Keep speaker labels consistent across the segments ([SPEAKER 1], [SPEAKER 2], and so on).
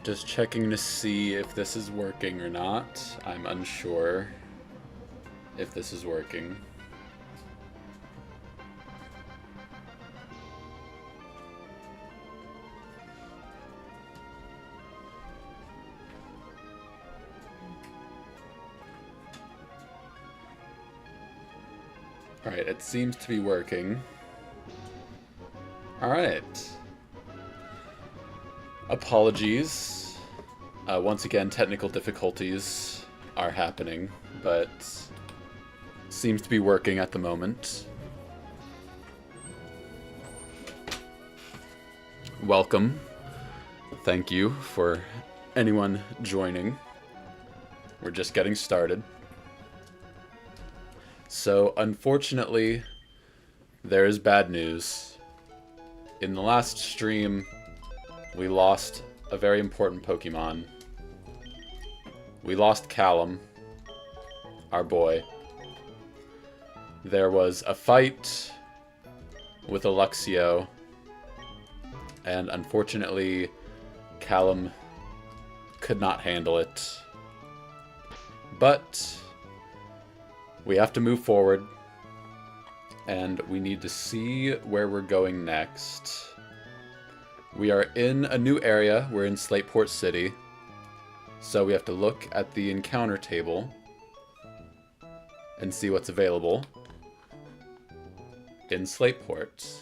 [SPEAKER 1] Just checking to see if this is working or not. I'm unsure if this is working. Alright, it seems to be working. Alright. Apologies. Once again, technical difficulties are happening, but seems to be working at the moment. Welcome. Thank you for anyone joining. We're just getting started. So, unfortunately, there is bad news. In the last stream, we lost a very important Pokemon. We lost Callum, our boy. There was a fight with a Luxio, and unfortunately, Callum could not handle it. But we have to move forward, and we need to see where we're going next. We are in a new area. We're in Slateport City. So we have to look at the encounter table and see what's available in Slateport.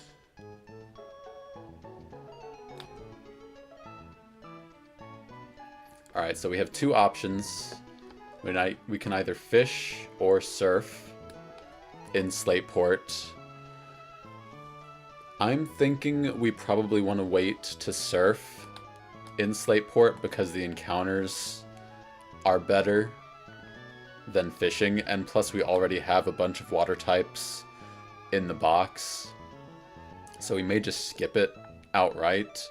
[SPEAKER 1] Alright, so we have two options. We can either fish or surf in Slateport. I'm thinking we probably want to wait to surf in Slateport because the encounters are better than fishing, and plus we already have a bunch of water types in the box. So we may just skip it outright.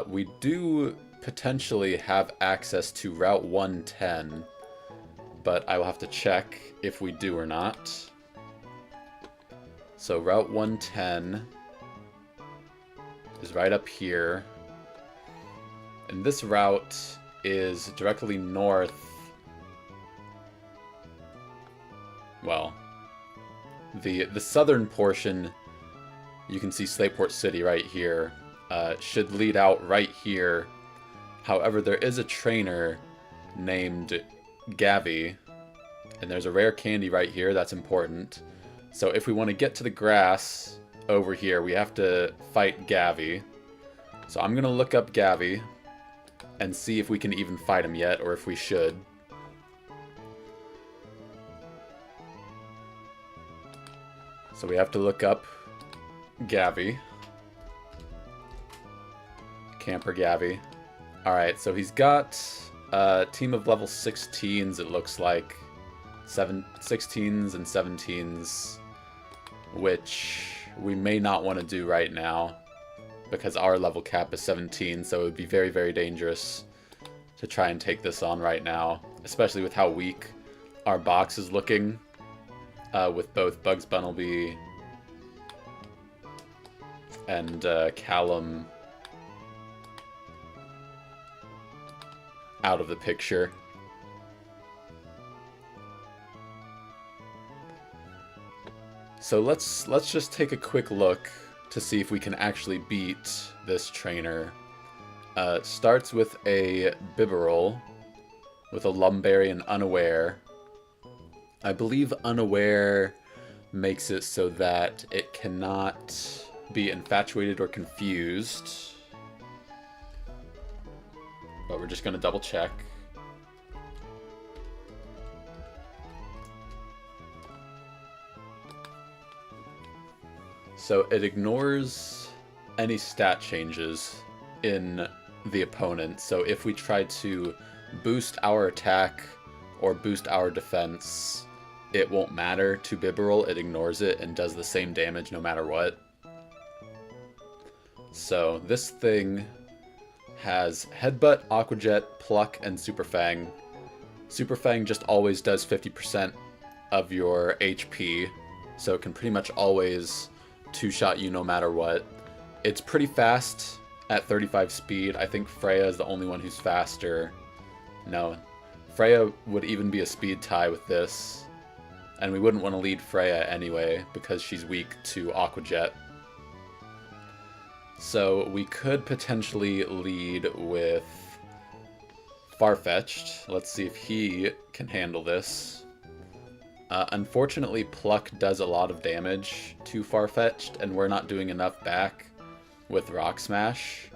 [SPEAKER 1] We do potentially have access to Route 110, but I will have to check if we do or not. So Route 110 is right up here. And this route is directly north. Well, the southern portion, you can see Slateport City right here, should lead out right here. However, there is a trainer named Gavi, and there's a rare candy right here that's important. So if we want to get to the grass over here, we have to fight Gavi. So I'm going to look up Gavi and see if we can even fight him yet, or if we should. So we have to look up Gavi. Camper Gavi. Alright, so he's got a team of level 16s, it looks like. 16s and 17s, which we may not want to do right now because our level cap is 17, so it would be very, very dangerous to try and take this on right now, especially with how weak our box is looking, with both Bugs Bunnelby and Callum out of the picture. So let's just take a quick look to see if we can actually beat this trainer. Starts with a Bibarel, with a Lumberry and Unaware. I believe Unaware makes it so that it cannot be infatuated or confused. But we're just going to double check. So it ignores any stat changes in the opponent. So if we try to boost our attack or boost our defense, it won't matter to Bibarel. It ignores it and does the same damage no matter what. So this thing has Headbutt, Aqua Jet, Pluck, and Super Fang. Super Fang just always does 50% of your HP, so it can pretty much always two-shot you no matter what. It's pretty fast at 35 speed. I think Freya is the only one who's faster. No, Freya would even be a speed tie with this. And we wouldn't want to lead Freya anyway, because she's weak to Aqua Jet. So we could potentially lead with Farfetch'd. Let's see if he can handle this. Unfortunately, Pluck does a lot of damage to Farfetch'd, and we're not doing enough back with Rock Smash,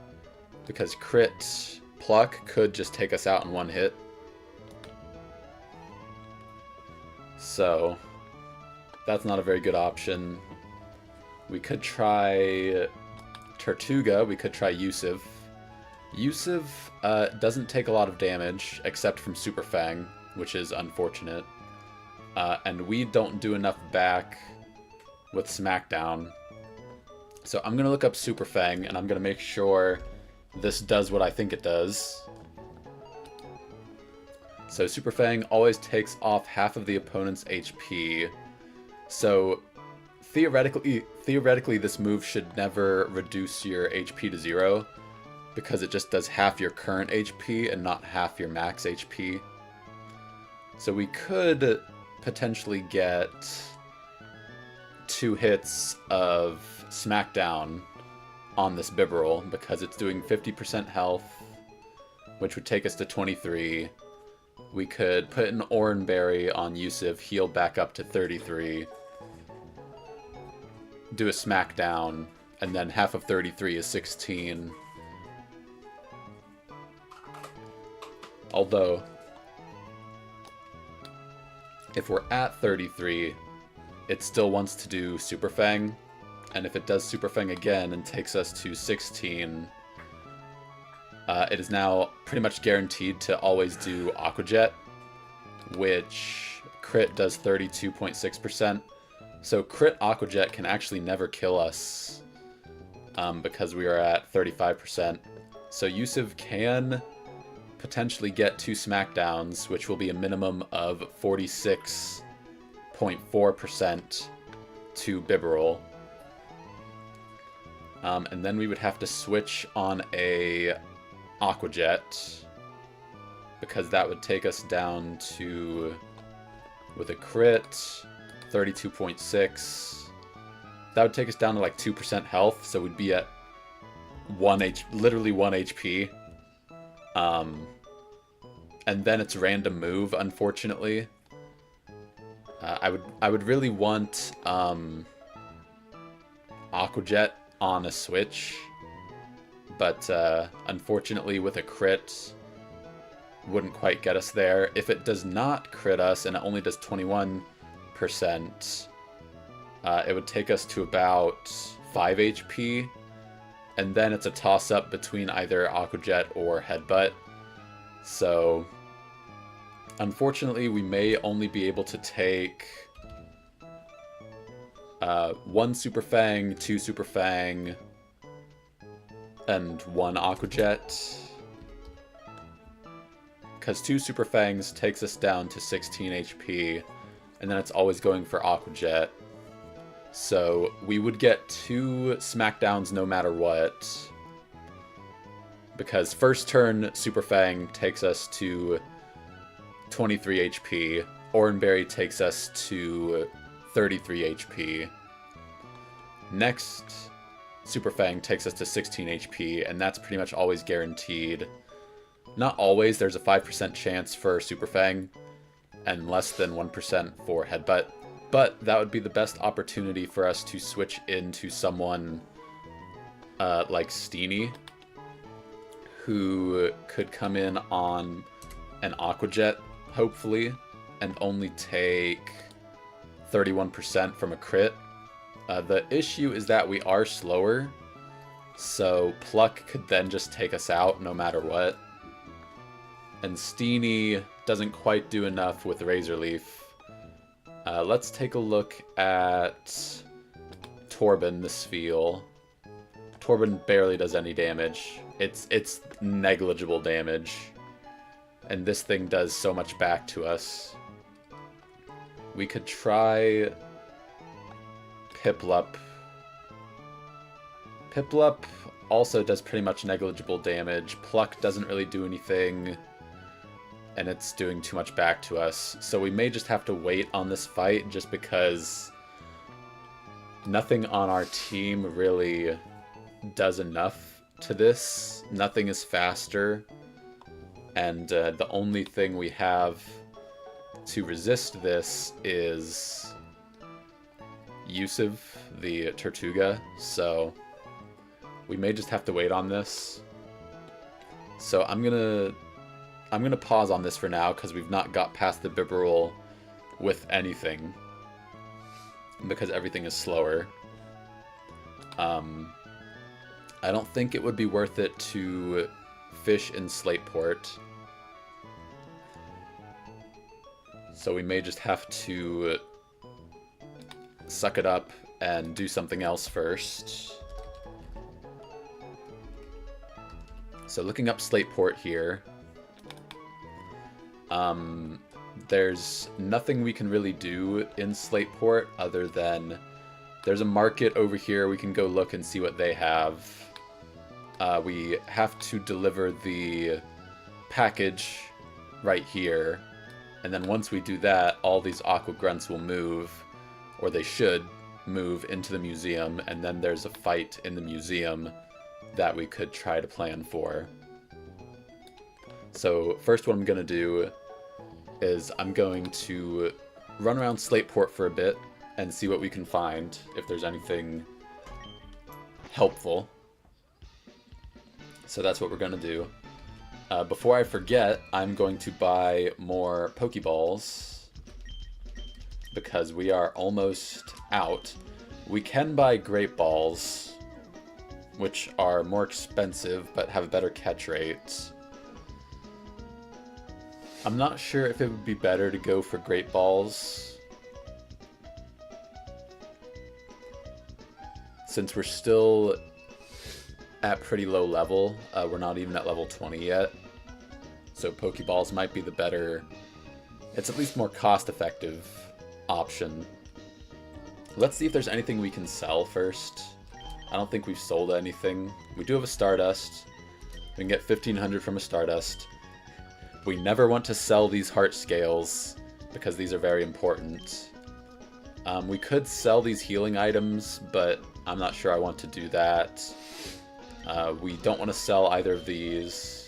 [SPEAKER 1] because crit Pluck could just take us out in one hit. So that's not a very good option. We could try Tortuga, we could try Yusuf. Yusuf doesn't take a lot of damage, except from Super Fang, which is unfortunate. And we don't do enough back with Smackdown. So I'm going to look up Super Fang, and I'm going to make sure this does what I think it does. So Super Fang always takes off half of the opponent's HP. So theoretically this move should never reduce your HP to 0, because it just does half your current HP and not half your max HP. So we could potentially get 2 hits of Smackdown on this Bibarel, because it's doing 50% health, which would take us to 23. We could put an Oran Berry on Yusuf, heal back up to 33. Do a Smackdown, and then half of 33 is 16. Although, if we're at 33, it still wants to do Super Fang, and if it does Super Fang again and takes us to 16, it is now pretty much guaranteed to always do Aqua Jet, which crit does 32.6%. So crit Aqua Jet can actually never kill us, because we are at 35%. So Yusuf can potentially get 2 Smackdowns, which will be a minimum of 46.4% to Bibarel. And then we would have to switch on a Aqua Jet, because that would take us down to, with a crit, 32.6. That would take us down to like 2% health, so we'd be at literally 1 HP. And then it's random move, unfortunately. I would really want Aqua Jet on a switch, but unfortunately with a crit wouldn't quite get us there. If it does not crit us and it only does 21%, it would take us to about 5 HP, and then it's a toss-up between either Aqua Jet or Headbutt. So unfortunately we may only be able to take 1 Super Fang, 2 Super Fang, and 1 Aqua Jet, because 2 Super Fangs takes us down to 16 HP, and then it's always going for Aqua Jet. So we would get 2 Smackdowns no matter what, because first turn Super Fang takes us to 23 HP, Oran Berry takes us to 33 HP. Next Super Fang takes us to 16 HP, and that's pretty much always guaranteed. Not always, there's a 5% chance for Super Fang, and less than 1% for Headbutt. But that would be the best opportunity for us to switch into someone like Steenie, who could come in on an Aqua Jet, hopefully, and only take 31% from a crit. The issue is that we are slower, so Pluck could then just take us out no matter what. And Steenie doesn't quite do enough with Razor Leaf. Let's take a look at Torben, the Spheal. Torben barely does any damage. It's negligible damage. And this thing does so much back to us. We could try Piplup. Piplup also does pretty much negligible damage. Pluck doesn't really do anything, and it's doing too much back to us. So we may just have to wait on this fight, just because nothing on our team really does enough to this. Nothing is faster, and the only thing we have to resist this is Yusuf, the Tortuga, so we may just have to wait on this. So I'm gonna pause on this for now, because we've not got past the Bibarel with anything, because everything is slower. I don't think it would be worth it to fish in Slateport, so we may just have to suck it up and do something else first. So looking up Slateport here, there's nothing we can really do in Slateport other than there's a market over here. We can go look and see what they have. We have to deliver the package right here, and then once we do that, all these aqua grunts will move, or they should move into the museum, and then there's a fight in the museum that we could try to plan for. So first what I'm going to do is I'm going to run around Slateport for a bit and see what we can find, if there's anything helpful. So that's what we're going to do. Before I forget, I'm going to buy more Pokeballs, because we are almost out. We can buy Great Balls, which are more expensive but have a better catch rate. I'm not sure if it would be better to go for Great Balls, since we're still at pretty low level. We're not even at level 20 yet, so Pokeballs might be the better, it's at least more cost-effective option. Let's see if there's anything we can sell first. I don't think we've sold anything. We do have a Stardust. We can get 1500 from a Stardust. We never want to sell these heart scales, because these are very important. We could sell these healing items, but I'm not sure I want to do that. We don't want to sell either of these.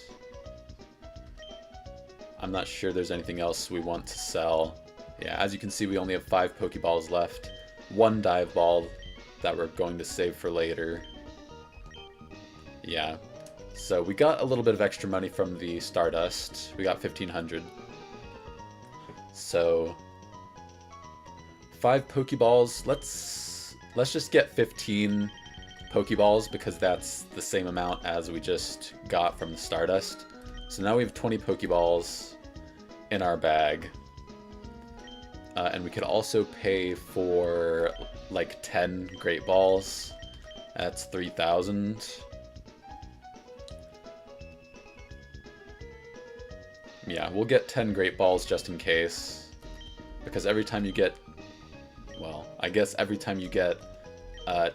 [SPEAKER 1] I'm not sure there's anything else we want to sell. Yeah, as you can see, we only have 5 Pokeballs left. 1 Dive Ball that we're going to save for later. Yeah, so we got a little bit of extra money from the Stardust. We got 1500. So 5 Pokeballs. Let's just get 15 Pokeballs, because that's the same amount as we just got from the Stardust. So now we have 20 Pokeballs in our bag. And we could also pay for like 10 Great Balls. That's 3,000. Yeah, we'll get 10 Great Balls just in case. Because every time you get, well, I guess every time you get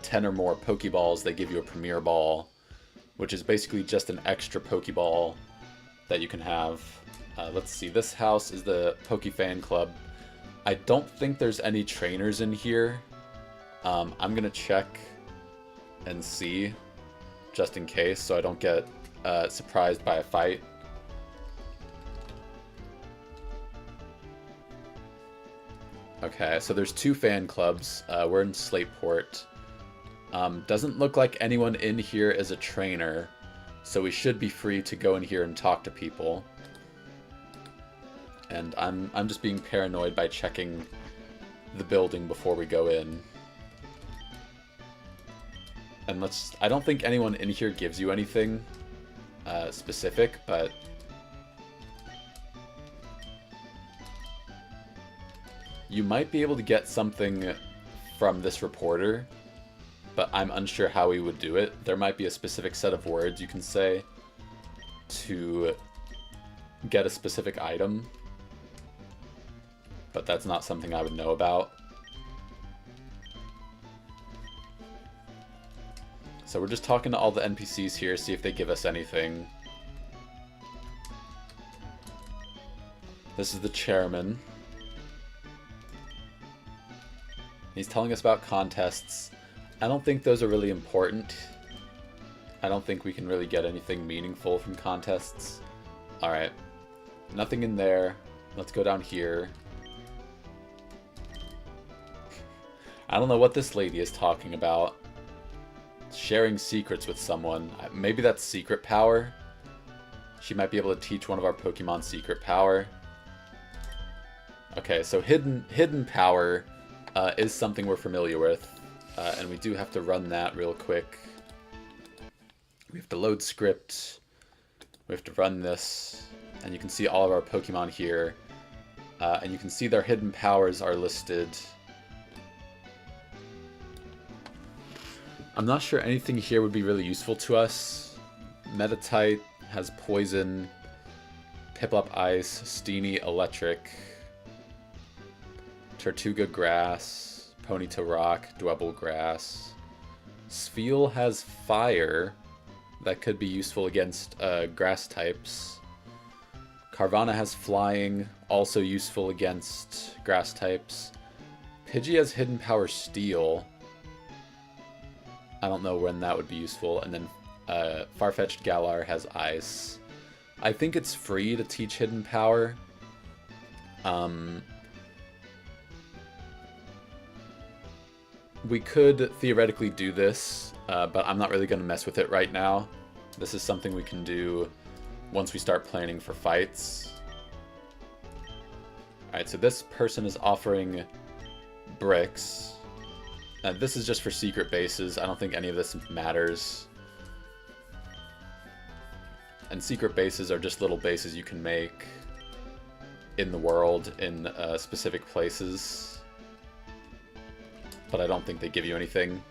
[SPEAKER 1] 10 or more Pokeballs, they give you a Premier Ball, which is basically just an extra Pokeball that you can have. Let's see, this house is the Pokefan Club. I don't think there's any trainers in here. I'm gonna check and see, just in case, so I don't get surprised by a fight. Okay, so there's 2 fan clubs. We're in Slateport. Doesn't look like anyone in here is a trainer, so we should be free to go in here and talk to people. And I'm just being paranoid by checking the building before we go in. And I don't think anyone in here gives you anything specific, but you might be able to get something from this reporter, but I'm unsure how he would do it. There might be a specific set of words you can say to get a specific item, but that's not something I would know about. So we're just talking to all the NPCs here, see if they give us anything. This is the chairman. He's telling us about contests. I don't think those are really important. I don't think we can really get anything meaningful from contests. Alright. Nothing in there. Let's go down here. I don't know what this lady is talking about. Sharing secrets with someone. Maybe that's secret power. She might be able to teach one of our Pokemon secret power. Okay, so hidden power is something we're familiar with. And we do have to run that real quick. We have to load script. We have to run this. And you can see all of our Pokemon here. And you can see their hidden powers are listed. I'm not sure anything here would be really useful to us. Metatite has poison. Piplup ice. Steenie electric. Tortuga grass. Ponyta rock. Dwebble grass. Spheal has fire. That could be useful against grass types. Carvana has flying, also useful against grass types. Pidgey has hidden power steel. I don't know when that would be useful. And then Farfetch'd Galar has ice. I think it's free to teach hidden power. We could theoretically do this, but I'm not really going to mess with it right now. This is something we can do once we start planning for fights. Alright, so this person is offering bricks. This is just for secret bases. I don't think any of this matters. And secret bases are just little bases you can make in the world in specific places. But I don't think they give you anything.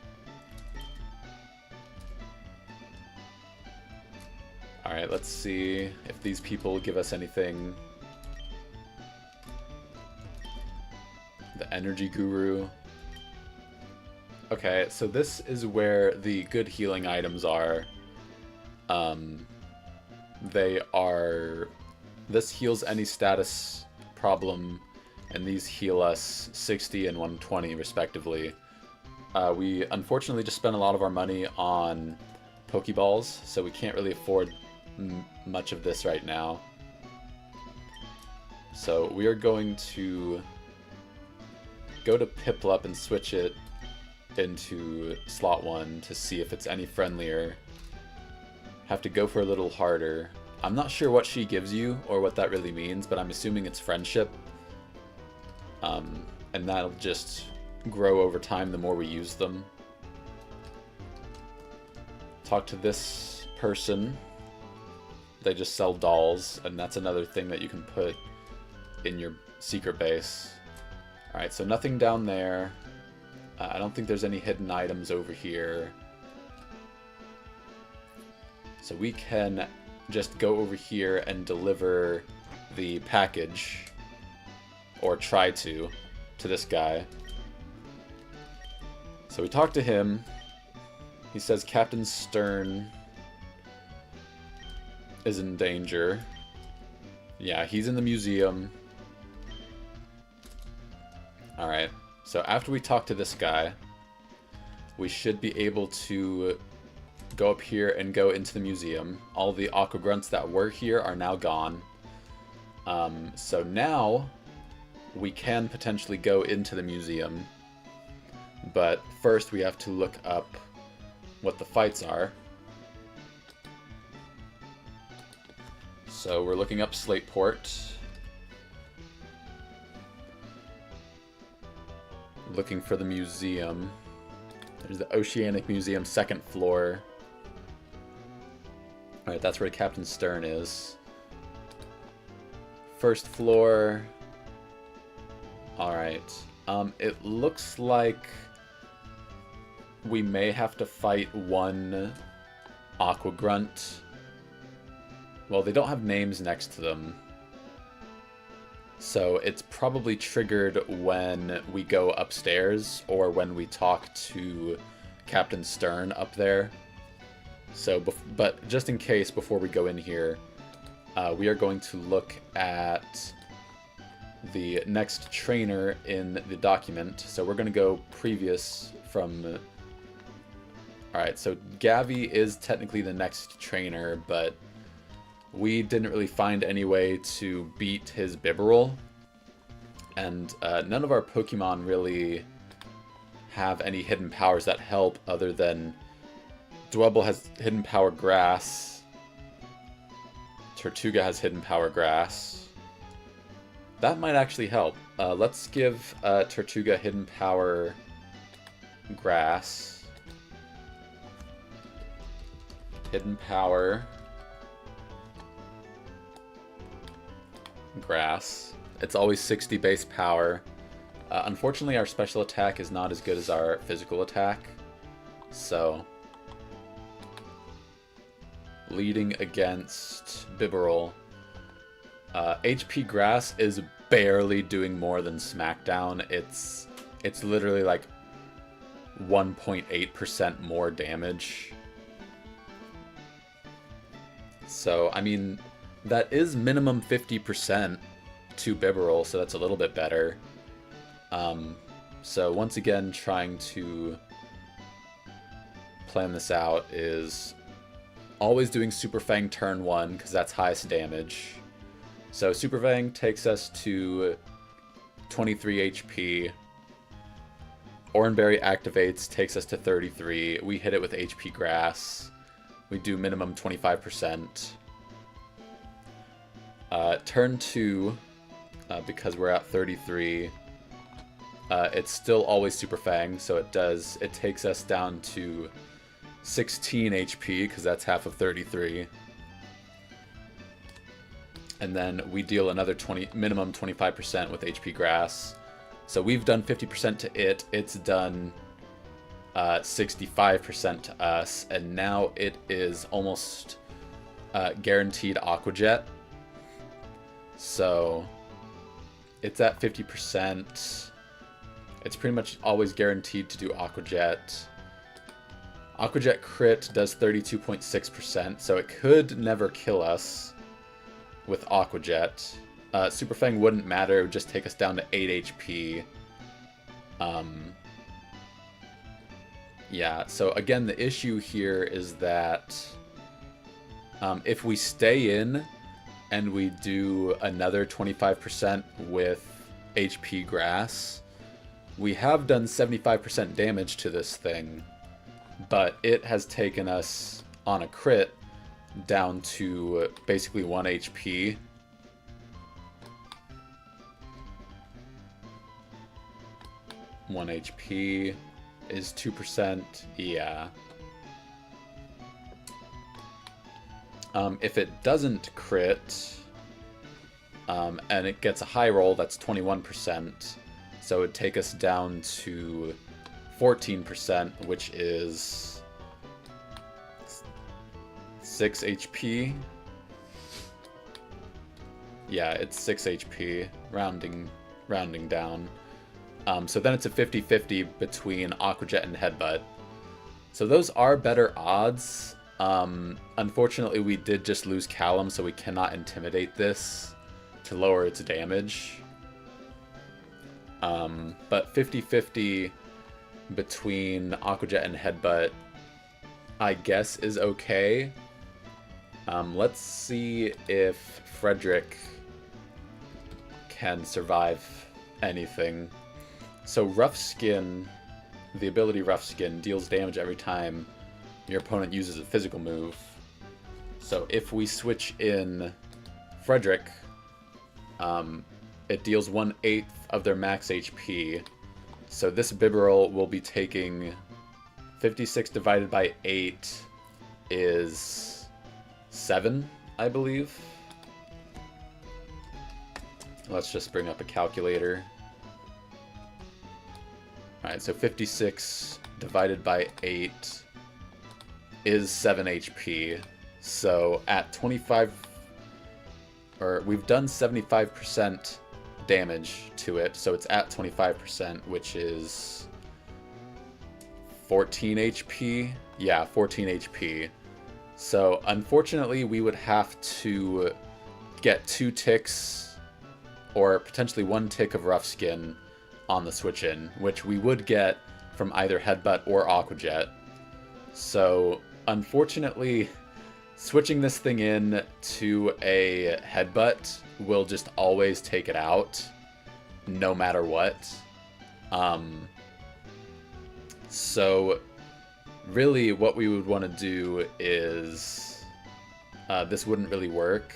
[SPEAKER 1] Alright, let's see if these people give us anything. The Energy Guru. Okay, so this is where the good healing items are. They are... This heals any status problem, and these heal us 60 and 120 respectively. We unfortunately just spent a lot of our money on Pokeballs, so we can't really afford much of this right now. So we are going to go to Piplup and switch it into slot 1 to see if it's any friendlier. Have to go for a little harder. I'm not sure what she gives you or what that really means, but I'm assuming it's friendship. And that'll just grow over time the more we use them. Talk to this person. They just sell dolls, and that's another thing that you can put in your secret base. Alright, so nothing down there. I don't think there's any hidden items over here. So we can just go over here and deliver the package, or try to this guy. So we talk to him. He says Captain Stern is in danger. Yeah, he's in the museum. Alright, so after we talk to this guy, we should be able to go up here and go into the museum. All the Aqua Grunts that were here are now gone. So now we can potentially go into the museum. But first we have to look up what the fights are. So we're looking up Slateport. Looking for the museum. There's the Oceanic Museum, 2nd floor. Alright, that's where Captain Stern is. 1st floor. Alright. It looks like we may have to fight one Aqua Grunt. Well, they don't have names next to them. So it's probably triggered when we go upstairs or when we talk to Captain Stern up there. So, but just in case, before we go in here, we are going to look at the next trainer in the document. So we're going to go previous from... Alright, so Gavi is technically the next trainer, but we didn't really find any way to beat his Bibarel. And none of our Pokemon really have any hidden powers that help other than Dwebble has hidden power Grass. Tortuga has hidden power Grass. That might actually help. Let's give Tortuga hidden power Grass. Hidden power Grass. It's always 60 base power. Unfortunately, our special attack is not as good as our physical attack. So, leading against Bibarel. HP Grass is barely doing more than Smackdown. It's literally like 1.8% more damage. So, I mean, that is minimum 50% to Bibarel, so that's a little bit better. So once again, trying to plan this out is always doing Super Fang turn 1, because that's highest damage. So Super Fang takes us to 23 HP. Oranberry activates, takes us to 33. We hit it with HP Grass. We do minimum 25%. Turn 2, because we're at 33, it's still always Super Fang, so it takes us down to 16 HP, because that's half of 33. And then we deal another minimum 25% with HP Grass. So we've done 50% to it, it's done 65% to us, and now it is almost guaranteed Aqua Jet. So it's at 50%. It's pretty much always guaranteed to do Aqua Jet. Aqua Jet crit does 32.6%, so it could never kill us with Aqua Jet. Super Fang wouldn't matter, it would just take us down to 8 HP. Yeah, so again, the issue here is that if we stay in and we do another 25% with HP Grass, we have done 75% damage to this thing, but it has taken us on a crit down to basically 1 HP. One HP is 2%, yeah. If it doesn't crit, and it gets a high roll, that's 21%. So it would take us down to 14%, which is 6 HP. Yeah, it's 6 HP, rounding down. So then it's a 50-50 between Aqua Jet and Headbutt. So those are better odds. Unfortunately, we did just lose Callum, so we cannot intimidate this to lower its damage. But 50-50 between Aqua Jet and Headbutt, I guess, is okay. Let's see if Frederick can survive anything. So Rough Skin, the ability Rough Skin, deals damage every time your opponent uses a physical move. So if we switch in Frederick, it deals 1/8 of their max HP. So this Bibarel will be taking 56 divided by 8 is 7, I believe. Let's just bring up a calculator. Alright, so 56 divided by 8 is 7 HP. So at 25, or we've done 75% damage to it, so it's at 25%, which is 14 HP. Yeah, 14 HP. So unfortunately, we would have to get 2 ticks or potentially 1 tick of Rough Skin on the switch in, which we would get from either Headbutt or Aqua Jet. So unfortunately, switching this thing in to a Headbutt will just always take it out, no matter what. So really what we would want to do is, this wouldn't really work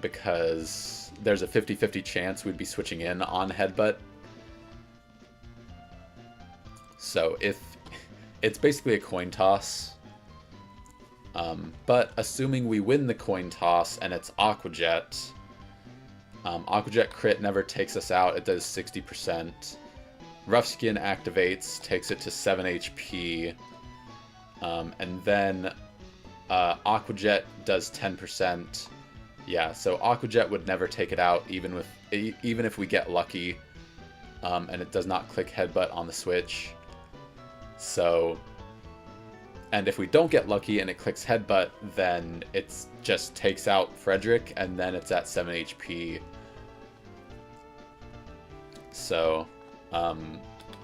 [SPEAKER 1] because there's a 50-50 chance we'd be switching in on Headbutt. So if it's basically a coin toss, but assuming we win the coin toss and it's Aqua Jet, Aqua Jet crit never takes us out, it does 60%. Rough Skin activates, takes it to 7 HP, and then Aqua Jet does 10%. Yeah, so Aqua Jet would never take it out, even if we get lucky, and it does not click Headbutt on the switch. So, and if we don't get lucky and it clicks Headbutt, then it just takes out Frederick, and then it's at 7 HP. So,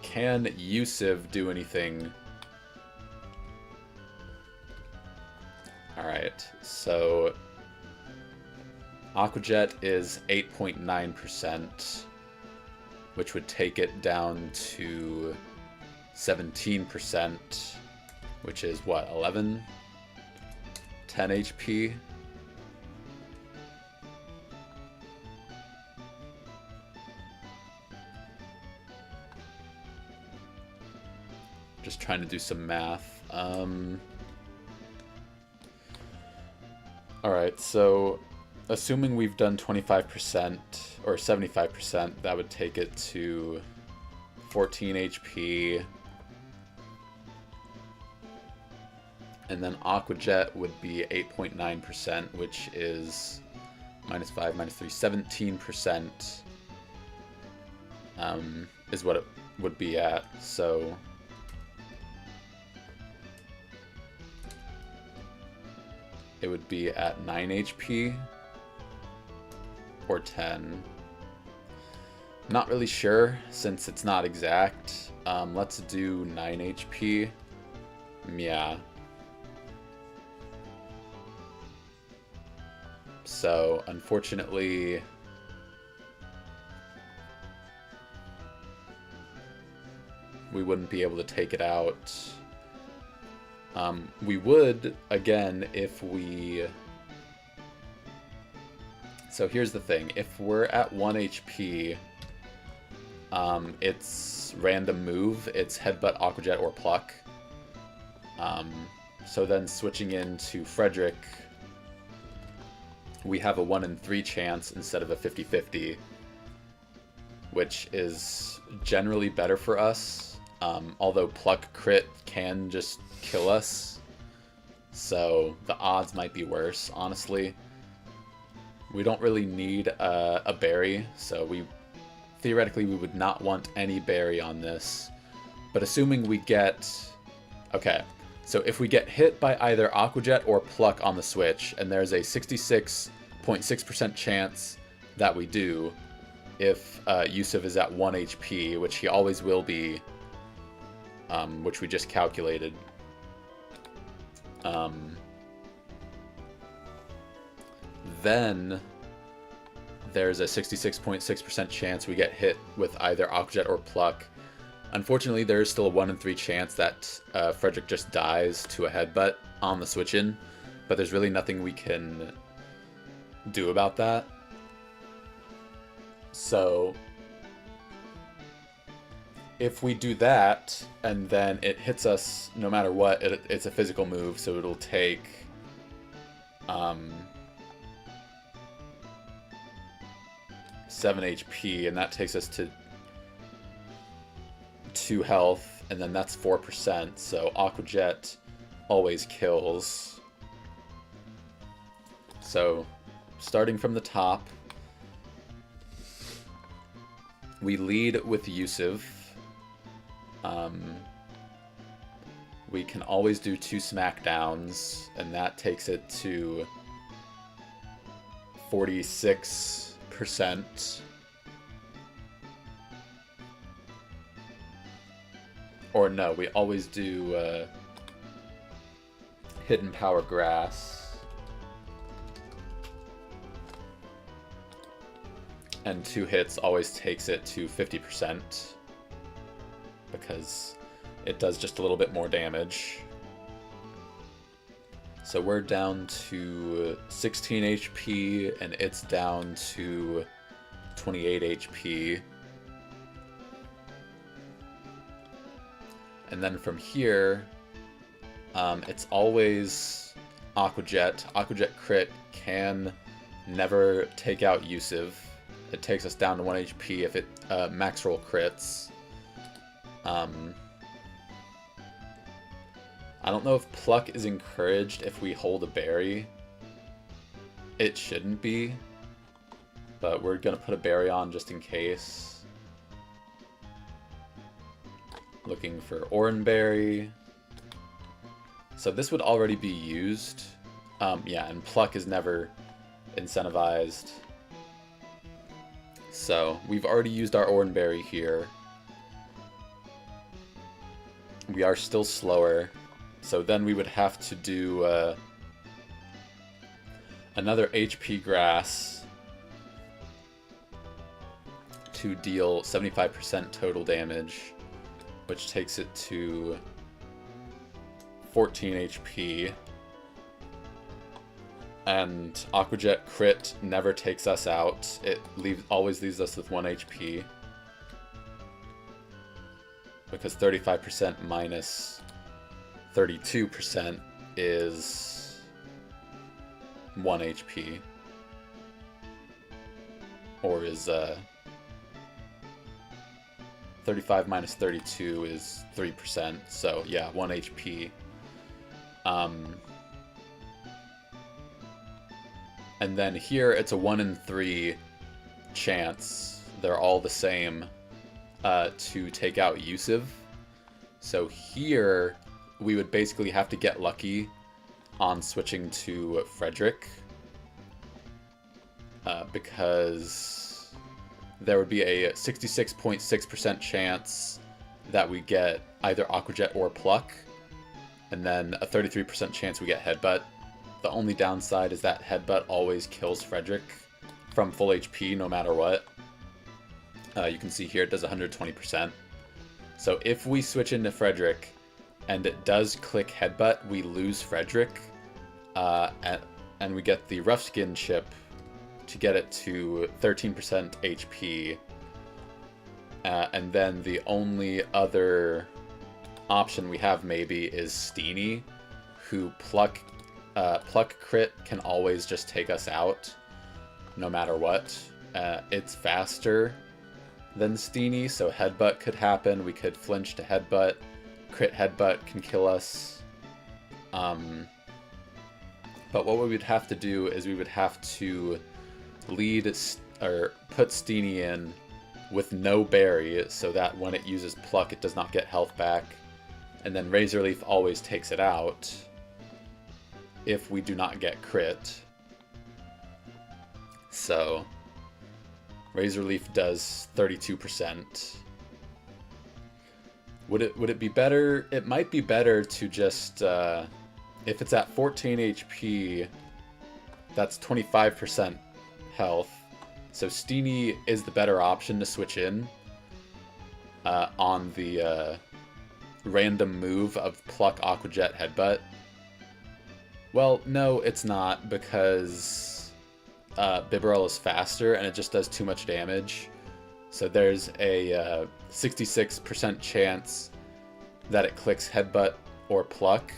[SPEAKER 1] can Yusuf do anything? Alright, so Aqua Jet is 8.9%, which would take it down to 17%, which is what, 11? 10 HP? Just trying to do some math. Alright, so assuming we've done 25% or 75%, that would take it to 14 HP. And then Aqua Jet would be 8.9%, which is minus 5, minus 3, 17% is what it would be at. So it would be at 9 HP or 10. Not really sure since it's not exact. Let's do 9 HP. Yeah. So, unfortunately, we wouldn't be able to take it out. We would, again, if we... So here's the thing. If we're at 1 HP, it's random move. It's Headbutt, Aqua Jet, or Pluck. So then switching into Frederick, we have a 1 in 3 chance instead of a 50-50, which is generally better for us, although Pluck crit can just kill us, so the odds might be worse, honestly. We don't really need a berry, so theoretically we would not want any berry on this, but assuming we get... Okay, so if we get hit by either Aqua Jet or Pluck on the switch, and there's a 66.6% chance that we do, if Yusuf is at 1 HP, which he always will be, which we just calculated. Then there's a 66.6% chance we get hit with either Aqua Jet or Pluck. Unfortunately, there is still a 1 in 3 chance that Frederick just dies to a Headbutt on the switch-in, but there's really nothing we can do about that. So if we do that, and then it hits us no matter what, it's a physical move, so it'll take 7 HP, and that takes us to 2 health, and then that's 4%, so Aqua Jet always kills. So, starting from the top, we lead with Yusuf. we can always do 2 smackdowns, and that takes it to 46%. Or no, we always do Hidden Power Grass. And 2 hits always takes it to 50%. Because it does just a little bit more damage. So we're down to 16 HP, and it's down to 28 HP. And then from here, it's always Aqua Jet. Aqua Jet crit can never take out Yusiv. It takes us down to 1 HP if it max roll crits. I don't know if Pluck is encouraged if we hold a berry. It shouldn't be, but we're gonna put a berry on just in case. Looking for Oranberry. So this would already be used. Yeah, and Pluck is never incentivized. So we've already used our Oranberry here. We are still slower. So then we would have to do another HP Grass to deal 75% total damage, which takes it to 14 HP. And Aqua Jet crit never takes us out. It always leaves us with 1 HP. Because 35% minus 32% is 1 HP. Or is 35 minus 32 is 3%. So yeah, 1 HP. And then here it's a 1 in 3 chance. They're all the same to take out Yusiv. So here we would basically have to get lucky on switching to Frederick. Because there would be a 66.6% chance that we get either Aqua Jet or Pluck. And then a 33% chance we get Headbutt. The only downside is that Headbutt always kills Frederick from full HP no matter what. You can see here it does 120%. So if we switch into Frederick and it does click Headbutt, we lose Frederick. And we get the Rough Skin chip to get it to 13% HP. And then the only other option we have maybe is Steenie, who Pluck crit can always just take us out no matter what. It's faster than Steenie, so Headbutt could happen. We could flinch to Headbutt. Crit Headbutt can kill us. But what we would have to do is we would have to put Steenie in with no berry so that when it uses Pluck it does not get health back. And then Razor Leaf always takes it out if we do not get crit. So Razor Leaf does 32%. Would it be better? It might be better to just if it's at 14 HP, that's 25% health. So Steenie is the better option to switch in on the random move of Pluck, Aqua Jet, Headbutt. Well, no, it's not, because Bibarel is faster and it just does too much damage. So there's a 66% chance that it clicks Headbutt or Pluck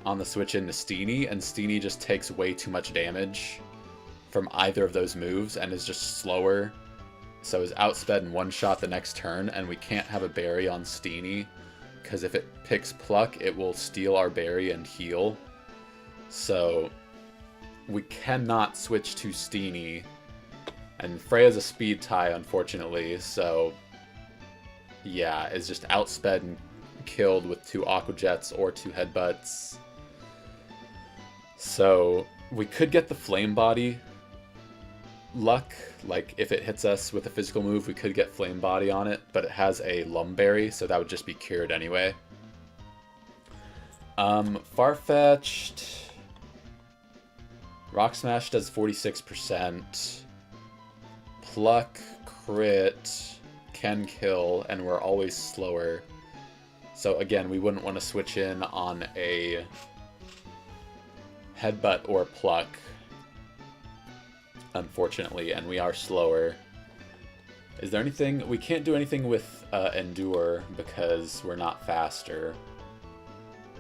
[SPEAKER 1] on the switch into Steenie, and Steenie just takes way too much damage from either of those moves and is just slower. So is outsped and one-shot the next turn, and we can't have a berry on Steenie, because if it picks Pluck, it will steal our berry and heal. So we cannot switch to Steenie. And Freya's a speed tie, unfortunately, so yeah, it's just outsped and killed with 2 Aqua Jets or 2 Headbutts. So we could get the Flame Body luck. Like, if it hits us with a physical move, we could get Flame Body on it, but it has a Lumberry, so that would just be cured anyway. Farfetch'd. Rock Smash does 46%. Pluck, crit, can kill, and we're always slower. So again, we wouldn't want to switch in on a Headbutt or Pluck, unfortunately, and we are slower. Is there anything? We can't do anything with Endure because we're not faster.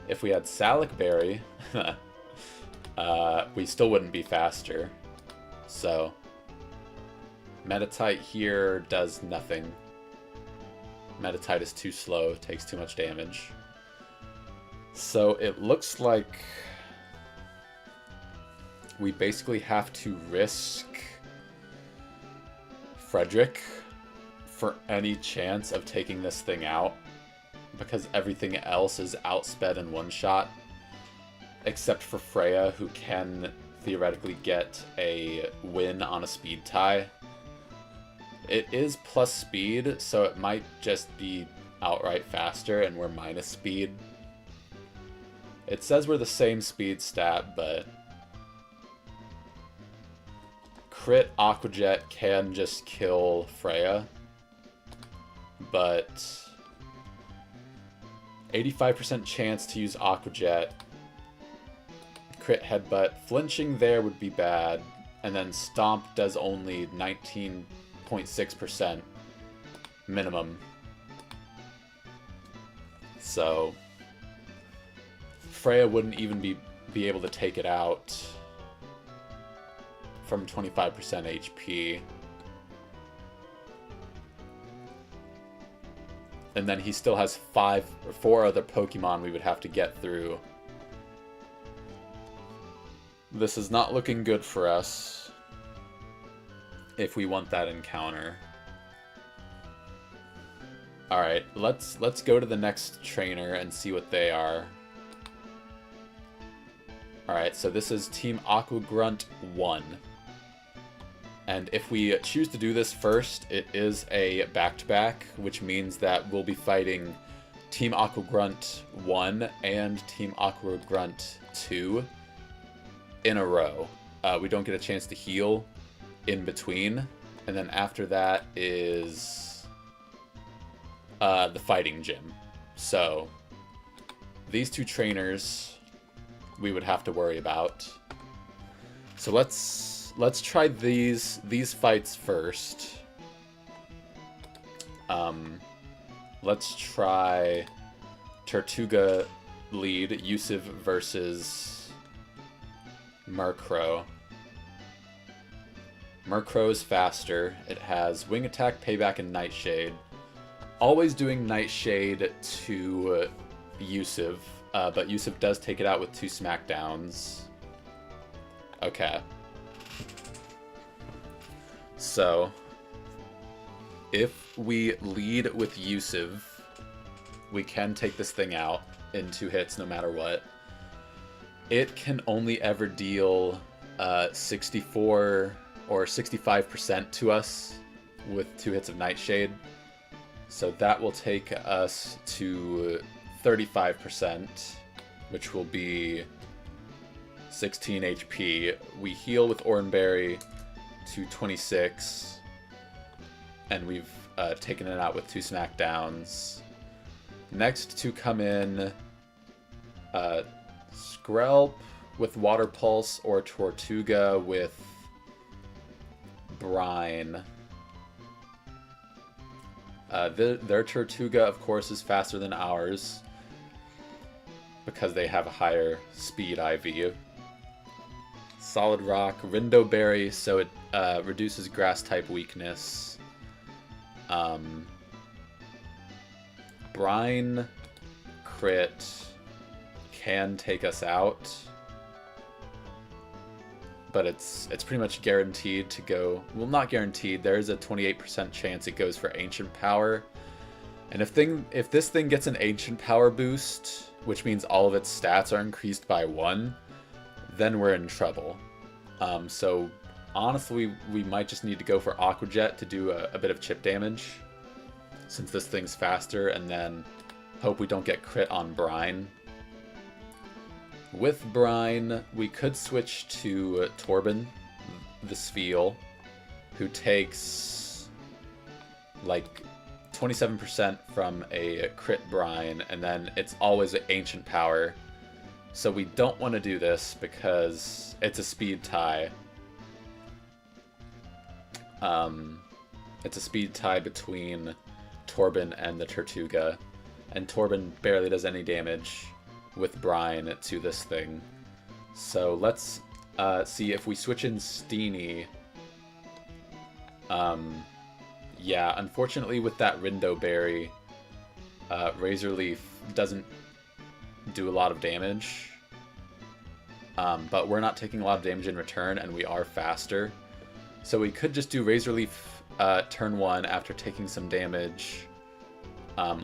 [SPEAKER 1] If we had Salic Berry, we still wouldn't be faster. So Metatite here does nothing. Metatite is too slow, takes too much damage. So it looks like we basically have to risk Frederick for any chance of taking this thing out, because everything else is outsped in one shot, except for Freya, who can theoretically get a win on a speed tie. It is plus speed, so it might just be outright faster and we're minus speed. It says we're the same speed stat, but crit Aqua Jet can just kill Freya, but 85% chance to use Aqua Jet. Crit Headbutt. Flinching there would be bad, and then Stomp does only 19.6% minimum. So Freya wouldn't even be able to take it out from 25% HP. And then he still has 4 other Pokemon we would have to get through. This is not looking good for us if we want that encounter. Alright, let's go to the next trainer and see what they are. Alright, so this is Team Aqua Grunt 1. And if we choose to do this first, it is a back-to-back, which means that we'll be fighting Team Aqua Grunt 1 and Team Aqua Grunt 2 in a row. We don't get a chance to heal in between. And then after that is the fighting gym. So these 2 trainers we would have to worry about. So let's try these fights first. Let's try Tortuga lead Yusuf versus Murkrow. Murkrow is faster. It has Wing Attack, Payback, and Nightshade. Always doing Nightshade to Yusuf, but Yusuf does take it out with 2 Smackdowns. Okay. So, if we lead with Yusuf, we can take this thing out in 2 hits no matter what. It can only ever deal 64 or 65% to us with 2 hits of Nightshade. So that will take us to 35%, which will be 16 HP. We heal with Oranberry to 26, and we've taken it out with 2 Smackdowns. Next to come in Skrelp with Water Pulse or Tortuga with Brine. Their Tortuga, of course, is faster than ours because they have a higher speed IV. Solid Rock, Rindo Berry, so it reduces grass type weakness. Brine crit can take us out, but it's pretty much guaranteed to go. Well, not guaranteed. There is a 28% chance it goes for Ancient Power, And if this thing gets an Ancient Power boost, which means all of its stats are increased by 1, then we're in trouble. So honestly, we might just need to go for Aqua Jet to do a bit of chip damage, since this thing's faster, and then hope we don't get crit on Brine. With Brine, we could switch to Torben, the Spheal, who takes like 27% from a crit Brine, and then it's always an Ancient Power. So we don't want to do this because it's a speed tie. It's a speed tie between Torben and the Tortuga, and Torben barely does any damage with Brine to this thing. So let's see if we switch in Steenie. Yeah, unfortunately with that Rindo Berry, Razor Leaf doesn't do a lot of damage. But we're not taking a lot of damage in return, and we are faster. So we could just do Razor Leaf turn 1 after taking some damage.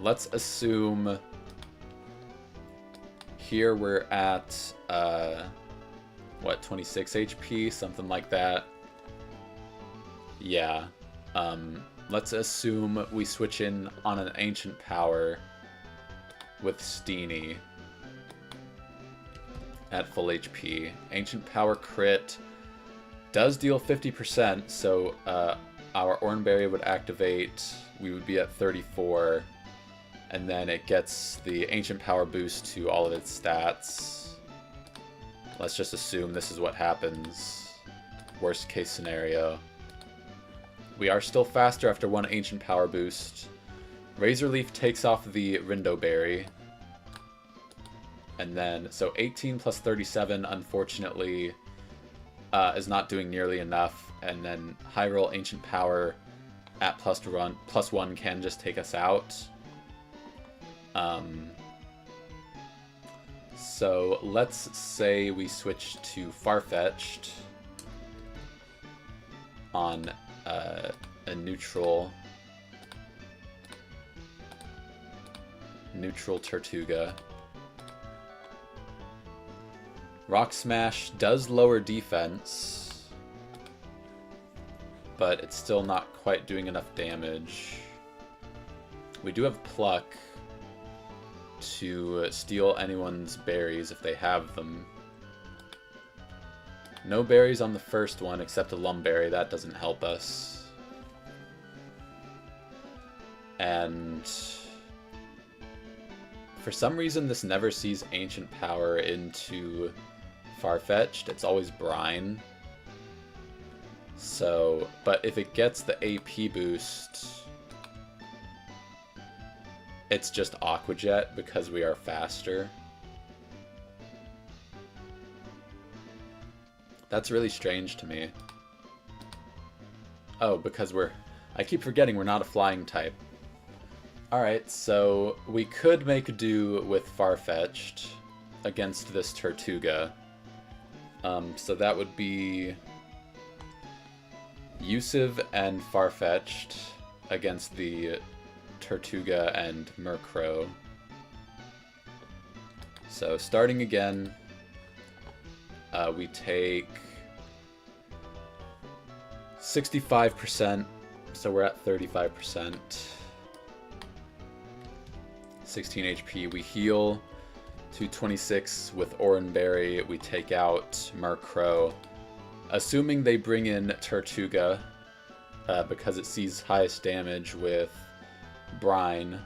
[SPEAKER 1] Let's assume here we're at, what, 26 HP? Something like that. Yeah. Let's assume we switch in on an Ancient Power with Steenie at full HP. Ancient Power crit does deal 50%, so our Oranberry would activate, we would be at 34, and then it gets the Ancient Power boost to all of its stats. Let's just assume this is what happens. Worst case scenario. We are still faster after one Ancient Power boost. Razor Leaf takes off the Rindo Berry. And then, so 18 plus 37, unfortunately, is not doing nearly enough. And then High Roll Ancient Power at +1 can just take us out. So let's say we switch to Farfetch'd on a neutral Tortuga. Rock Smash does lower defense, but it's still not quite doing enough damage. We do have Pluck to steal anyone's berries if they have them. No berries on the first one except a Lumberry. That doesn't help us. And for some reason this never sees Ancient Power into Farfetch'd. It's always Brine. So, but if it gets the AP boost, it's just Aqua Jet because we are faster. That's really strange to me. Oh, because I keep forgetting we're not a flying type. Alright, so we could make do with Farfetch'd against this Tortuga. So that would be Yusiv and Farfetch'd against the Tortuga and Murkrow. So starting again, we take 65%, so we're at 35%. 16 HP. We heal to 26 with Oranberry. We take out Murkrow. Assuming they bring in Tortuga, because it sees highest damage with Brine,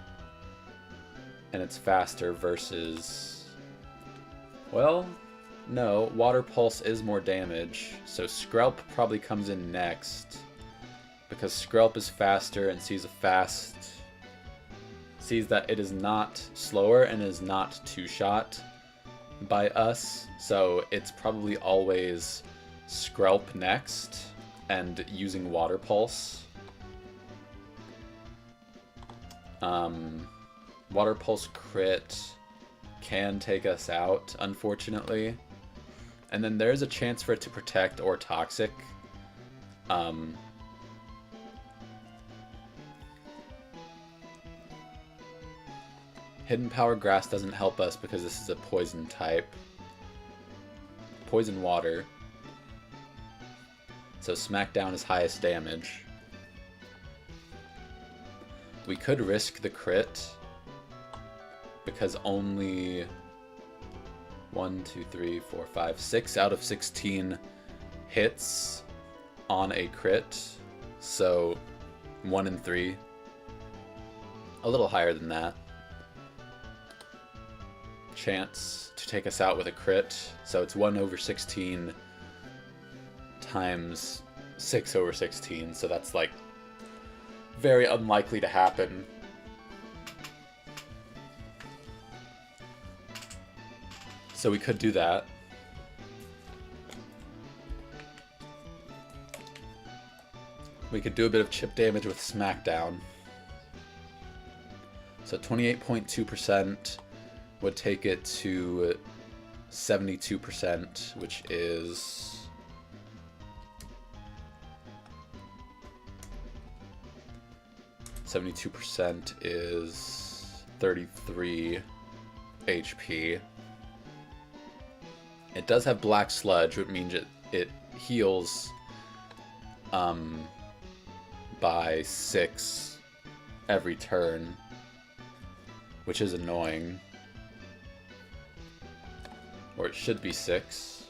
[SPEAKER 1] and it's faster versus... Well, no, Water Pulse is more damage, so Skrelp probably comes in next, because Skrelp is faster and sees that it is not slower and is not two-shot by us, so it's probably always Skrelp next and using Water Pulse. Water Pulse crit can take us out, unfortunately. And then there's a chance for it to protect or toxic. Hidden Power Grass doesn't help us because this is a poison type. Poison Water. So Smackdown is highest damage. We could risk the crit because only 1, 2, 3, 4, 5, 6 out of 16 hits on a crit. So 1 in 3. A little higher than that. Chance to take us out with a crit. So it's 1 over 16 times 6 over 16. So that's like very unlikely to happen. So we could do that. We could do a bit of chip damage with Smackdown. So 28.2% would take it to 72%, which is 72% is 33 HP. It does have Black Sludge, which means it heals by 6 every turn, which is annoying. Or it should be 6,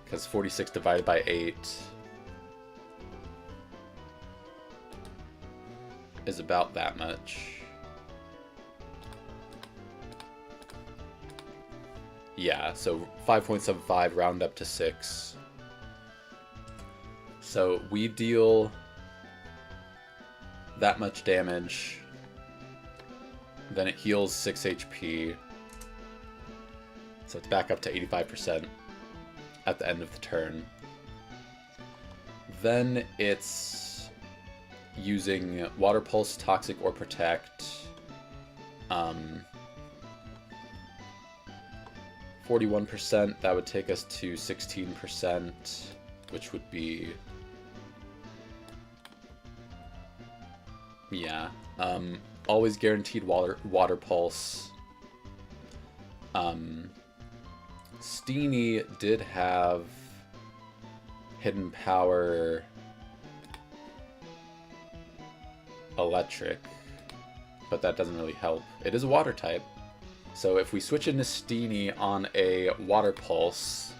[SPEAKER 1] because 46 divided by 8 is about that much. Yeah, so 5.75 round up to 6. So we deal that much damage, then it heals 6 HP. So it's back up to 85% at the end of the turn. Then it's using Water Pulse, Toxic, or Protect. 41%, that would take us to 16%, which would be... yeah. Always guaranteed water Pulse. Steenie did have Hidden Power Electric, but that doesn't really help. It is a water type, so if we switch into Steenie on a Water Pulse,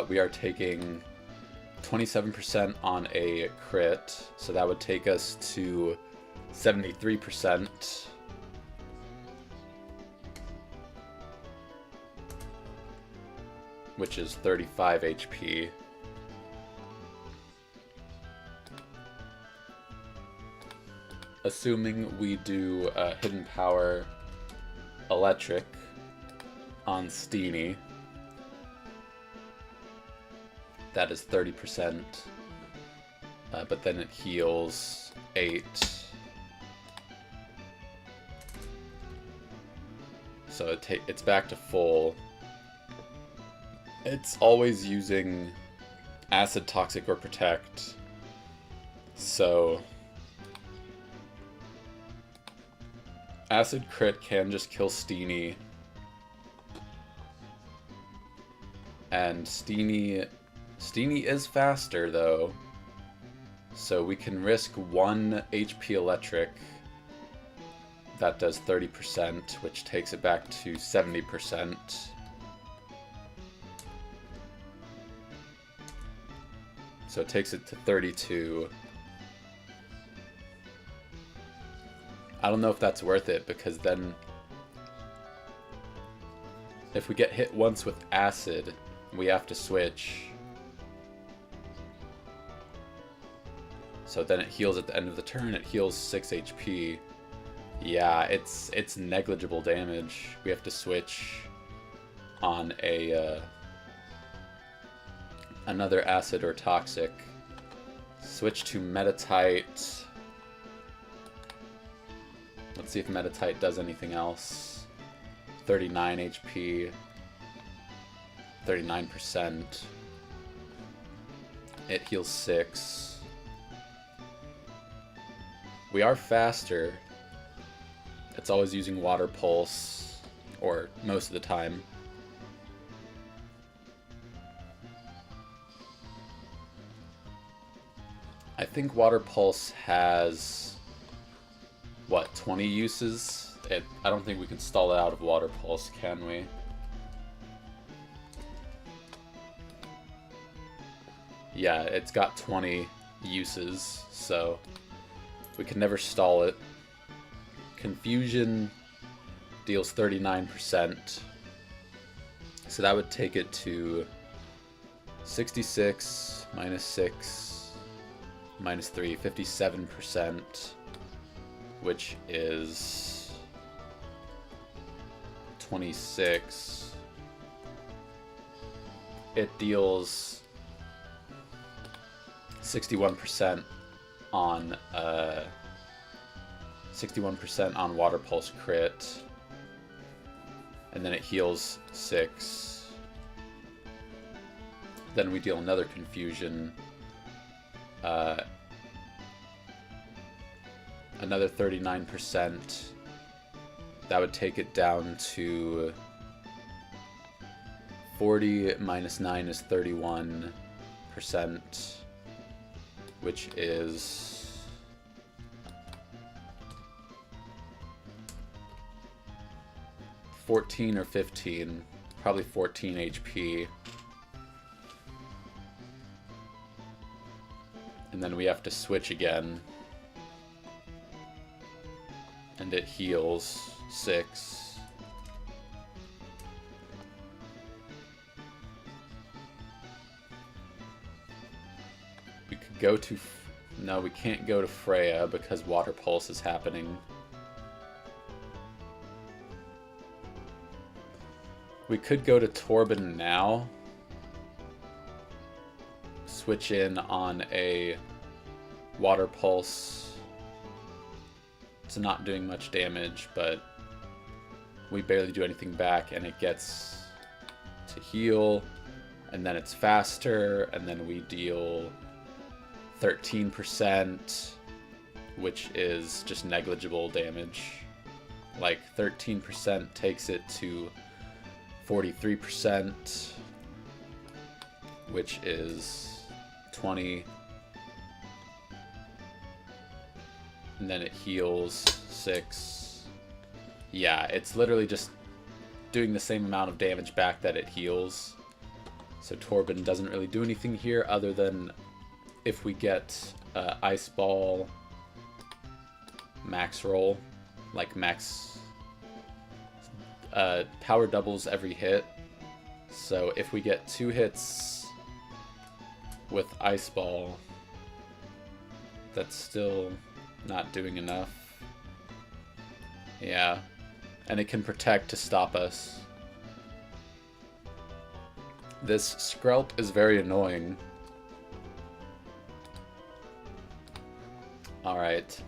[SPEAKER 1] we are taking 27% on a crit, so that would take us to 73%. Which is 35 HP. Assuming we do Hidden Power Electric on Steenie, that is 30%, but then it heals 8. So it's back to full. It's always using Acid, Toxic, or Protect. So Acid crit can just kill Steenie. And Steenie is faster though. So we can risk 1 HP Electric. That does 30%, which takes it back to 70%. So it takes it to 32. I don't know if that's worth it, because then if we get hit once with Acid, we have to switch. So then it heals at the end of the turn, it heals 6 HP. Yeah, it's negligible damage. We have to switch on a another Acid or Toxic. Switch to Metatite. Let's see if Metatite does anything else. 39 HP. 39%. It heals 6. We are faster. It's always using Water Pulse, or most of the time. I think Water Pulse has, what, 20 uses? I don't think we can stall it out of Water Pulse, can we? Yeah, it's got 20 uses, so we can never stall it. Confusion deals 39%, so that would take it to 66 minus 6 minus 3, 57%, which is 26. It deals 61% on 61% on Water Pulse crit, and then it heals 6. Then we deal another confusion, another 39%. That would take it down to 40 minus 9 is 31%, which is 14 or 15, probably 14 HP. And then we have to switch again. And it heals 6. We could go to... No, we can't go to Freya because Water Pulse is happening. We could go to Torben now. Switch in on a Water Pulse. It's not doing much damage, but we barely do anything back, and it gets to heal, and then it's faster, and then we deal 13%, which is just negligible damage. Like 13% takes it to 43%, which is 20, and then it heals 6. Yeah, it's literally just doing the same amount of damage back that it heals. So Torben doesn't really do anything here other than if we get Ice Ball, max roll, like max power doubles every hit. So if we get 2 hits with Ice Ball, that's still not doing enough. Yeah, and it can protect to stop us. This Skrelp is very annoying. Alright,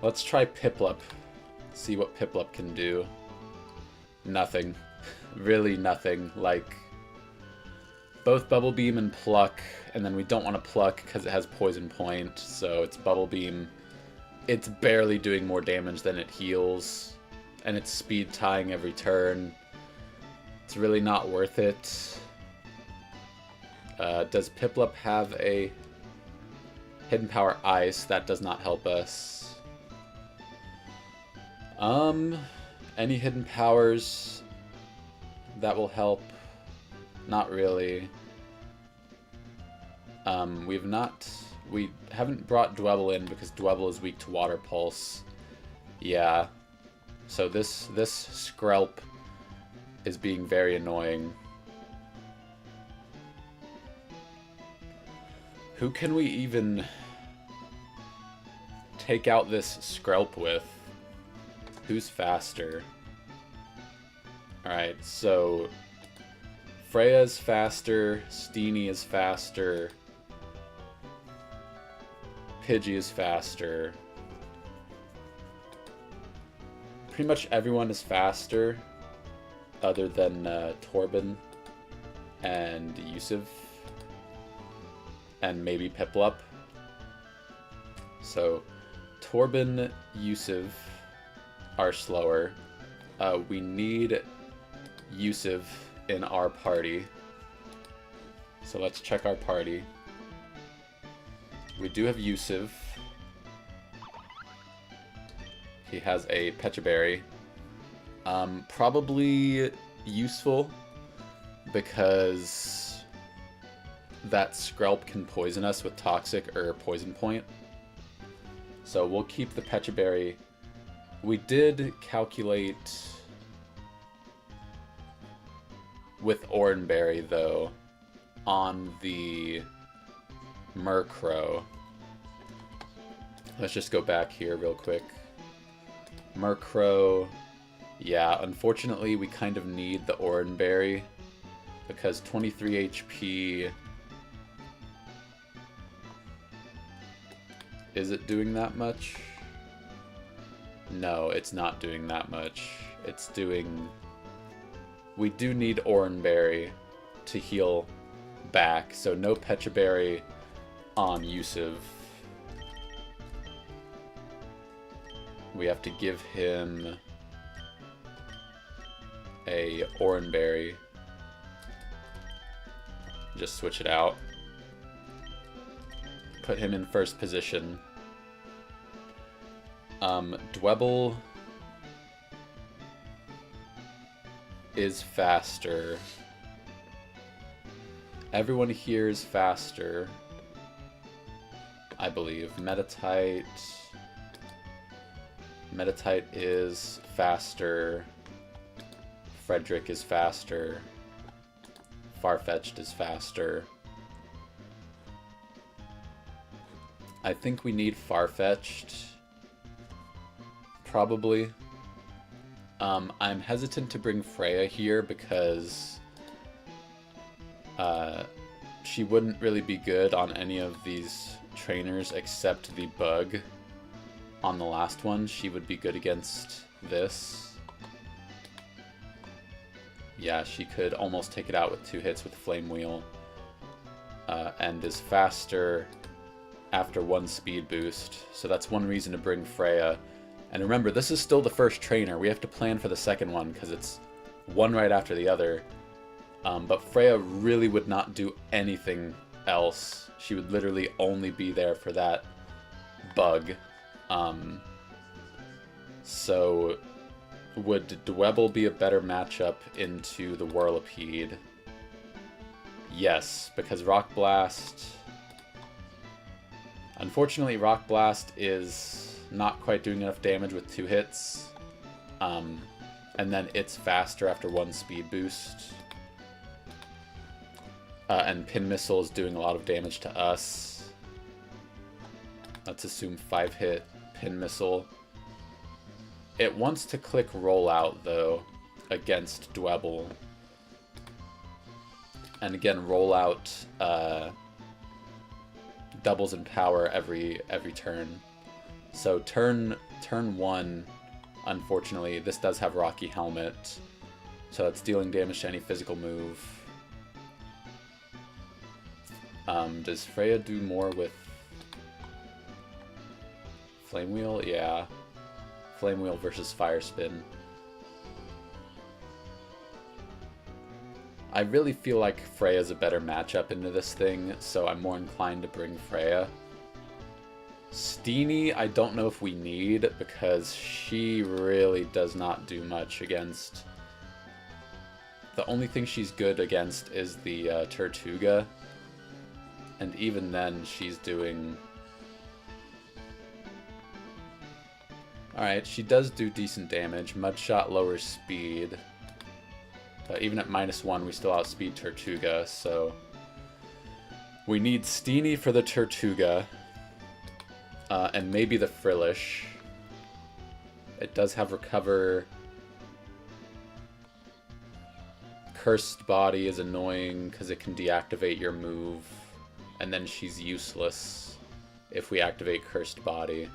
[SPEAKER 1] let's try Piplup. See what Piplup can do. Nothing. Really nothing. Like, both Bubble Beam and Pluck, and then we don't want to Pluck because it has Poison Point, so it's Bubble Beam. It's barely doing more damage than it heals, and it's speed tying every turn. It's really not worth it. Does Piplup have a Hidden Power Ice? That does not help us. Any hidden powers that will help? Not really. We haven't brought Dwebble in because Dwebble is weak to Water Pulse. Yeah. So this Skrelp is being very annoying. Who can we even take out this Skrelp with? Who's faster? Alright, so Freya's faster, Steenie is faster, Pidgey is faster. Pretty much everyone is faster other than Torben and Yusuf and maybe Piplup. So Torben, Yusuf are slower. We need Yusuf in our party. So let's check our party. We do have Yusuf. He has a Pecha Berry. Probably useful because that Skrelp can poison us with Toxic or Poison Point. So we'll keep the Pecha Berry. We did calculate with Oranberry, though, on the Murkrow. Let's just go back here real quick. Murkrow, yeah, unfortunately we kind of need the Oranberry because 23 HP. Is it doing that much? No, it's not doing that much. It's doing... We do need Oranberry to heal back, so no Pecha Berry on Yusuf. We have to give him a Oranberry. Just switch it out. Put him in first position. Dwebble is faster. Everyone here is faster, I believe. Metatite is faster. Frederick is faster. Farfetch'd is faster. I think we need Farfetch'd. Probably. I'm hesitant to bring Freya here because she wouldn't really be good on any of these trainers except the bug. On the last one, she would be good against this. Yeah, she could almost take it out with 2 hits with Flame Wheel. And is faster after 1 speed boost. So that's one reason to bring Freya. And remember, this is still the first trainer. We have to plan for the second one because it's one right after the other. But Freya really would not do anything else. She would literally only be there for that bug. So would Dwebble be a better matchup into the Whirlipede? Yes, because Rock Blast... Unfortunately, Rock Blast is not quite doing enough damage with 2 hits. And then it's faster after 1 speed boost. And Pin Missile is doing a lot of damage to us. Let's assume 5-hit Pin Missile. It wants to click Rollout, though, against Dwebble. And again, Rollout doubles in power every turn. So turn 1, unfortunately, this does have Rocky Helmet. So it's dealing damage to any physical move. Does Freya do more with Flame Wheel? Yeah. Flame Wheel versus Fire Spin. I really feel like Freya's a better matchup into this thing, so I'm more inclined to bring Freya. Steenie, I don't know if we need, because she really does not do much against... The only thing she's good against is the Tortuga. And even then, she's doing... Alright, she does do decent damage. Mudshot lowers speed. But even at -1, we still outspeed Tortuga, so... We need Steenie for the Tortuga. And maybe the Frillish. It does have Recover. Cursed Body is annoying because it can deactivate your move. And then she's useless if we activate Cursed Body.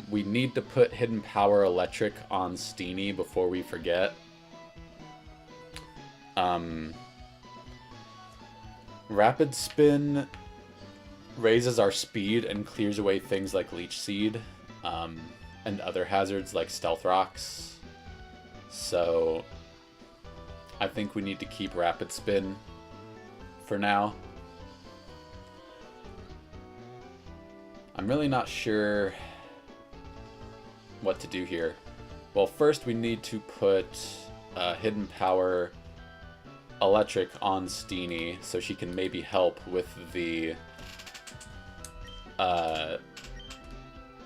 [SPEAKER 1] We need to put Hidden Power Electric on Steenie before we forget. Rapid Spin raises our speed and clears away things like Leech Seed, and other hazards like Stealth Rocks. So I think we need to keep Rapid Spin for now. I'm really not sure what to do here. Well, first we need to put Hidden Power Electric on Steenie so she can maybe help with the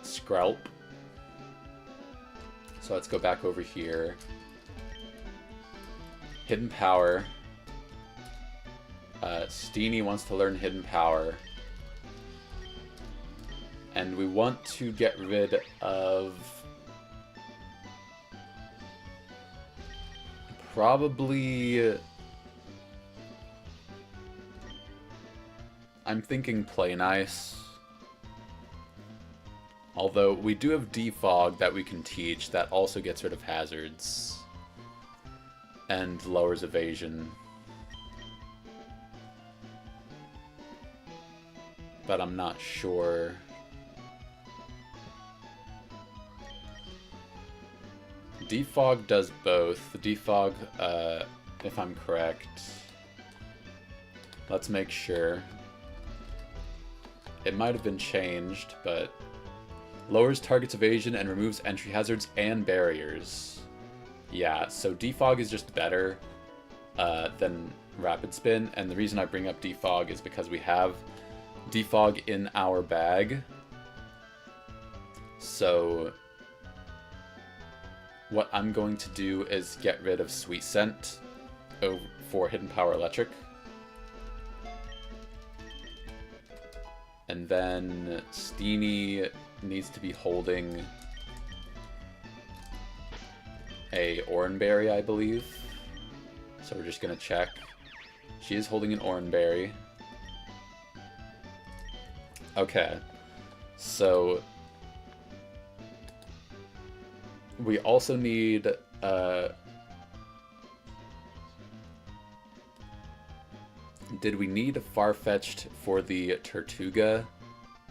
[SPEAKER 1] Skrelp. So let's go back over here. Hidden Power. Steenie wants to learn Hidden Power. And we want to get rid of... probably... I'm thinking Play Nice. Although we do have Defog that we can teach that also gets rid of hazards. And lowers evasion. But I'm not sure. Defog does both. Defog, if I'm correct. Let's make sure. It might have been changed, but lowers target's evasion and removes entry hazards and barriers. Yeah, so Defog is just better than Rapid Spin, and the reason I bring up Defog is because we have Defog in our bag. So what I'm going to do is get rid of Sweet Scent for Hidden Power Electric. And then Steenie needs to be holding a Oranberry, I believe. So we're just going to check. She is holding an Oranberry. Okay. So we also need did we need Farfetch'd for the Tortuga?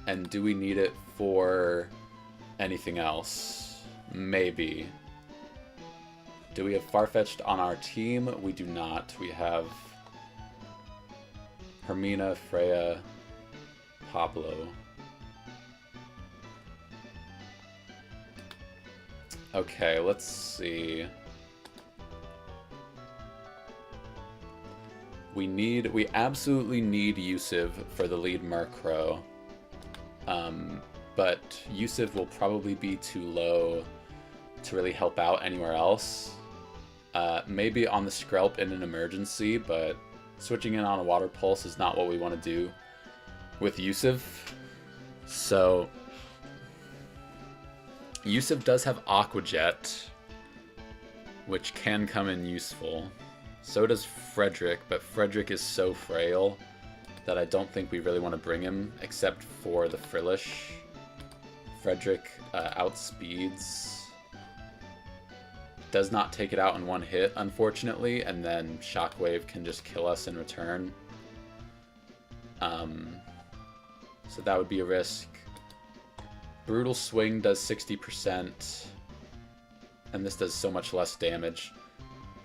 [SPEAKER 1] And do we need it for anything else? Maybe. Do we have Farfetch'd on our team? We do not. We have Hermina, Freya, Pablo. Okay, let's see. We absolutely need Yusuf for the lead Murkrow. But Yusuf will probably be too low to really help out anywhere else. Maybe on the Skrelp in an emergency, but switching in on a Water Pulse is not what we want to do with Yusuf. So Yusuf does have Aqua Jet, which can come in useful. So does Frederick, but Frederick is so frail that I don't think we really want to bring him, except for the Frillish. Frederick outspeeds. Does not take it out in one hit, unfortunately, and then Shockwave can just kill us in return. So that would be a risk. Brutal Swing does 60%, and this does so much less damage.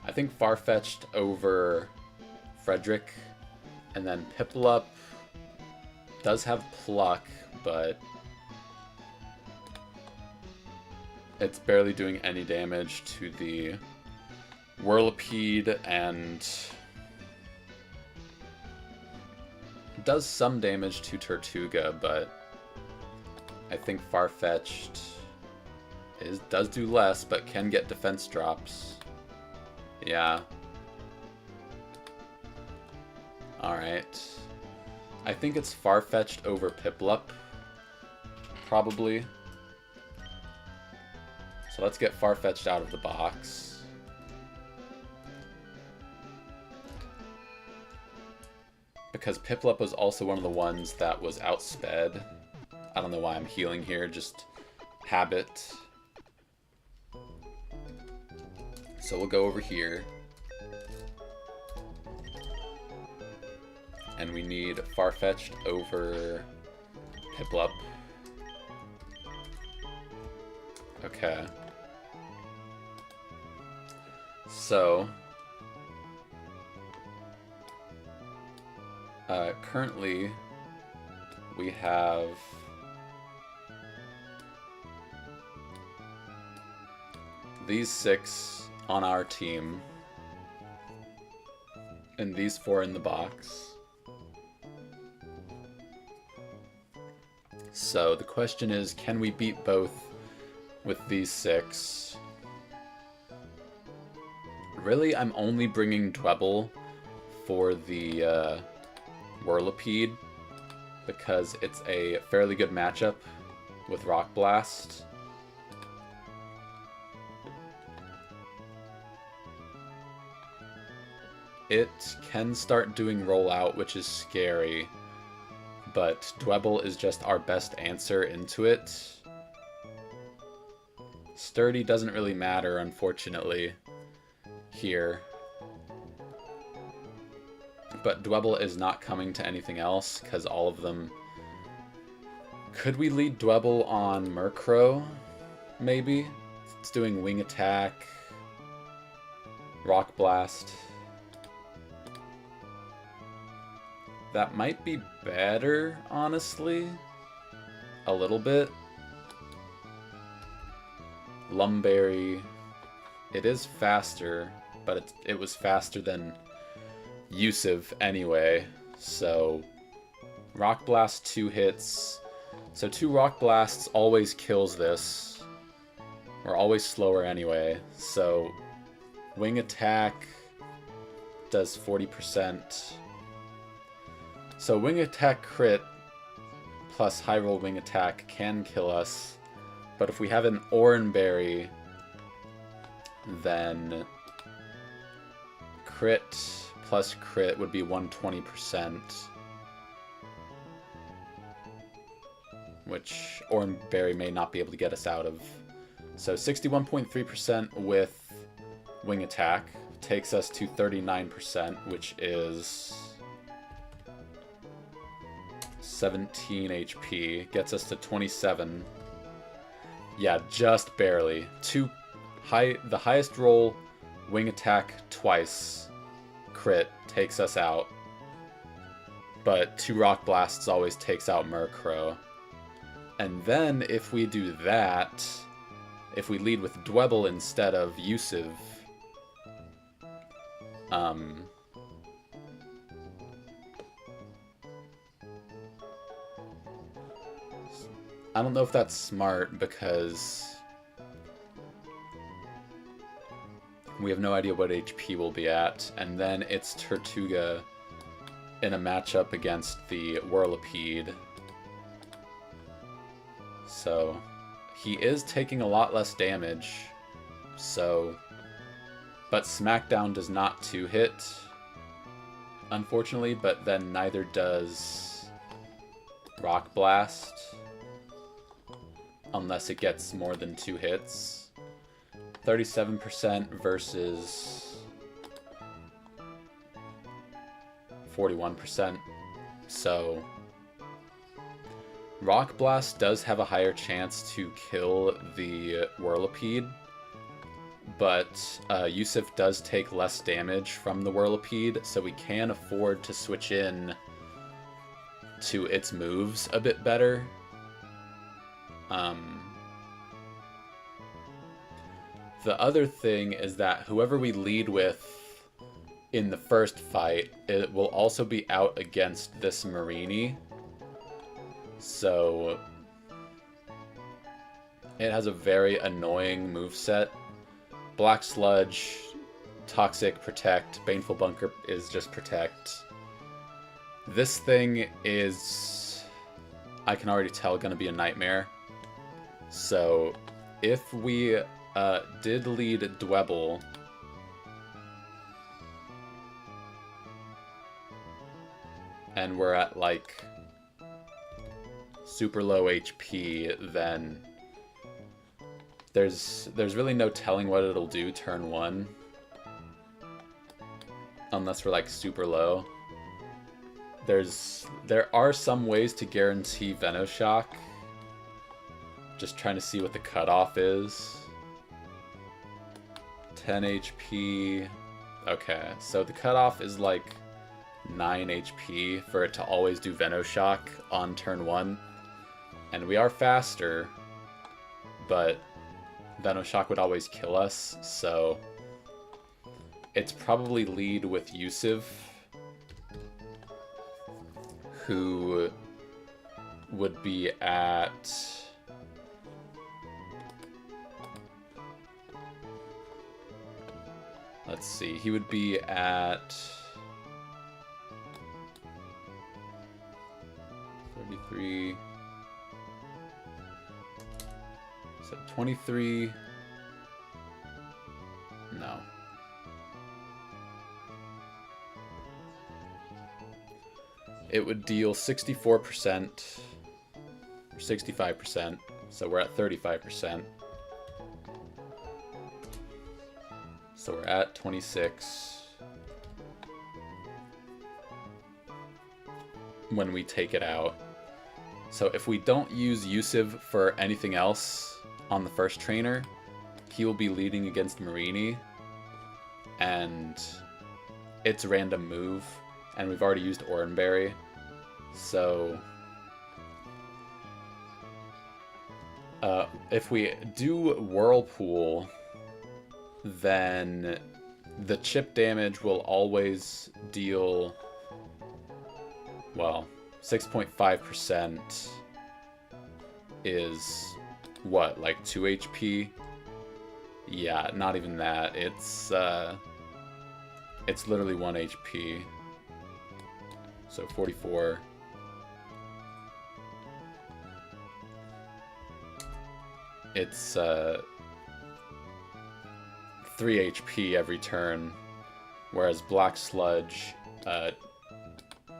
[SPEAKER 1] I think Farfetch'd over Frederick, and then Piplup does have Pluck, but it's barely doing any damage to the Whirlipede, and does some damage to Tortuga, but I think Farfetch'd does do less, but can get defense drops. Yeah. Alright. I think it's Farfetch'd over Piplup. Probably. So let's get Farfetch'd out of the box. Because Piplup was also one of the ones that was outsped. I don't know why I'm healing here, just habit. So we'll go over here. And we need Farfetch'd over Piplup. Okay. So, currently, we have these 6 on our team, and these 4 in the box. So the question is, can we beat both with these 6? Really, I'm only bringing Dwebble for the Whirlipede because it's a fairly good matchup with Rock Blast. It can start doing rollout, which is scary, but Dwebble is just our best answer into it. Sturdy doesn't really matter, unfortunately, here. But Dwebble is not coming to anything else, because all of them... Could we lead Dwebble on Murkrow? Maybe? It's doing Wing Attack, Rock Blast. That might be better, honestly. A little bit. Lumberry. It is faster, but it was faster than Yusuf anyway. So, Rock Blast 2 hits. So 2 Rock Blasts always kills this. We're always slower anyway. So, Wing Attack does 40%. So Wing Attack crit plus high roll Wing Attack can kill us, but if we have an Oranberry, then crit plus crit would be 120%, which Oranberry may not be able to get us out of. So 61.3% with Wing Attack takes us to 39%, which is 17 HP, gets us to 27. Yeah, just barely. The highest roll, Wing Attack twice, crit, takes us out. But 2 Rock Blasts always takes out Murkrow. And then, if we do that, if we lead with Dwebble instead of Yusuf, I don't know if that's smart because we have no idea what HP we'll be at, and then it's Tortuga in a matchup against the Whirlipede. So he is taking a lot less damage, but Smackdown does not 2-hit, unfortunately, but then neither does Rock Blast. Unless it gets more than 2 hits. 37% versus 41%. So Rock Blast does have a higher chance to kill the Whirlipede, but Yusuf does take less damage from the Whirlipede, so we can afford to switch in to its moves a bit better. The other thing is that whoever we lead with in the first fight, it will also be out against this Marini. So it has a very annoying moveset. Black Sludge, Toxic, Protect, Baneful Bunker is just Protect. This thing is, I can already tell, going to be a nightmare. So if we did lead Dwebble, and we're at like super low HP, then there's really no telling what it'll do turn 1, unless we're like super low. There are some ways to guarantee Venoshock. Just trying to see what the cutoff is. 10 HP. Okay, so the cutoff is like 9 HP for it to always do Venoshock on turn 1. And we are faster, but Venoshock would always kill us, so it's probably lead with Yusuf, who would be at... Let's see, he would be at 33. So 23. No. It would deal 64% or 65%. So we're at 35%. So we're at 26 when we take it out. So if we don't use Yusuf for anything else on the first trainer, he will be leading against Marini, and it's a random move, and we've already used Oranberry, so if we do Whirlpool, then the chip damage will always deal, well, 6.5% is what, like 2 HP? Yeah, not even that. It's literally 1 HP. So 44. It's 3 HP every turn, whereas Black Sludge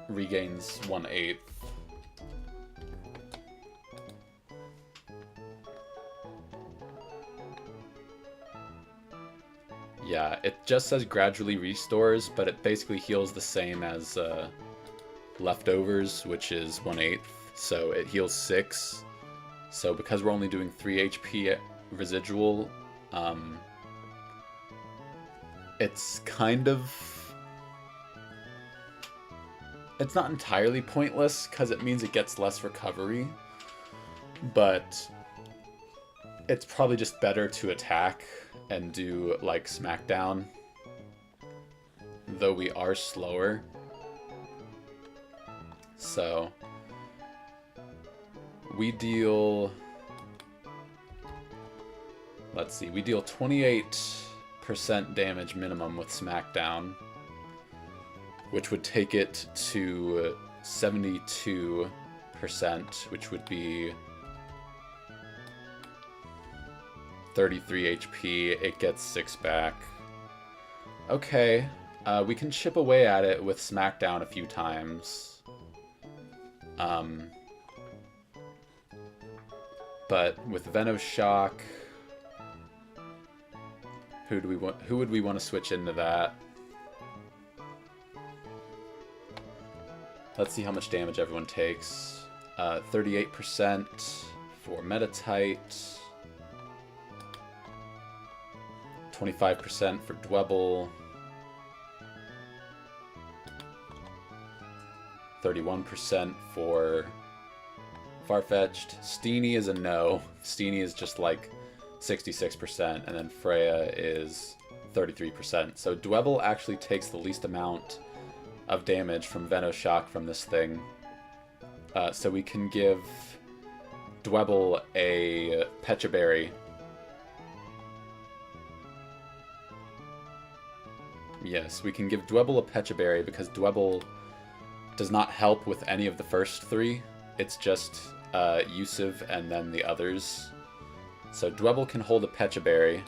[SPEAKER 1] regains 1/8. Yeah, it just says gradually restores, but it basically heals the same as Leftovers, which is 1/8. So it heals 6. So because we're only doing 3 HP residual, it's kind of... It's not entirely pointless, because it means it gets less recovery. But it's probably just better to attack and do, like, Smackdown. Though we are slower. So we deal... Let's see, we deal 28% damage minimum with Smackdown, which would take it to 72%, which would be 33 HP. It gets 6 back. Okay, we can chip away at it with Smackdown a few times. But with Venoshock, who would we want to switch into that? Let's see how much damage everyone takes. 38% for Metatite. 25% for Dwebble. 31% for Farfetch'd. Steenie is a no. Steenie is just like 66%, and then Freya is 33%. So Dwebble actually takes the least amount of damage from Venoshock from this thing. So we can give Dwebble a Pecha Berry. Yes, we can give Dwebble a Pecha Berry because Dwebble does not help with any of the first 3. It's just Yusuf and then the others. So Dwebble can hold a Pecha Berry.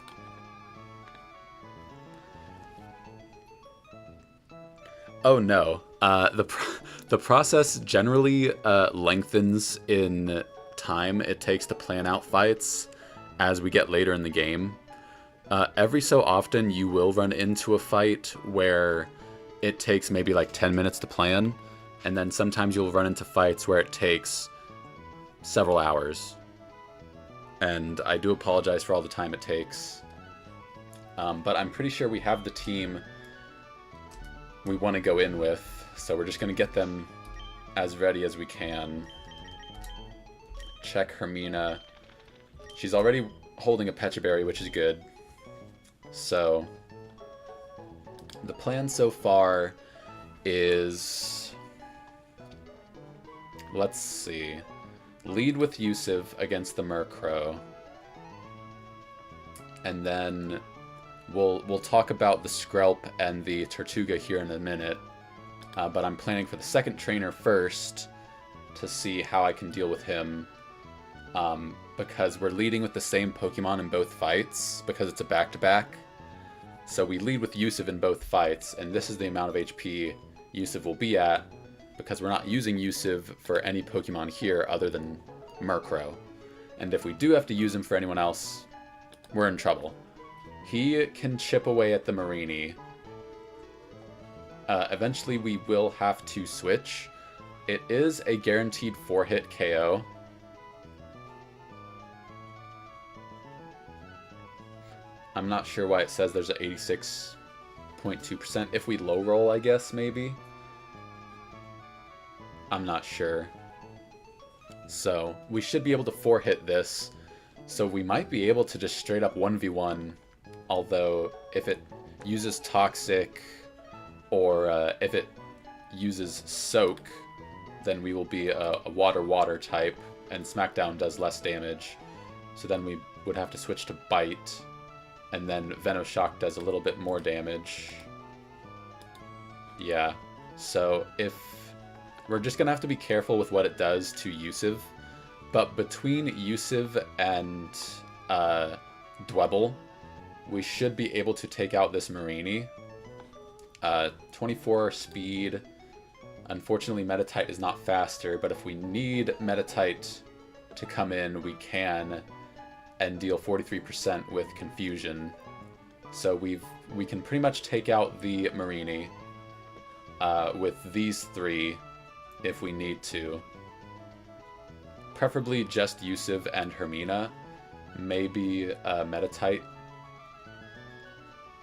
[SPEAKER 1] Oh no, the process generally lengthens in time it takes to plan out fights as we get later in the game. Every so often you will run into a fight where it takes maybe like 10 minutes to plan, and then sometimes you'll run into fights where it takes several hours. And I do apologize for all the time it takes. But I'm pretty sure we have the team we want to go in with, so we're just going to get them as ready as we can. Check Hermina. She's already holding a Pecha Berry, which is good. So the plan so far is, let's see, lead with Yusuf against the Murkrow, and then we'll talk about the Skrelp and the Tortuga here in a minute, but I'm planning for the second trainer first to see how I can deal with him, because we're leading with the same Pokemon in both fights, because it's a back-to-back. So we lead with Yusuf in both fights, and this is the amount of HP Yusuf will be at, because we're not using Yusuf for any Pokemon here other than Murkrow. And if we do have to use him for anyone else, we're in trouble. He can chip away at the Marini. Eventually we will have to switch. It is a guaranteed 4-hit KO. I'm not sure why it says there's an 86.2%. If we low roll, I guess, maybe? I'm not sure. So, we should be able to 4-hit this. So we might be able to just straight up 1v1. Although, if it uses Toxic, or if it uses Soak, then we will be a Water-Water type, and Smackdown does less damage. So then we would have to switch to Bite, and then Venoshock does a little bit more damage. Yeah, so if we're just gonna have to be careful with what it does to Yusuf, but between Yusuf and Dwebble, we should be able to take out this Marini. 24 speed. Unfortunately, Metatite is not faster, but if we need Metatite to come in, we can, and deal 43% with Confusion. So we can pretty much take out the Marini with these three if we need to. Preferably just Yusuf and Hermina. Maybe Metatite,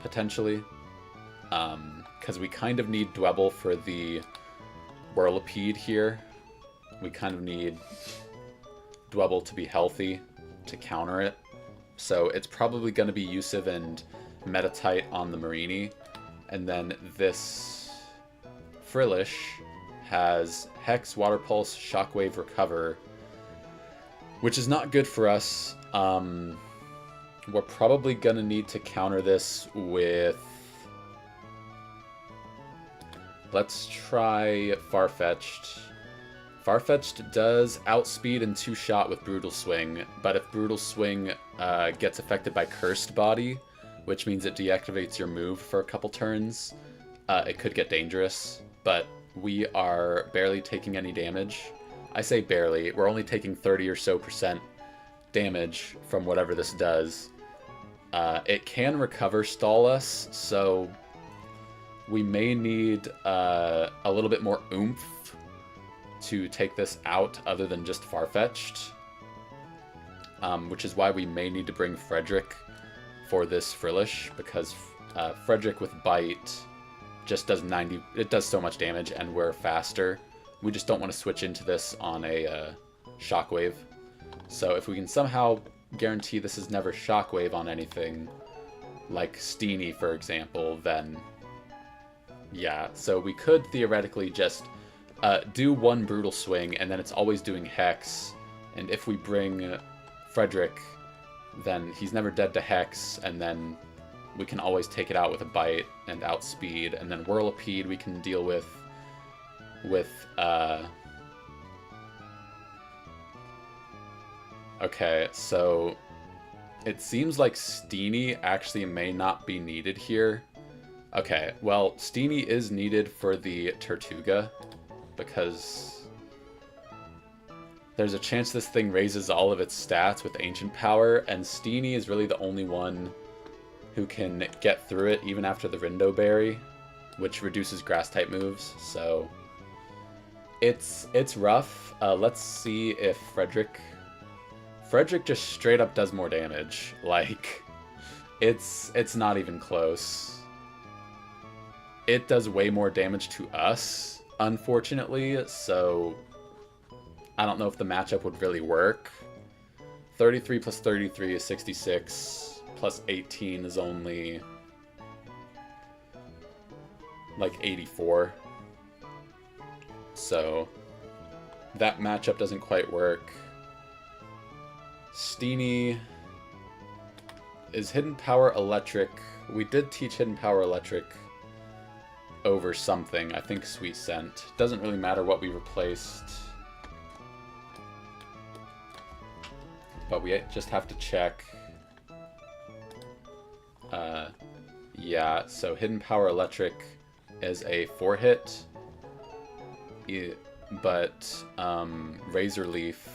[SPEAKER 1] potentially. Because we kind of need Dwebble for the Whirlipede here. We kind of need Dwebble to be healthy to counter it. So it's probably going to be Yusuf and Metatite on the Marini. And then this Frillish has Hex, Water Pulse, Shockwave, Recover, which is not good for us. We're probably going to need to counter this with... Let's try Farfetch'd. Farfetch'd does outspeed and 2-shot with Brutal Swing, but if Brutal Swing gets affected by Cursed Body, which means it deactivates your move for a couple turns, it could get dangerous, but we are barely taking any damage. I say barely, we're only taking 30 or so % damage from whatever this does. It can recover stall us, so we may need a little bit more oomph to take this out other than just Farfetch'd. Which is why we may need to bring Frederick for this Frillish, because Frederick with Bite just does it does so much damage, and we're faster. We just don't want to switch into this on a Shockwave. So if we can somehow guarantee this is never Shockwave on anything, like Steenie, for example, then yeah. So we could theoretically just do one Brutal Swing, and then it's always doing Hex. And if we bring Frederick, then he's never dead to Hex, and then we can always take it out with a Bite and outspeed. And then Whirlipede we can deal with okay, so it seems like Steenie actually may not be needed here. Okay, well, Steenie is needed for the Tortuga, because there's a chance this thing raises all of its stats with Ancient Power, and Steenie is really the only one who can get through it even after the Rindo Berry, which reduces Grass-type moves, so It's rough. Let's see if Frederick just straight up does more damage. Like, it's not even close. It does way more damage to us, unfortunately, so I don't know if the matchup would really work. 33 plus 33 is 66, plus 18 is only like 84. So that matchup doesn't quite work. Steenie is Hidden Power Electric. We did teach Hidden Power Electric over something. I think Sweet Scent. Doesn't really matter what we replaced. But we just have to check. Yeah, so Hidden Power Electric is a 4-hit. But Razor Leaf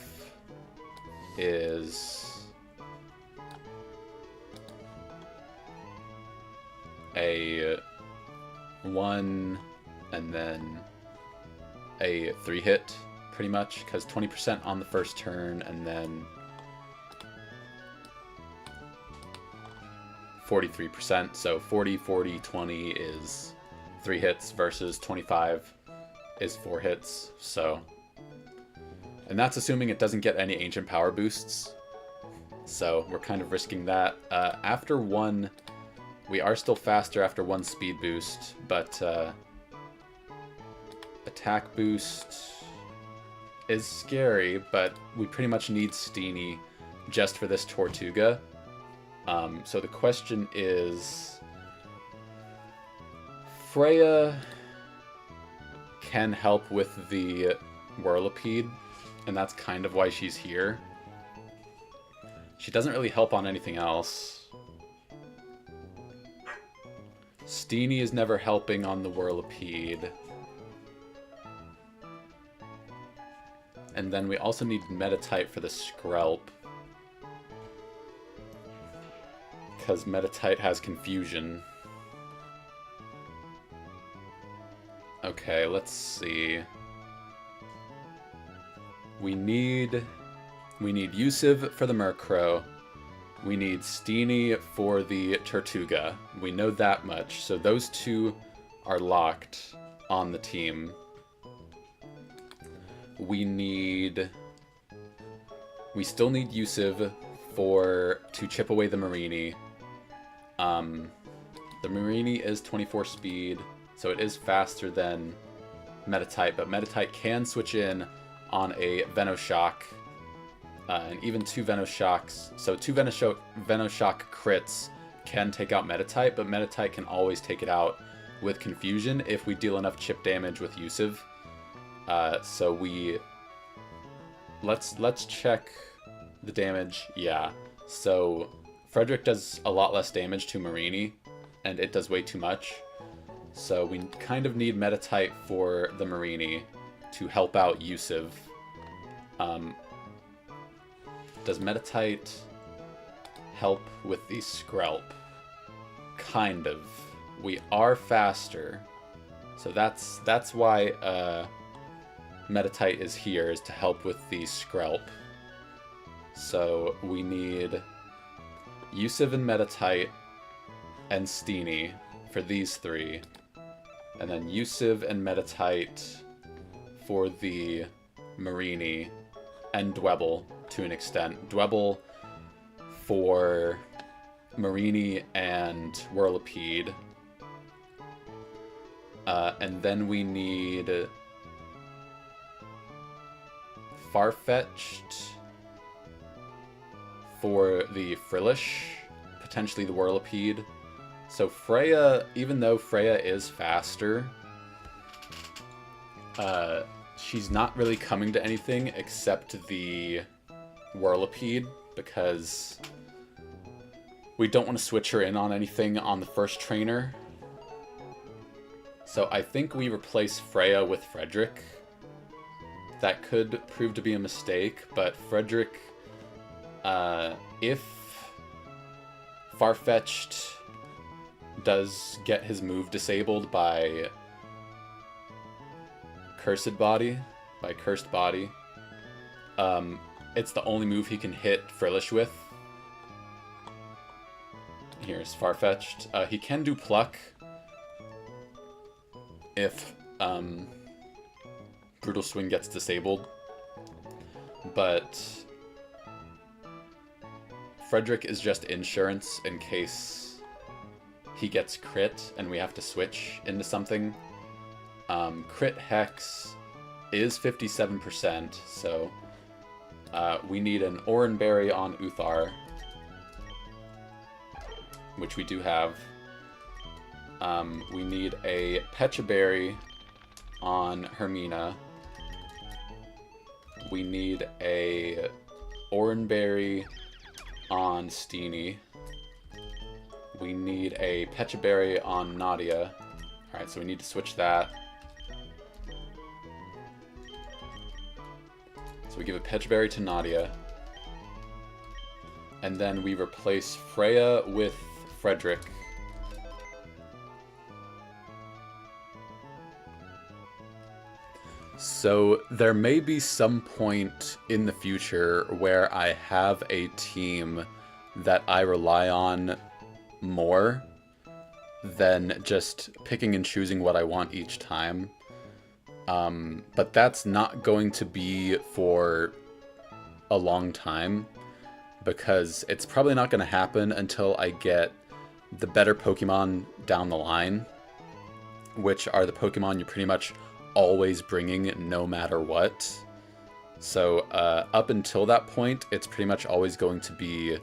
[SPEAKER 1] is a 1 and then a 3-hit, pretty much, because 20% on the first turn and then 43%. So 40, 40, 20 is 3 hits versus 25 is 4 hits. So, and that's assuming it doesn't get any ancient power boosts. So we're kind of risking that. After 1, we are still faster after 1 speed boost, but attack boost is scary, but we pretty much need Steenie just for this Tortuga. So the question is, Freya can help with the Whirlipede, and that's kind of why she's here. She doesn't really help on anything else. Steenie is never helping on the Whirlipede. And then we also need Metatite for the Skrelp, because Metatite has Confusion. Okay, let's see. We need Yusuf for the Murkrow. We need Steenie for the Tortuga. We know that much, so those two are locked on the team. We still need Yusuf to chip away the Marini. The Marini is 24 speed, so it is faster than Metatite, but Metatite can switch in on a Venoshock, and even 2 Venoshocks. So 2 Venoshock crits can take out Metatite, but Metatite can always take it out with Confusion if we deal enough chip damage with Yusuf. So let's check the damage. Yeah, so Frederick does a lot less damage to Marini, and it does way too much. So we kind of need Metatite for the Marini to help out Yusuf. Does Metatite help with the Skrelp? Kind of. We are faster, so that's why Metatite is here, is to help with the Skrelp. So we need Yusuf and Metatite and Steenie for these 3. And then Yusuf and Metatite for the Marini, and Dwebble to an extent. Dwebble for Marini and Whirlipede. And then we need Farfetch'd for the Frillish, potentially the Whirlipede. So Freya, even though Freya is faster, she's not really coming to anything except the Whirlipede, because we don't want to switch her in on anything on the first trainer. So I think we replace Freya with Frederick. That could prove to be a mistake, but Frederick, if Farfetch'd does get his move disabled by Cursed Body, by Cursed Body. It's the only move he can hit Frillish with. Here's Farfetch'd. He can do Pluck if Brutal Swing gets disabled. But Frederick is just insurance in case he gets crit and we have to switch into something. Crit Hex is 57%, so we need an Oranberry on Uthar, which we do have. We need a Pechaberry on Hermina. We need a Oranberry on Steenie. We need a Pechaberry on Nadia. Alright, so we need to switch that. So we give a Pechaberry to Nadia. And then we replace Freya with Frederick. So there may be some point in the future where I have a team that I rely on more than just picking and choosing what I want each time. But that's not going to be for a long time, because it's probably not going to happen until I get the better Pokemon down the line, which are the Pokemon you're pretty much always bringing no matter what. So up until that point, it's pretty much always going to be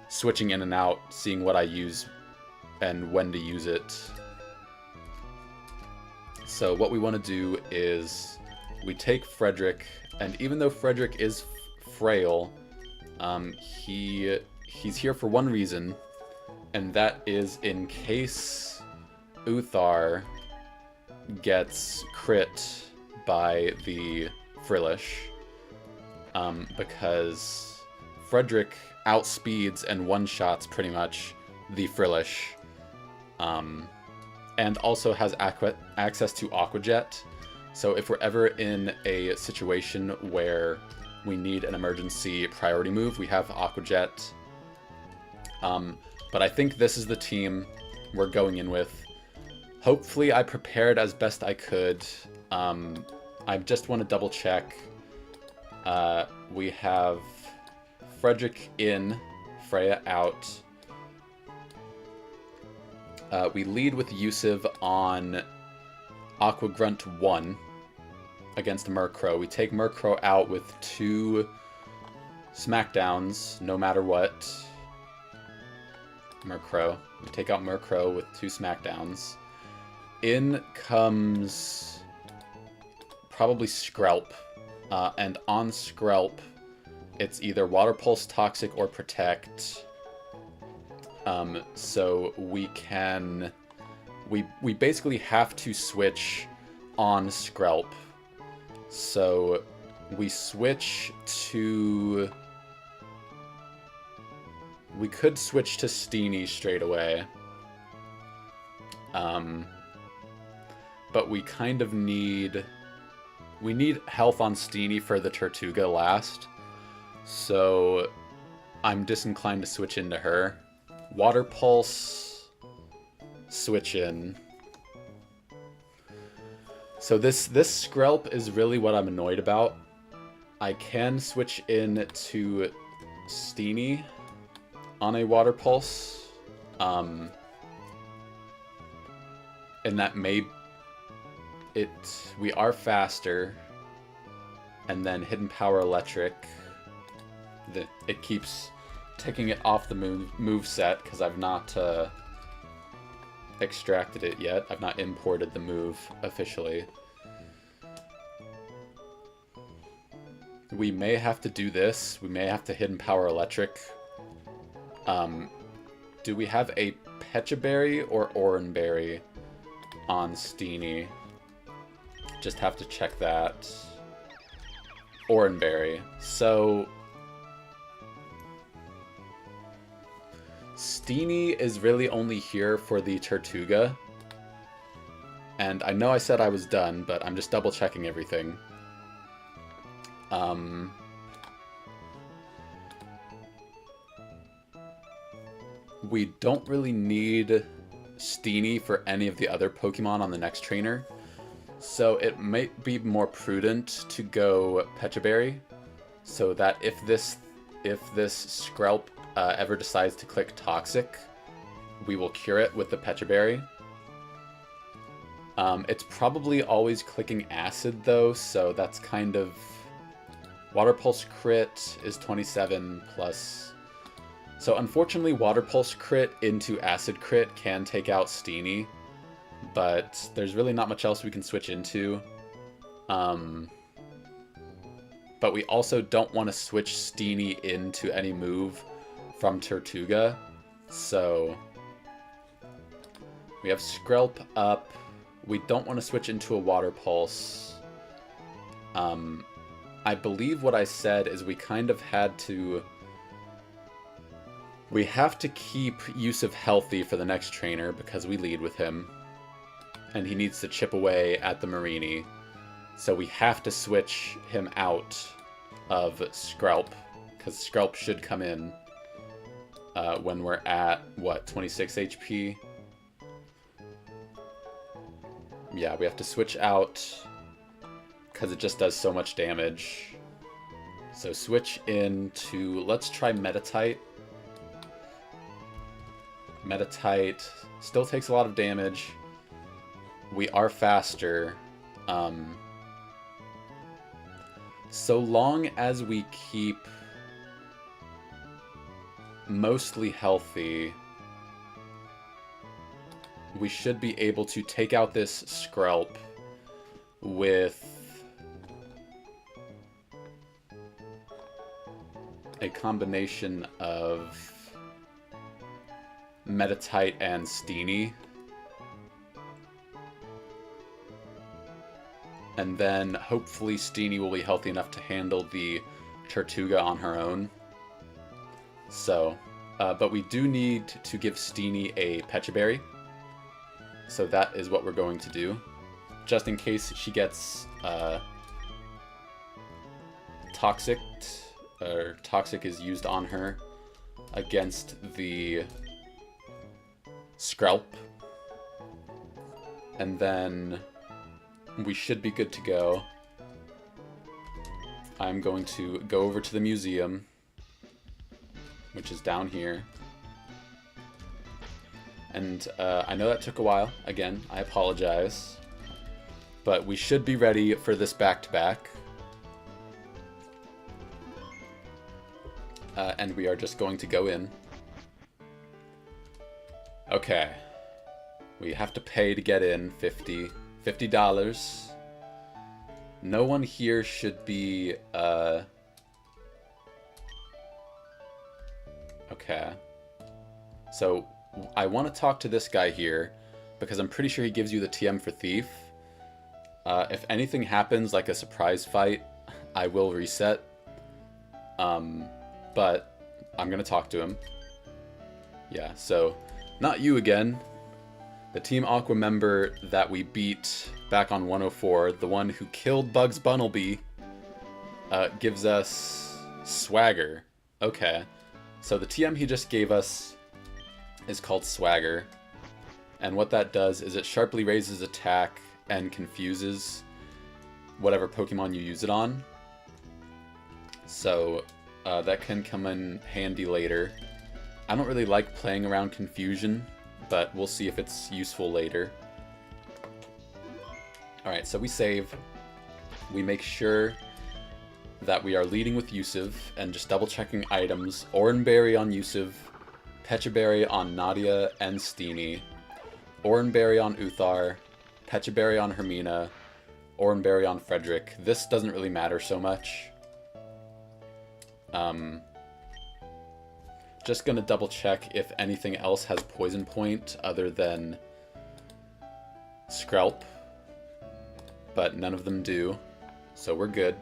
[SPEAKER 1] switching in and out, seeing what I use and when to use it. So what we want to do is we take Frederick, and even though Frederick is frail, he's here for one reason, and that is in case Uthar gets crit by the Frillish, because Frederick outspeeds and one-shots pretty much the Frillish, and also has access to Aqua Jet. So if we're ever in a situation where we need an emergency priority move, we have Aqua Jet. But I think this is the team we're going in with. Hopefully I prepared as best I could. I just want to double check. We have Frederick in, Freya out. We lead with Yusiv on Aqua Grunt 1 against Murkrow. We take Murkrow out with 2 Smackdowns, no matter what. Murkrow. We take out Murkrow with 2 Smackdowns. In comes probably Skrelp. And on Skrelp, it's either Water Pulse, Toxic, or Protect. So we can... We basically have to switch on Skrelp. So we switch to... We could switch to Steenie straight away. But we kind of need... We need health on Steenie for the Tortuga last. So I'm disinclined to switch into her. Water Pulse, switch in. So this Skrelp is really what I'm annoyed about. I can switch in to Steenie on a Water Pulse. And that may... We are faster. And then Hidden Power Electric. It keeps taking it off the move set because I've not extracted it yet. I've not imported the move officially. We may have to do this. We may have to Hidden Power Electric. Do we have a Pechaberry or Oranberry on Steenie? Just have to check that. Oranberry. So Steenie is really only here for the Tortuga. And I know I said I was done, but I'm just double checking everything. We don't really need Steenie for any of the other Pokemon on the next trainer, so it might be more prudent to go Pecha Berry, so that if this Skrelp ever decides to click Toxic, we will cure it with the Pecha Berry. It's probably always clicking Acid though, so that's kind of... Water Pulse crit is 27 plus... So unfortunately, Water Pulse crit into Acid crit can take out Steenie, but there's really not much else we can switch into. But we also don't want to switch Steenie into any move from Tortuga, so we have Skrelp up. We don't want to switch into a Water Pulse. I believe what I said is we kind of had to... We have to keep Yusuf healthy for the next trainer because we lead with him. And he needs to chip away at the Marini. So we have to switch him out of Skrelp, because Skrelp should come in when we're at, what, 26 HP? Yeah, we have to switch out because it just does so much damage. So switch into, let's try Metatite. Metatite still takes a lot of damage. We are faster. So long as we keep mostly healthy, we should be able to take out this Skrelp with a combination of Metatite and Steenie. And then hopefully Steenie will be healthy enough to handle the Tortuga on her own. So, but we do need to give Steenie a Pecha Berry. So that is what we're going to do. Just in case she gets Toxic, or Toxic is used on her against the Skrelp. And then we should be good to go. I'm going to go over to the museum, which is down here. And I know that took a while. Again, I apologize. But we should be ready for this back-to-back. And we are just going to go in. Okay. We have to pay to get in, $50. No one here should be, Okay. So, I want to talk to this guy here, because I'm pretty sure he gives you the TM for Thief. If anything happens, like a surprise fight, I will reset. But I'm going to talk to him. Yeah, so, not you again. The Team Aqua member that we beat back on 104, the one who killed Bugs Bunnelby, gives us Swagger. Okay. So the TM he just gave us is called Swagger. And what that does is it sharply raises attack and confuses whatever Pokemon you use it on. So that can come in handy later. I don't really like playing around confusion, but we'll see if it's useful later. Alright, so we save. We make sure that we are leading with Yusuf and just double checking items. Oranberry on Yusuf, Pecha Berry on Nadia and Steenie, Oranberry on Uthar, Pecha Berry on Hermina, Oranberry on Frederick. This doesn't really matter so much. Just gonna double check if anything else has Poison Point other than Skrelp, but none of them do, so we're good.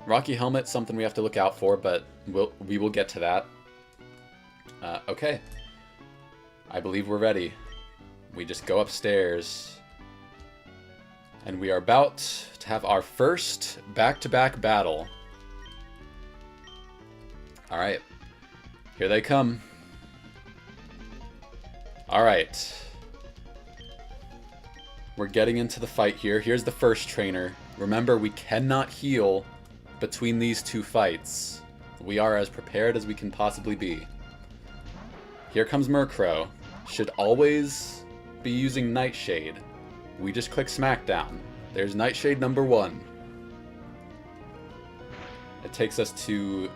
[SPEAKER 1] Rocky Helmet, something we have to look out for, but we will get to that. Okay. I believe we're ready. We just go upstairs. And we are about to have our first back-to-back battle. Alright. Here they come. Alright. We're getting into the fight here. Here's the first trainer. Remember, we cannot heal between these two fights. We are as prepared as we can possibly be. Here comes Murkrow. Should always be using Nightshade. We just click Smackdown. There's Nightshade number 1. It takes us to,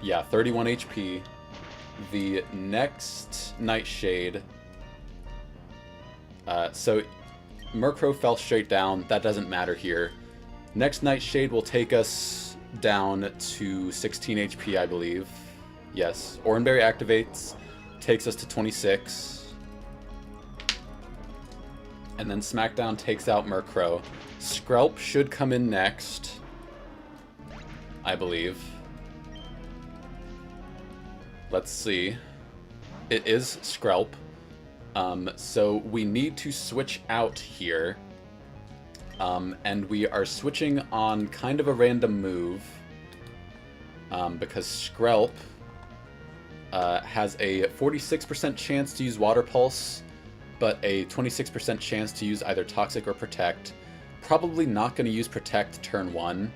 [SPEAKER 1] yeah, 31 HP. The next Nightshade... so Murkrow fell straight down. That doesn't matter here. Next Nightshade will take us down to 16 HP, I believe. Yes. Oranberry activates. Takes us to 26. And then Smackdown takes out Murkrow. Skrelp should come in next, I believe. Let's see. It is Skrelp. So we need to switch out here. And we are switching on kind of a random move. Because Skrelp has a 46% chance to use Water Pulse, but a 26% chance to use either Toxic or Protect. Probably not going to use Protect turn 1,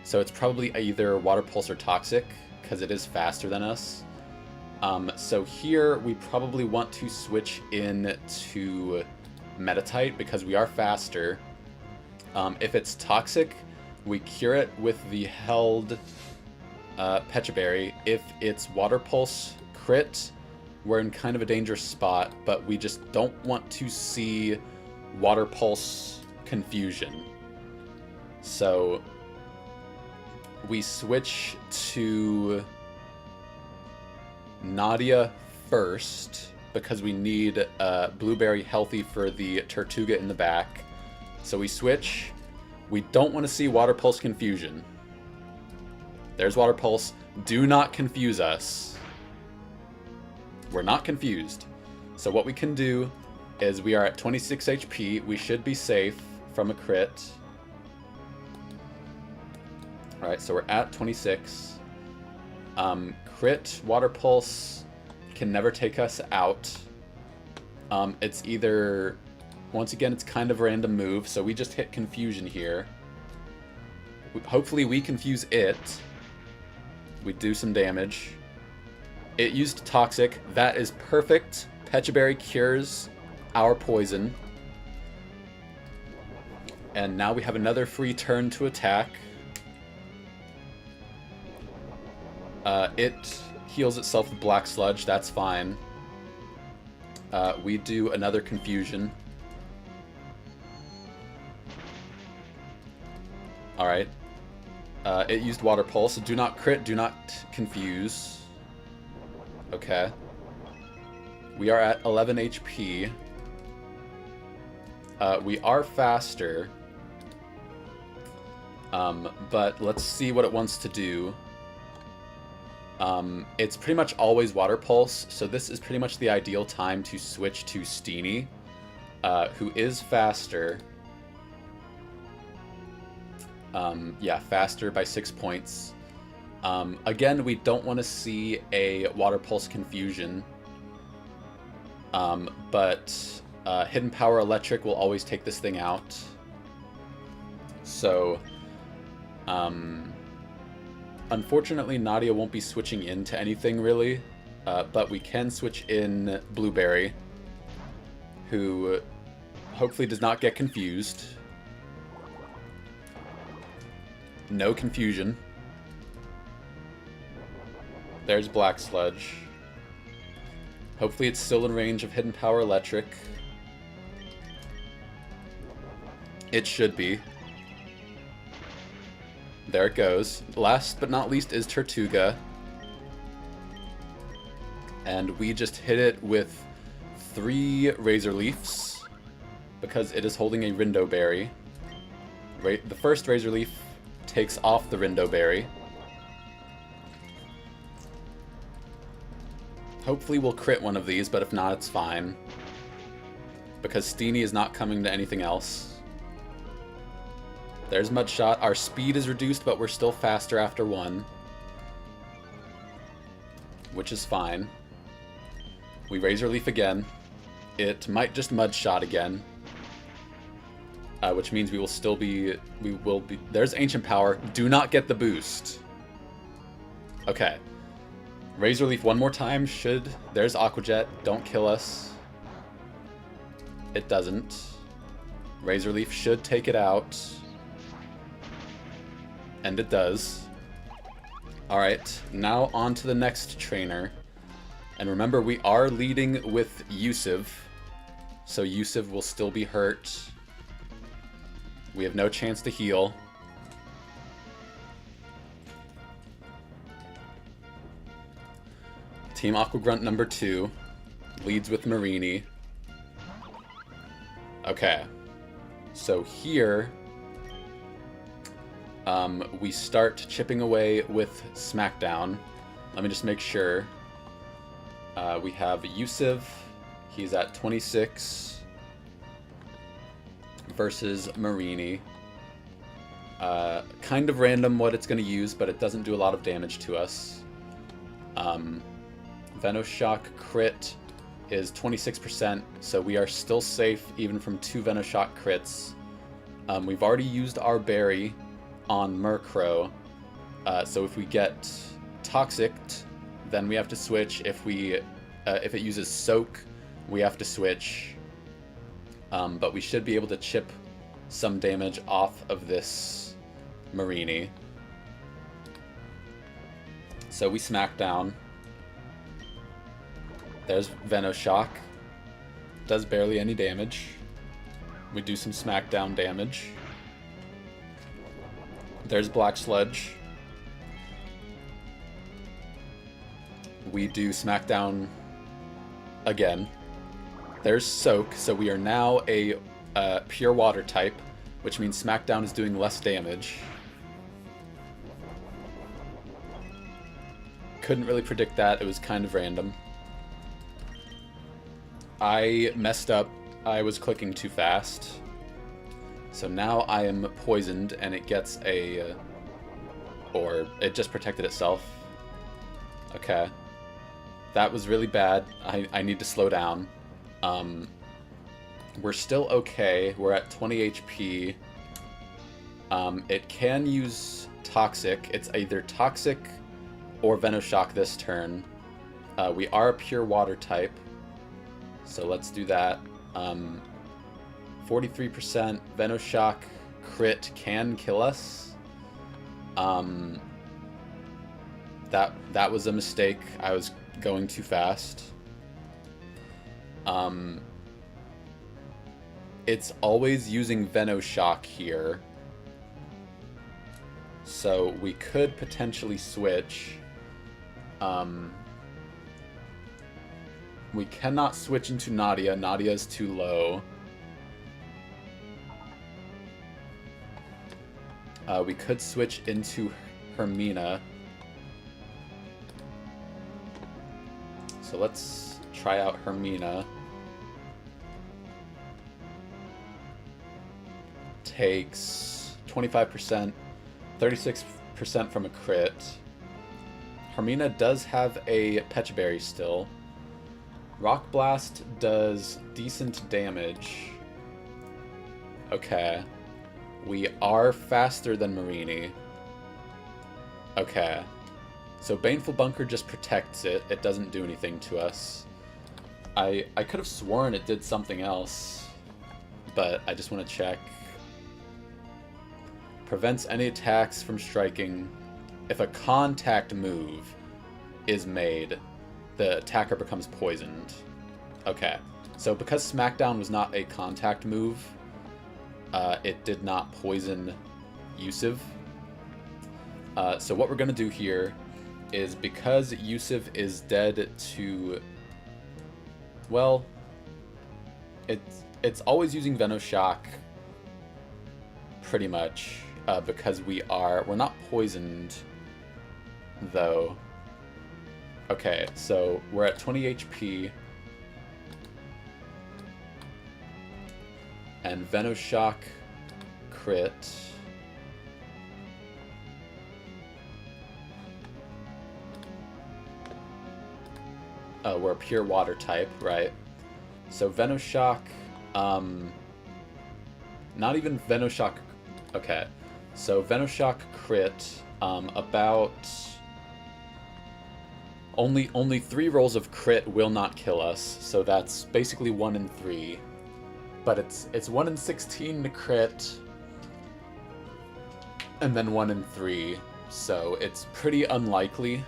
[SPEAKER 1] so it's probably either Water Pulse or Toxic, because it is faster than us. So here we probably want to switch in to Metatite, because we are faster. If it's Toxic, we cure it with the held Pecha Berry. If it's Water Pulse crit, we're in kind of a dangerous spot, but we just don't want to see Water Pulse confusion. So we switch to Nadia first, because we need Blueberry healthy for the Tortuga in the back. So we switch. We don't want to see Water Pulse confusion. There's Water Pulse. Do not confuse us. We're not confused. So what we can do is we are at 26 HP. We should be safe from a crit. Alright, so we're at 26. Crit, Water Pulse can never take us out. It's either... Once again, it's kind of a random move, so we just hit Confusion here. Hopefully we confuse it. We do some damage. It used Toxic. That is perfect. Pecha Berry cures our poison. And now we have another free turn to attack. It heals itself with Black Sludge. That's fine. We do another Confusion. Alright. It used Water Pulse. Do not crit, do not confuse. Okay. We are at 11 HP. We are faster. But let's see what it wants to do. It's pretty much always Water Pulse, so this is pretty much the ideal time to switch to Steenie, who is faster. Yeah, faster by 6 points. Again, we don't want to see a Water Pulse confusion. But Hidden Power Electric will always take this thing out. So, unfortunately, Nadia won't be switching into anything, really. But we can switch in Blueberry, who hopefully does not get confused. No confusion. There's Black Sludge. Hopefully it's still in range of Hidden Power Electric. It should be. There it goes. Last but not least is Tortuga. And we just hit it with 3 Razor Leafs, because it is holding a Rindo Berry. The first Razor Leaf takes off the Rindo Berry. Hopefully we'll crit one of these, but if not, it's fine. Because Steenie is not coming to anything else. There's Mudshot. Our speed is reduced, but we're still faster after 1. Which is fine. We Razor Leaf again. It might just Mudshot again. Which means we will still be... There's Ancient Power. Do not get the boost. Okay. Razor Leaf one more time. Should... There's Aqua Jet. Don't kill us. It doesn't. Razor Leaf should take it out. And it does. Alright, now on to the next trainer. And remember, we are leading with Yusuf. So Yusuf will still be hurt. We have no chance to heal. Team Aqua Grunt number 2 leads with Marini. Okay. So here, we start chipping away with Smackdown. Let me just make sure. We have Yusuf. He's at 26 versus Marini. Kind of random what it's going to use, but it doesn't do a lot of damage to us. Venoshock crit is 26%, so we are still safe even from 2 Venoshock crits. We've already used our berry on Murkrow, so if we get Toxicked, then we have to switch. If it uses Soak, we have to switch. But we should be able to chip some damage off of this Marini. So we smack down. There's Venoshock. Does barely any damage. We do some smackdown damage. There's Black Sludge. We do smackdown again. There's Soak, so we are now a pure water type, which means smackdown is doing less damage. Couldn't really predict that, it was kind of random. I messed up. I was clicking too fast. So now I am poisoned and it gets a... or it just protected itself. Okay. That was really bad. I need to slow down. We're still okay. We're at 20 HP. It can use Toxic. It's either Toxic or Venoshock this turn. We are a pure water type. So let's do that. 43% Venoshock crit can kill us. That was a mistake. I was going too fast. It's always using Venoshock here. So we could potentially switch. We cannot switch into Nadia. Nadia is too low. We could switch into Hermina. So let's try out Hermina. Takes 25%, 36% from a crit. Hermina does have a Pecha Berry still. Rock Blast does decent damage. Okay. We are faster than Marini. Okay. So Baneful Bunker just protects it. It doesn't do anything to us. I could have sworn it did something else, but I just want to check. Prevents any attacks from striking. If a contact move is made, the attacker becomes poisoned. Okay. So because Smackdown was not a contact move, it did not poison Yusuf. So what we're going to do here is, because Yusuf is dead to... Well, it's always using Venoshock, pretty much, because we're not poisoned, though. Okay, so we're at 20 HP. And Venoshock crit. we're a pure water type, right? So Venoshock, not even Venoshock. Okay, so Venoshock crit, about only 3 rolls of crit will not kill us. So that's basically 1 in 3, but it's 1 in 16 to crit, and then 1 in 3. So it's pretty unlikely.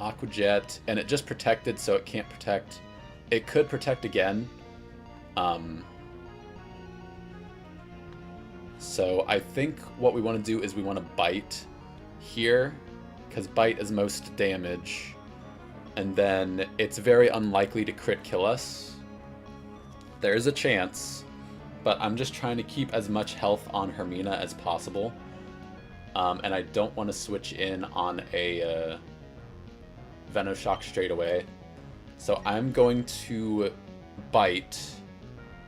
[SPEAKER 1] Aqua Jet, and it just protected, so it can't protect. It could protect again. So I think what we want to do is we want to bite here, because bite is most damage, and then it's very unlikely to crit kill us. There is a chance, but I'm just trying to keep as much health on Hermina as possible. And I don't want to switch in on a Venoshock straight away. So I'm going to bite,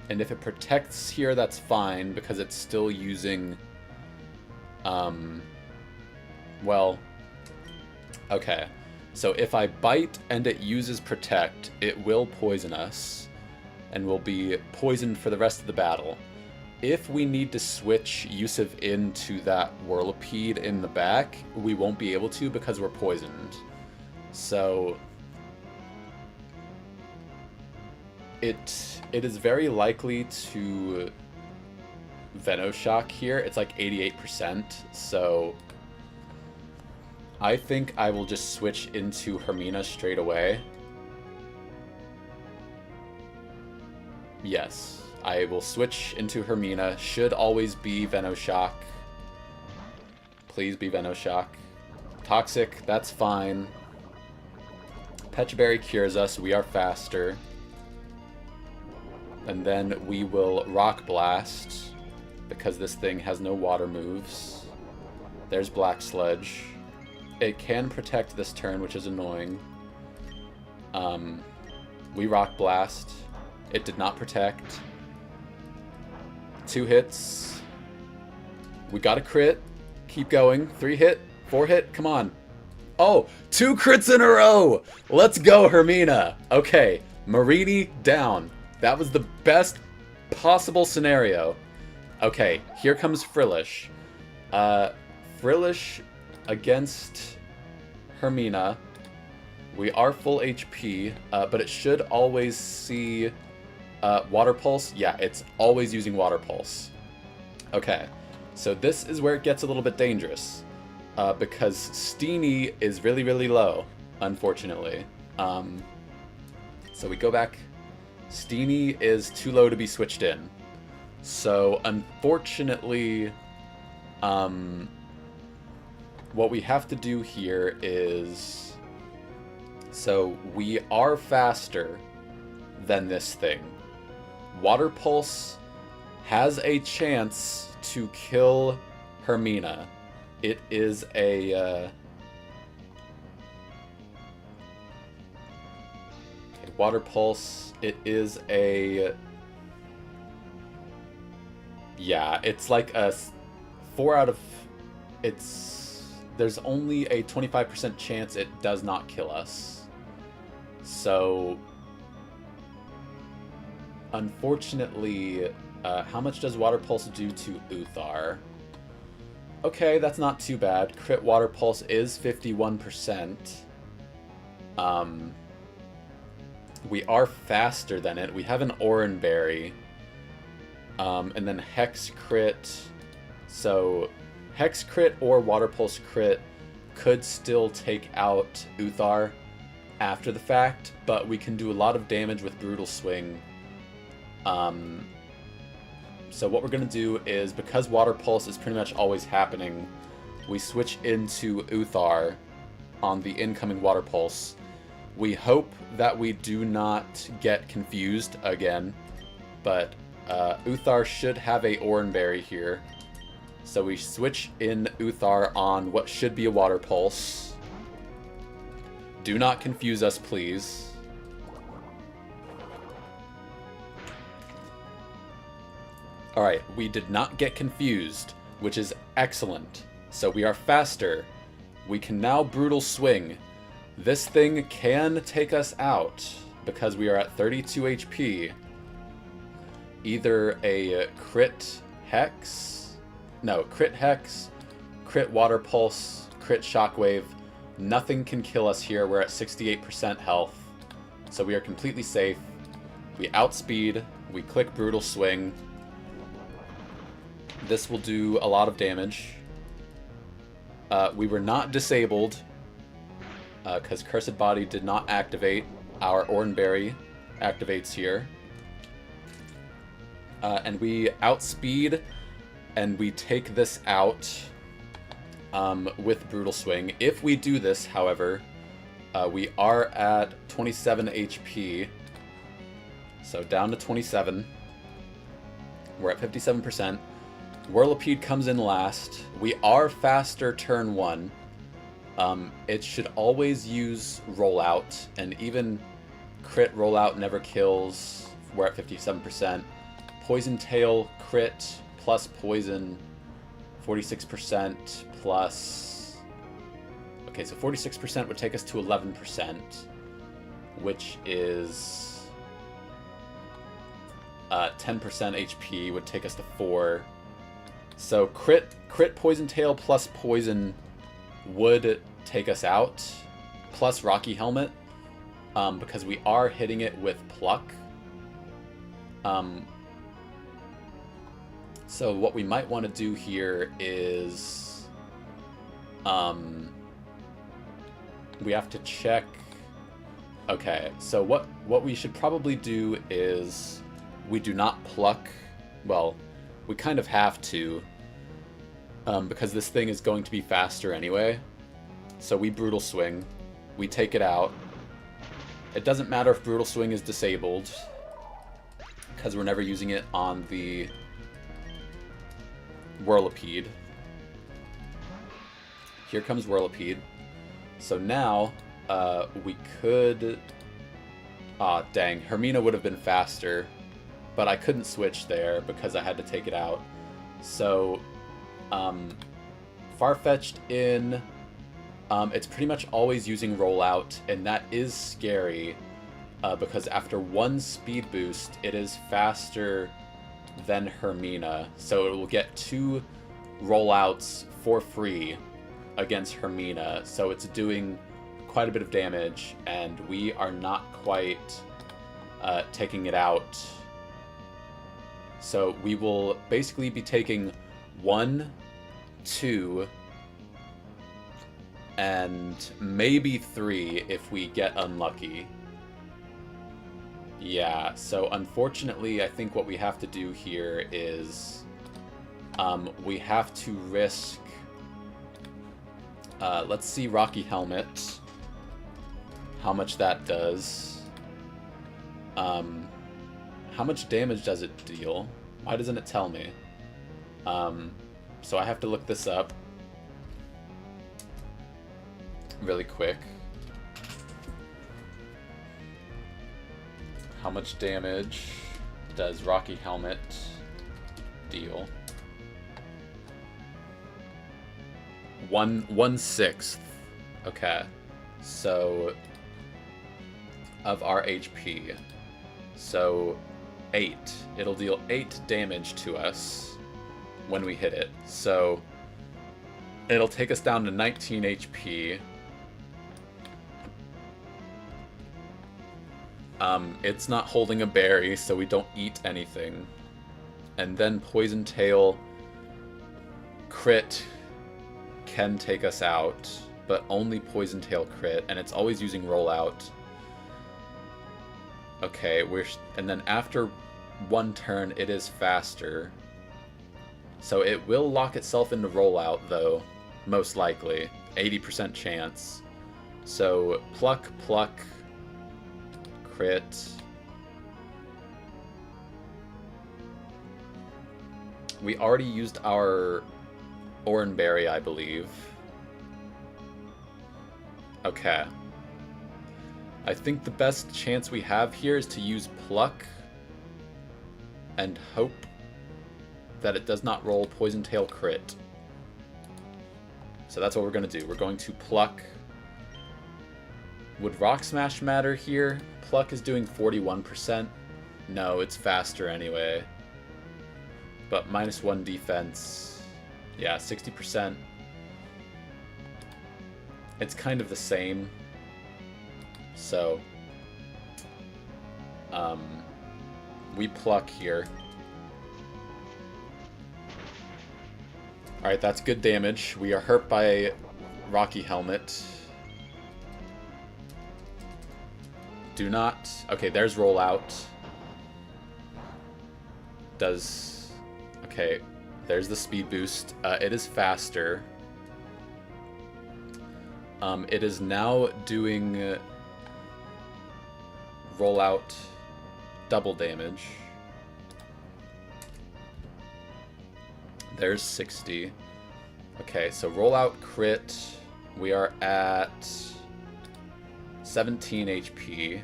[SPEAKER 1] and if it protects here, that's fine, because it's still using... well, okay. So if I bite and it uses protect, it will poison us, and we'll be poisoned for the rest of the battle. If we need to switch use of into that Whirlipede in the back, we won't be able to because we're poisoned. So it is very likely to Venoshock here. It's like 88%, so I think I will just switch into Hermina straight away. Yes, I will switch into Hermina. Should always be Venoshock. Please be Venoshock. Toxic, that's fine. Pecha Berry cures us. We are faster. And then we will Rock Blast, because this thing has no water moves. There's Black Sludge. It can protect this turn, which is annoying. We Rock Blast. It did not protect. 2 hits. We got a crit. Keep going. 3 hit. 4 hit. Come on. Oh, 2 crits in a row. Let's go, Hermina. Okay, Marini down. That was the best possible scenario. Okay, here comes Frillish. Frillish against Hermina. We are full HP, but it should always see Water Pulse. Yeah, it's always using Water Pulse. Okay, so this is where it gets a little bit dangerous, because Steenie is really, really low, unfortunately. So we go back. Steenie is too low to be switched in. So unfortunately, what we have to do here is... So we are faster than this thing. Water Pulse has a chance to kill Hermina. It is a... Okay, Water Pulse. It is a... Yeah, it's like a 4 out of... There's only a 25% chance it does not kill us. So, unfortunately, how much does Water Pulse do to Uthar? Okay, that's not too bad. Crit Water Pulse is 51%. We are faster than it. We have an Oran Berry. And then Hex Crit. So, Hex Crit or Water Pulse Crit could still take out Uthar after the fact, but we can do a lot of damage with Brutal Swing. So what we're going to do is, because Water Pulse is pretty much always happening, we switch into Uthar on the incoming Water Pulse. We hope that we do not get confused again, but Uthar should have a Oran Berry here. So we switch in Uthar on what should be a Water Pulse. Do not confuse us, please. Alright, we did not get confused, which is excellent. So we are faster. We can now Brutal Swing. This thing can take us out because we are at 32 HP. Either a crit hex, crit water pulse, crit shockwave. Nothing can kill us here. We're at 68% health, so we are completely safe. We outspeed, we click Brutal Swing. This will do a lot of damage. We were not disabled, because Cursed Body did not activate. Our Oranberry activates here. And we outspeed, and we take this out with Brutal Swing. If we do this, however, we are at 27 HP. So down to 27. We're at 57%. Whirlipede comes in last. We are faster turn 1. It should always use rollout, and even crit rollout never kills. We're at 57%. Poison Tail crit plus poison, 46% plus... Okay, so 46% would take us to 11%, which is 10% HP would take us to 4. So crit Poison Tail plus poison would take us out, plus Rocky Helmet, because we are hitting it with Pluck. So what we might want to do here is we have to check. Okay, so what we should probably do is we do not Pluck. Well, we kind of have to, because this thing is going to be faster anyway. So we Brutal Swing. We take it out. It doesn't matter if Brutal Swing is disabled, because we're never using it on the Whirlipede. Here comes Whirlipede. So now, we could... Ah, dang. Hermina would have been faster, but I couldn't switch there because I had to take it out. So, Farfetch'd in... it's pretty much always using rollout, and that is scary, because after one speed boost, it is faster than Hermina, so it will get 2 rollouts for free against Hermina, so it's doing quite a bit of damage, and we are not quite taking it out. So we will basically be taking 1, 2, and maybe 3 if we get unlucky. Yeah, so unfortunately, I think what we have to do here is we have to risk... let's see Rocky Helmet, how much that does. How much damage does it deal? Why doesn't it tell me? So I have to look this up really quick. How much damage does Rocky Helmet deal? 1/6. Okay. So of our HP. So 8. It'll deal 8 damage to us when we hit it. So it'll take us down to 19 HP. It's not holding a berry, so we don't eat anything. And then Poison Tail crit can take us out, but only Poison Tail crit, and it's always using rollout. Okay, and then after 1 turn, it is faster. So it will lock itself into rollout, though, most likely. 80% chance. So Pluck, crit. We already used our Oranberry, I believe. Okay. I think the best chance we have here is to use Pluck and hope that it does not roll Poison Tail crit. So that's what we're going to do. We're going to pluck. Would Rock Smash matter here? Pluck is doing 41%. No, it's faster anyway. But -1 defense. Yeah, 60%. It's kind of the same. So, we pluck here. Alright, that's good damage. We are hurt by Rocky Helmet. Do not... Okay, there's rollout. Does... Okay, there's the speed boost. It is faster. It is now doing rollout double damage. There's 60. Okay, so rollout crit. We are at 17 HP.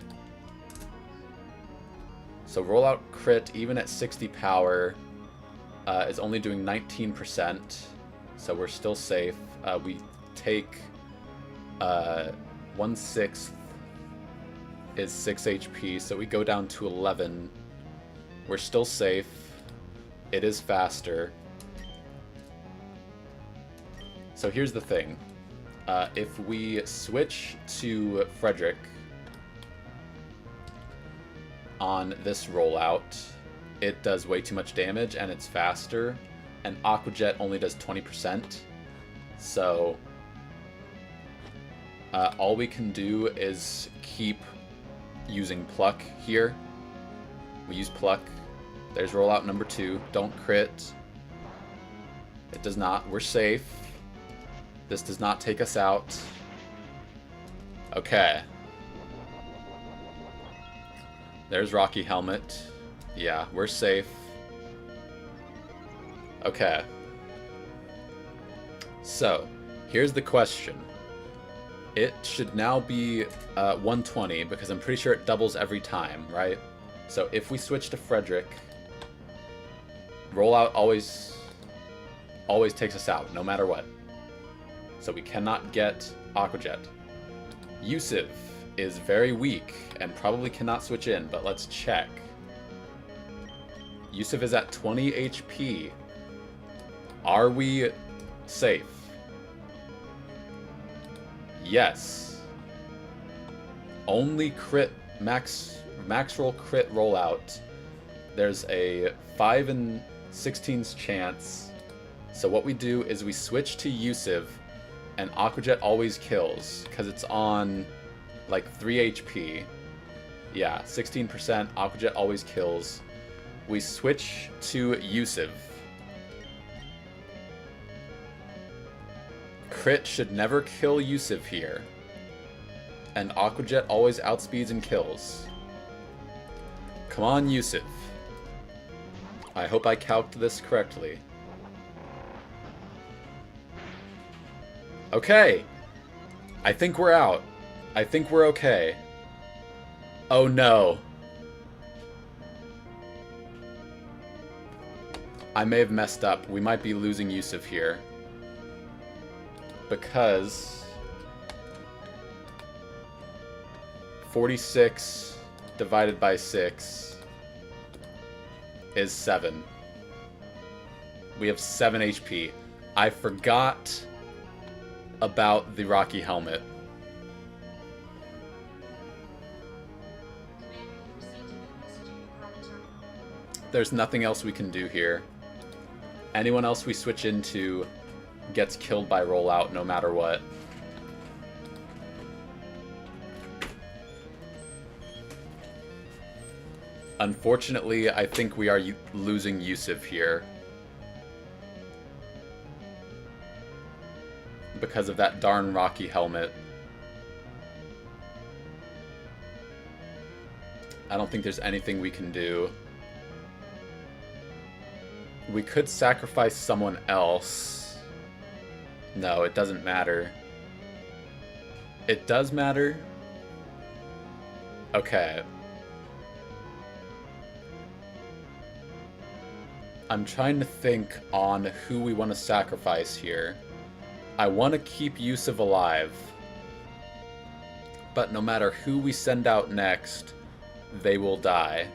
[SPEAKER 1] So rollout crit, even at 60 power, is only doing 19%. So we're still safe. We take 1/6 is 6 HP, so we go down to 11. We're still safe. It is faster. So here's the thing. If we switch to Frederick on this rollout, it does way too much damage and it's faster, and Aqua Jet only does 20%. So all we can do is keep using Pluck here. We use Pluck. There's rollout number 2. Don't crit. It does not. We're safe. This does not take us out. Okay. There's Rocky Helmet. Yeah, we're safe. Okay. So, here's the question. It should now be 120, because I'm pretty sure it doubles every time, right? So if we switch to Frederick, rollout always takes us out, no matter what. So we cannot get Aqua Jet. Yusuf is very weak and probably cannot switch in, but let's check. Yusuf is at 20 HP. Are we safe? Yes. Only crit, max roll crit rollout. There's a 5 in 16's chance. So what we do is we switch to Yusuf, and Aqua Jet always kills, because it's on like 3 HP. Yeah, 16%, Aqua Jet always kills. We switch to Yusuf. Crit should never kill Yusuf here. And Aqua Jet always outspeeds and kills. Come on, Yusuf. I hope I calced this correctly. Okay. I think we're out. I think we're okay. Oh no. I may have messed up. We might be losing Yusuf here. Because 46 divided by 6 is 7. We have 7 HP. I forgot about the Rocky Helmet. There's nothing else we can do here. Anyone else we switch into gets killed by rollout no matter what. Unfortunately, I think we are losing Yusuf here. Because of that darn Rocky Helmet. I don't think there's anything we can do. We could sacrifice someone else. No, it doesn't matter. It does matter? Okay. I'm trying to think on who we want to sacrifice here. I want to keep Yusuf alive. But no matter who we send out next, they will die.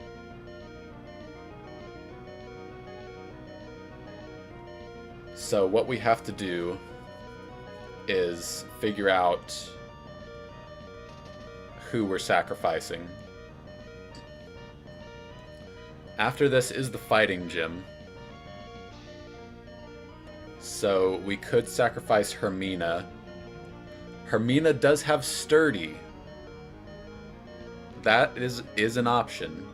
[SPEAKER 1] So what we have to do is figure out who we're sacrificing. After this is the fighting gym. So we could sacrifice Hermina. Hermina does have Sturdy. That is an option.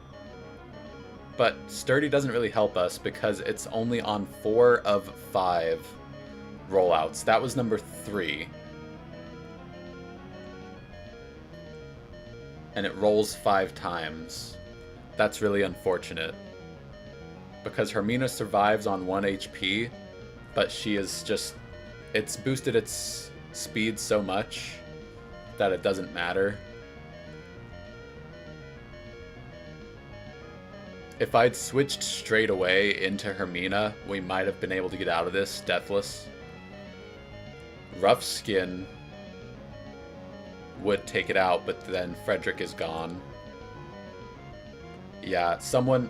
[SPEAKER 1] But Sturdy doesn't really help us because it's only on 4 of 5 rollouts. That was number 3. And it rolls 5 times. That's really unfortunate. Because Hermina survives on 1 HP, but she is just... It's boosted its speed so much that it doesn't matter. If I'd switched straight away into Hermina, we might have been able to get out of this deathless. Rough Skin would take it out, but then Frederick is gone. Yeah, someone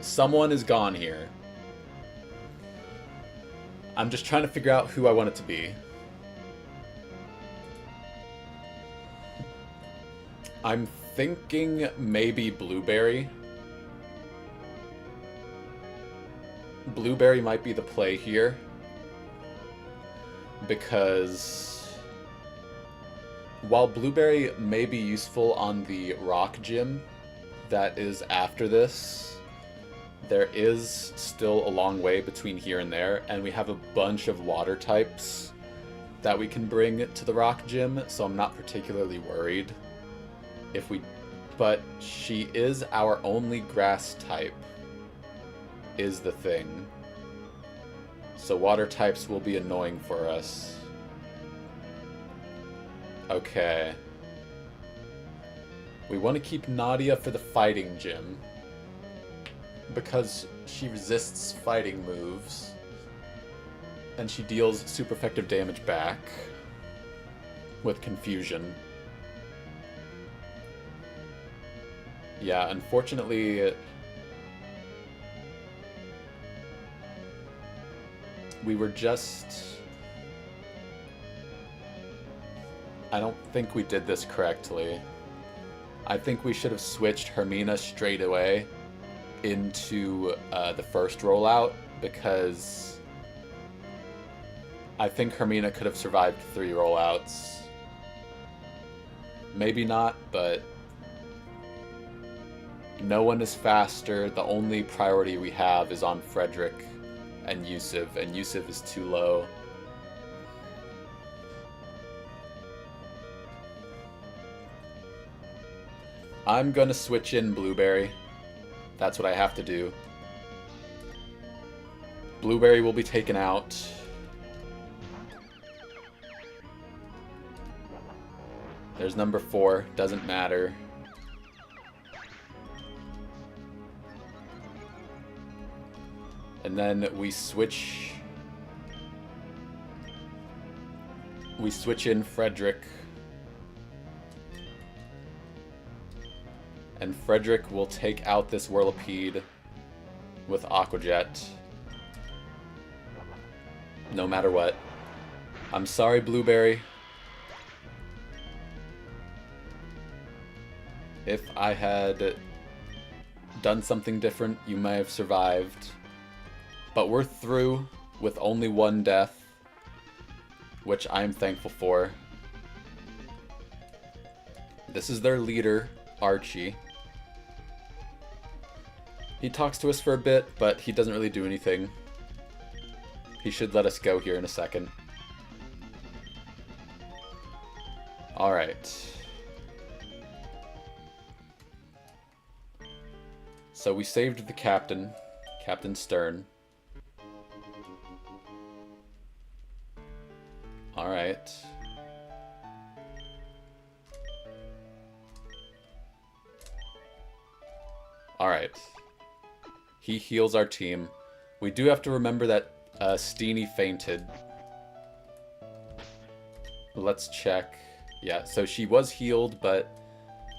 [SPEAKER 1] is gone here. I'm just trying to figure out who I want it to be. I'm thinking maybe Blueberry. Blueberry might be the play here. Because while Blueberry may be useful on the rock gym that is after this, there is still a long way between here and there, and we have a bunch of water types that we can bring to the rock gym, so I'm not particularly worried if we... But she is our only grass type, is the thing. So water types will be annoying for us. Okay. We want to keep Nadia for the fighting gym, because she resists fighting moves, and she deals super effective damage back with confusion. Yeah, unfortunately, we were just... I don't think we did this correctly. I think we should have switched Hermina straight away into the first rollout, because I think Hermina could have survived 3 rollouts. Maybe not, but no one is faster. The only priority we have is on Frederick and Yusuf is too low. I'm gonna switch in Blueberry. That's what I have to do. Blueberry will be taken out. There's number 4. Doesn't matter. And then we switch in Frederick. And Frederick will take out this Whirlipede with Aquajet. No matter what. I'm sorry, Blueberry. If I had done something different, you may have survived. But we're through with only 1 death, which I'm thankful for. This is their leader, Archie. He talks to us for a bit, but he doesn't really do anything. He should let us go here in a second. Alright. So we saved the captain, Captain Stern. Alright. Alright. He heals our team. We do have to remember that Steenie fainted. let's check. Yeah, so she was healed, but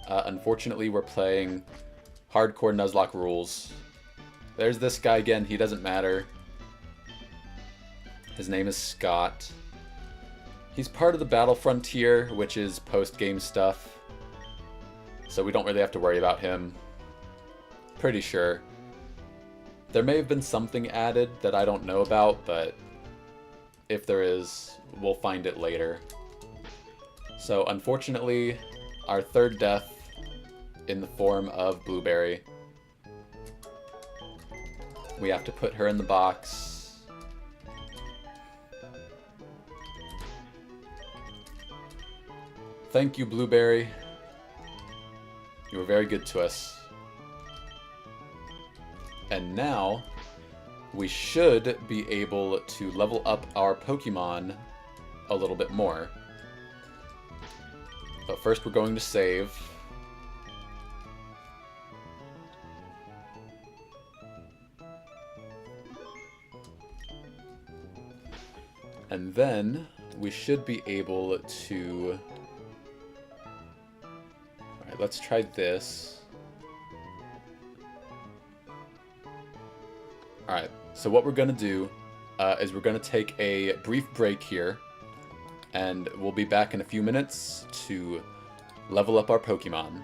[SPEAKER 1] unfortunately we're playing hardcore Nuzlocke rules. There's this guy again, he doesn't matter. His name is Scott. He's part of the Battle Frontier, which is post-game stuff. So we don't really have to worry about him. Pretty sure. There may have been something added that I don't know about, but if there is, we'll find it later. So unfortunately, our third death in the form of Blueberry. We have to put her in the box. Thank you, Blueberry. You were very good to us. And now, we should be able to level up our Pokemon a little bit more. But first we're going to save. And then we should be able to... Alright, let's try this. Alright, so what we're going to do is we're going to take a brief break here, and we'll be back in a few minutes to level up our Pokemon.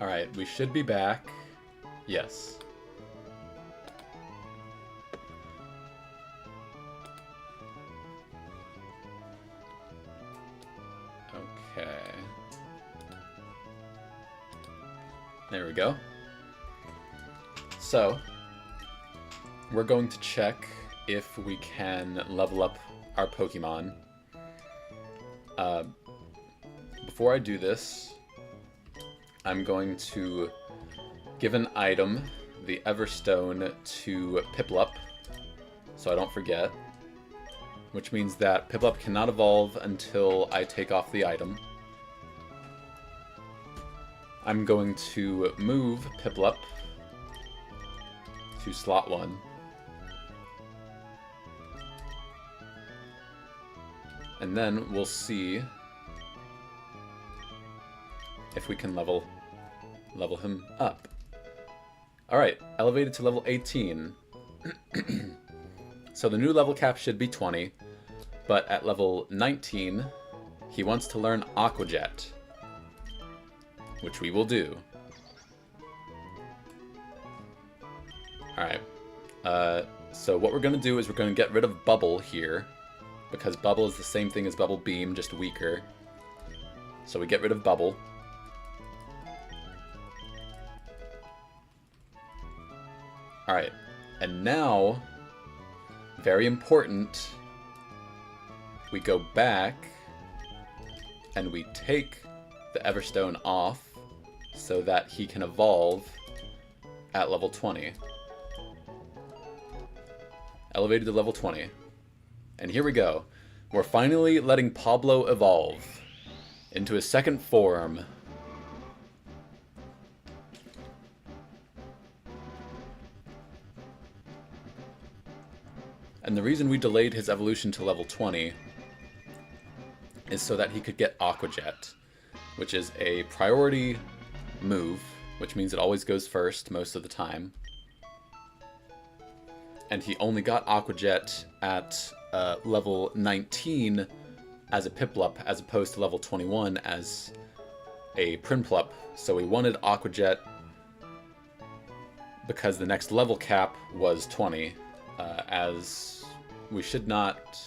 [SPEAKER 1] Alright, we should be back. Yes. Okay. There we go. So, we're going to check if we can level up our Pokemon. Before I do this, I'm going to give an item, the Everstone, to Piplup, so I don't forget. Which means that Piplup cannot evolve until I take off the item. I'm going to move Piplup to slot 1. And then we'll see if we can level him up. Alright, elevated to level 18. So the new level cap should be 20, but at level 19, he wants to learn Aqua Jet, which we will do. Alright, so what we're going to do is we're going to get rid of Bubble here, because Bubble is the same thing as Bubble Beam, just weaker. So we get rid of Bubble. Alright, and now, very important, we go back and we take the Everstone off so that he can evolve at level 20. Elevated to level 20. And here we go. We're finally letting Pablo evolve into his second form. And the reason we delayed his evolution to level 20 is so that he could get Aqua Jet, which is a priority move, which means it always goes first most of the time. And he only got Aqua Jet at level 19 as a Piplup, as opposed to level 21 as a Prinplup. So we wanted Aqua Jet because the next level cap was 20, as we should not...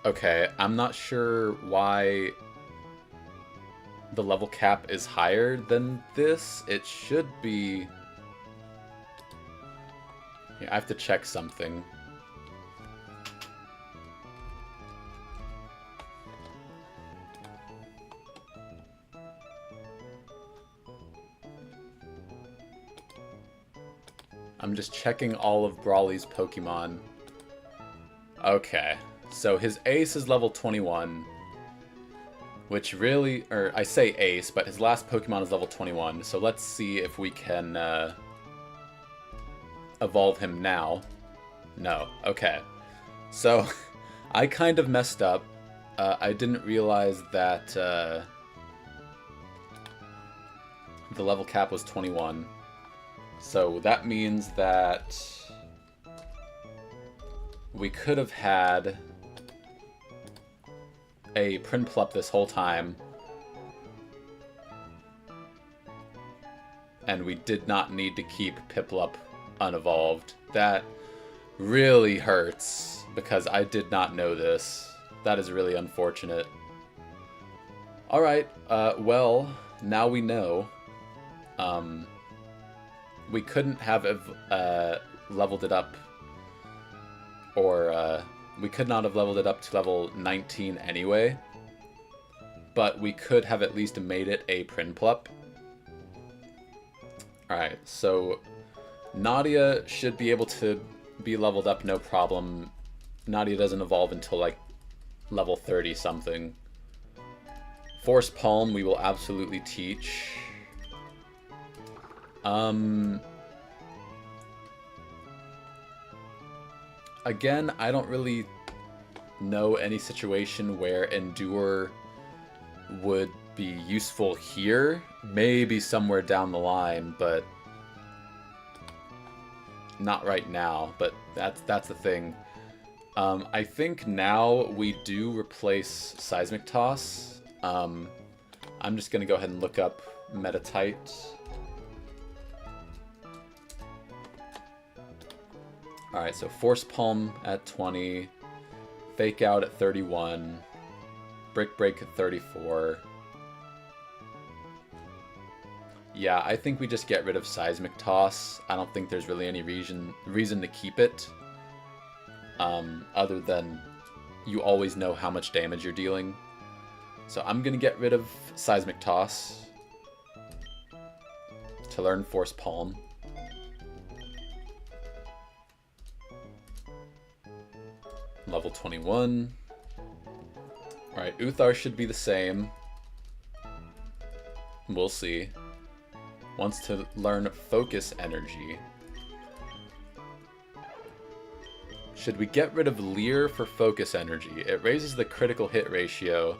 [SPEAKER 1] Okay, I'm not sure why the level cap is higher than this. It should be... Yeah, I have to check something. I'm just checking all of Brawly's Pokemon. Okay, so his Ace is level 21, which really, or I say Ace, but his last Pokemon is level 21, so let's see if we can evolve him now. No, okay. So, I kind of messed up. I didn't realize that the level cap was 21. So that means that we could have had a Prinplup this whole time, and we did not need to keep Piplup unevolved. That really hurts, because I did not know this. That is really unfortunate. Alright, well, now we know. We couldn't have leveled it up, or we could not have leveled it up to level 19 anyway, but we could have at least made it a Prinplup. Alright, so Nadia should be able to be leveled up no problem. Nadia doesn't evolve until like level 30 something. Force Palm we will absolutely teach. Again, I don't really know any situation where Endure would be useful here. Maybe somewhere down the line, but not right now. But that's the thing. I think now we do replace Seismic Toss. I'm just gonna go ahead and look up Metatite. Alright, so Force Palm at 20, Fake Out at 31, Brick Break at 34. Yeah, I think we just get rid of Seismic Toss. I don't think there's really any reason to keep it. Other than you always know how much damage you're dealing. So I'm gonna get rid of Seismic Toss to learn Force Palm. Level 21. Alright, Uthar should be the same. We'll see. Wants to learn Focus Energy. Should we get rid of Leer for Focus Energy? It raises the critical hit ratio,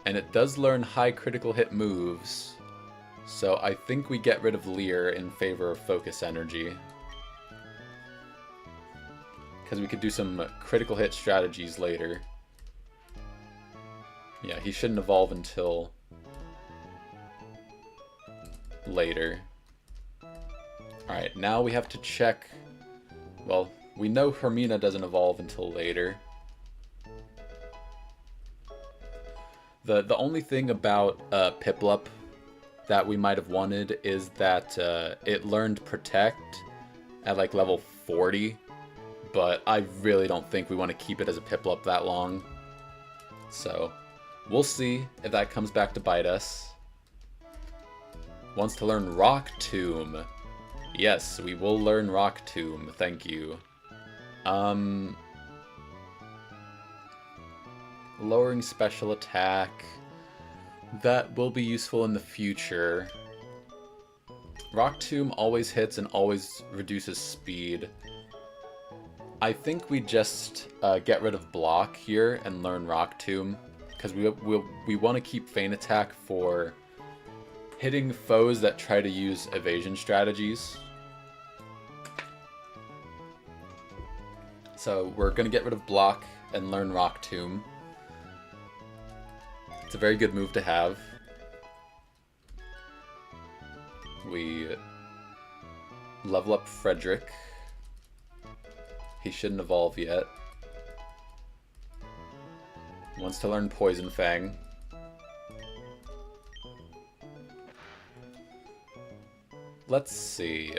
[SPEAKER 1] and it does learn high critical hit moves. So I think we get rid of Leer in favor of Focus Energy. Because we could do some critical hit strategies later. Yeah, he shouldn't evolve until later. Alright, now we have to check... Well, we know Hermina doesn't evolve until later. The only thing about Piplup that we might have wanted is that it learned Protect at like level 40, but I really don't think we want to keep it as a Piplup that long. So, we'll see if that comes back to bite us. Wants to learn Rock Tomb. Yes, we will learn Rock Tomb, thank you. Lowering special attack. That will be useful in the future. Rock Tomb always hits and always reduces speed. I think we just get rid of Block here and learn Rock Tomb, because we want to keep Feint Attack for hitting foes that try to use evasion strategies. So we're going to get rid of Block and learn Rock Tomb. It's a very good move to have. We level up Frederick. He shouldn't evolve yet. Wants to learn Poison Fang. Let's see.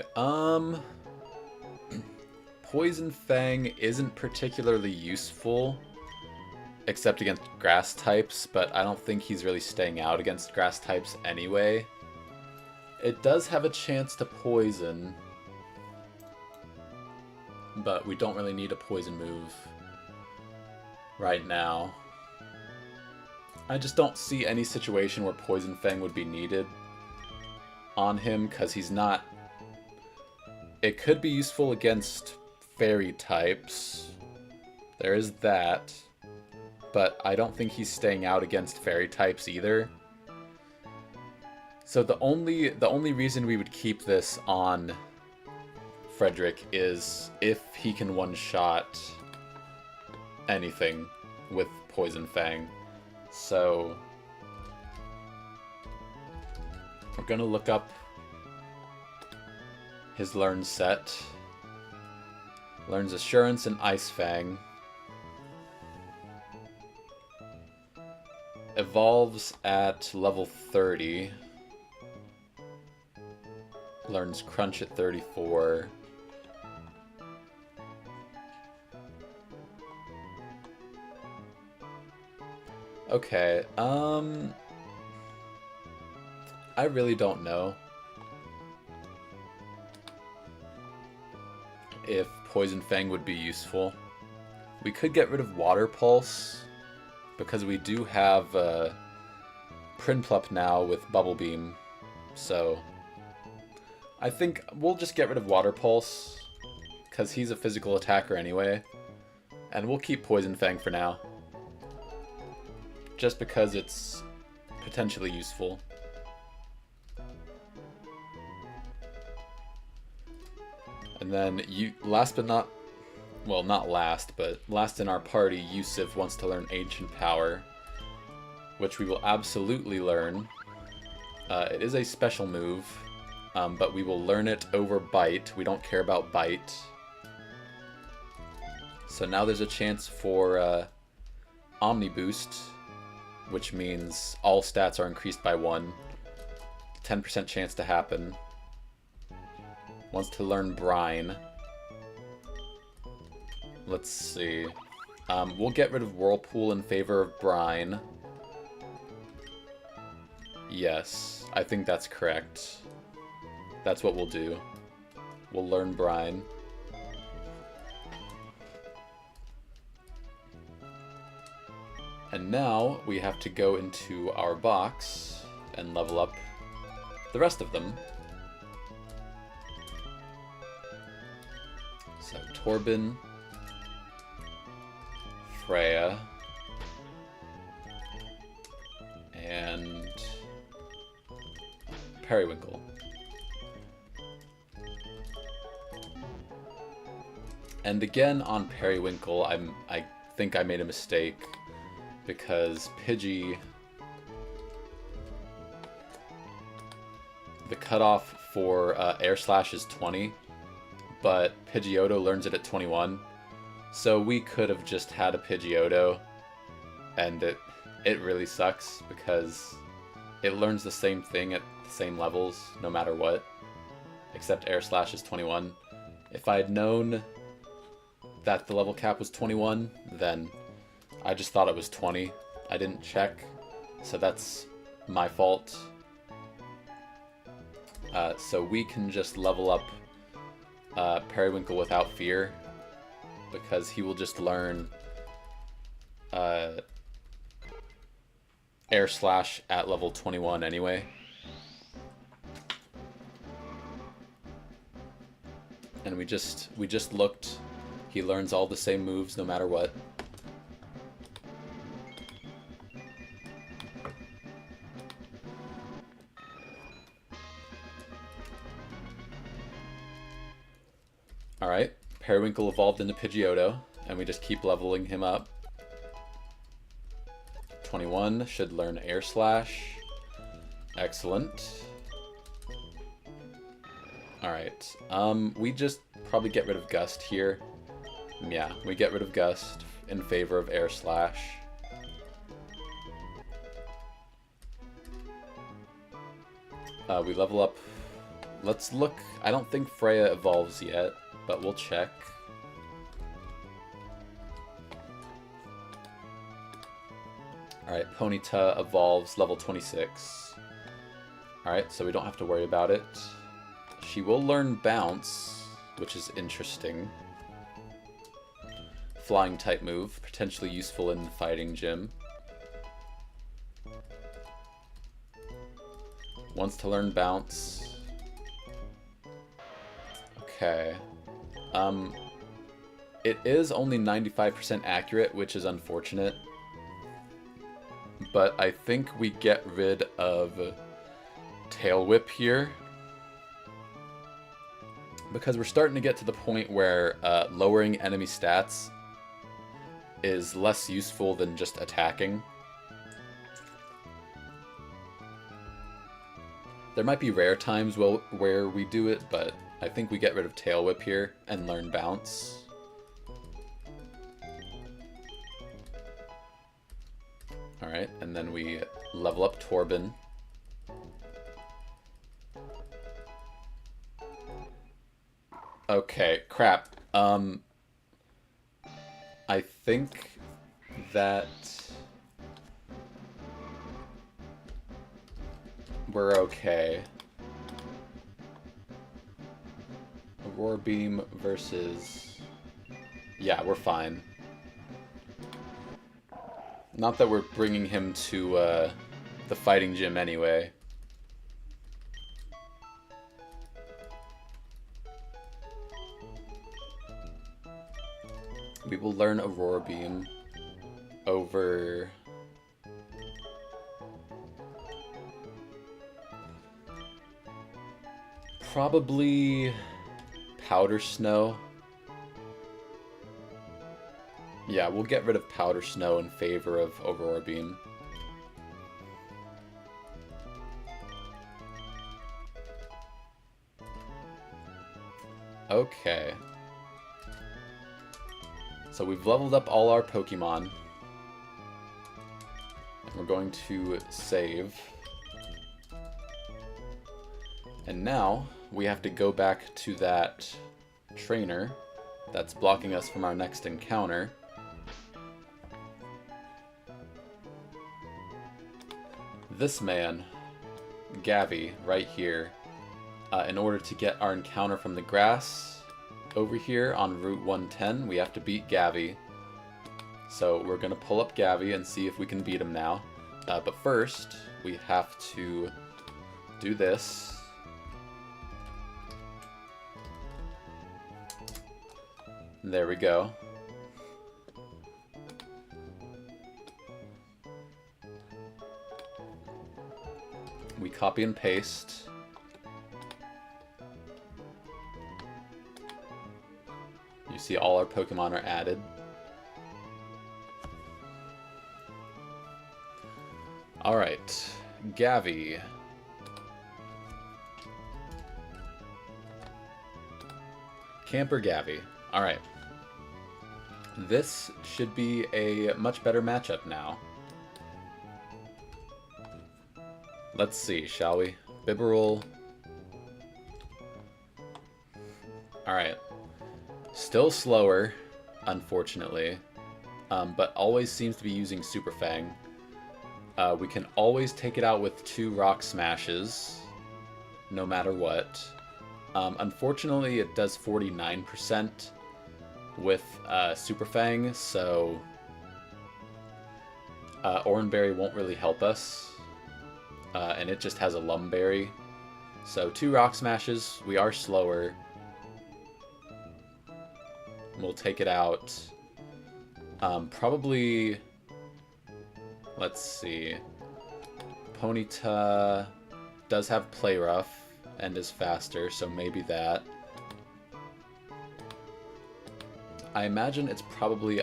[SPEAKER 1] Poison Fang isn't particularly useful, except against grass types, but I don't think he's really staying out against grass types anyway. It does have a chance to poison, but we don't really need a poison move right now. I just don't see any situation where Poison Fang would be needed on him, because he's not... It could be useful against fairy types. There is that. But I don't think he's staying out against fairy types either. So the only reason we would keep this on Frederick is if he can one-shot anything with Poison Fang. So we're gonna look up his learn set. Learns Assurance and Ice Fang. Evolves at level 30. Learns Crunch at 34. Okay, I really don't know if Poison Fang would be useful. We could get rid of Water Pulse, because we do have Prinplup now with Bubble Beam, so I think we'll just get rid of Water Pulse, because he's a physical attacker anyway, and we'll keep Poison Fang for now, just because it's potentially useful. And then, last but not... Well, not last, but last in our party, Yusuf wants to learn Ancient Power, which we will absolutely learn. It is a special move, but we will learn it over Bite. We don't care about Bite. So now there's a chance for Omni Boost, which means all stats are increased by 1. 10% chance to happen. Wants to learn Brine. Let's see. We'll get rid of Whirlpool in favor of Brine. Yes, I think that's correct. That's what we'll do. We'll learn Brine. And now we have to go into our box and level up the rest of them. So Torben, Freya, and Periwinkle. And again on Periwinkle, I think I made a mistake. because Pidgey, the cutoff for Air Slash is 20, but Pidgeotto learns it at 21. So we could have just had a Pidgeotto, and it really sucks because it learns the same thing at the same levels no matter what, except Air Slash is 21. If I had known that the level cap was 21, then I just thought it was 20. I didn't check, so that's my fault. So we can just level up Periwinkle without fear, because he will just learn Air Slash at level 21 anyway. And we just looked. He learns all the same moves no matter what. Alright, Periwinkle evolved into Pidgeotto, and we just keep leveling him up. 21 should learn Air Slash. Excellent. Alright, we just probably get rid of Gust here. Yeah, we get rid of Gust in favor of Air Slash. We level up. Let's look. I don't think Freya evolves yet, but we'll check. Alright, Ponyta evolves level 26. Alright, so we don't have to worry about it. She will learn Bounce, which is interesting. Flying type move, potentially useful in the fighting gym. Wants to learn Bounce. Okay. It is only 95% accurate, which is unfortunate. But I think we get rid of Tail Whip here, because we're starting to get to the point where lowering enemy stats is less useful than just attacking. There might be rare times where we do it, but I think we get rid of Tail Whip here and learn Bounce. Alright, and then we level up Torben. Okay, crap. I think that we're okay. Aurora Beam versus... Yeah, we're fine. Not that we're bringing him to the fighting gym anyway. We will learn Aurora Beam over... probably Powder Snow. Yeah, we'll get rid of Powder Snow in favor of Aurora Beam. Okay. So we've leveled up all our Pokemon. We're going to save. And now we have to go back to that trainer that's blocking us from our next encounter. This man, Gavi, right here, in order to get our encounter from the grass over here on Route 110, we have to beat Gavi. So we're going to pull up Gavi and see if we can beat him now. But first, we have to do this. There we go. We copy and paste. You see all our Pokemon are added. Alright. Gavi. Camper Gavi. Alright. This should be a much better matchup now. Let's see, shall we? Bibarel. Alright. Still slower, unfortunately. But always seems to be using Super Fang. We can always take it out with 2 Rock Smashes, no matter what. Unfortunately, it does 49% with Super Fang, so Oranberry won't really help us. And it just has a Lumberry. So 2 Rock Smashes, we are slower. We'll take it out. Probably, let's see. Ponyta does have Play Rough and is faster, so maybe that. I imagine it's probably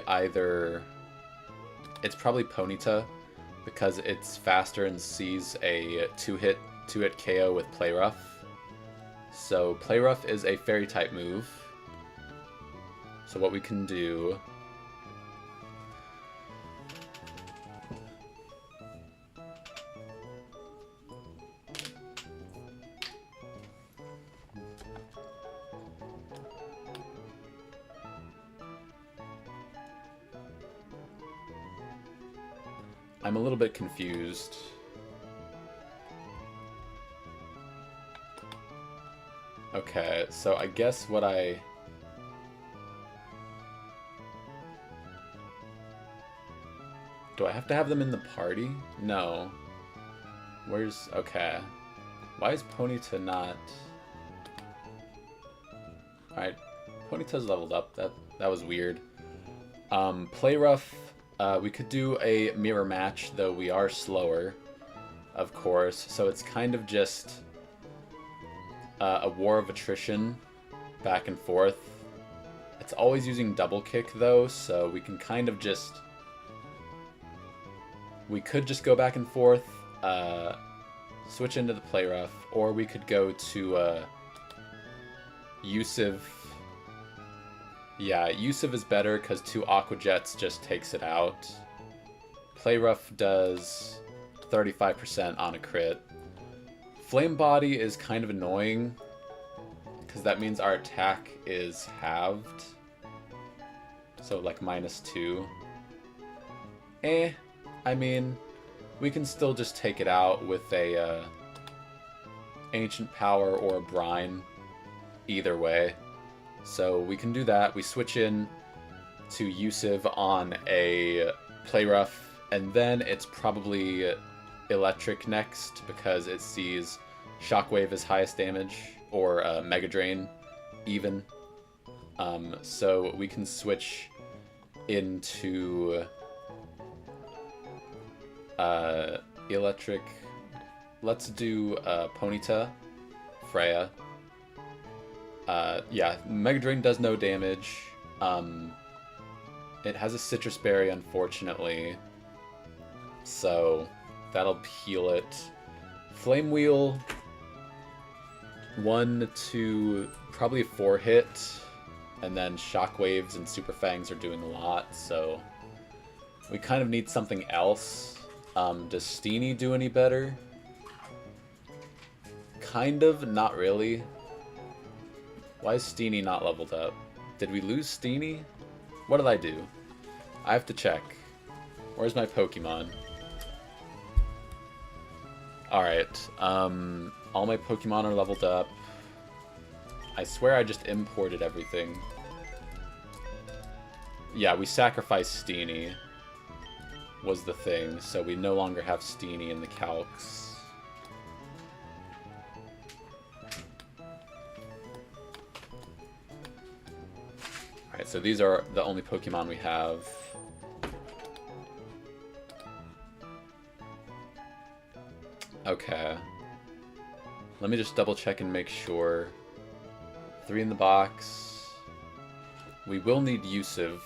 [SPEAKER 1] it's probably Ponyta, because it's faster and sees a 2-hit KO with Play Rough. So Play Rough is a Fairy type move. So what we can do... I'm a little bit confused. Okay, so I guess what I... Do I have to have them in the party? No. Where's... Okay. Why is Ponyta not... Alright. Ponyta's leveled up. That was weird. Play Rough... we could do a mirror match, though we are slower, of course. So it's kind of just a war of attrition, back and forth. It's always using double kick, though, so we can kind of just... We could just go back and forth, switch into the Play Rough, or we could go to Yusiv. Yeah, Yusiv is better because 2 Aqua Jets just takes it out. Play Rough does 35% on a crit. Flame Body is kind of annoying because that means our attack is halved. So like -2. I mean, we can still just take it out with a Ancient Power or a Brine. Either way. So we can do that. We switch in to Yusiv on a Play Rough, and then it's probably Electric next because it sees Shockwave as highest damage, or Mega Drain even. So we can switch into Electric. Let's do Ponyta, Freya. Yeah, Mega Drain does no damage. It has a Citrus Berry, unfortunately. So, that'll heal it. Flame Wheel, 1 to probably a 4-hit. And then Shockwaves and Super Fangs are doing a lot, so... We kind of need something else. Does Steenie do any better? Kind of, not really. Why is Steenie not leveled up? Did we lose Steenie? What did I do? I have to check. Where's my Pokemon? Alright, all my Pokemon are leveled up. I swear I just imported everything. Yeah, we sacrificed Steenie, was the thing, so we no longer have Steenie in the calcs. Alright, so these are the only Pokemon we have. Okay. Let me just double check and make sure. 3 in the box. We will need Yusiv.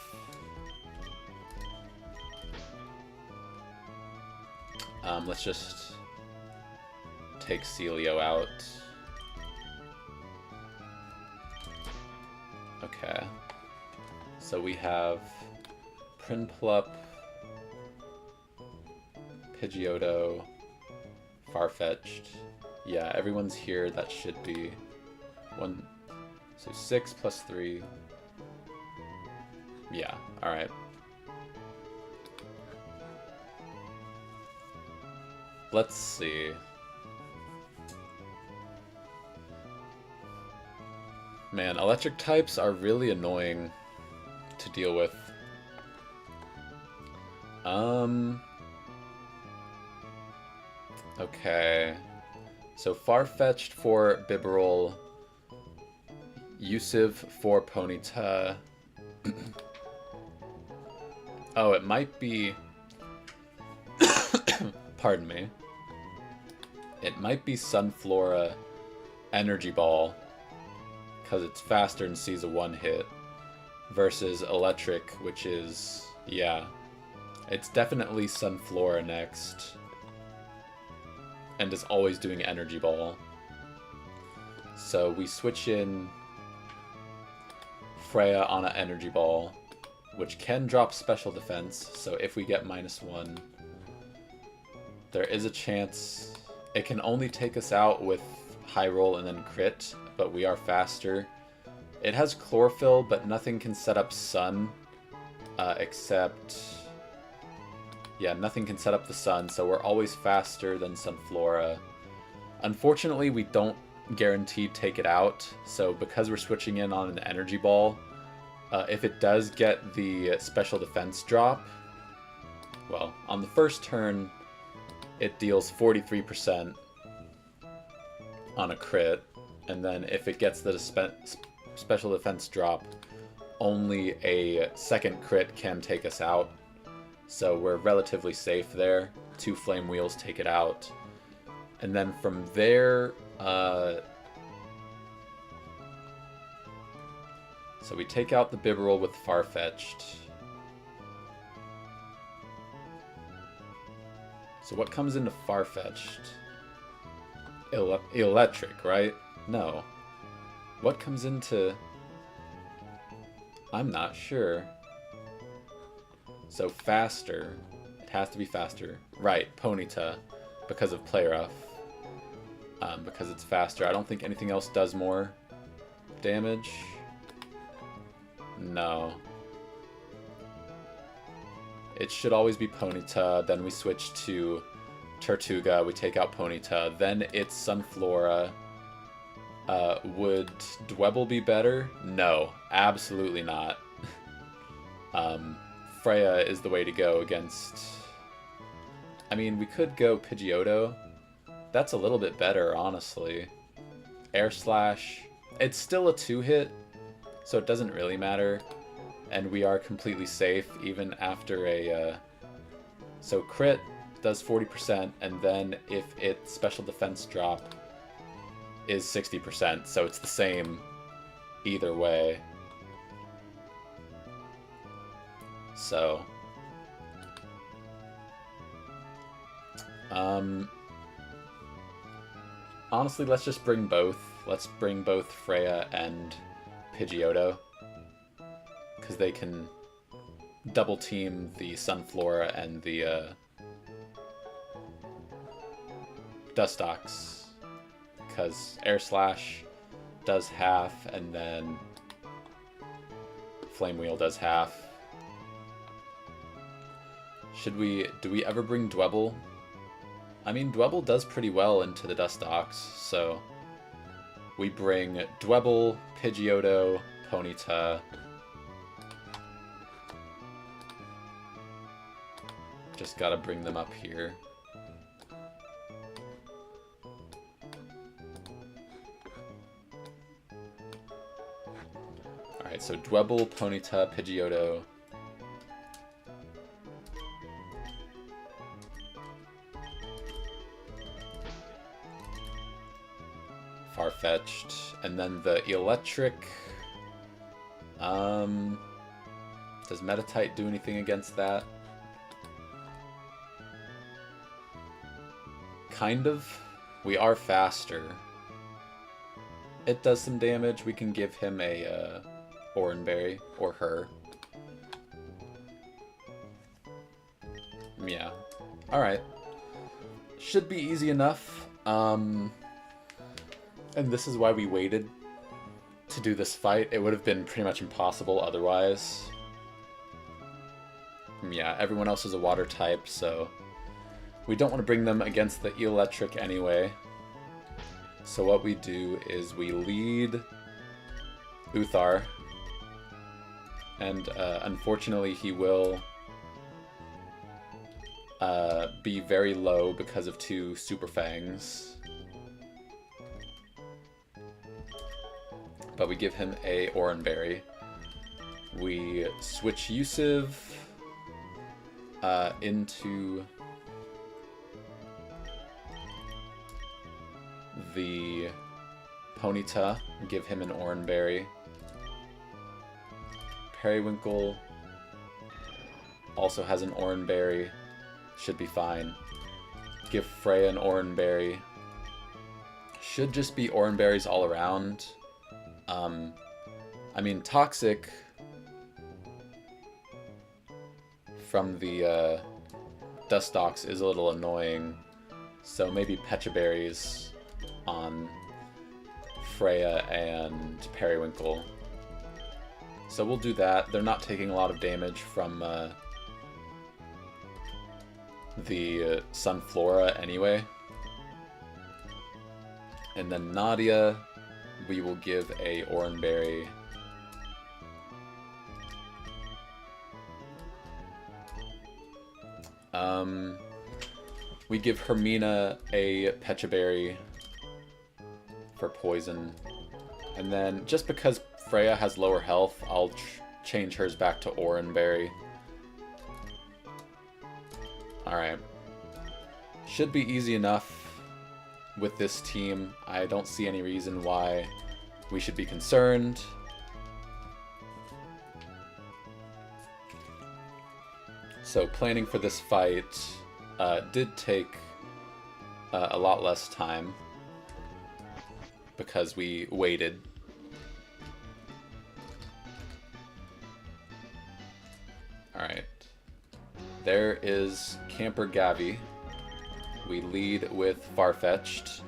[SPEAKER 1] Let's just take Celio out. Okay. So we have Prinplup, Pidgeotto, Farfetch'd. Yeah, everyone's here. That should be 1. So 6 plus 3. Yeah, alright. Let's see. Man, electric types are really annoying to deal with. Okay. So Farfetch'd for Bibarel, Yusiv for Ponyta. Oh, it might be... Pardon me. It might be Sunflora Energy Ball, because it's faster and sees a one-hit, versus Electric, which is... yeah. It's definitely Sunflora next, and is always doing Energy Ball. So we switch in Freya on an Energy Ball, which can drop special defense, so if we get -1, there is a chance it can only take us out with high roll and then crit, but we are faster. It has Chlorophyll, but nothing can set up Sun, except... yeah, nothing can set up the Sun, so we're always faster than Sunflora. Unfortunately, we don't guaranteed take it out, so because we're switching in on an Energy Ball, if it does get the special defense drop, well, on the first turn, it deals 43% on a crit, and then if it gets the special defense drop, only a second crit can take us out. So we're relatively safe there. 2 Flame Wheels take it out. And then from there, so we take out the Bibarel with Farfetch'd. So what comes into Farfetch'd? Electric, right? No. What comes into... I'm not sure. So faster. It has to be faster. Right, Ponyta, because of Play Rough. Because it's faster. I don't think anything else does more damage. No. It should always be Ponyta, then we switch to Tortuga, we take out Ponyta, then it's Sunflora. Would Dwebble be better? No, absolutely not. Freya is the way to go against... I mean, we could go Pidgeotto. That's a little bit better, honestly. Air Slash. It's still a 2-hit, so it doesn't really matter. And we are completely safe, even after a... So crit does 40%, and then if its special defense drop is 60%, so it's the same either way. So... honestly, let's just bring both. Let's bring both Freya and Pidgeotto, because they can double team the Sunflora and the Dustox, because Air Slash does half and then Flame Wheel does half. Do we ever bring Dwebble? I mean, Dwebble does pretty well into the Dustox, so we bring Dwebble, Pidgeotto, Ponyta. Just gotta bring them up here. Alright, so Dwebble, Ponyta, Pidgeotto. Farfetch'd. And then the Electric... does Metatite do anything against that? kind of. We are faster. It does some damage. We can give him a Oranberry, or her. Yeah. Alright. Should be easy enough. And this is why we waited to do this fight. It would have been pretty much impossible otherwise. Yeah, everyone else is a water type, so we don't want to bring them against the electric anyway. So what we do is we lead Uthar, and unfortunately he will be very low because of 2 Super Fangs. But we give him a Oranberry. We switch Yusuf into the Ponyta, give him an Oranberry. Periwinkle also has an Oranberry, should be fine. Give Freya an Oranberry. Should just be Oranberries all around. I mean, Toxic from the Dustox is a little annoying, so maybe Pecha Berries on Freya and Periwinkle. So we'll do that. They're not taking a lot of damage from the Sunflora anyway. And then Nadia, we will give a Oranberry. We give Hermina a Pecha Berry for poison. And then, just because Freya has lower health, I'll change hers back to Oranberry. Alright. Should be easy enough with this team. I don't see any reason why we should be concerned. So planning for this fight did take a lot less time because we waited. Alright. There is Camper Gavi. We lead with Farfetch'd.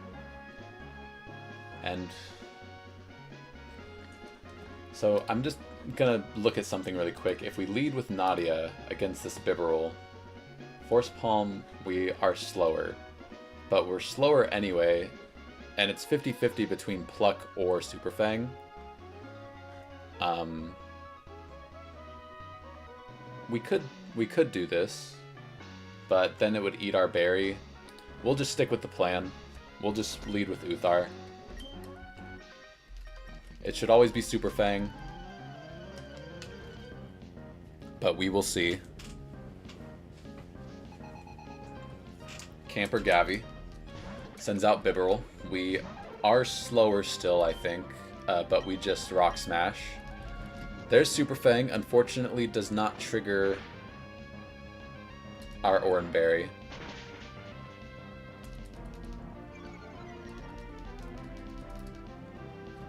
[SPEAKER 1] And so I'm just gonna look at something really quick. If we lead with Nadia against this Bibarel, Force Palm, we are slower. But we're slower anyway, and it's 50-50 between Pluck or Super Fang. We could do this, but then it would eat our berry. We'll just stick with the plan. We'll just lead with Uthar. It should always be Super Fang, but we will see. Camper Gavi sends out Bibarel. We are slower still, I think, but we just Rock Smash. There's Super Fang. Unfortunately, does not trigger our Oranberry.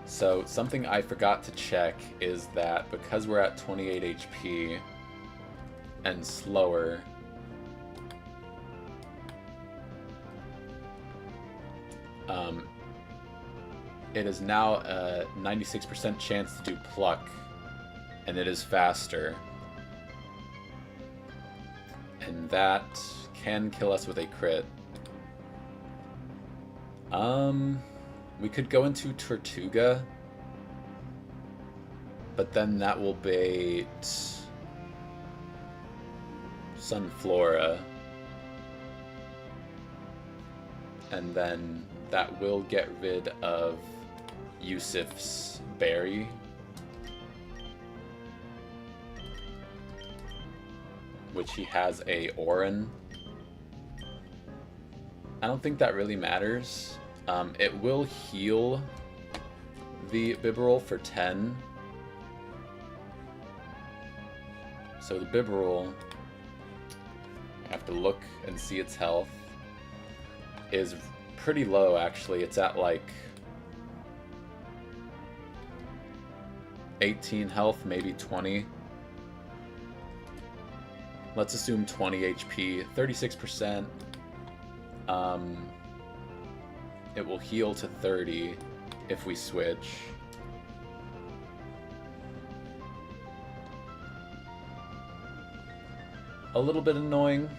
[SPEAKER 1] So something I forgot to check is that because we're at 28 HP and slower, it is now a 96% chance to do Pluck, and it is faster. And that can kill us with a crit. We could go into Tortuga, but then that will bait Sunflora. And then that will get rid of Yusuf's berry. Which he has a Oran. I don't think that really matters. It will heal the Bibarel for 10. So the Bibarel, I have to look and see its health. is pretty low, actually. It's at like 18 health, maybe 20. Let's assume 20 HP, 36%. It will heal to 30 if we switch. A little bit annoying,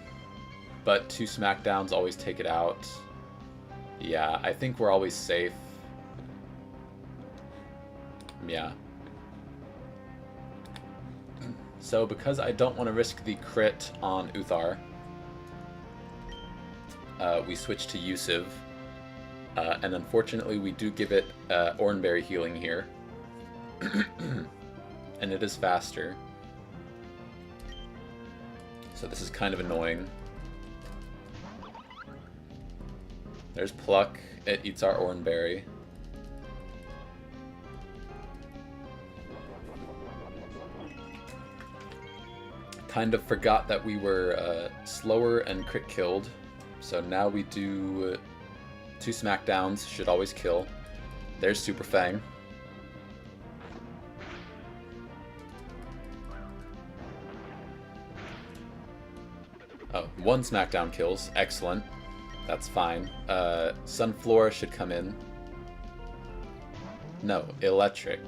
[SPEAKER 1] but 2 smackdowns always take it out. Yeah, I think we're always safe. Yeah. So because I don't want to risk the crit on Uthar, we switch to Yusuf. And unfortunately we do give it Oranberry healing here. And it is faster. So this is kind of annoying. There's Pluck. It eats our Oranberry. Kind of forgot that we were slower and crit killed. So now we do 2 smackdowns. Should always kill. There's Super Fang. Oh, 1 smackdown kills. Excellent. That's fine. Sunflora should come in. No, electric.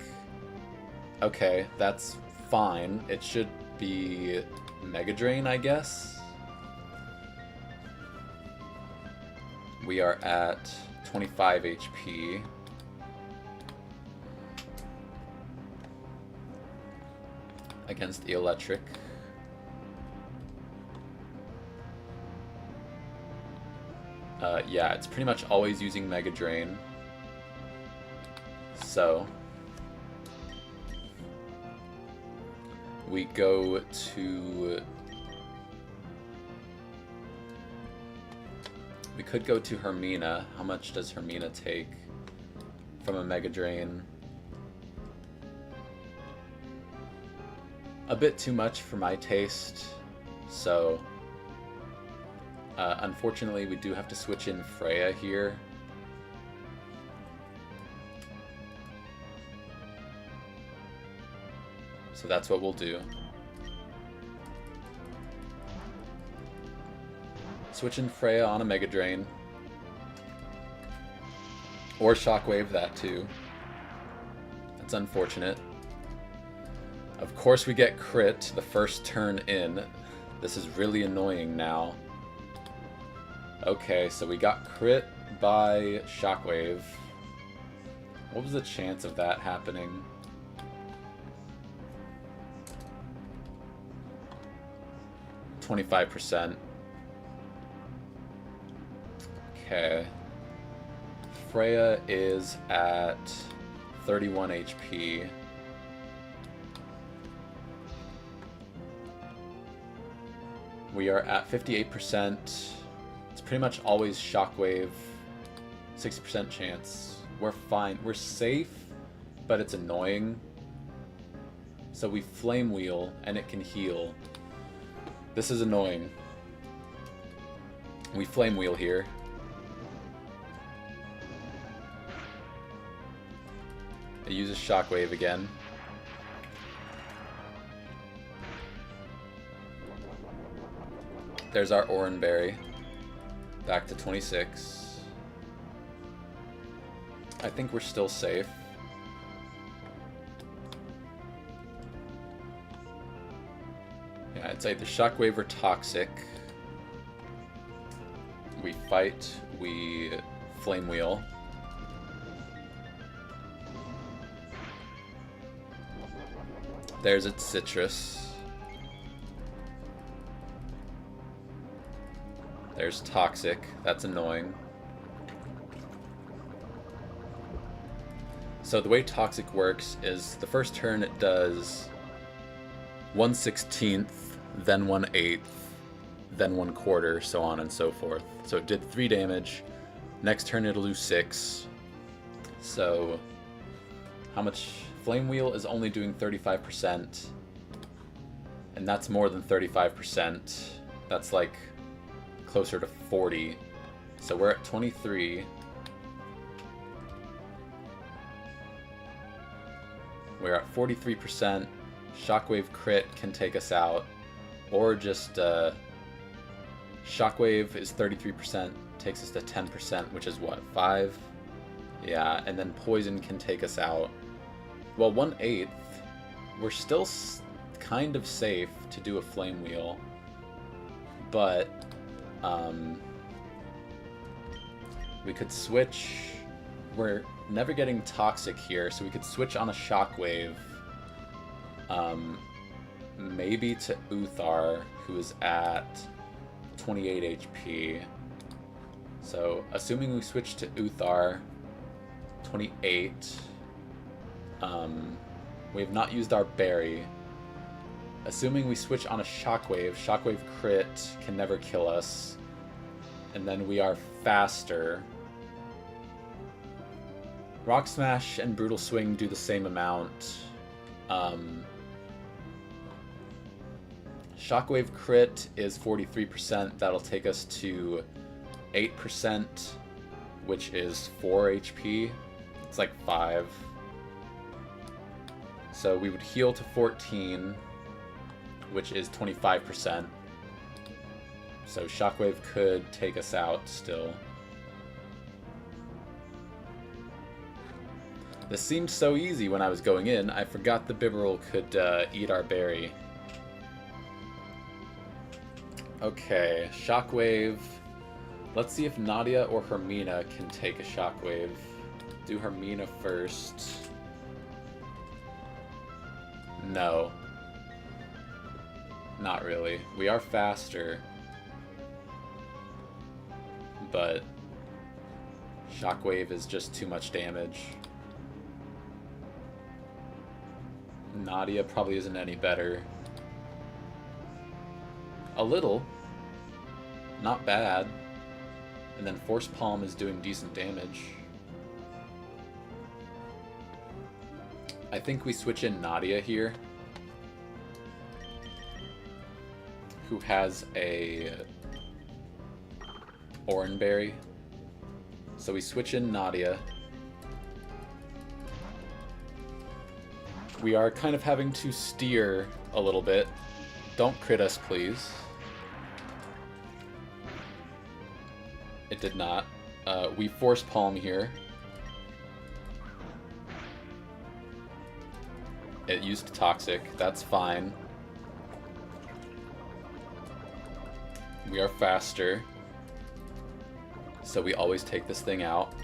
[SPEAKER 1] Okay, that's fine. It should be Mega Drain, I guess. We are at 25 HP. Against the electric. Yeah, it's pretty much always using Mega Drain. So we go to... We could go to Hermina. How much does Hermina take from a Mega Drain? A bit too much for my taste, so unfortunately we do have to switch in Freya here. So that's what we'll do. Switch in Freya on a Mega Drain. Or Shockwave, that too. That's unfortunate. Of course we get crit the first turn in. This is really annoying now. Okay, so we got crit by Shockwave. What was the chance of that happening? %. Okay. Freya is at 31 HP. We are at 58%. It's pretty much always Shockwave. 60% chance. We're fine. We're safe, but it's annoying. So we Flame Wheel, and it can heal. This is annoying. We Flame Wheel here. It uses Shockwave again. There's our Oranberry. Back to 26. I think we're still safe. Yeah, it's either Shockwave or Toxic. We fight, we Flame Wheel. There's its Citrus. There's Toxic. That's annoying. So the way Toxic works is the first turn it does 1/16, then 1/8, then 1/4, so on and so forth. So it did 3 damage. Next turn it'll do 6. So how much? Flame Wheel is only doing 35%. And that's more than 35%. That's like closer to 40. So we're at 23. We're at 43%. Shockwave crit can take us out. Or just Shockwave is 33%, takes us to 10%, which is what, 5? Yeah, and then Poison can take us out. Well, 1/8. We're still kind of safe to do a Flame Wheel. But, we could switch. We're never getting Toxic here, so we could switch on a Shockwave. Maybe to Uthar, who is at 28 HP. So, assuming we switch to Uthar, 28. We have not used our berry. Assuming we switch on a Shockwave, Shockwave crit can never kill us. And then we are faster. Rock Smash and Brutal Swing do the same amount. Shockwave crit is 43%. That'll take us to 8%, which is 4 HP. It's like 5. So we would heal to 14, which is 25%. So Shockwave could take us out still. This seemed so easy when I was going in. I forgot the Bibarel could eat our berry. Okay, Shockwave. Let's see if Nadia or Hermina can take a Shockwave. Do Hermina first. No. Not really. We are faster. But Shockwave is just too much damage. Nadia probably isn't any better. A little. Not bad. And then Force Palm is doing decent damage. I think we switch in Nadia here, who has a Oranberry. So we switch in Nadia. We are kind of having to steer a little bit. Don't crit us, please. It did not. We Force Palm here. It used Toxic. That's fine. We are faster. So we always take this thing out.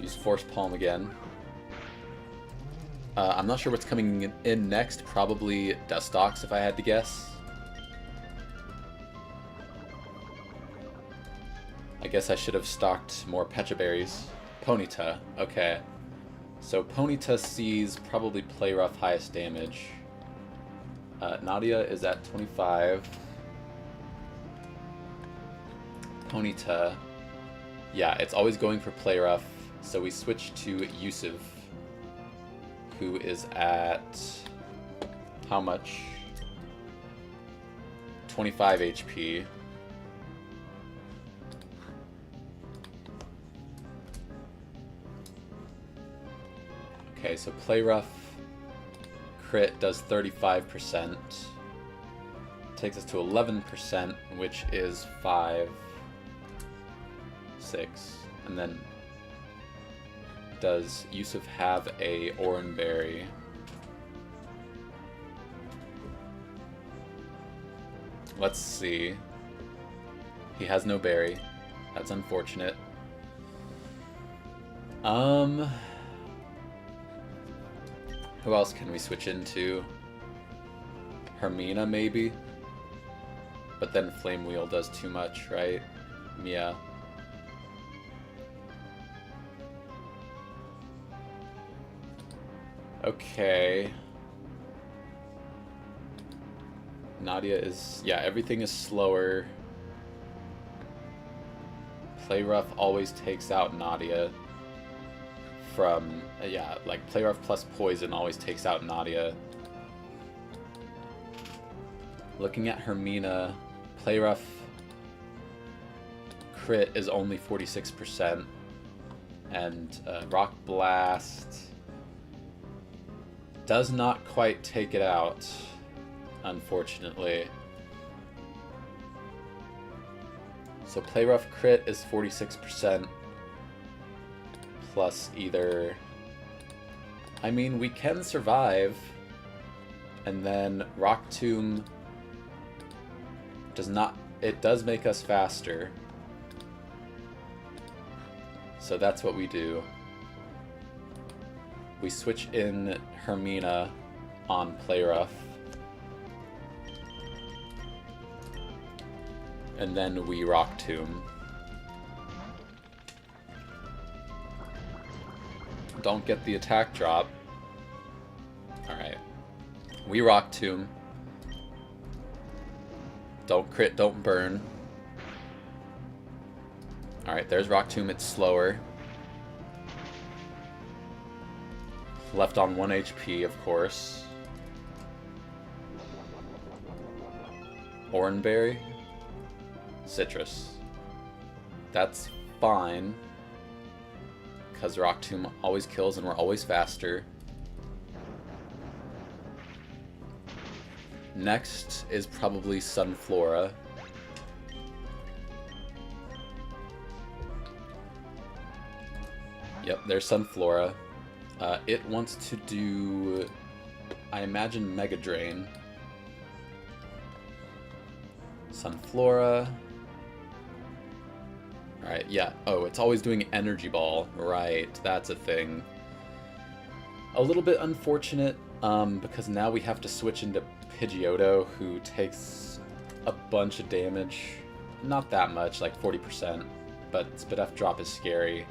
[SPEAKER 1] Use Force Palm again. I'm not sure what's coming in next. Probably Dustox, if I had to guess. I guess I should have stocked more Pecha Berries. Ponyta. Okay. So Ponyta sees probably Play Rough highest damage. Nadia is at 25. Ponyta. Yeah, it's always going for Play Rough. So we switch to Yusuf, who is at how much? 25 HP. Okay, so Play Rough crit does 35%. Takes us to 11%, which is 5, 6. And then does Yusuf have a Oranberry? Let's see. He has no berry. That's unfortunate. Who else can we switch into? Hermina, maybe? But then Flame Wheel does too much, right? Yeah. Okay. Nadia is... yeah, everything is slower. Play Rough always takes out Nadia. From... yeah, like Play Rough plus Poison always takes out Nadia. Looking at Hermina, Play Rough crit is only 46%. And Rock Blast does not quite take it out, unfortunately. So Play Rough crit is 46% plus either... I mean, we can survive, and then Rock Tomb does not... It does make us faster. So that's what we do. We switch in Hermina on Play Rough. And then we Rock Tomb. Don't get the attack drop. Alright. We Rock Tomb. Don't crit, don't burn. Alright, there's Rock Tomb, it's slower. Left on 1 HP, of course. Oranberry? Citrus. That's fine. Because Rock Tomb always kills and we're always faster. Next is probably Sunflora. Yep, there's Sunflora. It wants to do, I imagine, Mega Drain. Sunflora. Alright, yeah. Oh, it's always doing Energy Ball. Right, that's a thing. A little bit unfortunate, because now we have to switch into Pidgeotto, who takes a bunch of damage. Not that much, like 40%, but Spidef drop is scary.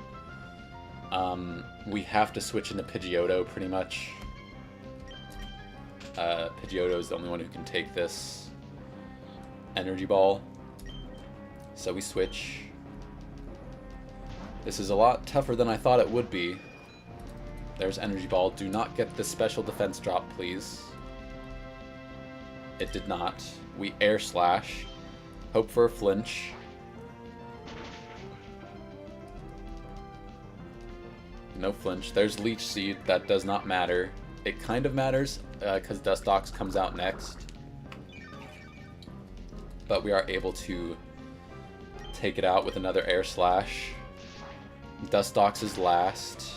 [SPEAKER 1] We have to switch into Pidgeotto, pretty much. Pidgeotto is the only one who can take this Energy Ball. So we switch. This is a lot tougher than I thought it would be. There's Energy Ball. Do not get the special defense drop, please. It did not. We Air Slash. Hope for a flinch. No flinch. There's Leech Seed. That does not matter. It kind of matters, because Dustox comes out next. But we are able to take it out with another Air Slash. Dustox is last.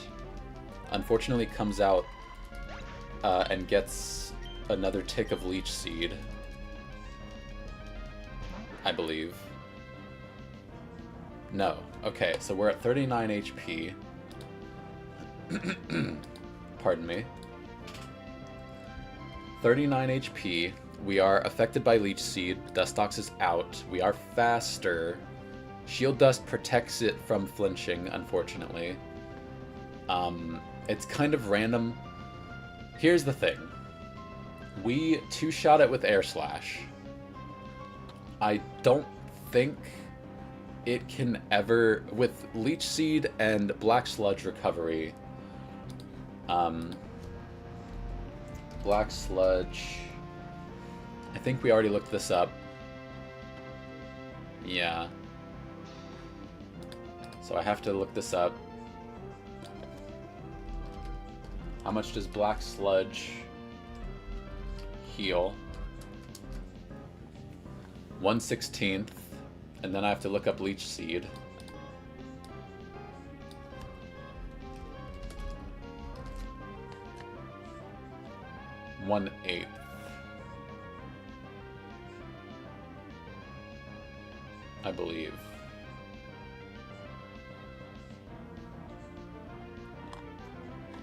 [SPEAKER 1] Unfortunately, comes out and gets another tick of Leech Seed. I believe. No. Okay, so we're at 39 HP. Pardon me. 39 HP. We are affected by Leech Seed. Dustox is out. We are faster. Shield Dust protects it from flinching, unfortunately. It's kind of random. Here's the thing. We two-shot it with Air Slash. I don't think it can ever... With Leech Seed and Black Sludge recovery... Black Sludge... I think we already looked this up. Yeah. So I have to look this up. How much does Black Sludge heal? 1/16, and then I have to look up Leech Seed. One-eighth. I believe.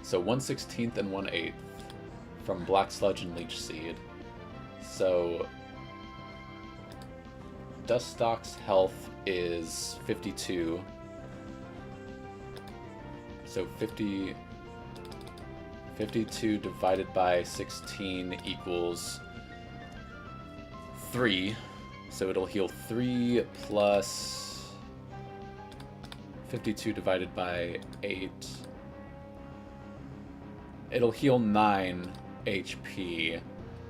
[SPEAKER 1] So 1/16 and 1/8 from Black Sludge and Leech Seed. So Dustox health is 52. So 52 divided by 16 equals 3. So it'll heal 3 plus 52 divided by 8. It'll heal 9 HP.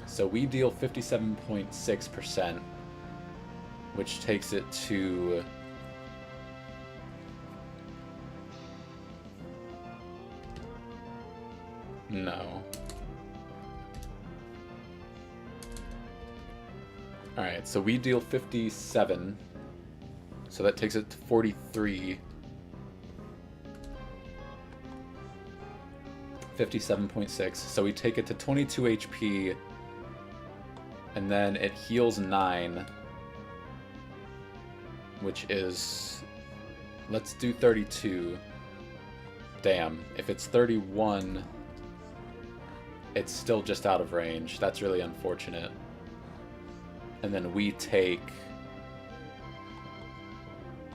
[SPEAKER 1] So we deal 57.6%, which takes it to No. Alright, so we deal 57. So that takes it to 43. 57.6. So we take it to 22 HP. And then it heals 9. Which is... Let's do 32. Damn. If it's 31... It's still just out of range. That's really unfortunate. And then we take...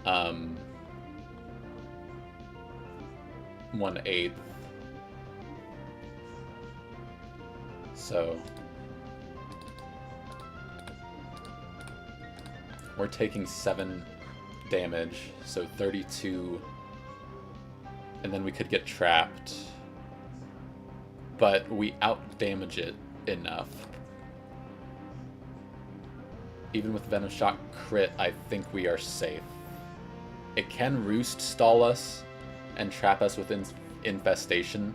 [SPEAKER 1] 1/8. So... We're taking 7 damage, so 32. And then we could get trapped. But we out-damage it enough. Even with Venom Shock crit, I think we are safe. It can Roost stall us and trap us with Infestation.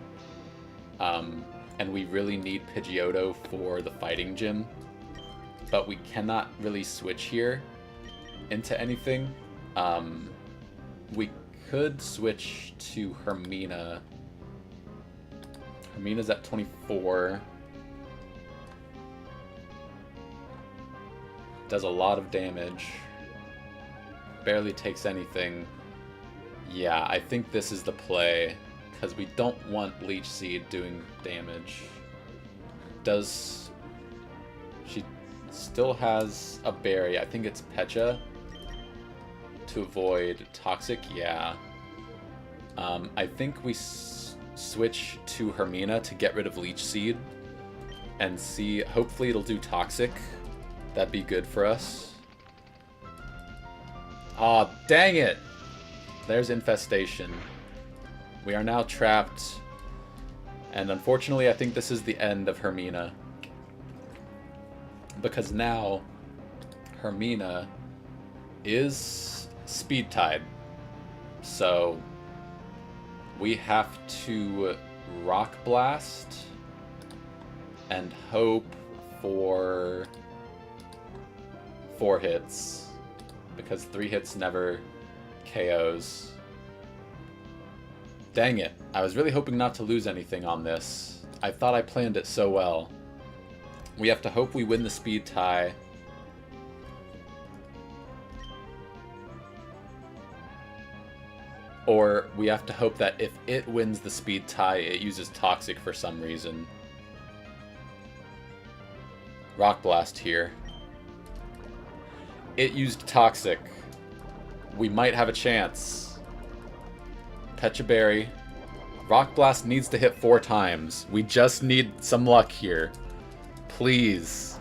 [SPEAKER 1] And we really need Pidgeotto for the fighting gym. But we cannot really switch here into anything. We could switch to Hermina. Hermina's at 24. Does a lot of damage. Barely takes anything. Yeah, I think this is the play, because we don't want Leech Seed doing damage. Does... She still has a berry. I think it's Pecha. To avoid Toxic, yeah. I think we switch to Hermina to get rid of Leech Seed. And see, hopefully it'll do Toxic. That'd be good for us. Aw, dang it! There's Infestation. We are now trapped. And unfortunately, I think this is the end of Hermina. Because now, Hermina is Speed Tide. So, we have to Rock Blast and hope for 4 hits. Because 3 hits never KOs. Dang it. I was really hoping not to lose anything on this. I thought I planned it so well. We have to hope we win the speed tie. Or we have to hope that if it wins the speed tie, it uses Toxic for some reason. Rock Blast here. It used Toxic. We might have a chance. Pecha Berry. Rock Blast needs to hit 4 times. We just need some luck here. Please.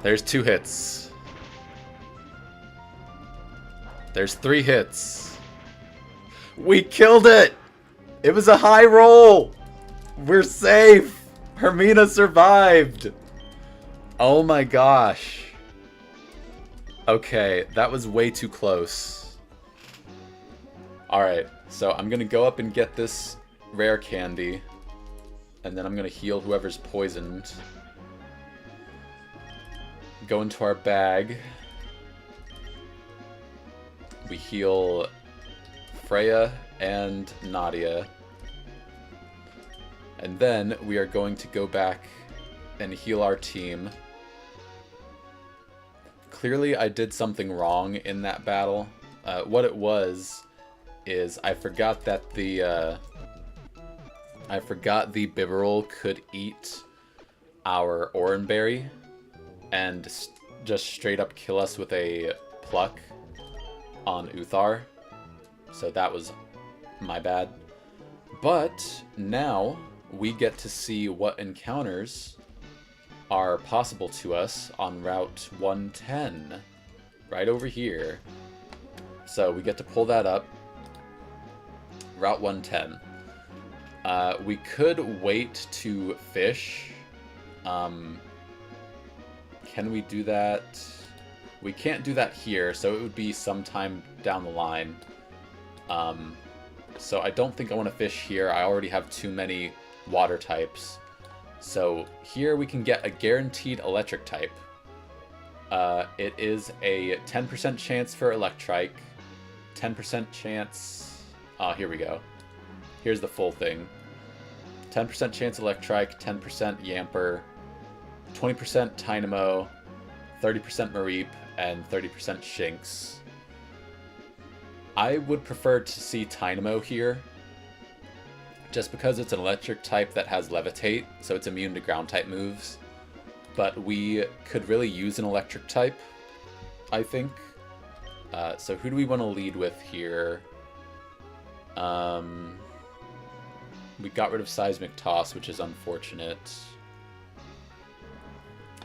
[SPEAKER 1] There's 2 hits. There's 3 hits. We killed it! It was a high roll! We're safe! Hermina survived! Oh my gosh. Okay, that was way too close. Alright, so I'm gonna go up and get this rare candy. And then I'm gonna heal whoever's poisoned. Go into our bag. We heal Freya and Nadia. And then we are going to go back and heal our team. Clearly I did something wrong in that battle. What it was is I forgot that the Bibarel could eat our Oranberry and just straight up kill us with a pluck on Uthar. So that was my bad. But now we get to see what encounters are possible to us on Route 110. Right over here. So we get to pull that up. Route 110. We could wait to fish. Can we do that? We can't do that here, so it would be sometime down the line. So I don't think I want to fish here. I already have too many water types. So here we can get a guaranteed electric type. It is a 10% chance for Electrike, 10% chance... here we go. Here's the full thing. 10% chance Electrike, 10% Yamper, 20% Tynamo, 30% Mareep, and 30% Shinx. I would prefer to see Tynamo here, just because it's an electric type that has Levitate, so it's immune to ground type moves. But we could really use an electric type, I think. So who do we want to lead with here? We got rid of Seismic Toss, which is unfortunate.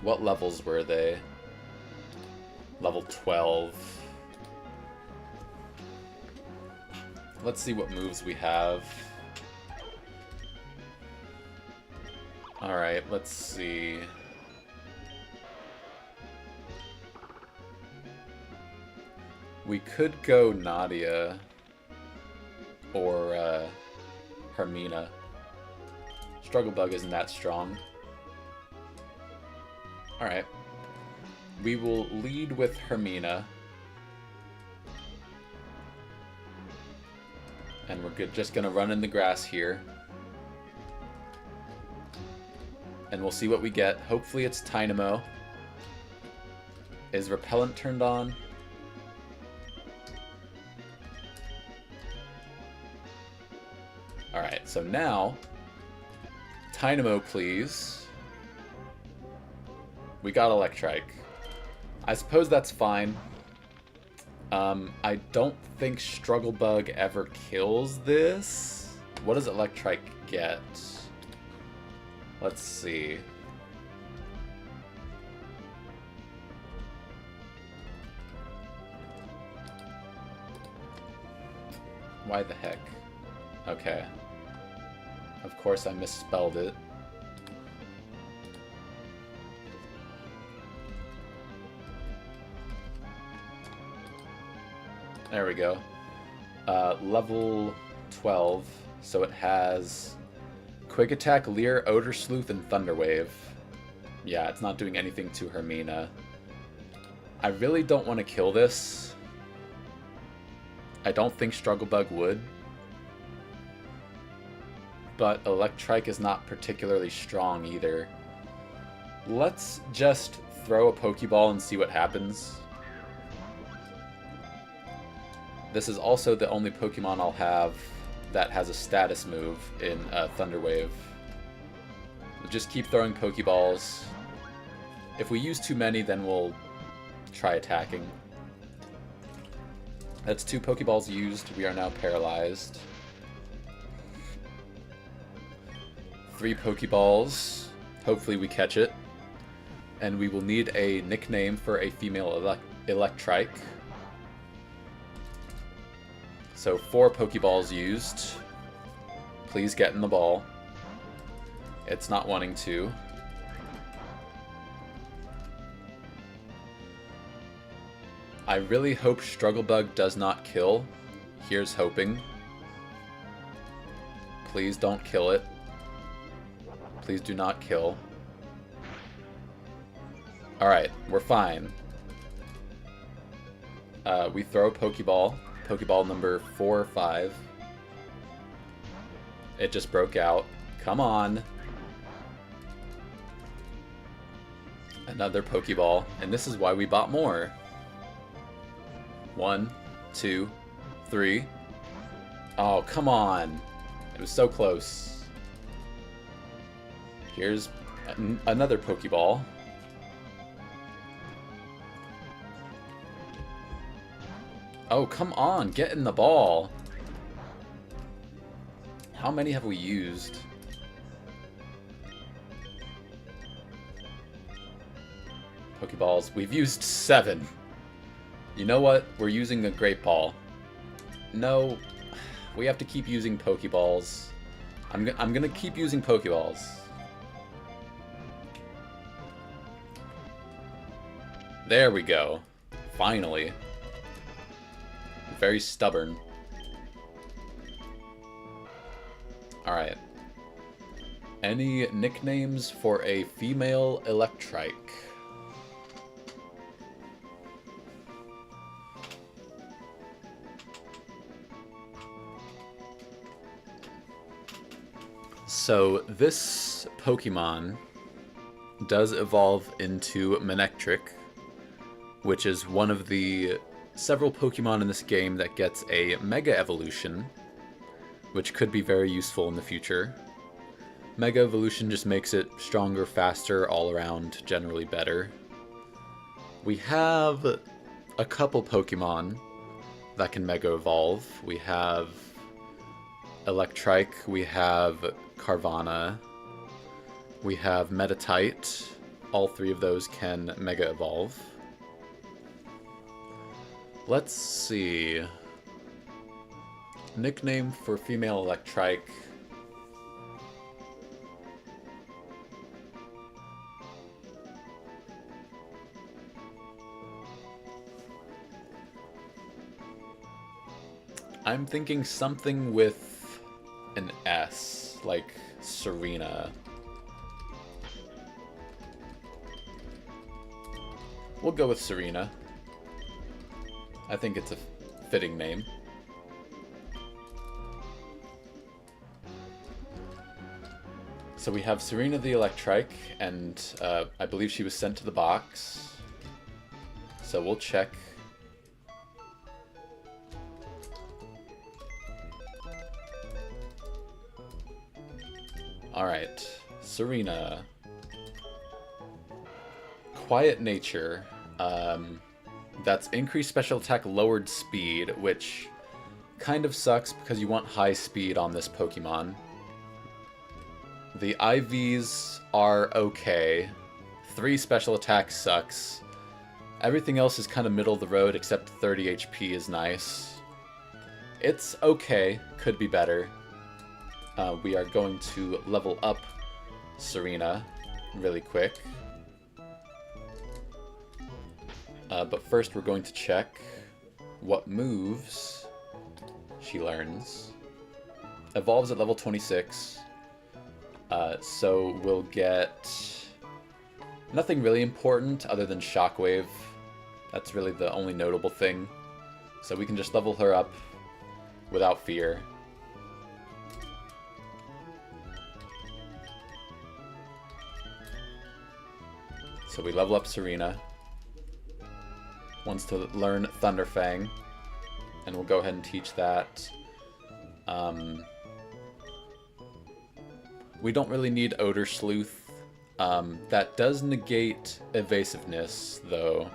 [SPEAKER 1] What levels were they? Level 12. Let's see what moves we have. Alright, let's see. We could go Nadia or Hermina. Struggle Bug isn't that strong. Alright. We will lead with Hermina. And we're just gonna run in the grass here. And we'll see what we get. Hopefully it's Tynamo. Is Repellent turned on? Alright, so now, Tynamo, please. We got Electrike. I suppose that's fine. I don't think Struggle Bug ever kills this. What does Electrike get? Let's see. Why the heck? Okay. Of course I misspelled it. There we go. Level 12. So it has Quick Attack, Leer, Odor Sleuth, and Thunder Wave. Yeah, it's not doing anything to Hermina. I really don't want to kill this. I don't think Struggle Bug would. But Electrike is not particularly strong either. Let's just throw a Pokeball and see what happens. This is also the only Pokemon I'll have that has a status move in Thunder Wave. We'll just keep throwing Pokeballs. If we use too many, then we'll try attacking. That's 2 Pokeballs used. We are now paralyzed. 3 Pokeballs. Hopefully we catch it. And we will need a nickname for a female Electrike. So 4 Pokeballs used. Please get in the ball. It's not wanting to. I really hope Struggle Bug does not kill. Here's hoping. Please don't kill it. Please do not kill. Alright, we're fine. We throw a Pokeball. Pokeball number 4 or 5. It just broke out. Come on. Another Pokeball. And this is why we bought more. 1, 2, 3. Oh, come on. It was so close. Here's another Pokeball. Oh, come on. Get in the ball. How many have we used? Pokeballs. We've used 7. You know what? We're using a Great Ball. No, we have to keep using Pokeballs. I'm gonna keep using Pokeballs. There we go. Finally. Very stubborn. Alright. Any nicknames for a female Electrike? So this Pokemon does evolve into Manectric, which is one of the several Pokemon in this game that gets a Mega Evolution, which could be very useful in the future. Mega Evolution just makes it stronger, faster, all around, generally better. We have a couple Pokemon that can Mega Evolve. We have Electrike, we have Carvana, we have Metatite. All three of those can Mega Evolve. Let's see. Nickname for female Electrike. I'm thinking something with an S, like Serena. We'll go with Serena. I think it's a fitting name. So we have Serena the Electrike, and I believe she was sent to the box. So we'll check. Alright, Serena. Quiet Nature. That's increased special attack, lowered speed, which kind of sucks because you want high speed on this Pokemon. The IVs are okay. 3 special attack sucks. Everything else is kind of middle of the road except 30 HP is nice. It's okay, could be better. We are going to level up Serena really quick. But first we're going to check what moves she learns. Evolves at level 26. So we'll get nothing really important other than Shockwave. That's really the only notable thing. So we can just level her up without fear. So we level up Serena. Wants to learn Thunderfang, and we'll go ahead and teach that. We don't really need Odor Sleuth. That does negate evasiveness, though.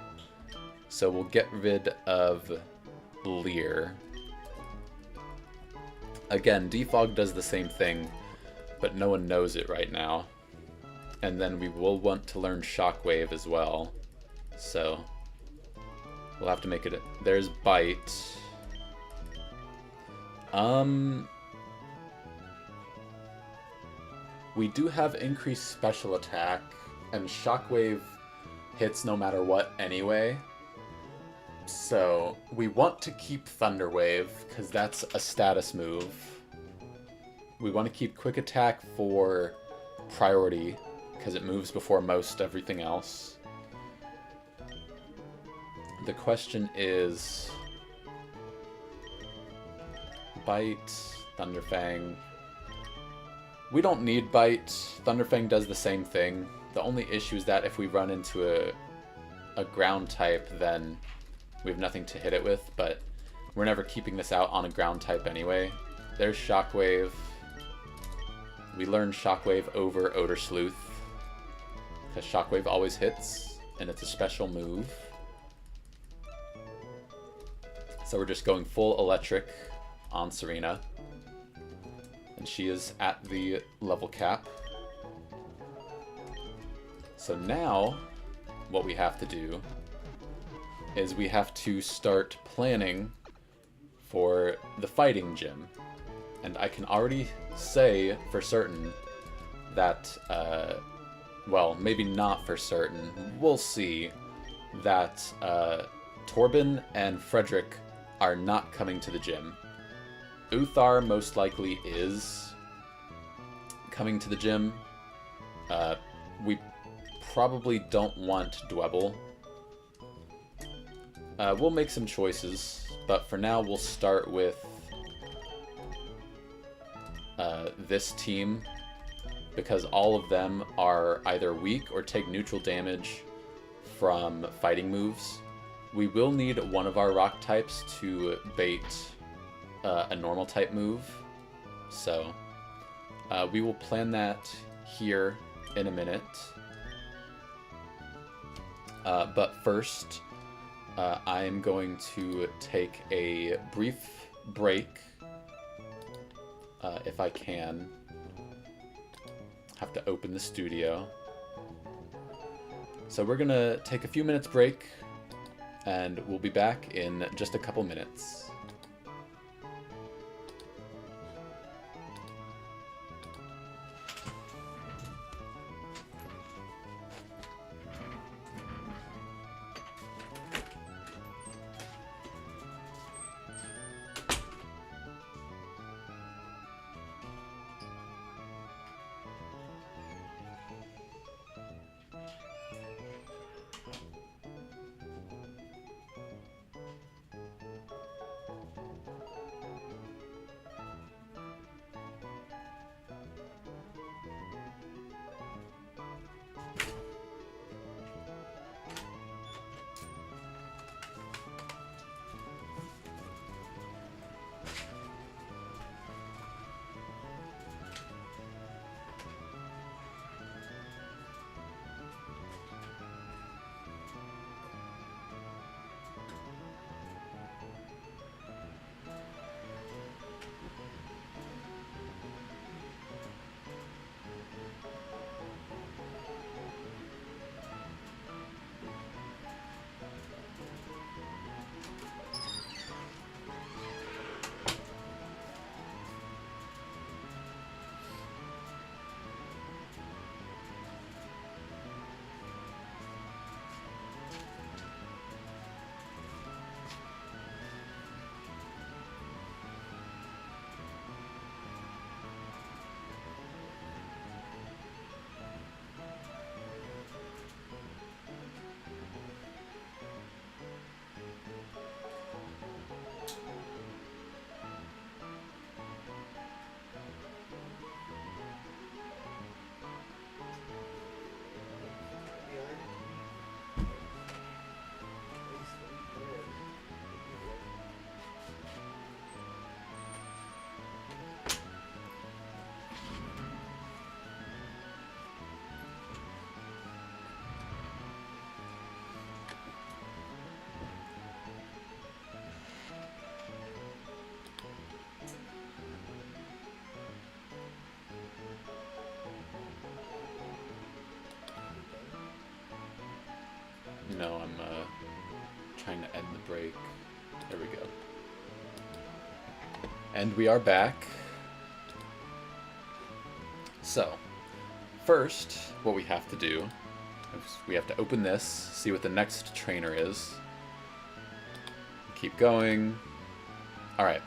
[SPEAKER 1] So we'll get rid of Leer. Again, Defog does the same thing, but no one knows it right now. And then we will want to learn Shockwave as well. So we'll have to make it. There's Bite. We do have increased special attack, and Shockwave hits no matter what anyway. So we want to keep Thunder Wave, because that's a status move. We want to keep Quick Attack for priority, because it moves before most everything else. The question is Bite, Thunderfang. We don't need Bite. Thunderfang does the same thing. The only issue is that if we run into a ground type, then we have nothing to hit it with, but we're never keeping this out on a ground type anyway. There's Shockwave. We learn Shockwave over Odor Sleuth, because Shockwave always hits, and it's a special move. So we're just going full electric on Serena. And she is at the level cap. So now, what we have to do is we have to start planning for the fighting gym. And I can already say for certain that, well, maybe not for certain, we'll see, that Torben and Frederick are not coming to the gym. Uthar most likely is, coming to the gym. We probably don't want Dwebble. We'll make some choices, but for now we'll start with this team, because all of them are either weak or take neutral damage from fighting moves. We will need one of our rock types to bait a normal type move, so we will plan that here in a minute. But first, I'm going to take a brief break, if I can. Have to open the studio. So we're gonna take a few minutes break, and we'll be back in just a couple minutes. No, I'm trying to end the break. There we go. And we are back. So, first, what we have to do is we have to open this, see what the next trainer is. Keep going. Alright.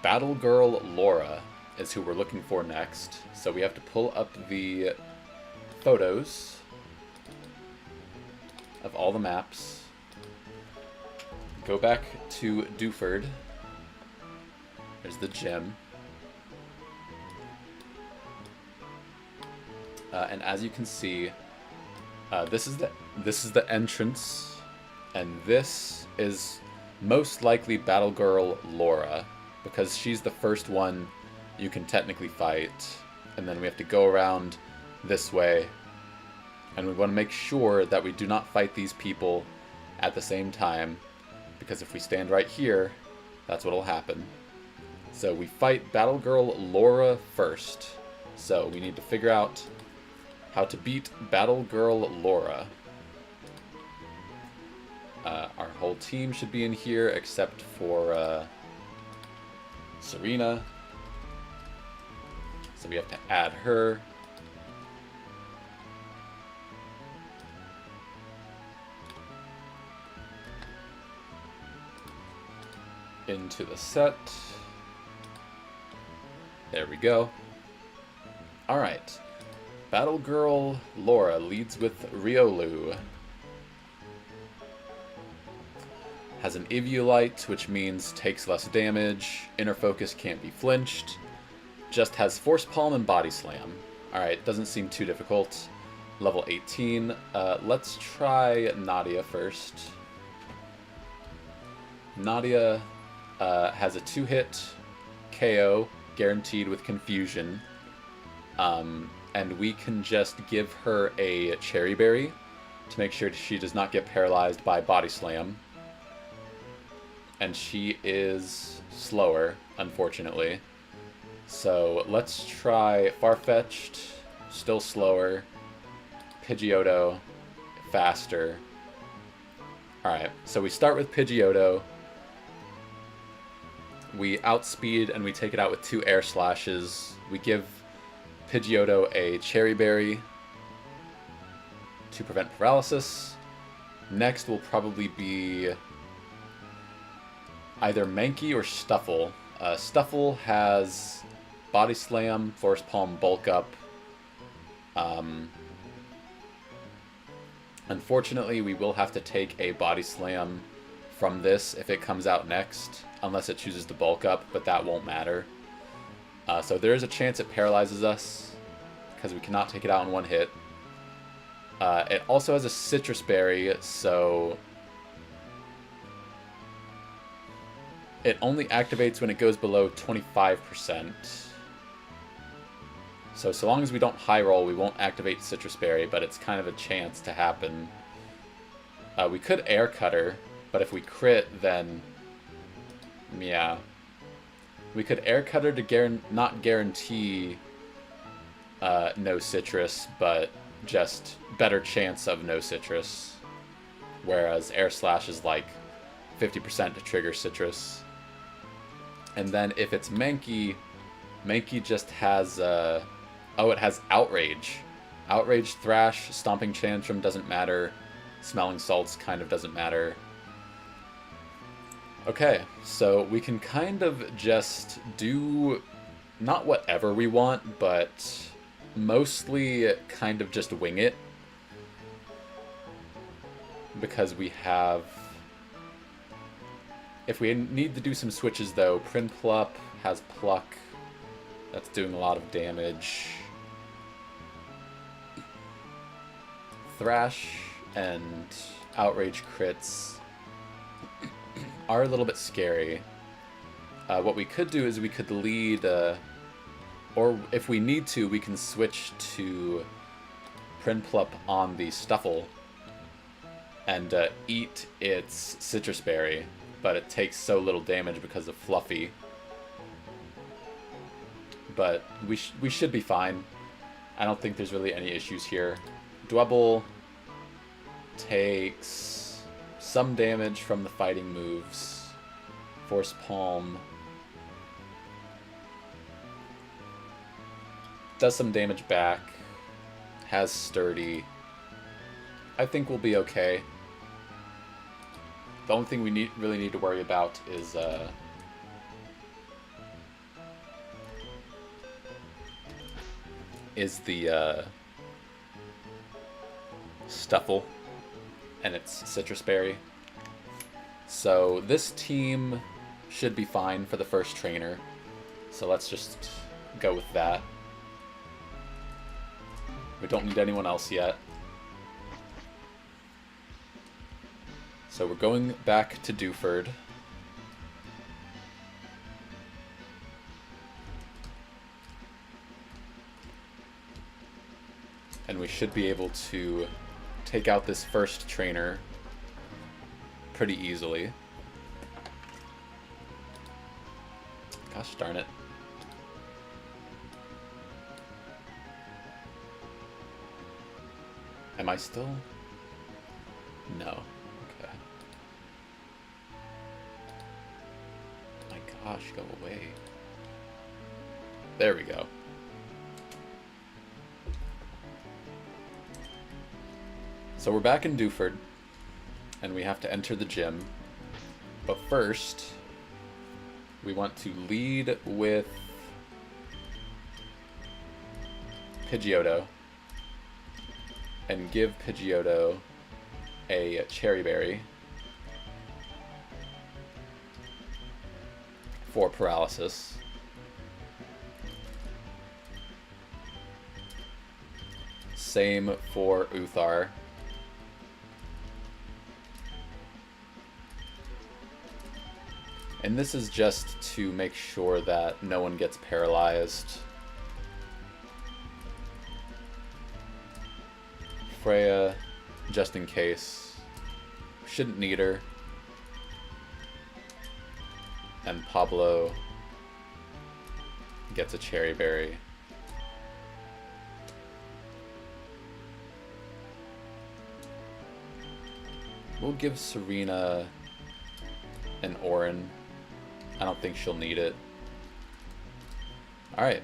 [SPEAKER 1] Battle Girl Laura is who we're looking for next. So we have to pull up the photos of all the maps. Go back to Dewford. There's the gym. And as you can see, this is the entrance, and this is most likely Battle Girl Laura, because she's the first one you can technically fight, and then we have to go around this way, and we want to make sure that we do not fight these people at the same time, because if we stand right here, that's what will happen. So we fight Battle Girl Laura first. So we need to figure out how to beat Battle Girl Laura. Our whole team should be in here except for Serena. So we have to add her. Into the set. There we go. Alright. Battle Girl Laura leads with Riolu. Has an Eviolite, which means takes less damage. Inner Focus can't be flinched. Just has Force Palm and Body Slam. Alright, doesn't seem too difficult. Level 18. Let's try Nadia first. Nadia has a 2-hit KO, guaranteed with Confusion. And we can just give her a Cherry Berry to make sure she does not get paralyzed by Body Slam. And she is slower, unfortunately. So let's try Farfetch'd, still slower. Pidgeotto, faster. Alright, so we start with Pidgeotto. We outspeed and we take it out with 2 Air Slashes. We give Pidgeotto a Cherry Berry to prevent paralysis. Next will probably be either Mankey or Stuffle. Stuffle has Body Slam, Force Palm, Bulk Up. Unfortunately, we will have to take a Body Slam from this if it comes out next, unless it chooses to Bulk Up, but that won't matter. So there is a chance it paralyzes us, because we cannot take it out in one hit. It also has a Citrus Berry, so it only activates when it goes below 25%. So long as we don't high roll, we won't activate Citrus Berry, but it's kind of a chance to happen. We could Air Cutter, but if we crit, then yeah. We could Air Cutter to not guarantee no Citrus, but just better chance of no Citrus. Whereas Air Slash is like 50% to trigger Citrus. And then if it's Mankey, Mankey just has oh, it has Outrage. Outrage, Thrash, Stomping Tantrum doesn't matter. Smelling Salts kind of doesn't matter. Okay, so we can kind of just do not whatever we want, but mostly kind of just wing it. Because we have... If we need to do some switches though, Prinplup has Pluck. That's doing a lot of damage. Thrash and Outrage crits are a little bit scary. What we could do is we could lead, or if we need to, we can switch to Prinplup on the Stuffle and eat its Citrus Berry, but it takes so little damage because of Fluffy. But we should be fine. I don't think there's really any issues here. Dwebble takes some damage from the fighting moves. Force Palm does some damage back. Has Sturdy. I think we'll be okay. The only thing we really need to worry about is the Stuffle and its Citrus Berry. So this team should be fine for the first trainer. So let's just go with that. We don't need anyone else yet. So we're going back to Dewford. And we should be able to take out this first trainer pretty easily. Gosh darn it. Am I still? No. Okay. My gosh, go away. There we go. So we're back in Dewford, and we have to enter the gym. But first, we want to lead with Pidgeotto and give Pidgeotto a Cherry Berry for paralysis. Same for Uthar. And this is just to make sure that no one gets paralyzed. Freya, just in case. Shouldn't need her. And Pablo gets a Cherry Berry. We'll give Serena an Orin. I don't think she'll need it. Alright.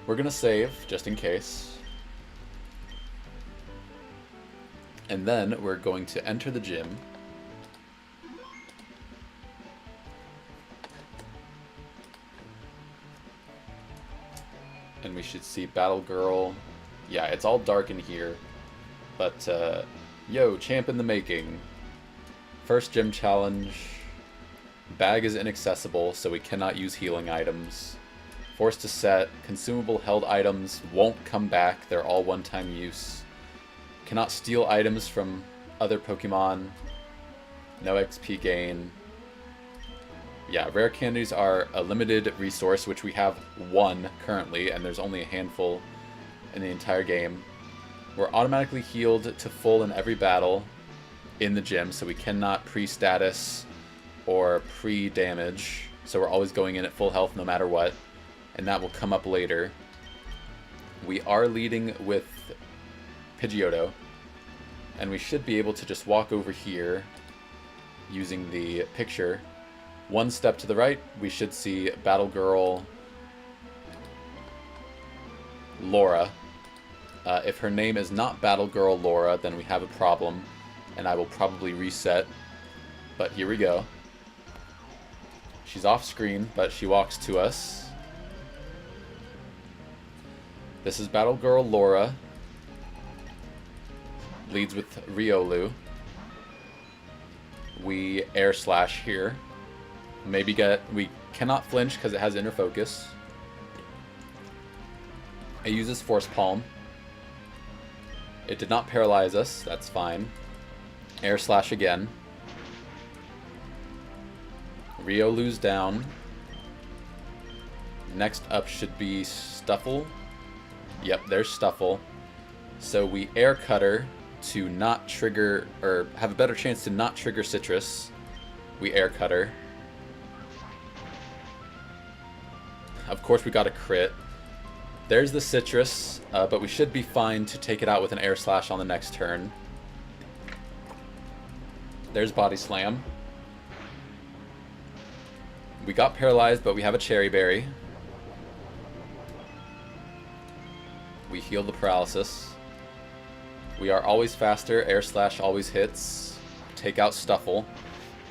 [SPEAKER 1] We're gonna save, just in case. And then we're going to enter the gym. And we should see Battle Girl. Yeah, it's all dark in here. But, yo, champ in the making. First gym challenge. Bag is inaccessible, so we cannot use healing items. Forced to set. Consumable held items won't come back. They're all one-time use. Cannot steal items from other Pokemon. No XP gain. Yeah, rare candies are a limited resource, which we have one currently, and there's only a handful in the entire game. We're automatically healed to full in every battle in the gym, so we cannot pre-status or pre-damage. So we're always going in at full health no matter what, and that will come up later. We are leading with Pidgeotto, and we should be able to just walk over here using the picture. One step to the right, we should see Battle Girl Laura. If her name is not Battle Girl Laura, then we have a problem, and I will probably reset. But here we go. She's off screen, but she walks to us. This is Battle Girl Laura. Leads with Riolu. We air slash here. Maybe we cannot flinch because it has inner focus. It uses Force Palm. It did not paralyze us, that's fine. Air slash again. Riolu's down. Next up should be Stuffle. Yep, there's Stuffle. So we air cutter to not trigger, or have a better chance to not trigger Citrus. We air cutter. Of course we got a crit. There's the Citrus, but we should be fine to take it out with an air slash on the next turn. There's Body Slam. We got paralyzed, but we have a Cherry Berry. We heal the paralysis. We are always faster. Air slash always hits. Take out Stuffle.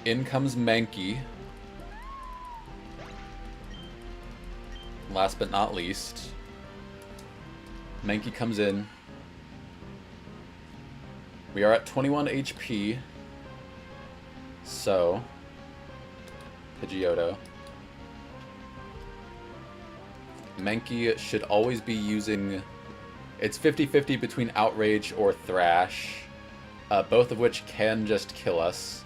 [SPEAKER 1] In comes Mankey. Last but not least, Mankey comes in. We are at 21 HP. So, Pidgeotto. Mankey should always be using... It's 50-50 between Outrage or Thrash, both of which can just kill us.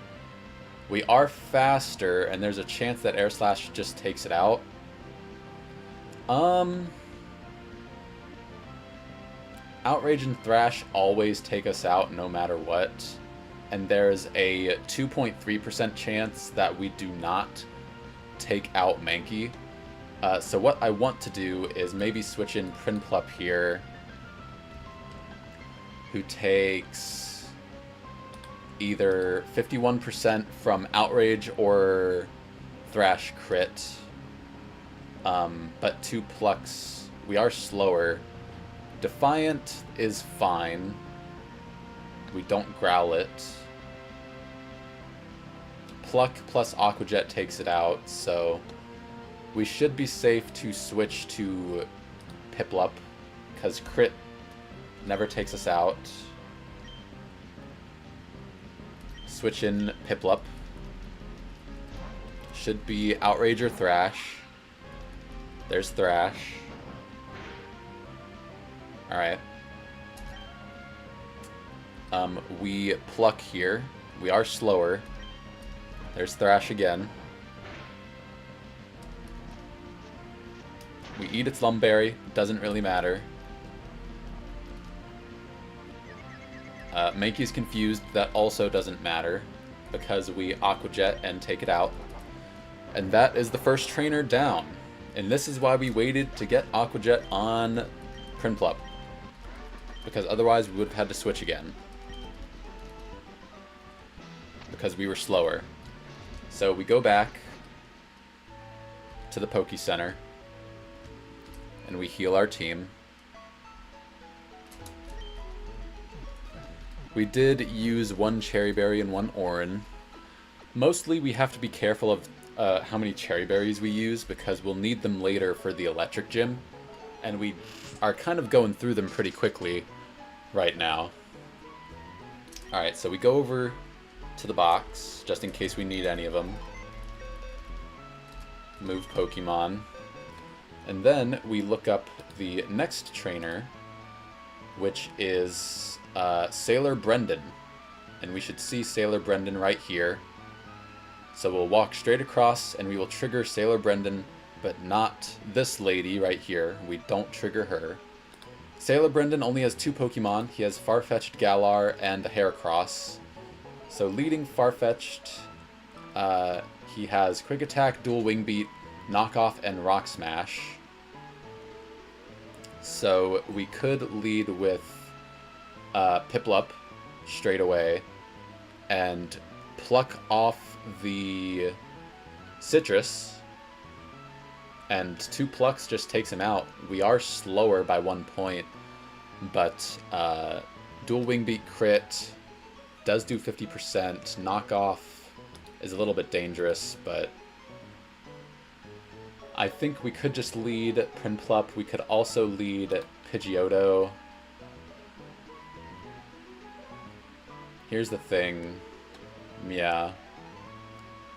[SPEAKER 1] We are faster, and there's a chance that Air Slash just takes it out. Outrage and Thrash always take us out no matter what. And there's a 2.3% chance that we do not take out Mankey. So what I want to do is maybe switch in Prinplup here, who takes either 51% from Outrage or Thrash crit. But 2 plucks, we are slower. Defiant is fine. We don't growl it. Pluck plus Aqua Jet takes it out, so we should be safe to switch to Piplup. because crit never takes us out. Switch in Piplup. Should be Outrage or Thrash. There's Thrash. Alright. We pluck here. We are slower. There's Thrash again. We eat its Lumberry. Doesn't really matter. Mankey's confused. That also doesn't matter because we Aqua Jet and take it out. And that is the first trainer down. And this is why we waited to get Aqua Jet on Prinplup, because otherwise we would have had to switch again because we were slower. So we go back to the Poke Center and we heal our team. We did use one Cherry Berry and one Oran. Mostly we have to be careful of how many Cherry Berries we use because we'll need them later for the Electric Gym. And we are kind of going through them pretty quickly right now. Alright, so we go over to the box just in case we need any of them. Move Pokemon. And then we look up the next trainer, which is Sailor Brendan. And we should see Sailor Brendan right here. So we'll walk straight across and we will trigger Sailor Brendan, but not this lady right here. We don't trigger her. Sailor Brendan only has 2 Pokemon. He has Farfetch'd, Galar, and a Heracross. So leading Farfetch'd, he has Quick Attack, Dual Wing Beat, Knock Off, and Rock Smash. So we could lead with Piplup straight away and pluck off the Citrus, and 2 plucks just takes him out. We are slower by 1 point, but Dual Wing Beat crit does do 50%. Knockoff is a little bit dangerous, but I think we could just lead Prinplup. We could also lead Pidgeotto. Here's the thing. Yeah.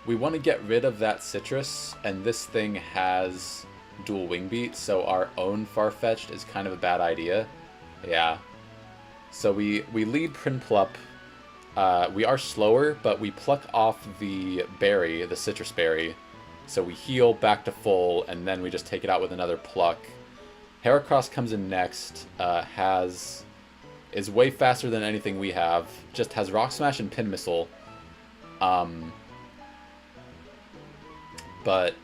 [SPEAKER 1] We want to get rid of that Citrus, and this thing has Dual Wing Beat, so our own Farfetch'd is kind of a bad idea. Yeah. So we lead Prinplup. We are slower, but we pluck off the berry, the Citrus Berry. So we heal back to full, and then we just take it out with another pluck. Heracross comes in next, is way faster than anything we have. Just has Rock Smash and Pin Missile. But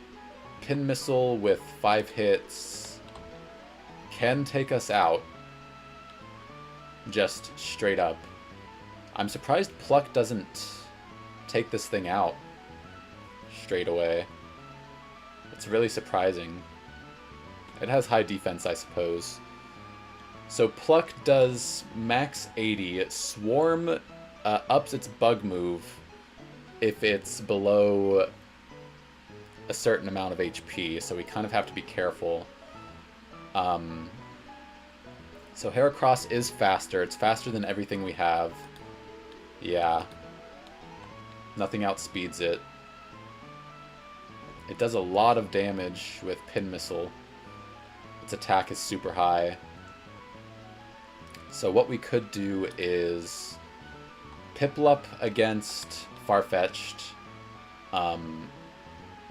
[SPEAKER 1] Pin Missile with 5 hits can take us out. Just straight up. I'm surprised Pluck doesn't take this thing out straight away. It's really surprising. It has high defense, I suppose. So Pluck does max 80. Swarm ups its bug move if it's below a certain amount of HP, so we kind of have to be careful. So Heracross is faster. It's faster than everything we have. Yeah. Nothing outspeeds it. It does a lot of damage with Pin Missile. Its attack is super high. So what we could do is Piplup against Farfetch'd.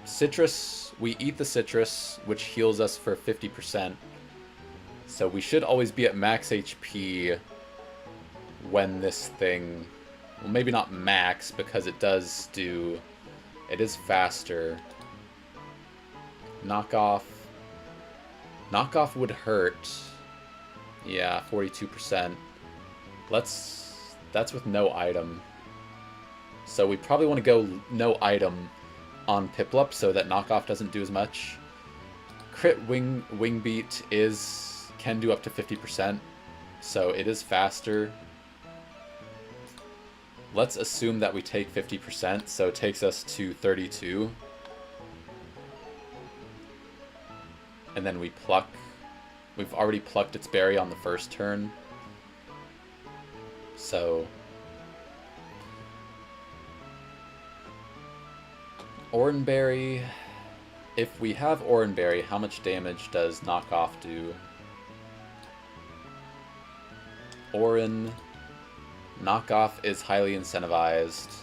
[SPEAKER 1] Citrus, we eat the Citrus, which heals us for 50%. So we should always be at max HP when this thing... Well, maybe not max, because it does do... It is faster. Knockoff. Knockoff would hurt. Yeah, 42%. That's with no item. So we probably want to go no item on Piplup so that Knockoff doesn't do as much. Crit Wing Beat can do up to 50%, so it is faster. Let's assume that we take 50%, so it takes us to 32. And then we pluck. We've already plucked its berry on the first turn. So... Oranberry... If we have Oranberry, how much damage does Knockoff do? Oran... Knockoff is highly incentivized.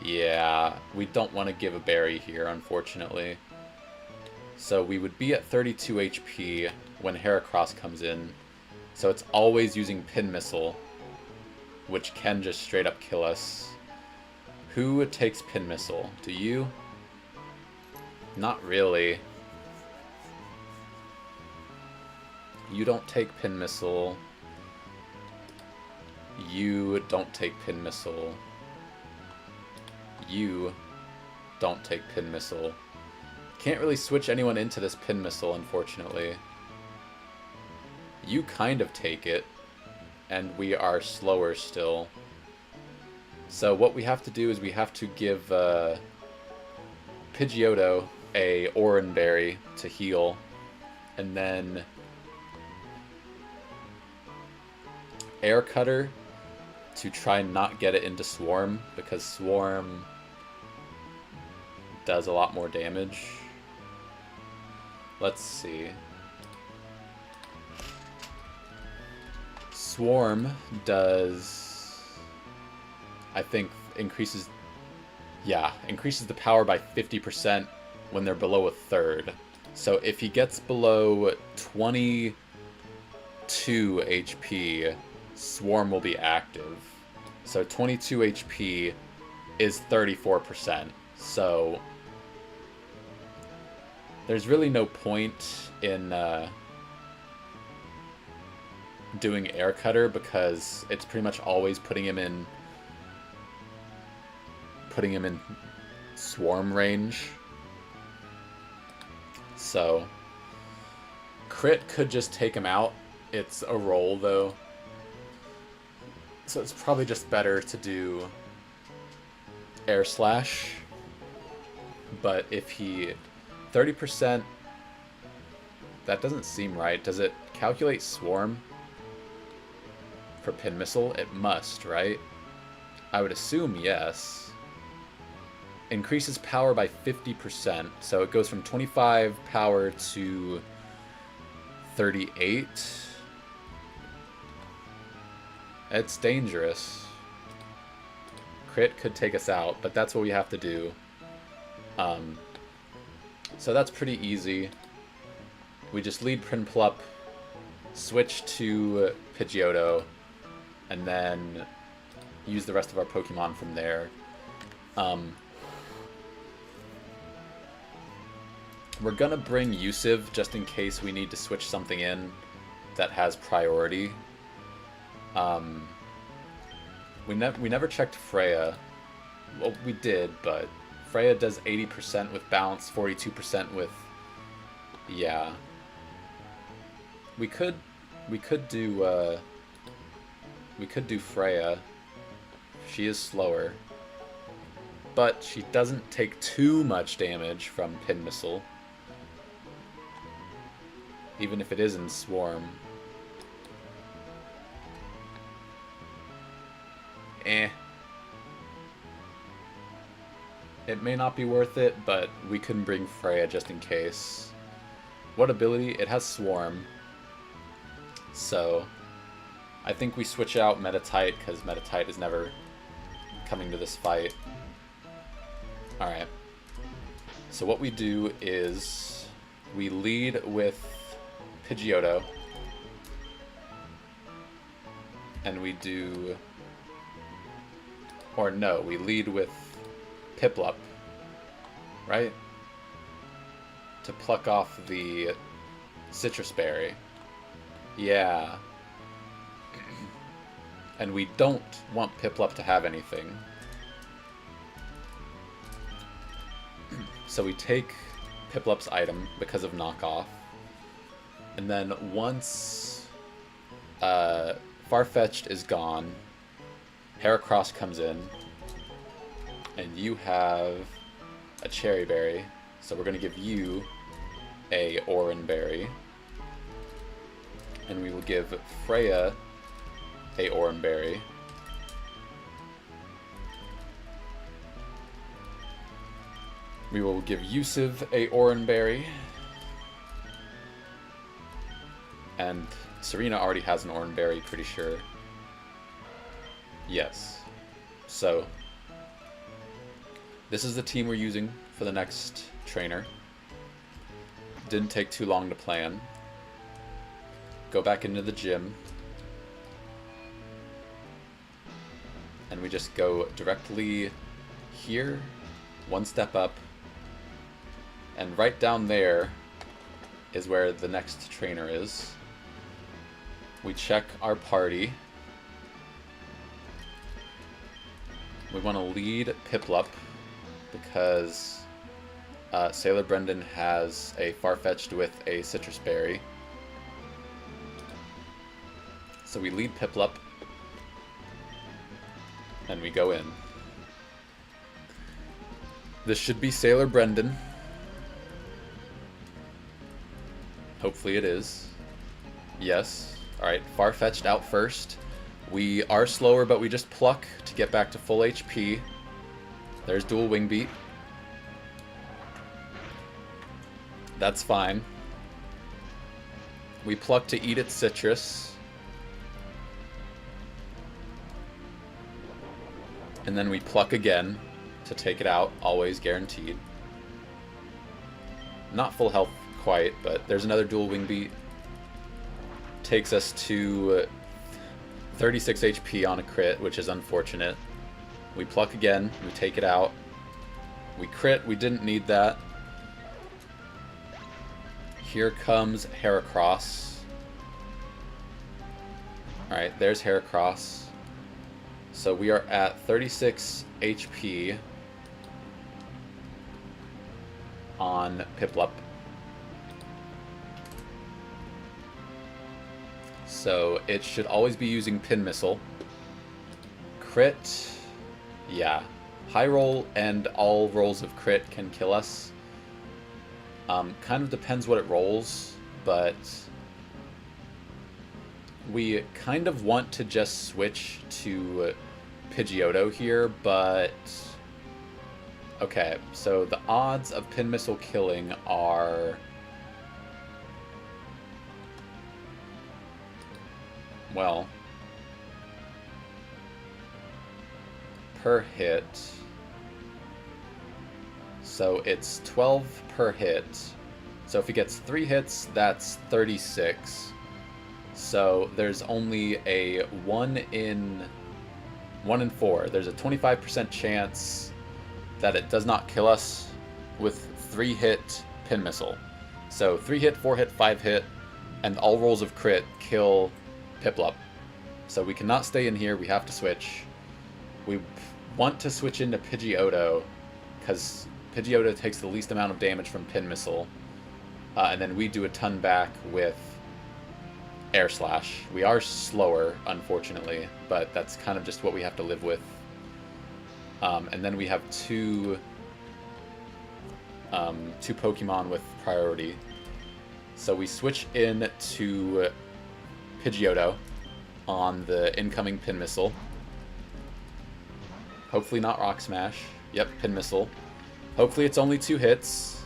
[SPEAKER 1] Yeah, we don't want to give a berry here, unfortunately. So we would be at 32 HP when Heracross comes in. So it's always using Pin Missile, which can just straight up kill us. Who takes Pin Missile? Do you? Not really. You don't take Pin Missile. You don't take Pin Missile. You don't take Pin Missile. Can't really switch anyone into this Pin Missile, unfortunately. You kind of take it, and we are slower still. So what we have to do is we have to give Pidgeotto a Oranberry to heal, and then Air Cutter to try and not get it into Swarm, because Swarm does a lot more damage. Let's see. Swarm does, I think, increases the power by 50% when they're below a third. So if he gets below 22 HP, Swarm will be active. So 22 HP is 34%. So there's really no point in doing Air Cutter, because it's pretty much always putting him in Swarm range. So Crit could just take him out. It's a roll though, so it's probably just better to do Air Slash. But if he 30%, that doesn't seem right. Does it calculate Swarm for Pin Missile? It must, right? I would assume yes. Increases power by 50%, so it goes from 25 power to 38. It's dangerous. Crit could take us out, but that's what we have to do. So that's pretty easy. We just lead Prinplup, switch to Pidgeotto, and then use the rest of our Pokemon from there. We're gonna bring Yusiv just in case we need to switch something in that has priority. We never checked Freya. Well, we did, but Freya does 80% with Bounce, 42% with... Yeah. We could do Freya. She is slower, but she doesn't take too much damage from Pin Missile, even if it is in Swarm. It may not be worth it, but we can bring Freya just in case. What ability? It has Swarm. So I think we switch out Metatite, because Metatite is never coming to this fight. Alright. So what we do is we lead with Pidgeotto. And we do... Or no, we lead with Piplup, right? To pluck off the Citrus Berry. Yeah. And we don't want Piplup to have anything. So we take Piplup's item because of knockoff. And then once Farfetch'd is gone, Heracross comes in, and you have a Cherry Berry, so we're going to give you a Oranberry. And we will give Freya a Oranberry. We will give Yusuf a Oranberry. And Serena already has an Oranberry, pretty sure. Yes. So, this is the team we're using for the next trainer. Didn't take too long to plan. Go back into the gym. And we just go directly here, one step up. And right down there is where the next trainer is. We check our party. We want to lead Piplup because Sailor Brendan has a Farfetch'd with a Citrus Berry. So we lead Piplup and we go in. This should be Sailor Brendan. Hopefully it is. Yes. Alright, Farfetch'd out first. We are slower, but we just pluck to get back to full HP. There's dual wing beat. That's fine. We pluck to eat its citrus. And then we pluck again to take it out, always guaranteed. Not full health quite, but there's another dual wing beat. Takes us to 36 HP on a crit, which is unfortunate. We pluck again, we take it out. We crit, we didn't need that. Here comes Heracross. Alright, there's Heracross. So we are at 36 HP on Piplup. So it should always be using Pin Missile. Crit, yeah. High roll and all rolls of crit can kill us. Kind of depends what it rolls, but we kind of want to just switch to Pidgeotto here, but okay, so the odds of Pin Missile killing are, well, per hit. So it's 12 per hit. So if he gets 3 hits, that's 36. So there's only a 1 in 4. There's a 25% chance that it does not kill us with 3-hit Pin Missile. So 3-hit, 4-hit, 5-hit, and all rolls of crit kill Piplup. So we cannot stay in here, we have to switch. We want to switch into Pidgeotto, because Pidgeotto takes the least amount of damage from Pin Missile. And then we do a ton back with Air Slash. We are slower, unfortunately, but that's kind of just what we have to live with. And then we have two Pokemon with priority. So we switch in to Pidgeotto on the incoming Pin Missile. Hopefully not Rock Smash. Yep, Pin Missile. Hopefully it's only 2 hits.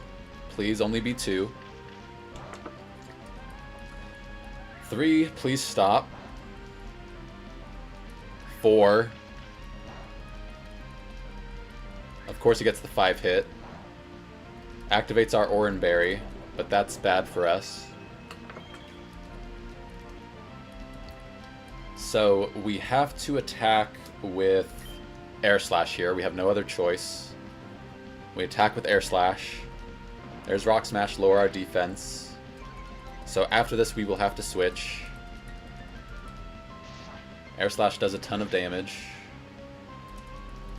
[SPEAKER 1] Please only be 2. 3, please stop. 4. Of course he gets the 5-hit. Activates our Oranberry, but that's bad for us. So we have to attack with Air Slash here. We have no other choice. We attack with Air Slash. There's Rock Smash, lower our defense. So after this, we will have to switch. Air Slash does a ton of damage.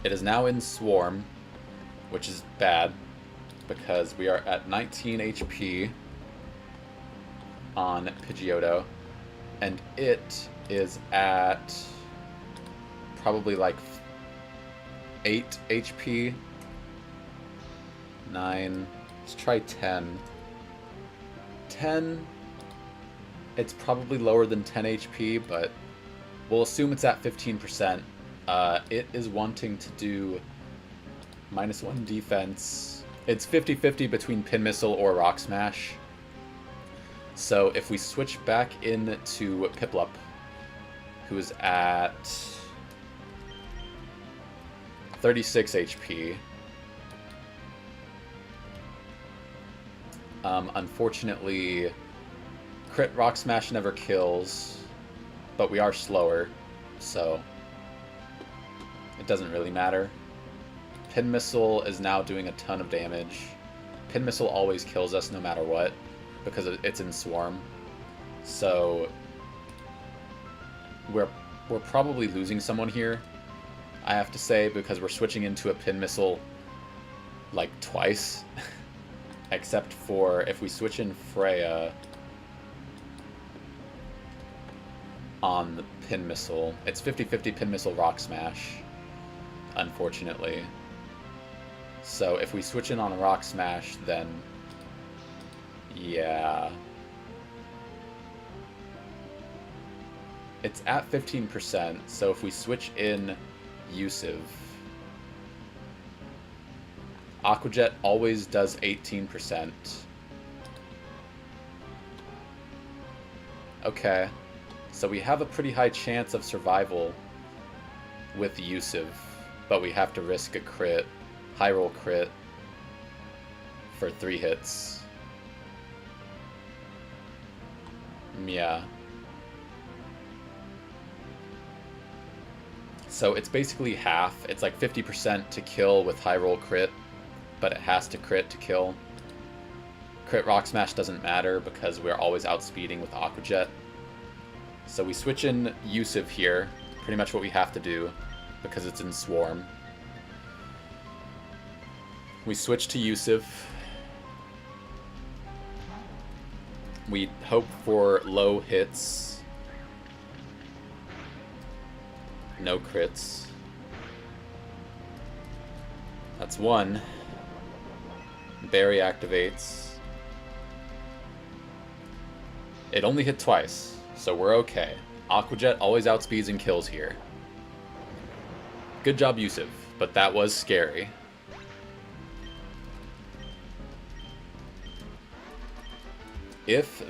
[SPEAKER 1] It is now in Swarm, which is bad, because we are at 19 HP on Pidgeotto, and it is at probably like 8 HP. 9. Let's try 10. 10. It's probably lower than 10 HP, but we'll assume it's at 15%. It is wanting to do -1 defense. It's 50-50 between Pin Missile or Rock Smash. So if we switch back into Piplup, who is at 36 HP. Unfortunately, crit Rock Smash never kills, but we are slower, so it doesn't really matter. Pin Missile is now doing a ton of damage. Pin Missile always kills us no matter what, because it's in Swarm. So we're probably losing someone here, I have to say, because we're switching into a Pin Missile like twice. Except for if we switch in Freya on the Pin Missile. It's 50-50 Pin Missile Rock Smash, unfortunately. So if we switch in on a Rock Smash, then yeah. It's at 15%, so if we switch in Yusuf, Aqua Jet always does 18%. Okay, so we have a pretty high chance of survival with Yusuf, but we have to risk a crit, high roll crit, for 3 hits. Yeah. So it's basically half. It's like 50% to kill with high roll crit, but it has to crit to kill. Crit Rock Smash doesn't matter because we're always outspeeding with Aqua Jet. So we switch in Yusuf here, pretty much what we have to do, because it's in Swarm. We switch to Yusuf. We hope for low hits. No crits. That's 1. Berry activates. It only hit twice, so we're okay. Aqua Jet always outspeeds and kills here. Good job, Yusuf, but that was scary. If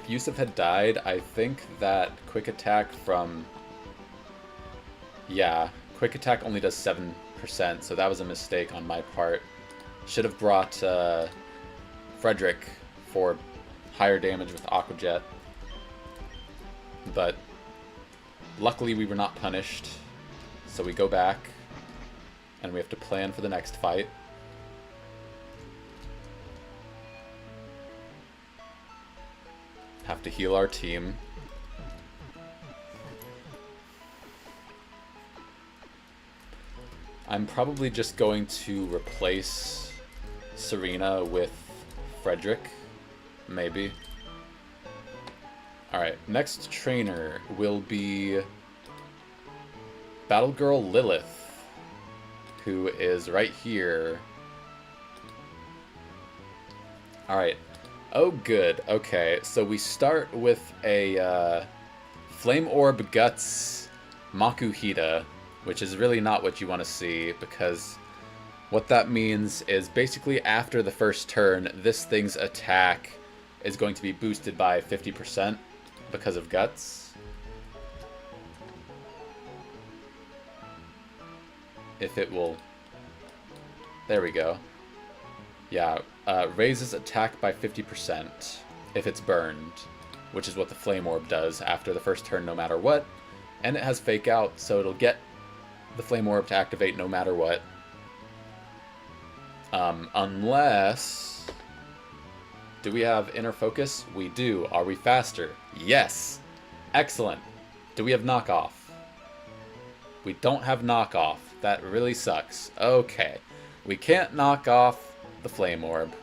[SPEAKER 1] Yusuf had died, I think that Quick Attack from... Yeah, Quick Attack only does 7%, so that was a mistake on my part. Should have brought Frederick for higher damage with Aqua Jet. But luckily we were not punished, so we go back and we have to plan for the next fight. Have to heal our team. I'm probably just going to replace Serena with Frederick, maybe. Alright, next trainer will be Battle Girl Lilith, who is right here. Alright. Oh, good. Okay, so we start with a Flame Orb Guts Makuhita, which is really not what you want to see, because what that means is basically after the first turn, this thing's attack is going to be boosted by 50% because of Guts. If it will... There we go. Yeah, raises attack by 50% if it's burned, which is what the Flame Orb does after the first turn no matter what. And it has Fake Out, so it'll get the Flame Orb to activate no matter what. Unless... Do we have Inner Focus? We do. Are we faster? Yes! Excellent. Do we have Knockoff? We don't have Knockoff. That really sucks. Okay. We can't knock off the Flame Orb,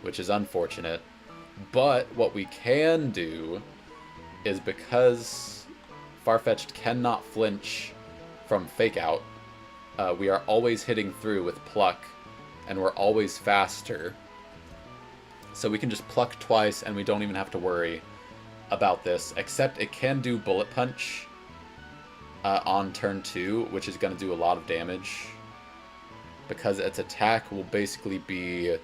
[SPEAKER 1] which is unfortunate. But what we can do is, because Farfetch'd cannot flinch from Fake Out, we are always hitting through with Pluck, and we're always faster. So we can just pluck twice and we don't even have to worry about this, except it can do Bullet Punch on turn 2, which is going to do a lot of damage because its attack will basically be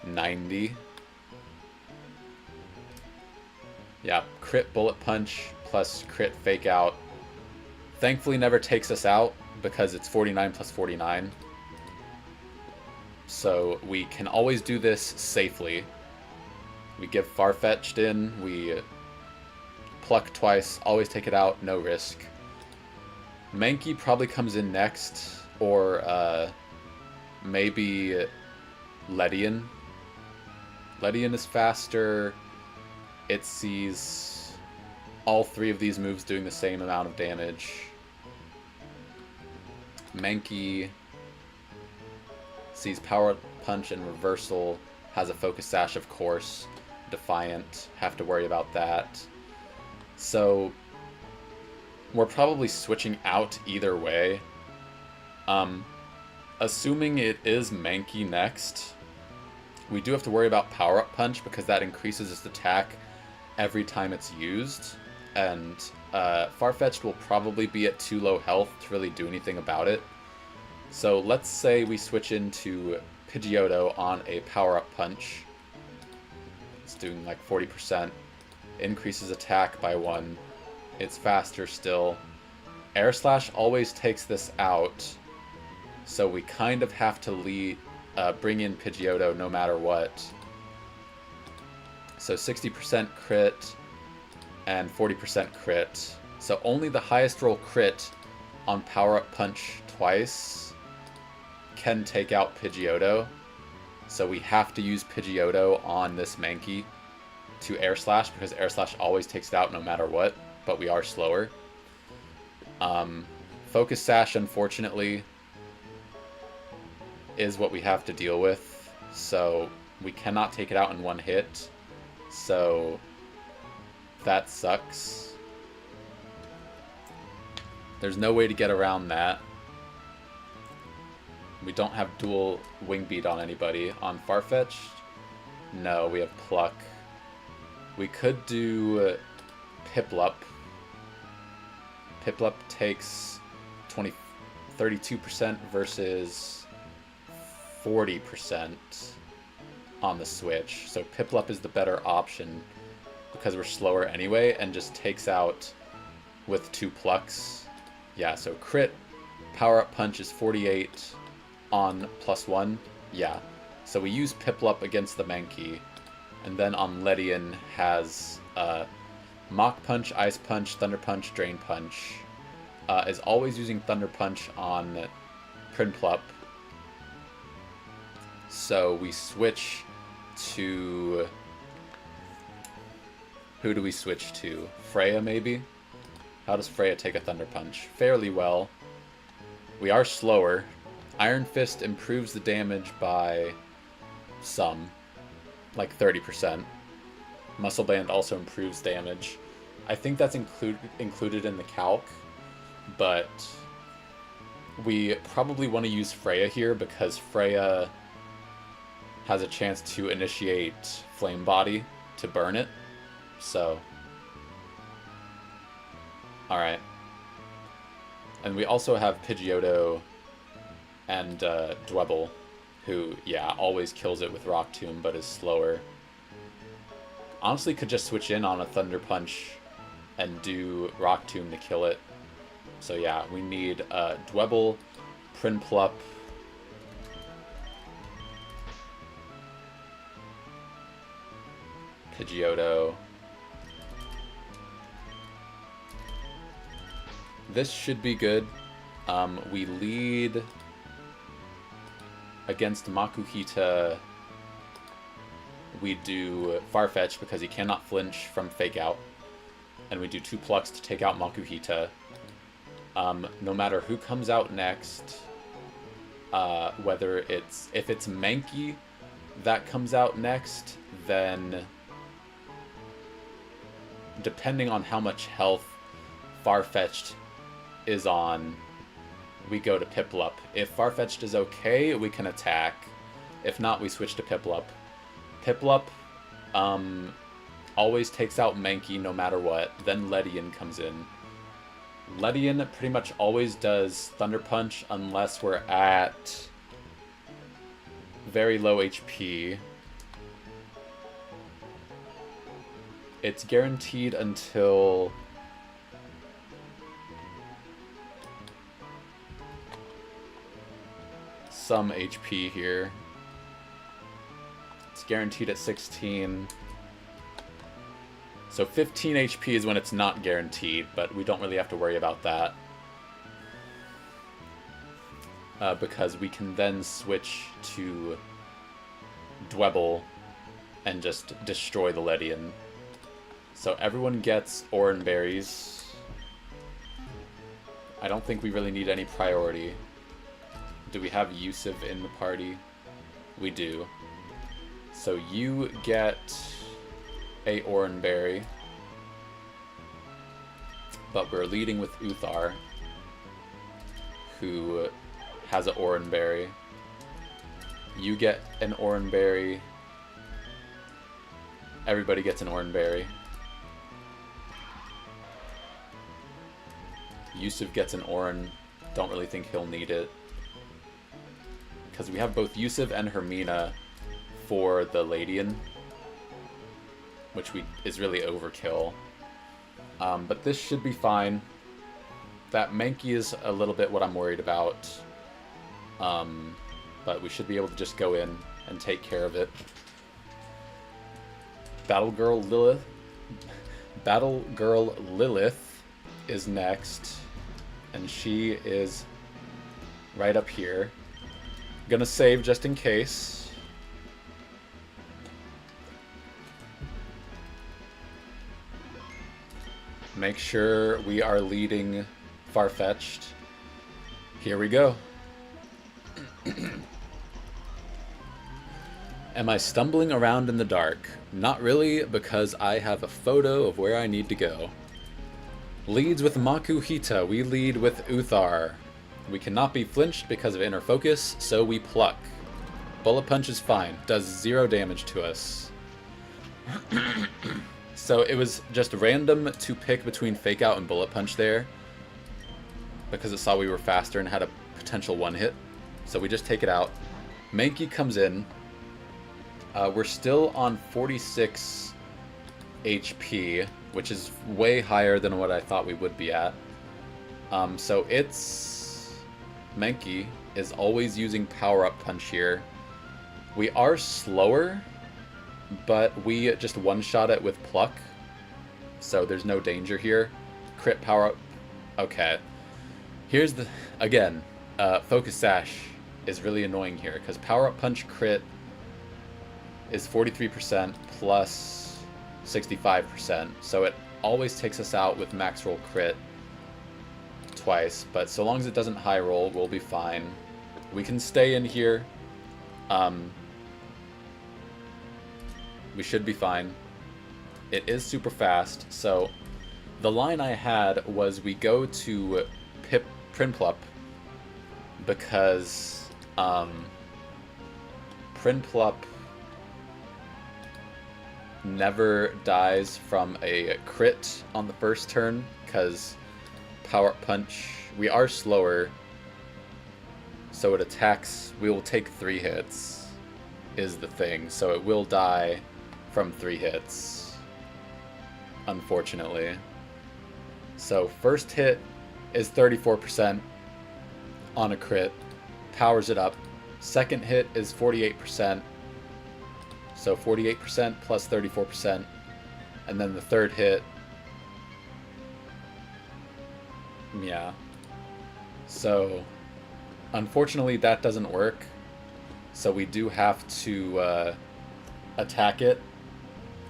[SPEAKER 1] 90. Yeah, crit Bullet Punch plus crit Fake Out. Thankfully never takes us out because it's 49 plus 49. So we can always do this safely. We give Farfetch'd in, we pluck twice, always take it out, no risk. Mankey probably comes in next, or maybe Ledian. Ledian is faster. It sees all 3 of these moves doing the same amount of damage. Mankey sees Power Punch and Reversal, has a Focus Sash, of course. Defiant, have to worry about that. So we're probably switching out either way. Assuming it is Mankey next, we do have to worry about Power Up Punch because that increases its attack every time it's used. And Farfetch'd will probably be at too low health to really do anything about it. So let's say we switch into Pidgeotto on a Power Up Punch. It's doing like 40%. Increases attack by 1. It's faster still. Air Slash always takes this out. So we kind of have to bring in Pidgeotto no matter what. So 60% crit and 40% crit. So only the highest roll crit on Power Up Punch twice can take out Pidgeotto. So we have to use Pidgeotto on this Mankey to Air Slash because Air Slash always takes it out no matter what, but we are slower. Focus Sash, unfortunately, is what we have to deal with. So we cannot take it out in one hit. So that sucks. There's no way to get around that. We don't have dual Wing Beat on anybody. On Farfetch'd? No, we have Pluck. We could do Piplup. Piplup takes 32% versus 40% on the Switch. So Piplup is the better option because we're slower anyway and just takes out with 2 plucks. Yeah, so crit, Power Up Punch is 48 on +1. Yeah, so we use Piplup against the Mankey. And then on Ledian has Mach Punch, Ice Punch, Thunder Punch, Drain Punch. Is always using Thunder Punch on Prinplup. So we switch to... Who do we switch to? Freya, maybe? How does Freya take a Thunder Punch? Fairly well. We are slower. Iron Fist improves the damage by some. Like 30%. Muscle Band also improves damage. I think that's included in the calc, but we probably want to use Freya here because Freya has a chance to initiate Flame Body to burn it. So, alright. And we also have Pidgeotto and Dwebble, who, yeah, always kills it with Rock Tomb, but is slower. Honestly, could just switch in on a Thunder Punch and do Rock Tomb to kill it. So yeah, we need Dwebble, Prinplup, Pidgeotto. This should be good. We lead against Makuhita. We do Farfetch because he cannot flinch from Fake Out. And we do 2 plucks to take out Makuhita. No matter who comes out next, whether if it's Mankey that comes out next, then depending on how much health Farfetch'd is on, we go to Piplup. If Farfetch'd is okay, we can attack. If not, we switch to Piplup. Piplup always takes out Mankey no matter what. Then Ledian comes in. Ledian pretty much always does Thunder Punch unless we're at very low HP. It's guaranteed until some HP here. It's guaranteed at 16. So 15 HP is when it's not guaranteed, but we don't really have to worry about that. Because we can then switch to Dwebble and just destroy the Ledian. So everyone gets Oran Berries. I don't think we really need any priority. Do we have Yusuf in the party? We do. So you get a Oran Berry. But we're leading with Uthar, who has an Oran Berry. You get an Oran Berry. Everybody gets an Oran Berry. Yusuf gets an Oran. Don't really think he'll need it. Because we have both Yusuf and Hermina for the Ledian, which is really overkill. But this should be fine. That Mankey is a little bit what I'm worried about. But we should be able to just go in and take care of it. Battle Girl Lilith is next. And she is right up here. Gonna save just in case. Make sure we are leading Farfetch'd. Here we go. Am I stumbling around in the dark? Not really, because I have a photo of where I need to go. Leads with Makuhita, we lead with Uthar. We cannot be flinched because of inner focus, so we pluck. Bullet Punch is fine, does 0 damage to us. So it was just random to pick between Fake Out and Bullet Punch there, because it saw we were faster and had a potential one hit. So we just take it out. Mankey comes in. We're still on 46 HP, which is way higher than what I thought we would be at. So Mankey is always using Power Up Punch here. We are slower, but we just one-shot it with Pluck, so there's no danger here. Crit Power Up. Okay. Here's the... Again, Focus Sash is really annoying here, because Power Up Punch crit is 43% plus 65%, so it always takes us out with max roll crit twice, but so long as it doesn't high roll, we'll be fine. We can stay in here. We should be fine. It is super fast, so the line I had was we go to Prinplup because Prinplup never dies from a crit on the first turn because Power Up Punch, we are slower, so it attacks, we will take 3 hits is the thing, so it will die from 3 hits, unfortunately. So first hit is 34% on a crit, powers it up. Second hit is 48%, so 48% plus 34%, and then the third hit, yeah. So unfortunately that doesn't work, so we do have to attack it.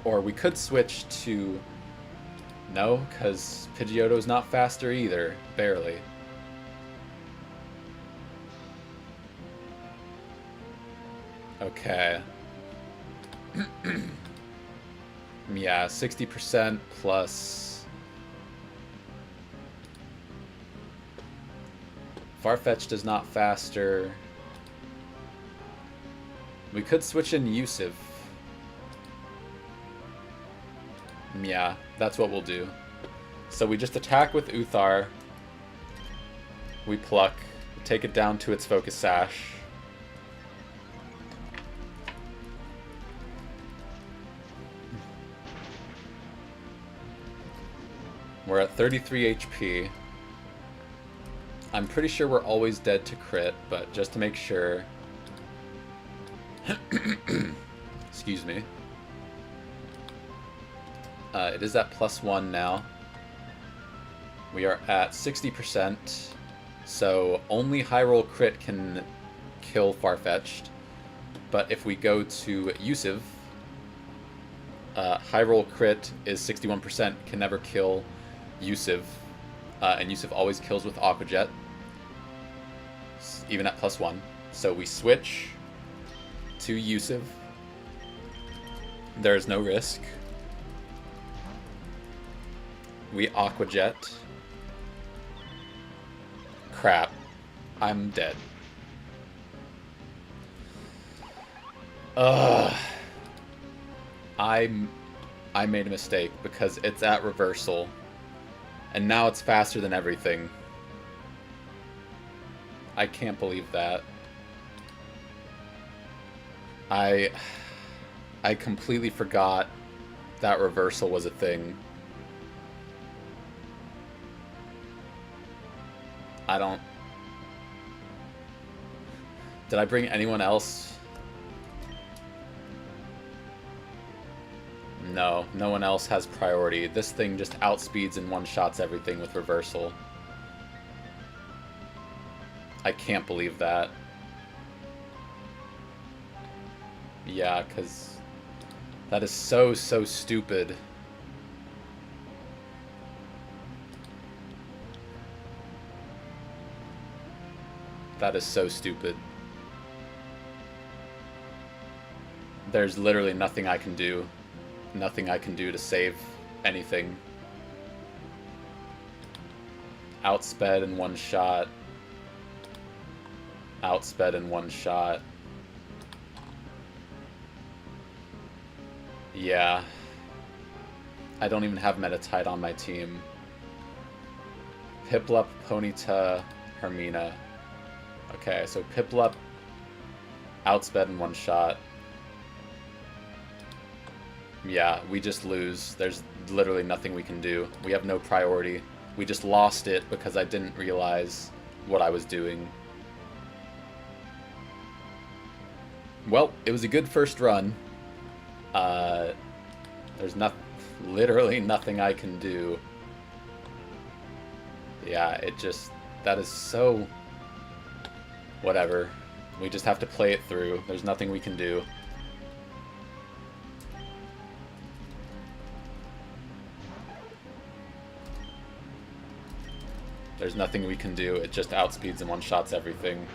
[SPEAKER 1] Or we could switch to... No, because Pidgeotto's not faster either. Barely. Okay. Yeah, 60% plus... Farfetch'd is not faster. We could switch in Yusuf. Yeah, that's what we'll do. So we just attack with Uthar. We pluck, take it down to its focus sash. We're at 33 HP. I'm pretty sure we're always dead to crit, but just to make sure... Excuse me. It is at +1 now. We are at 60%, so only high roll crit can kill Farfetch'd. But if we go to Yusuf, high roll crit is 61%, can never kill Yusuf. And Yusuf always kills with Aqua Jet, even at +1. So we switch to Yusuf. There's no risk. We Aqua Jet. Crap. I'm dead. Ugh. I made a mistake because it's at reversal. And now it's faster than everything. I can't believe that. I completely forgot that reversal was a thing. I don't... Did I bring anyone else? No, no one else has priority. This thing just outspeeds and one-shots everything with reversal. I can't believe that. Yeah, because that is so stupid. That is so stupid. There's literally nothing I can do. Nothing I can do to save anything. Outsped in one shot. Outsped in one shot. Yeah. I don't even have Metatite on my team. Piplup, Ponyta, Hermina. Okay, so Piplup, outsped in one shot. Yeah, we just lose. There's literally nothing we can do. We have no priority. We just lost it because I didn't realize what I was doing. Well, it was a good first run. There's literally nothing I can do. Yeah, it just... That is so... Whatever. We just have to play it through. There's nothing we can do. There's nothing we can do. It just outspeeds and one-shots everything.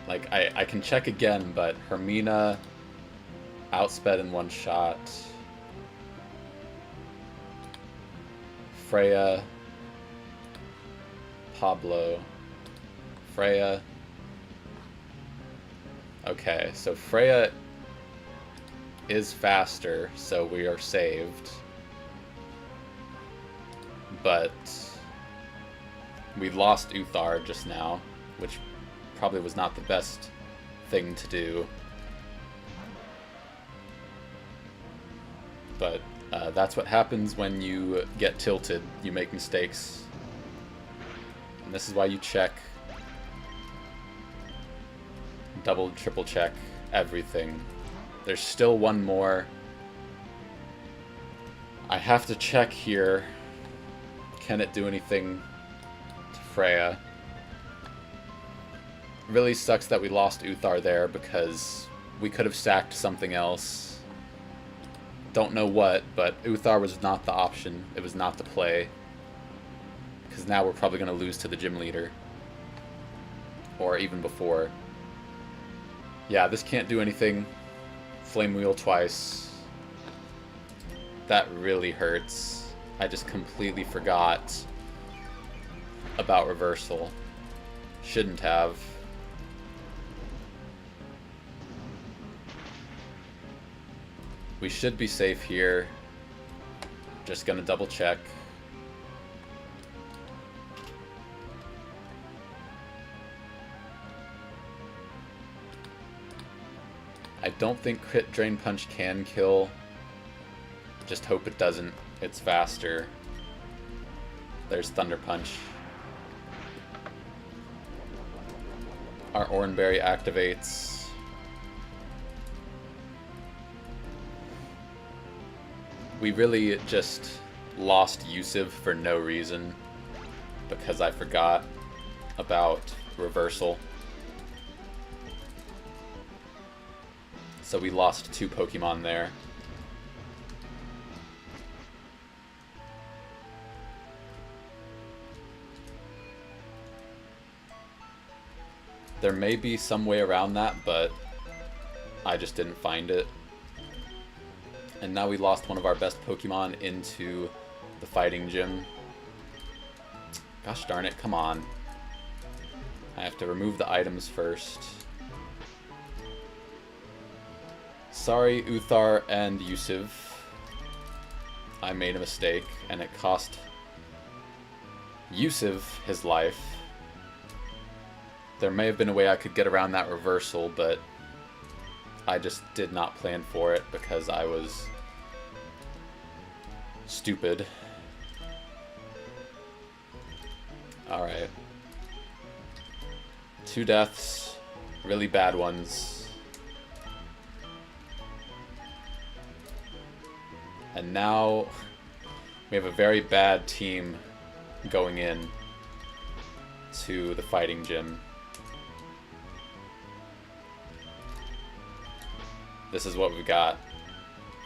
[SPEAKER 1] Like, I can check again, but Hermina outsped in one shot. Freya. Pablo. Freya. Okay, so Freya is faster, so we are saved. But we lost Uthar just now, which probably was not the best thing to do. But that's what happens when you get tilted. You make mistakes. And this is why you check. Double, triple check everything. There's still one more. I have to check here. Can it do anything to Freya? Really sucks that we lost Uthar there because we could have sacked something else. Don't know what, but Uthar was not the option. It was not the play. Because now we're probably going to lose to the gym leader. Or even before. Yeah, this can't do anything. Flame Wheel twice. That really hurts. I just completely forgot about reversal. Shouldn't have. We should be safe here. Just gonna double check. I don't think Crit Drain Punch can kill. Just hope it doesn't. It's faster. There's Thunder Punch. Our Oranberry activates. We really just lost Yusiv for no reason. Because I forgot about Reversal. So we lost 2 Pokemon there. There may be some way around that, but I just didn't find it. And now we lost one of our best Pokemon into the fighting gym. Gosh darn it, come on. I have to remove the items first. Sorry, Uthar and Yusiv. I made a mistake, and it cost Yusiv his life. There may have been a way I could get around that reversal, but I just did not plan for it because I was stupid. Alright. 2 deaths. Really bad ones. And now we have a very bad team going in to the fighting gym. This is what we got.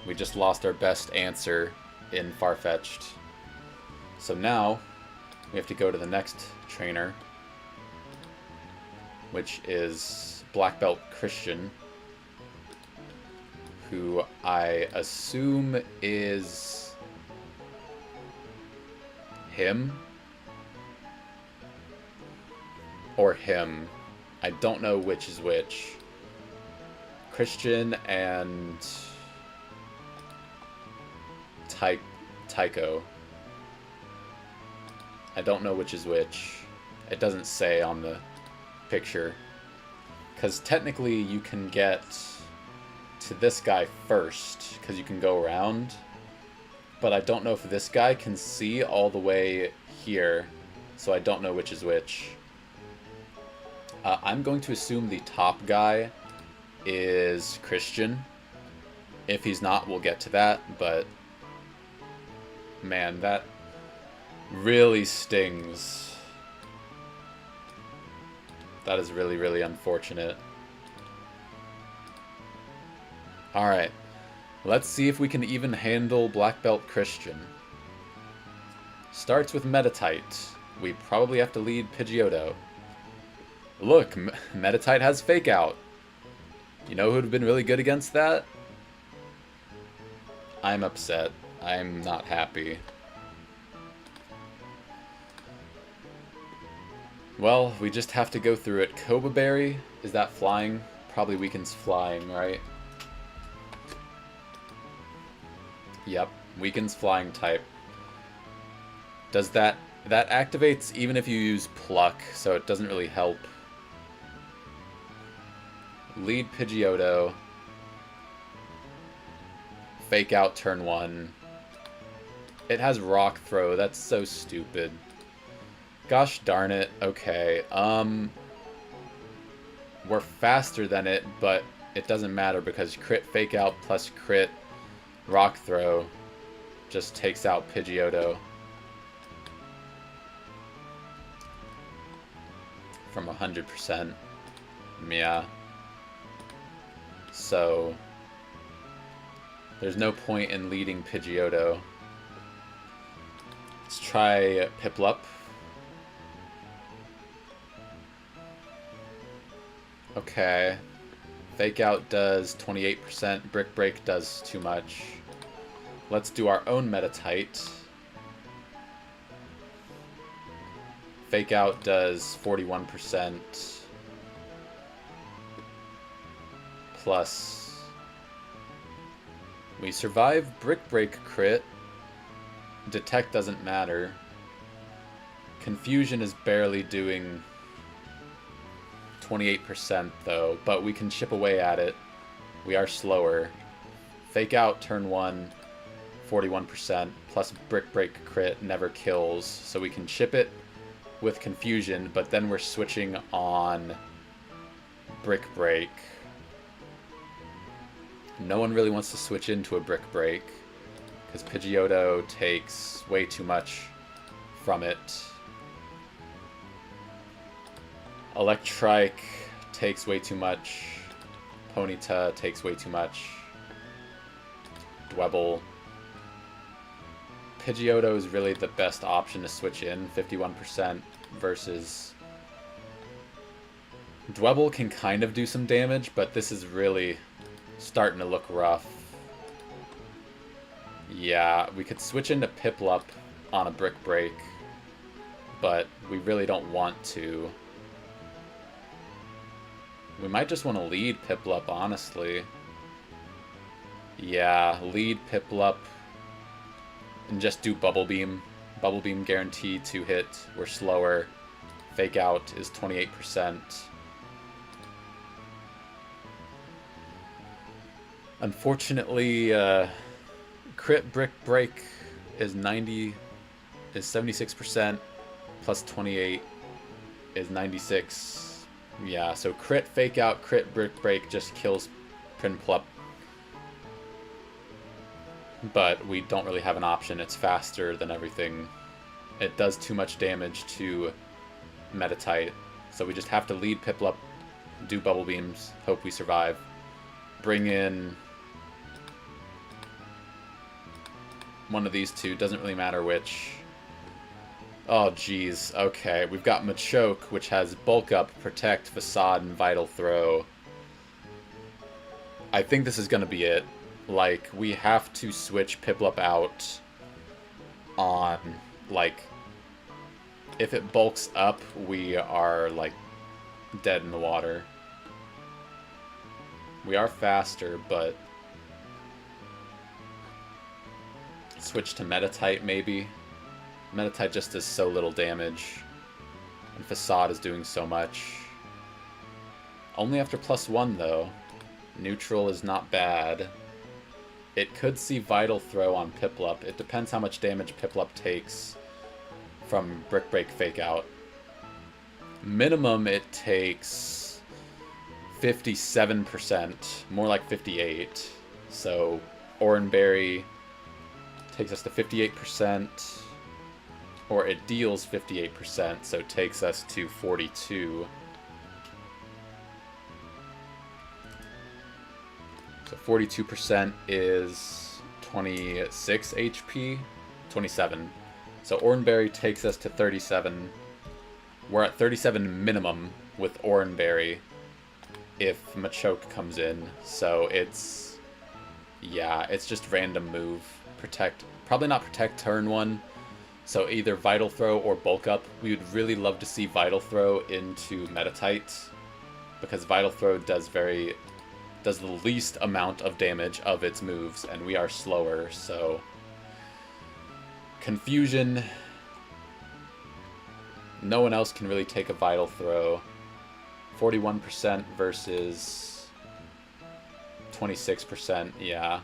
[SPEAKER 1] We just lost our best answer in Farfetch'd. So now we have to go to the next trainer, which is Black Belt Christian, who I assume is him or him. I don't know which is which. Christian and Tycho. I don't know which is which. It doesn't say on the picture. Because technically you can get to this guy first, because you can go around. But I don't know if this guy can see all the way here, so I don't know which is which. I'm going to assume the top guy is Christian. If he's not, we'll get to that, but man, that really stings. That is really, really unfortunate. Alright, let's see if we can even handle Black Belt Christian. Starts with Metatite. We probably have to lead Pidgeotto. Look, Metatite has Fake Out. You know who would have been really good against that? I'm upset. I'm not happy. Well, we just have to go through it. Koba Berry, is that flying? Probably weakens flying, right? Yep, weakens flying type. Does that activates even if you use Pluck, so it doesn't really help. Lead Pidgeotto. Fake Out turn 1. It has Rock Throw. That's so stupid. Gosh darn it. Okay. We're faster than it, but it doesn't matter because crit Fake Out plus crit Rock Throw just takes out Pidgeotto from 100%. Yeah. So there's no point in leading Pidgeotto. Let's try Piplup. Okay. Fake Out does 28%. Brick Break does too much. Let's do our own Metatite. Fake Out does 41%. Plus We survive Brick Break crit. Detect doesn't matter. Confusion is barely doing 28% though, but we can chip away at it. We are slower. Fake Out turn 1, 41%, plus Brick Break crit never kills, so we can chip it with Confusion, but then we're switching on Brick Break. No one really wants to switch into a Brick Break, because Pidgeotto takes way too much from it. Electrike takes way too much. Ponyta takes way too much. Dwebble. Pidgeotto is really the best option to switch in, 51% versus... Dwebble can kind of do some damage, but this is really starting to look rough. Yeah, we could switch into Piplup on a Brick Break, but we really don't want to. We might just want to lead Piplup, honestly. Yeah, lead Piplup and just do Bubble Beam. Bubble Beam guaranteed to hit. We're slower. Fake Out is 28%. Unfortunately, crit Brick Break is 76%, plus 28 is 96. Yeah, so crit Fake Out, crit Brick Break just kills Prinplup. But we don't really have an option. It's faster than everything. It does too much damage to Meditite. So we just have to lead Piplup, do Bubble Beams, hope we survive. Bring in one of these two, doesn't really matter which. Oh, geez. Okay, we've got Machoke, which has Bulk Up, Protect, Facade, and Vital Throw. I think this is going to be it. Like, we have to switch Piplup out on, like, if it bulks up, we are, like, dead in the water. We are faster, but... Switch to Meditite, maybe. Meditite just does so little damage. And Facade is doing so much. Only after +1, though. Neutral is not bad. It could see Vital Throw on Piplup. It depends how much damage Piplup takes from Brick Break Fake Out. Minimum, it takes 57%. More like 58. So, Oranberry takes us to 58%. Or it deals 58%, so it takes us to 42. So 42% is 26 HP, 27. So Oranberry takes us to 37. We're at 37 minimum with Oranberry if Machoke comes in. So it's, yeah, it's just random move. Protect, probably not Protect turn 1. So either Vital Throw or Bulk Up. We would really love to see Vital Throw into Meditite, because Vital Throw does the least amount of damage of its moves, and we are slower, so... Confusion. No one else can really take a Vital Throw. 41% versus 26%, yeah.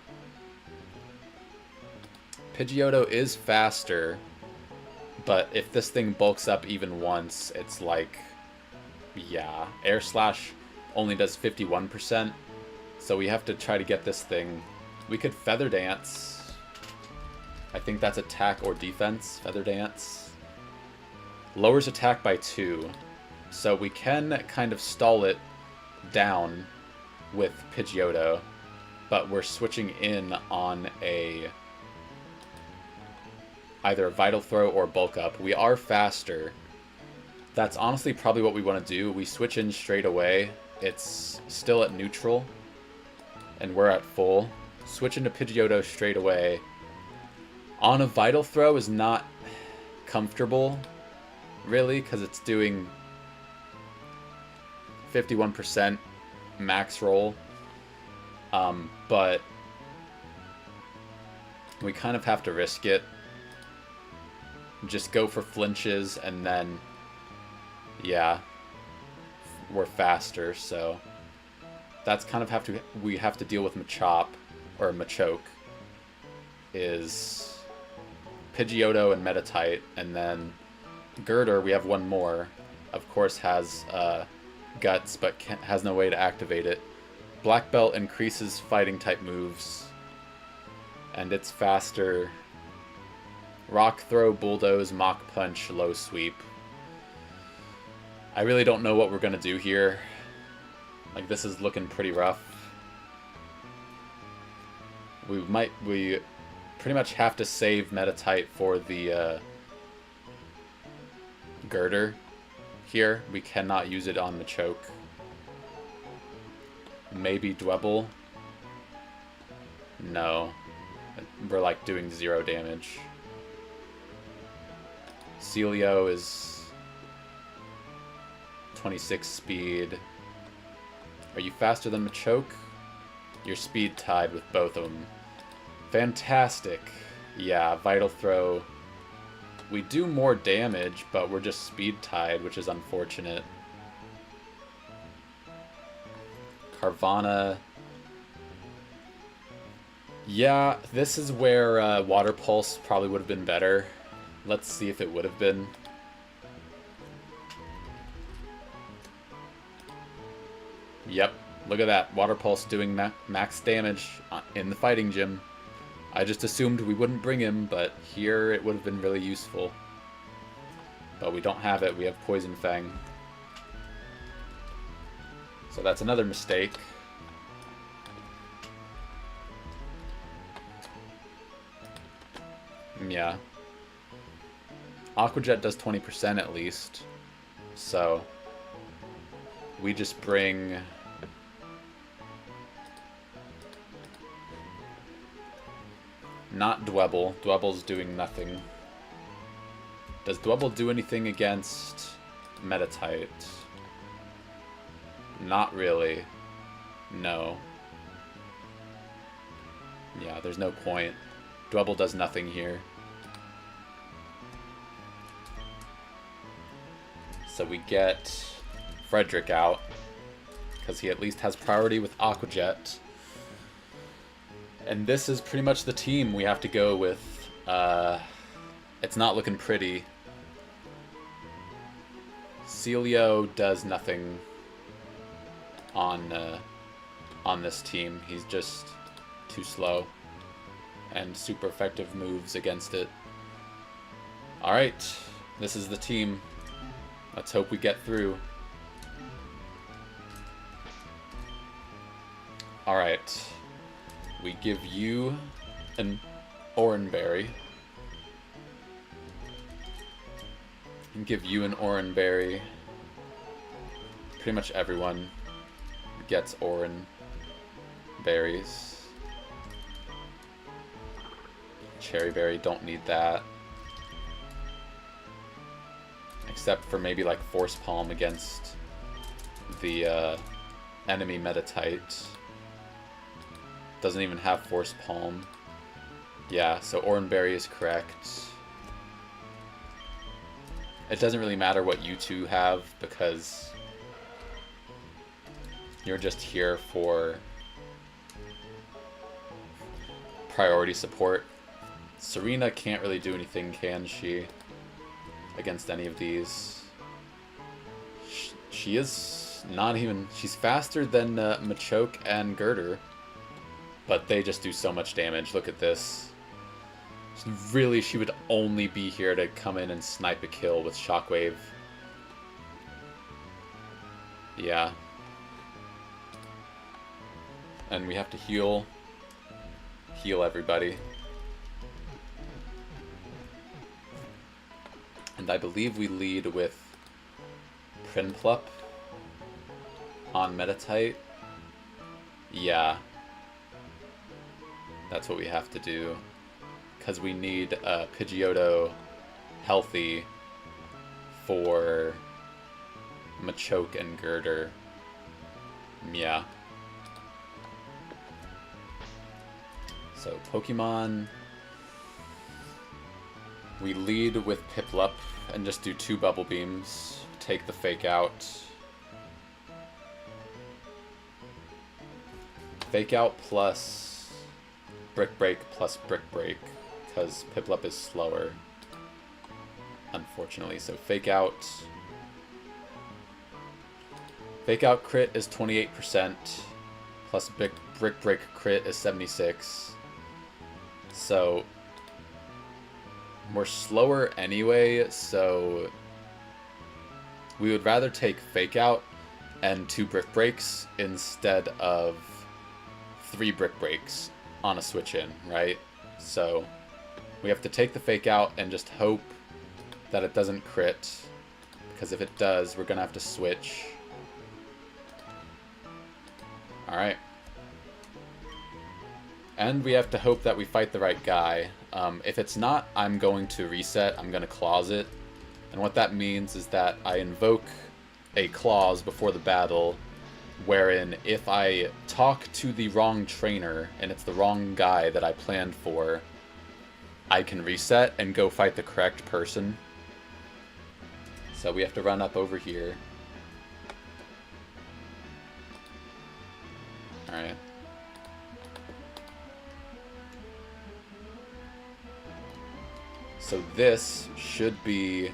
[SPEAKER 1] Pidgeotto is faster, but if this thing bulks up even once, it's like, yeah. Air Slash only does 51%, so we have to try to get this thing. We could Feather Dance. I think that's attack or defense, Feather Dance. Lowers attack by 2, so we can kind of stall it down with Pidgeotto, but we're switching in on a... either a Vital Throw or Bulk Up. We are faster. That's honestly probably what we want to do. We switch in straight away. It's still at neutral, and we're at full. Switch into Pidgeotto straight away. On a Vital Throw is not comfortable, really, because it's doing 51% max roll. But We kind of have to risk it. Just go for flinches, and then, yeah, we're faster, so that's kind of we have to deal with Machop, or Machoke, is Pidgeotto and Metatite, and then Girder, we have one more, of course has Guts, but has no way to activate it. Black Belt increases fighting type moves, and it's faster. Rock Throw, Bulldoze, Mach Punch, Low Sweep. I really don't know what we're going to do here. Like, this is looking pretty rough. We pretty much have to save Metatite for the Girder here. We cannot use it on Machoke. Maybe Dwebble. No. We're like doing 0 damage. Celio is 26 speed. Are you faster than Machoke? You're speed tied with both of them. Fantastic. Yeah, Vital Throw. We do more damage, but we're just speed tied, which is unfortunate. Carvana. Yeah, this is where Water Pulse probably would have been better. Let's see if it would have been. Yep, look at that. Water Pulse doing max damage in the fighting gym. I just assumed we wouldn't bring him, but here it would have been really useful. But we don't have it. We have Poison Fang. So that's another mistake. Yeah. Aqua Jet does 20% at least. So we just bring not Dwebble. Dwebble's doing nothing. Does Dwebble do anything against Metatite? Not really. No. Yeah, there's no point. Dwebble does nothing here. So we get Frederick out, because he at least has priority with Aqua Jet. And this is pretty much the team we have to go with. It's not looking pretty. Celio does nothing on this team. He's just too slow, and super effective moves against it. Alright, this is the team. Let's hope we get through. Alright. We give you an Oranberry. And give you an Oranberry. Pretty much everyone gets Oran berries. Cherry Berry, don't need that. Except for maybe like Force Palm against the enemy Metatite. Doesn't even have Force Palm. Yeah, so Oranberry is correct. It doesn't really matter what you two have, because you're just here for priority support. Serena can't really do anything, can she? Against any of these. She is not even... She's faster than Machoke and Girder. But they just do so much damage. Look at this. Really, she would only be here to come in and snipe a kill with Shockwave. Yeah. And we have to heal everybody. And I believe we lead with Prinplup on Metatite. Yeah. That's what we have to do. Because we need Pidgeotto healthy for Machoke and Girder. Yeah. So Pokemon We lead with Piplup and just do 2 bubble beams. Take the fake out. Fake out plus Brick Break plus Brick Break, because Piplup is slower, unfortunately. So fake out. Fake out crit is 28%, plus Brick Break crit is 76. So we're slower anyway, so we would rather take fake out and 2 brick breaks instead of 3 brick breaks on a switch in, right? So we have to take the fake out and just hope that it doesn't crit, because if it does, we're gonna have to switch. Alright. And we have to hope that we fight the right guy. If it's not, I'm going to reset. I'm going to clause it. And what that means is that I invoke a clause before the battle, wherein if I talk to the wrong trainer and it's the wrong guy that I planned for, I can reset and go fight the correct person. So we have to run up over here. Alright. So this should be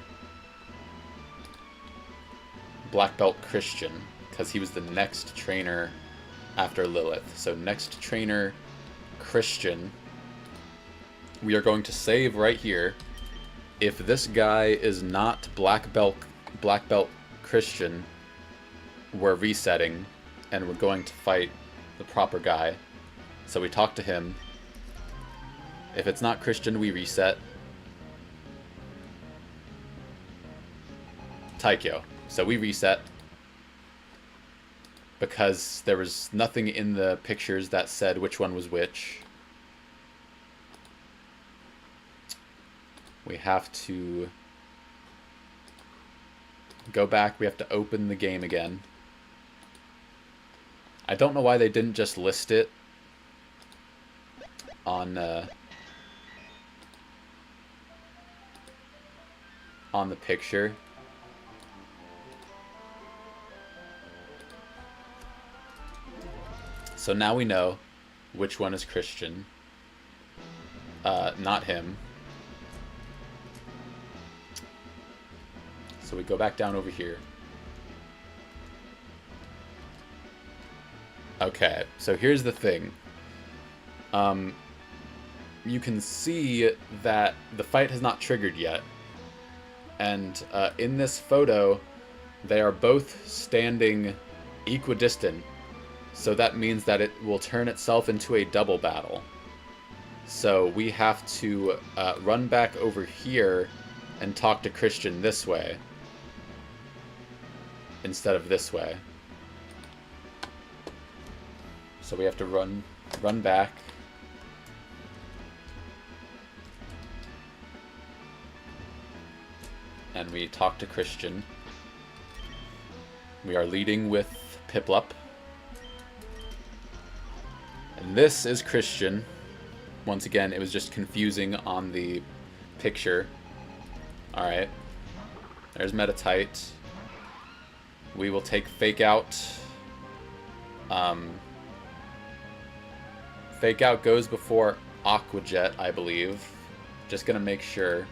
[SPEAKER 1] Black Belt Christian, because he was the next trainer after Lilith. So next trainer, Christian. We are going to save right here. If this guy is not Black Belt Christian, we're resetting and we're going to fight the proper guy. So we talk to him. If it's not Christian, we reset. Taikyo. So we reset because there was nothing in the pictures that said which one was which. We have to go back. We have to open the game again. I don't know why they didn't just list it on the picture. So now we know which one is Christian. Not him. So we go back down over here. Okay, so here's the thing. You can see that the fight has not triggered yet. And in this photo, they are both standing equidistant. So that means that it will turn itself into a double battle. So we have to run back over here and talk to Christian this way instead of this way. So we have to run back. And we talk to Christian. We are leading with Piplup. And this is Christian. Once again, it was just confusing on the picture. Alright. There's Metatite. We will take Fake Out. Fake Out goes before Aqua Jet, I believe. Just gonna make sure.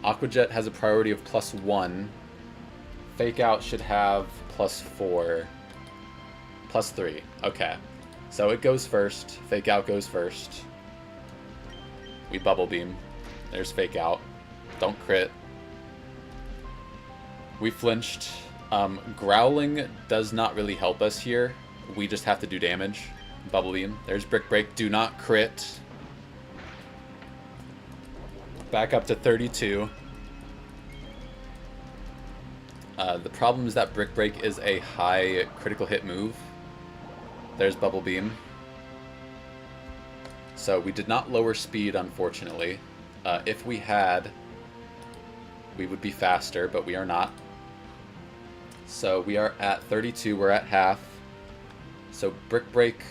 [SPEAKER 1] Aqua Jet has a priority of +1. Fake Out should have +4. +3. Okay. So it goes first. Fake Out goes first. We Bubble Beam. There's Fake Out. Don't crit. We flinched. Growling does not really help us here. We just have to do damage. Bubble Beam. There's Brick Break. Do not crit. Back up to 32. The problem is that Brick Break is a high critical hit move. There's Bubble Beam. So we did not lower speed, unfortunately. If we had, we would be faster, but we are not. So we are at 32, we're at half. So Brick Break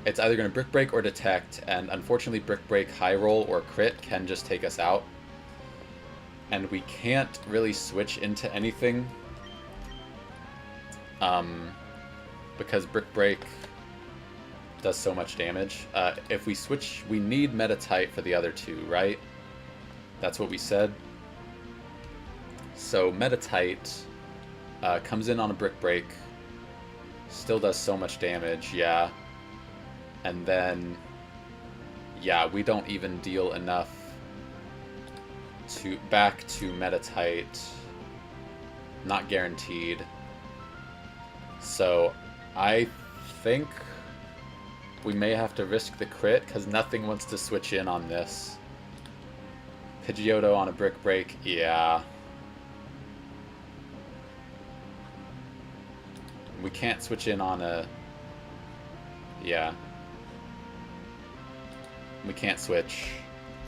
[SPEAKER 1] It's either going to Brick Break or Detect, and unfortunately Brick Break, High Roll, or Crit can just take us out. And we can't really switch into anything. Because Brick Break does so much damage. If we switch, we need Metatite for the other two, right? That's what we said. So Metatite comes in on a Brick Break. Still does so much damage, yeah. And then, yeah, we don't even deal enough to back to Metatite. Not guaranteed. So I think we may have to risk the crit because nothing wants to switch in on this. Pidgeotto on a Brick Break, yeah. We can't switch in on a... Yeah. We can't switch.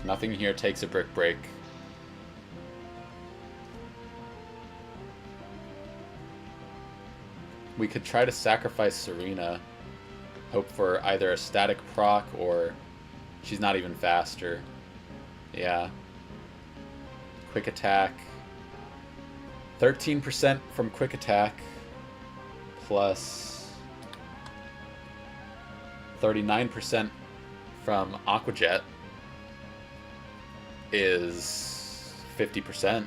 [SPEAKER 1] Nothing here takes a Brick Break. We could try to sacrifice Serena. Hope for either a static proc or she's not even faster. Yeah. Quick attack. 13% from quick attack. Plus 39% from Aqua Jet is 50%.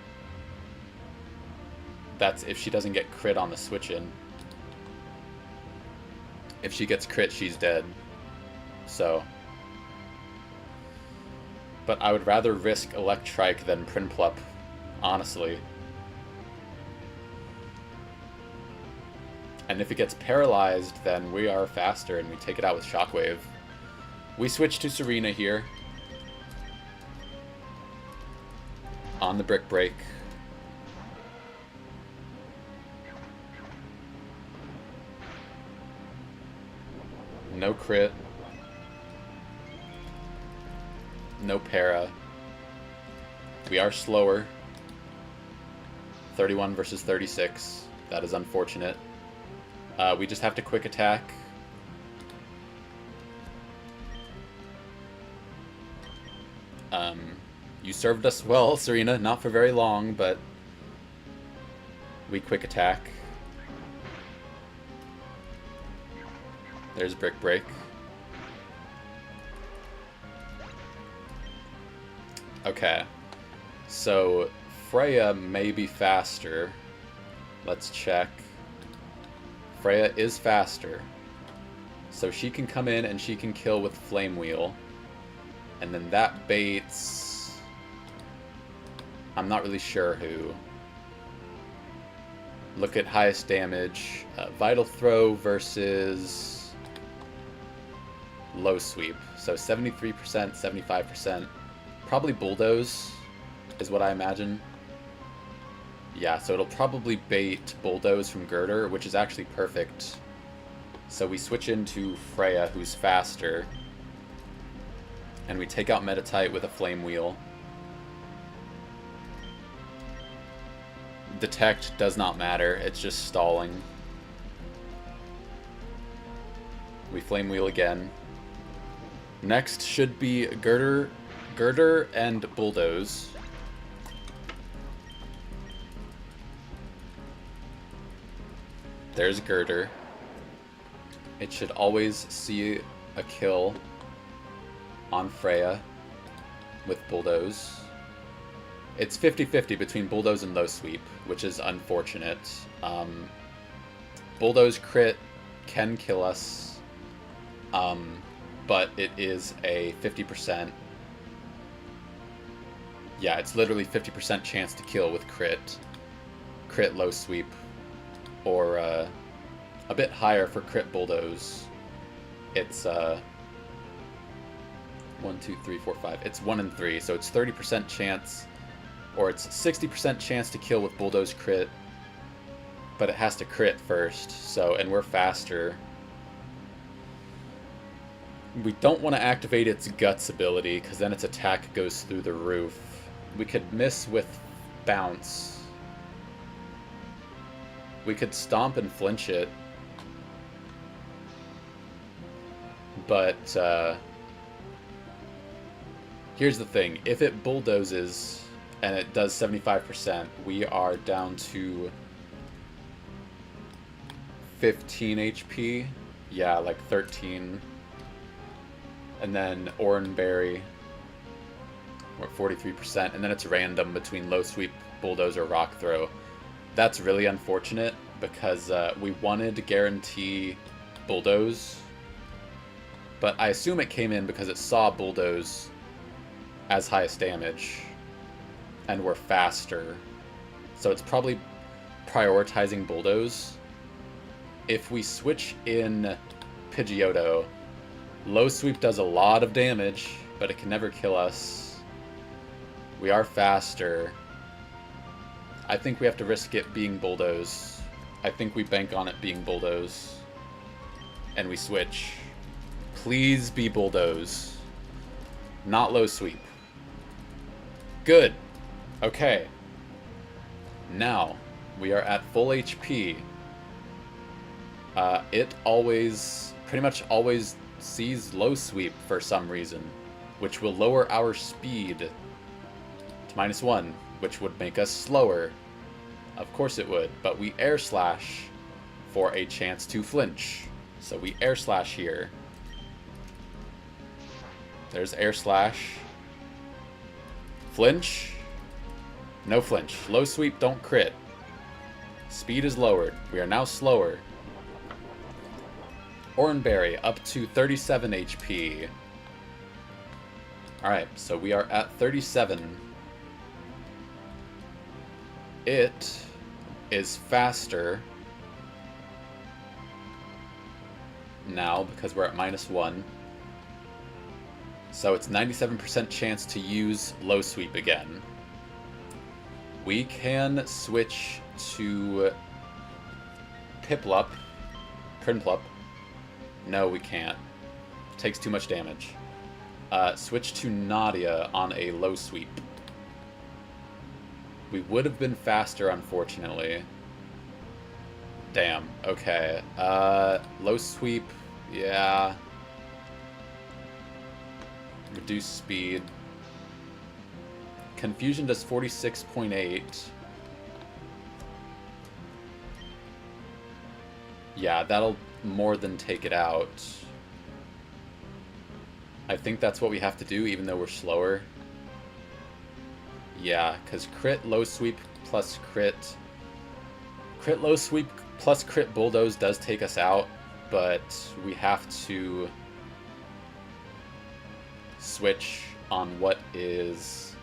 [SPEAKER 1] That's if she doesn't get crit on the switch in. If she gets crit, she's dead. So. But I would rather risk Electrike than Prinplup, honestly. And if it gets paralyzed, then we are faster and we take it out with Shockwave. We switch to Serena here. On the Brick Break. No crit. No para. We are slower. 31 versus 36. That is unfortunate. We just have to quick attack. You served us well, Serena. Not for very long, but we quick attack. There's Brick Break. Okay. So, Freya may be faster. Let's check. Freya is faster. So she can come in and she can kill with Flame Wheel. And then that baits... I'm not really sure who. Look at highest damage. Vital Throw versus... Low Sweep. So 73%, 75%. Probably Bulldoze is what I imagine. Yeah, so it'll probably bait Bulldoze from Girder, which is actually perfect. So we switch into Freya, who's faster. And we take out Metatite with a Flame Wheel. Detect does not matter, it's just stalling. We Flame Wheel again. Next should be Girder and Bulldoze. There's Girder. It should always see a kill on Freya with Bulldoze. It's 50-50 between Bulldoze and Low Sweep, which is unfortunate. Bulldoze crit can kill us, but it is a 50%. Yeah, it's literally 50% chance to kill with crit. Crit Low Sweep. Or a bit higher for crit Bulldoze. It's 1, 2, 3, 4, 5. It's 1 in 3, so it's 30% chance, or it's 60% chance to kill with Bulldoze crit, but it has to crit first. So, and we're faster. We don't want to activate its Guts ability because then its attack goes through the roof. We could miss with Bounce. We could Stomp and flinch it. But here's the thing. If it bulldozes and it does 75%, we are down to 15 HP. Yeah, like 13. And then Oranberry, we're at 43%. And then it's random between low sweep, bulldoze, or rock throw. That's really unfortunate because we wanted to guarantee bulldoze. But I assume it came in because it saw bulldoze as highest damage. And we're faster. So it's probably prioritizing bulldoze. If we switch in Pidgeotto, low sweep does a lot of damage, but it can never kill us. We are faster. I think we have to risk it being bulldoze. I think we bank on it being bulldoze. And we switch. Please be bulldoze. Not low sweep. Good. Okay. Now, we are at full HP. It always, pretty much always sees low sweep for some reason, which will lower our speed to -1, which would make us slower. Of course it would, but we air slash for a chance to flinch. So we air slash here. There's air slash. Flinch. No flinch. Low sweep, don't crit. Speed is lowered. We are now slower. Oranberry up to 37 HP. Alright, so we are at 37. It is faster now because we're at -1. So it's 97% chance to use low sweep again. We can switch to Piplup, Prinplup. No, we can't. Takes too much damage. Switch to Nadia on a low sweep. We would have been faster, unfortunately. Damn, okay. Low sweep, yeah. Reduce speed. Confusion does 46.8. Yeah, that'll more than take it out. I think that's what we have to do, even though we're slower. Yeah, because crit low sweep plus crit low sweep plus crit bulldoze does take us out, but we have to switch on what is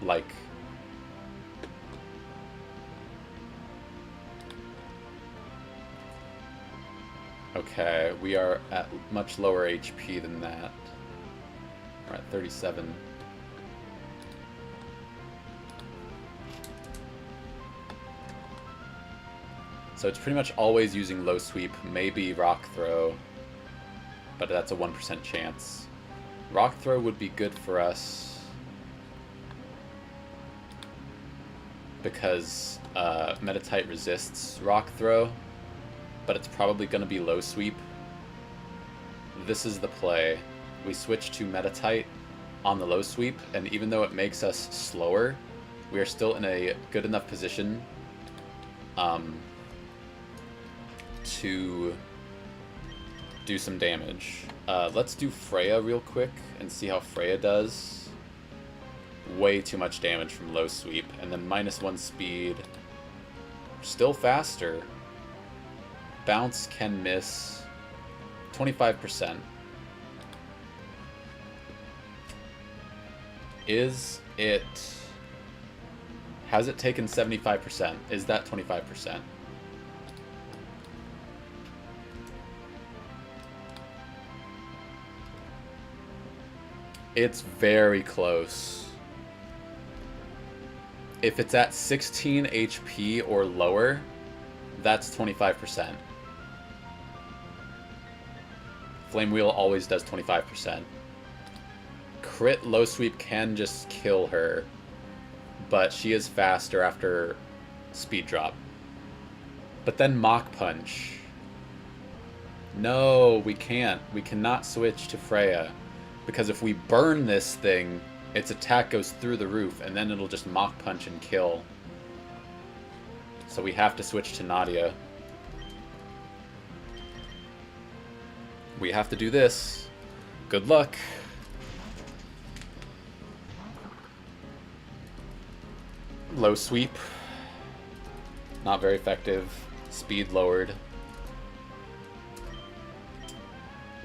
[SPEAKER 1] like okay, we are at much lower HP than that. We're at 37. So it's pretty much always using low sweep, maybe rock throw, but that's a 1% chance. Rock throw would be good for us because Metatite resists rock throw, but it's probably going to be low sweep. This is the play. We switch to Metatite on the low sweep, and even though it makes us slower, we are still in a good enough position to do some damage. Let's do Freya real quick and see how Freya does. Way too much damage from low sweep, and then -1 speed. Still faster. Bounce can miss 25%. Has it taken 75%? Is that 25%? It's very close. If it's at 16 HP or lower, that's 25%. Flame Wheel always does 25%. Crit low sweep can just kill her, but she is faster after speed drop. But then Mach Punch. No, we can't. We cannot switch to Freya. Because if we burn this thing, its attack goes through the roof, and then it'll just Mach Punch and kill. So we have to switch to Nadia. We have to do this. Good luck. Low sweep. Not very effective. Speed lowered.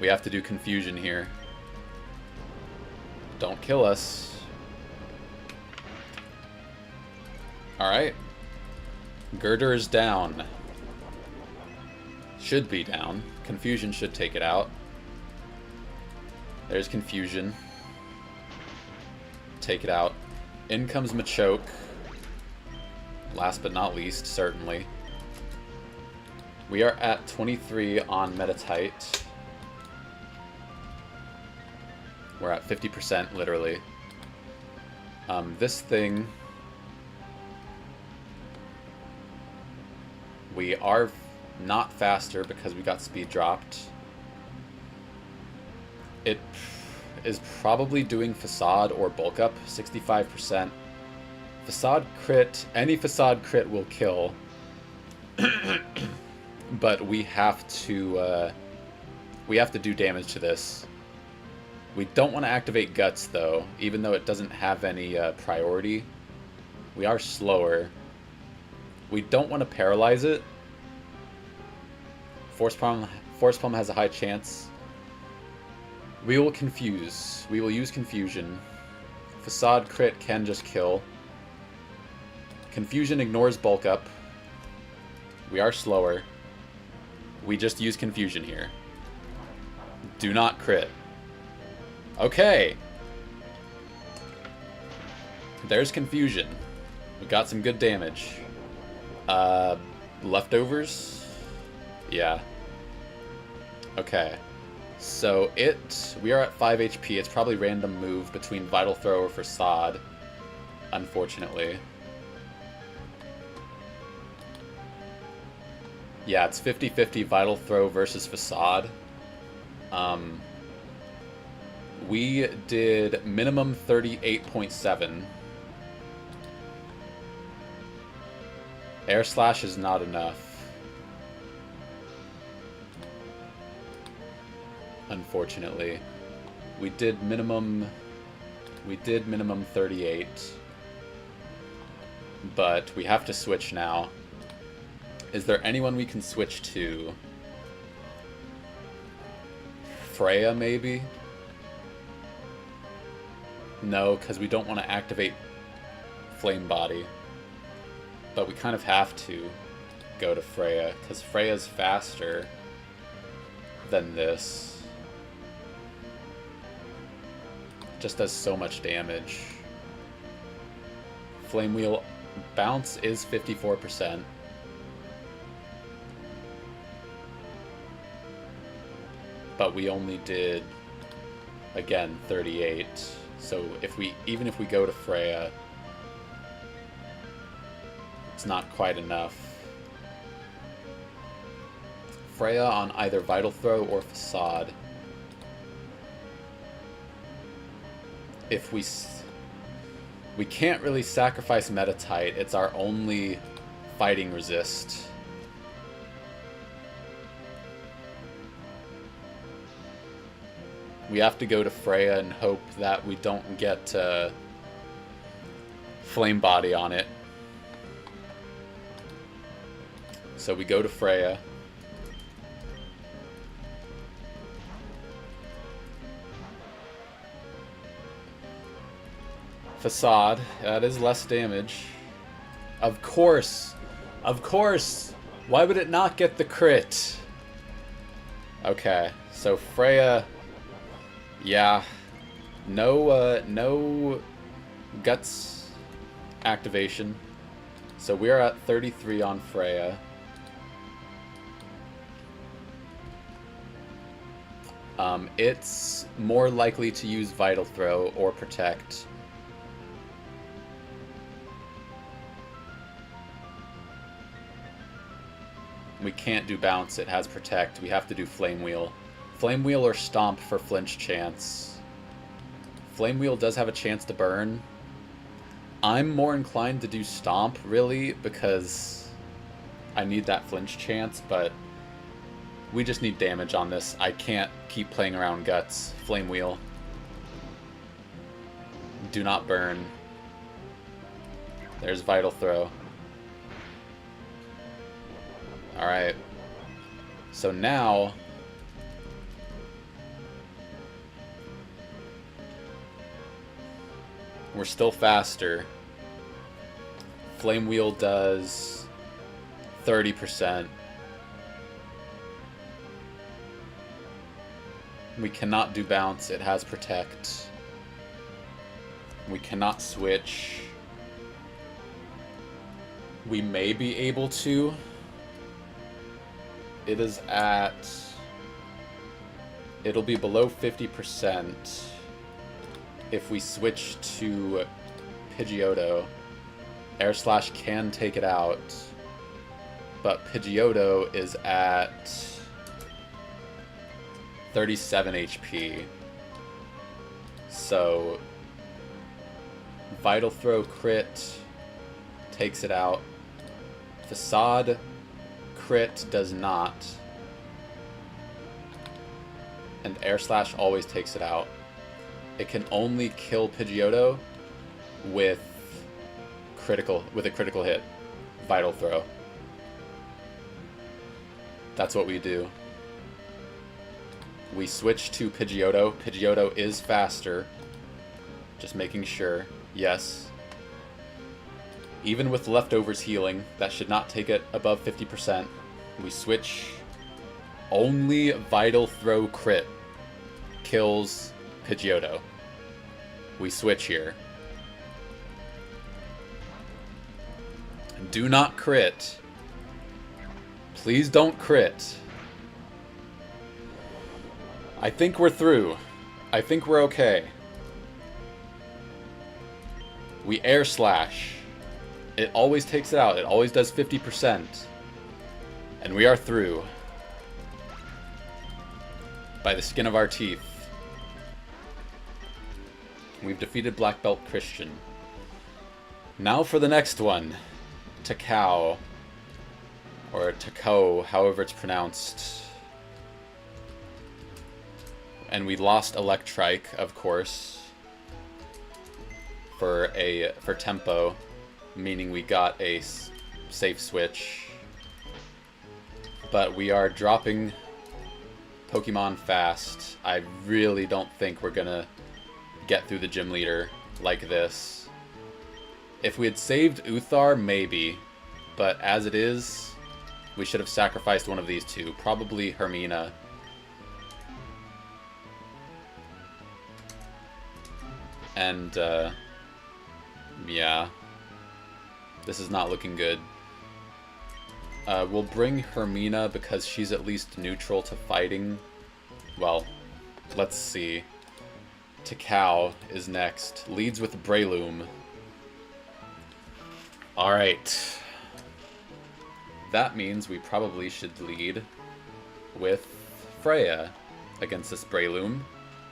[SPEAKER 1] We have to do confusion here. Don't kill us. Alright. Girder is down. Should be down. Confusion should take it out. There's confusion. Take it out. In comes Machoke. Last but not least, certainly. We are at 23 on Metatite. We're at 50%, literally. This thing... We are not faster because we got speed dropped. It is probably doing Facade or Bulk Up, 65%. Facade crit, any Facade crit will kill. But we have to do damage to this. We don't want to activate Guts, though, even though it doesn't have any priority. We are slower. We don't want to paralyze it. Force Palm has a high chance. We will confuse. We will use Confusion. Facade crit can just kill. Confusion ignores Bulk Up. We are slower. We just use Confusion here. Do not crit. Okay. There's Confusion. We got some good damage. Leftovers? Yeah. Okay. So we are at 5 HP. It's probably random move between Vital Throw or Facade, unfortunately. Yeah, it's 50-50 Vital Throw versus Facade. We did minimum 38.7. Air Slash is not enough, unfortunately. We did minimum 38, but we have to switch now. Is there anyone we can switch to? Freya, maybe? No, because we don't want to activate Flame Body. But we kind of have to go to Freya, because Freya's faster than this. Just does so much damage. Flame Wheel bounce is 54%. But we only did, again, 38. So even if we go to Freya, it's not quite enough. Freya on either Vital Throw or Facade. If we can't really sacrifice Metatite, it's our only fighting resist. We have to go to Freya and hope that we don't get Flame Body on it. So we go to Freya. Facade. That is less damage. Of course! Of course! Why would it not get the crit? Okay, so Freya... Yeah, no Guts activation. So we're at 33 on Freya. It's more likely to use Vital Throw or Protect. We can't do bounce, it has protect. We have to do flame wheel. Flame wheel or stomp for flinch chance. Flame wheel does have a chance to burn. I'm more inclined to do stomp, really, because I need that flinch chance, but we just need damage on this. I can't keep playing around guts. Flame wheel. Do not burn. There's Vital Throw. Alright. So now... we're still faster. Flame Wheel does 30%. We cannot do bounce, it has protect. We cannot switch. We may be able to. It is at... it'll be below 50% if we switch to Pidgeotto. Air Slash can take it out, but Pidgeotto is at 37 HP. So Vital Throw crit takes it out. Facade crit does not. And Air Slash always takes it out. It can only kill Pidgeotto with a critical hit. Vital Throw. That's what we do. We switch to Pidgeotto. Pidgeotto is faster. Just making sure. Yes. Even with leftovers healing, that should not take it above 50%. We switch. Only Vital Throw crit kills Pidgeotto. We switch here. Do not crit. Please don't crit. I think we're through. I think we're okay. We Air Slash. It always takes it out. It always does 50%. And we are through. By the skin of our teeth. We've defeated Black Belt Christian. Now for the next one. Takao. Or Tako, however it's pronounced. And we lost Electrike, of course. For tempo. Meaning we got a safe switch. But we are dropping Pokemon fast. I really don't think we're gonna get through the gym leader like this. If we had saved Uthar, maybe. But as it is, we should have sacrificed one of these two. Probably Hermina. And, yeah. This is not looking good. We'll bring Hermina because she's at least neutral to fighting. Well, let's see. Takao is next. Leads with Breloom. Alright. That means we probably should lead with Freya against this Breloom,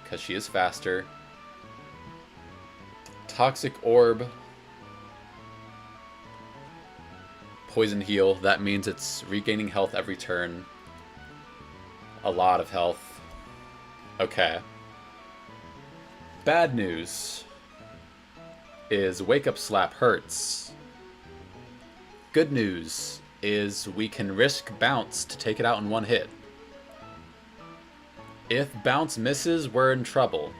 [SPEAKER 1] because she is faster. Toxic Orb. Poison Heal. That means it's regaining health every turn. A lot of health. Okay. Bad news is Wake Up Slap hurts. Good news is we can risk Bounce to take it out in one hit. If Bounce misses, we're in trouble.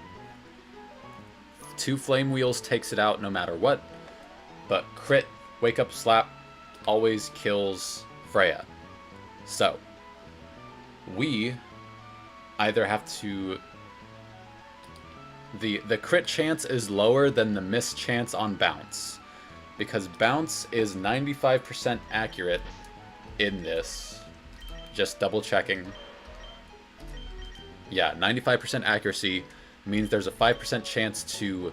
[SPEAKER 1] 2 Flame Wheels takes it out no matter what, but crit Wake Up Slap always kills Freya. So, we either have to... The crit chance is lower than the miss chance on Bounce, because Bounce is 95% accurate in this. Just double checking. Yeah, 95% accuracy means there's a 5% chance to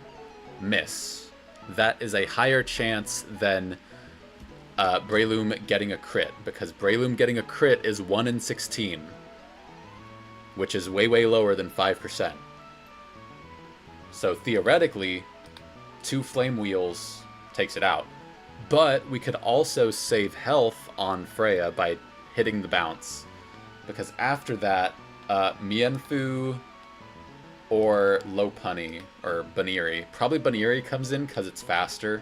[SPEAKER 1] miss. That is a higher chance than Breloom getting a crit, because Breloom getting a crit is 1 in 16, which is way, way lower than 5%. So theoretically, 2 Flame Wheels takes it out. But we could also save health on Freya by hitting the bounce, because after that, Mienfu or Lopunny, or Baniri. Probably Baniri comes in because it's faster.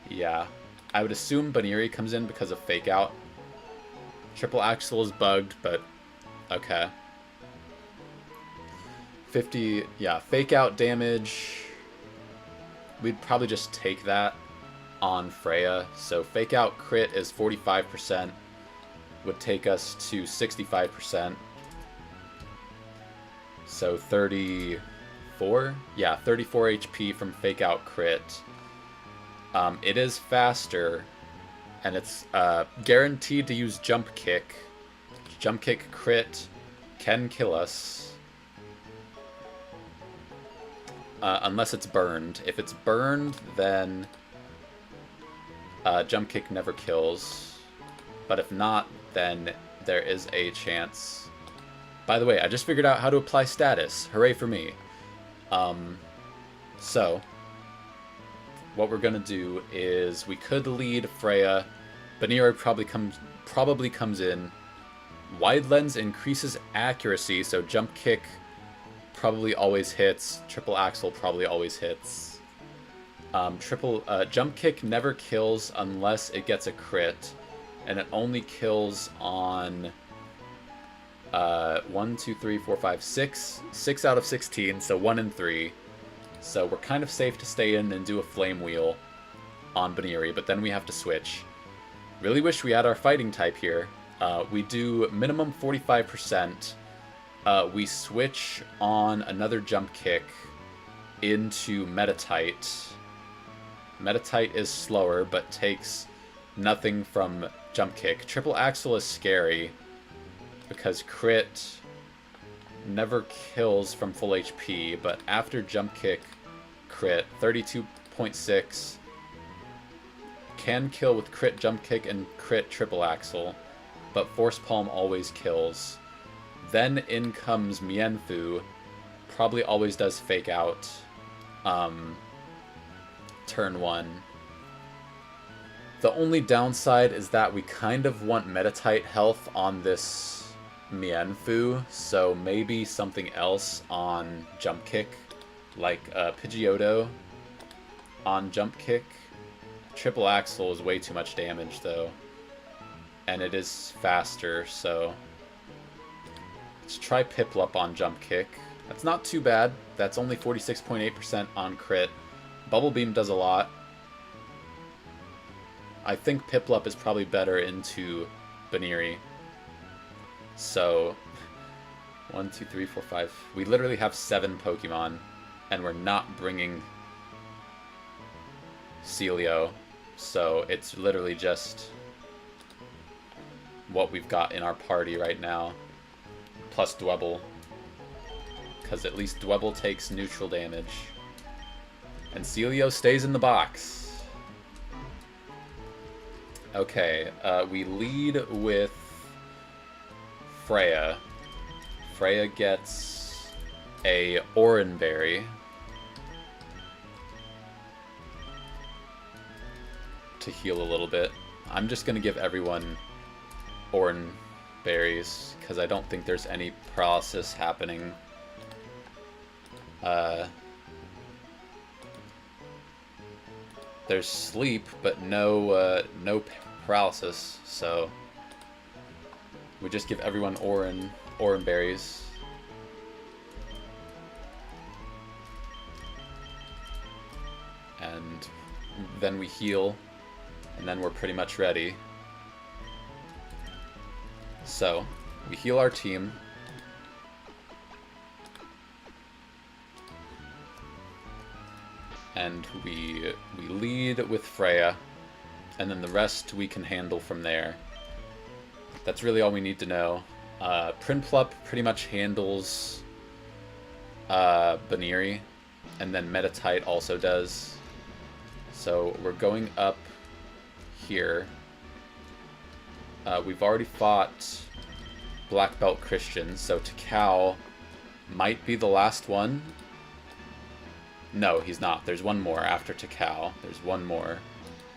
[SPEAKER 1] Yeah. I would assume Baniri comes in because of Fake Out. Triple Axle is bugged, but okay. 50, yeah, Fake Out damage. We'd probably just take that on Freya. So Fake Out crit is 45%. Would take us to 65%. So 34? Yeah, 34 HP from Fake Out crit. It is faster, and it's guaranteed to use Jump Kick. Jump Kick crit can kill us. Unless it's burned. If it's burned, then Jump Kick never kills. But if not, then there is a chance. By the way, I just figured out how to apply status. Hooray for me. So, what we're gonna do is we could lead Freya. Baniri probably comes in. Wide Lens increases accuracy, so Jump Kick probably always hits. Triple Axle probably always hits. Jump Kick never kills unless it gets a crit, and it only kills on 1, 2, 3, 4, 5, 6. 6 out of 16, so 1 in 3. So we're kind of safe to stay in and do a Flame Wheel on Baniri, but then we have to switch. Really wish we had our fighting type here. We do minimum 45%. We switch on another Jump Kick into Metatite. Metatite is slower, but takes nothing from Jump Kick. Triple Axle is scary, because crit never kills from full HP, but after Jump Kick crit, 32.6, can kill with crit Jump Kick and crit Triple Axle, but Force Palm always kills. Then in comes Mienfu, probably always does Fake Out, turn 1. The only downside is that we kind of want Metatite health on this Mienfu, so maybe something else on Jump Kick, like Pidgeotto on Jump Kick. Triple Axle is way too much damage though, and it is faster, so let's try Piplup on Jump Kick. That's not too bad. That's only 46.8% on crit. Bubble Beam does a lot. I think Piplup is probably better into Baniri. So, 1, 2, 3, 4, 5. We literally have 7 Pokemon, and we're not bringing Celio. So, it's literally just what we've got in our party right now. Plus Dwebble. Because at least Dwebble takes neutral damage. And Celio stays in the box. Okay, we lead with Freya. Freya gets a Oran Berry to heal a little bit. I'm just gonna give everyone Oran Berries because I don't think there's any paralysis happening. There's sleep, but no paralysis, so we just give everyone Oran Berries. And then we heal, and then we're pretty much ready. So, we heal our team. And we lead with Freya, and then the rest we can handle from there. That's really all we need to know. Prinplup pretty much handles Baniri, and then Metatite also does. So we're going up here. We've already fought Black Belt Christians, so Takao might be the last one. No, he's not. There's one more after Takao. There's one more.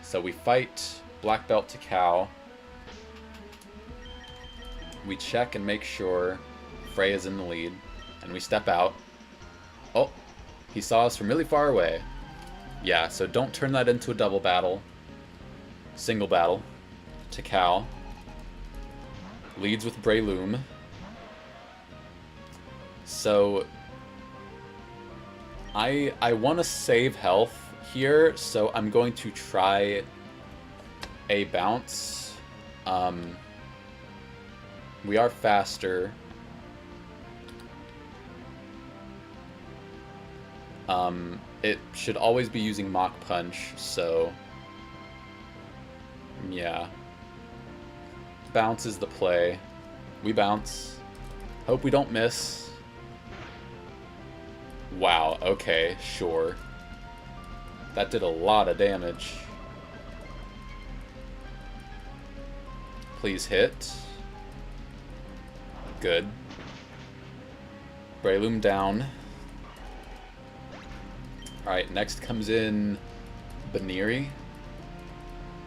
[SPEAKER 1] So we fight Black Belt Takao. We check and make sure Freya's in the lead, and we step out. Oh, he saw us from really far away. Yeah, so don't turn that into a double battle. Single battle. Takao leads with Breloom. So I want to save health here, so I'm going to try a bounce. We are faster. It should always be using Mach Punch, so yeah. Bounce is the play. We bounce. Hope we don't miss. Wow, okay, sure. That did a lot of damage. Please hit. Good. Breloom down. Alright, next comes in Baniri.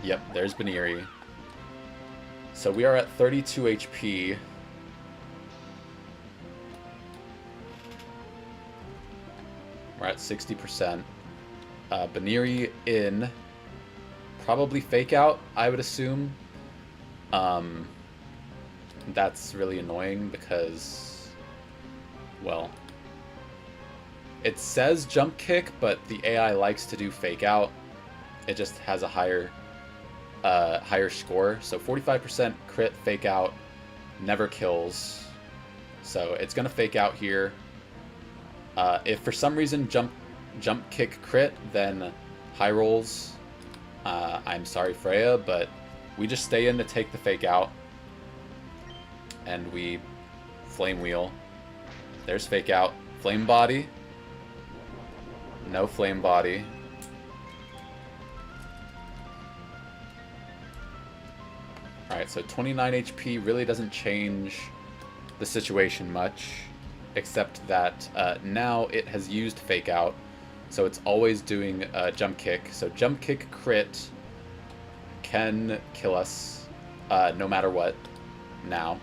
[SPEAKER 1] Yep, there's Baniri. So we are at 32 HP. We're at 60%. Baniri in. Probably Fake Out, I would assume. That's really annoying because, well, it says Jump Kick, but the AI likes to do Fake Out. It just has a higher score. So 45% crit Fake Out, never kills. So it's gonna Fake Out here. If for some reason Jump Kick crit, then high rolls. I'm sorry, Freya, but we just stay in to take the Fake Out. And we Flame Wheel. There's Fake Out. Flame Body. No Flame Body. Alright, so 29 HP really doesn't change the situation much, except that now it has used Fake Out, so it's always doing Jump Kick. So Jump Kick crit can kill us no matter what now.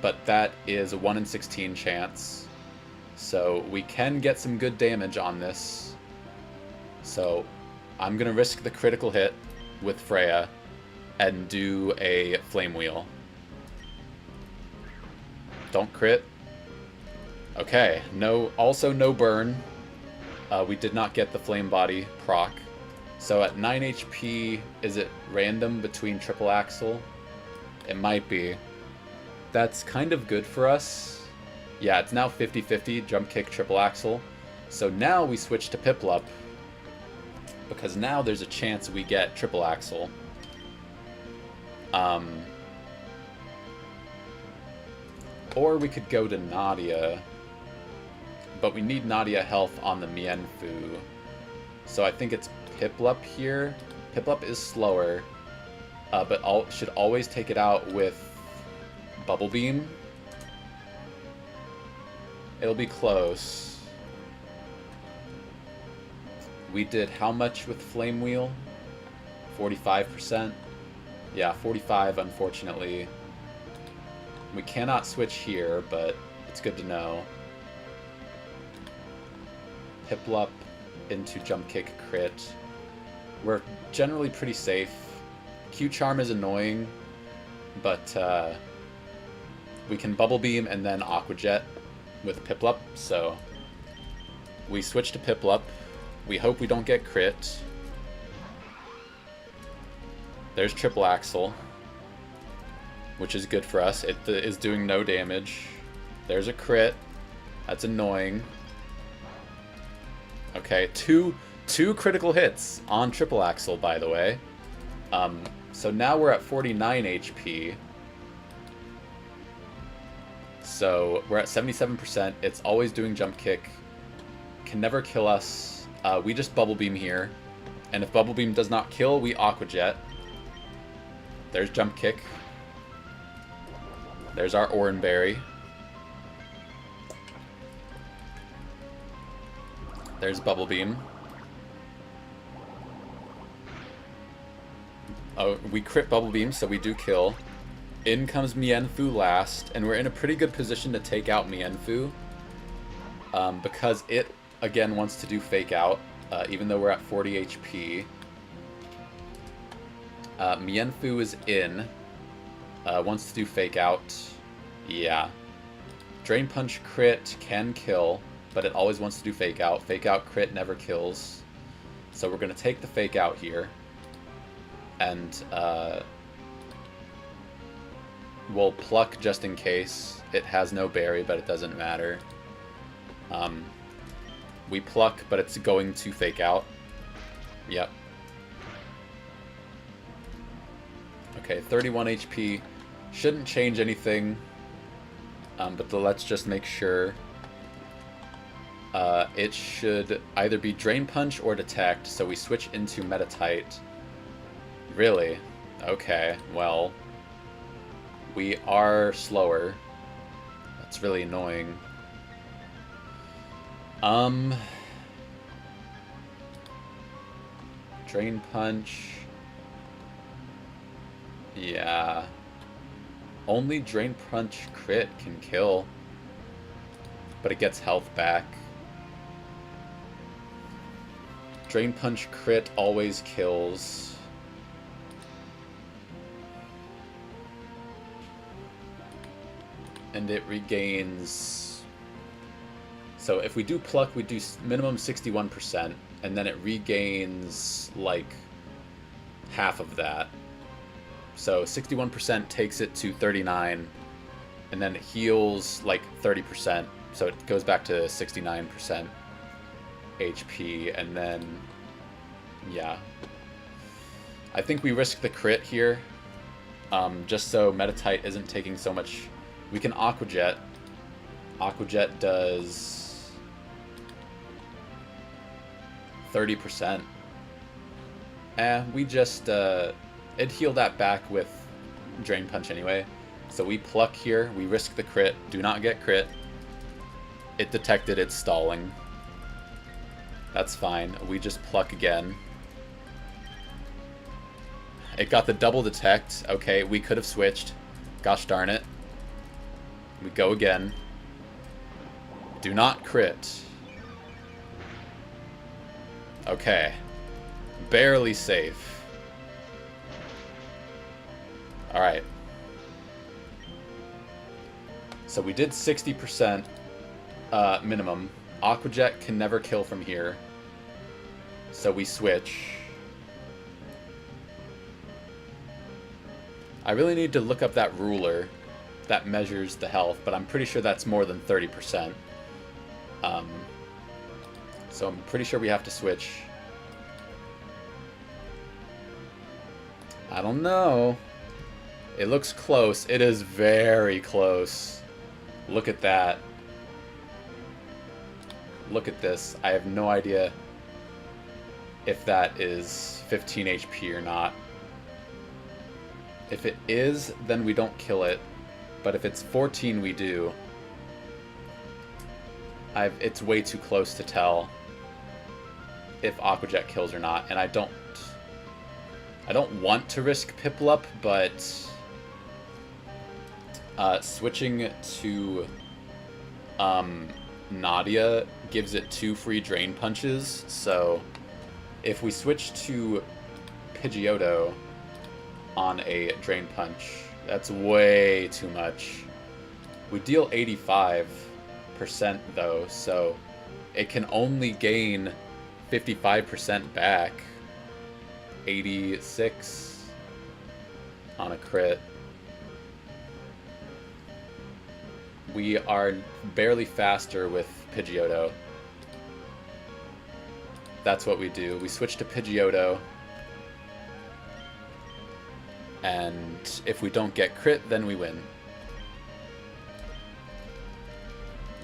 [SPEAKER 1] But that is a 1 in 16 chance. So we can get some good damage on this. So I'm going to risk the critical hit with Freya and do a Flame Wheel. Don't crit. Okay, also no burn. We did not get the Flame Body proc. So at 9 HP, is it random between triple axle? It might be. That's kind of good for us. Yeah, it's now 50-50, jump kick, triple axle. So now we switch to Piplup, because now there's a chance we get triple axle. Or we could go to Nadia, but we need Nadia health on the Mienfu. So I think it's Piplup here. Piplup is slower, but should always take it out with Bubble Beam. It'll be close. We did how much with Flame Wheel? 45%? Yeah, 45, unfortunately. We cannot switch here, but it's good to know. Piplup into Jump Kick crit. We're generally pretty safe. Q-Charm is annoying, but we can Bubble Beam and then Aqua Jet with Piplup, so we switch to Piplup. We hope we don't get crit. There's Triple Axle, which is good for us. It is doing no damage. There's a crit. That's annoying. Okay, two critical hits on Triple Axle, by the way. So now we're at 49 HP. So we're at 77%. It's always doing Jump Kick. Can never kill us. We just Bubble Beam here. And if Bubble Beam does not kill, we Aqua Jet. There's Jump Kick. There's our Oran Berry. There's Bubble Beam. Oh, we crit Bubble Beam, so we do kill. In comes Mienfoo last, and we're in a pretty good position to take out Mienfoo. Because it, again, wants to do Fake Out, even though we're at 40 HP. Mienfoo is in. Wants to do Fake Out. Yeah. Drain Punch crit can kill, but it always wants to do Fake Out. Fake Out crit never kills. So we're going to take the Fake Out here. And we'll Pluck just in case. It has no berry, but it doesn't matter. We Pluck, but it's going to Fake Out. Yep. Okay, 31 HP. Shouldn't change anything. But let's just make sure. It should either be Drain Punch or Detect, so we switch into Metatite. Really? Okay, well. We are slower. That's really annoying. Drain Punch. Yeah. Only Drain Punch crit can kill. But it gets health back. Drain Punch crit always kills. And it regains... So if we do Pluck, we do minimum 61%. And then it regains, like, half of that. So 61% takes it to 39. And then it heals, like, 30%. So it goes back to 69% HP. And then, yeah. I think we risk the crit here. Just so Metatite isn't taking so much... We can Aqua Jet. Aqua Jet does 30%. We just it'd heal that back with Drain Punch anyway. So we Pluck here. We risk the crit. Do not get crit. It detected it's stalling. That's fine. We just Pluck again. It got the double detect. Okay, we could have switched. Gosh darn it. We go again. Do not crit. Okay. Barely safe. Alright. So we did 60% minimum. Aqua Jet can never kill from here. So we switch. I really need to look up that ruler that measures the health, but I'm pretty sure that's more than 30%. So I'm pretty sure we have to switch. I don't know. It looks close. It is very close. Look at that. Look at this. I have no idea if that is 15 HP or not. If it is, then we don't kill it. But if it's 14, we do. It's way too close to tell if Aqua Jet kills or not, and I don't want to risk Piplup, but switching to Nadia gives it 2 free Drain Punches. So if we switch to Pidgeotto on a Drain Punch, that's way too much. We deal 85% though, so it can only gain 55% back. 86 on a crit. We are barely faster with Pidgeotto. That's what we do. We switch to Pidgeotto. And if we don't get crit, then we win.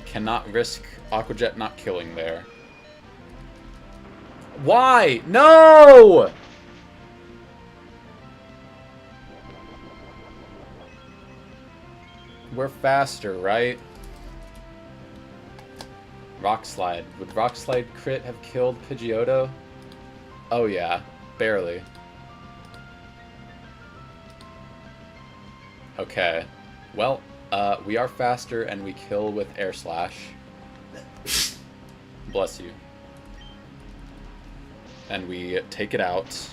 [SPEAKER 1] Cannot risk Aqua Jet not killing there. Why? No! We're faster, right? Rock Slide. Would Rock Slide crit have killed Pidgeotto? Oh yeah, barely. Okay. Well, we are faster and we kill with Air Slash. Bless you. And we take it out.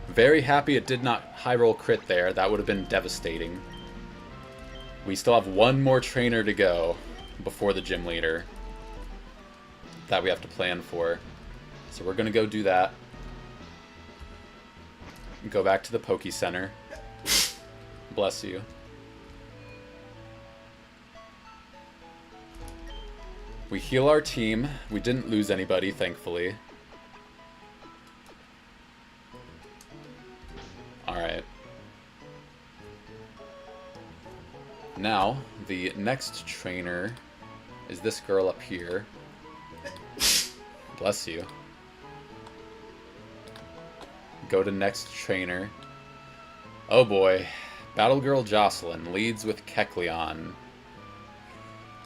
[SPEAKER 1] Very happy it did not high roll crit there. That would have been devastating. We still have one more trainer to go before the gym leader that we have to plan for. So we're going to go do that. Go back to the Poke Center. Bless you. We heal our team. We didn't lose anybody, thankfully. Alright. Now, the next trainer is this girl up here. Bless you. Go to next trainer. Oh boy. Battle Girl Jocelyn leads with Kecleon.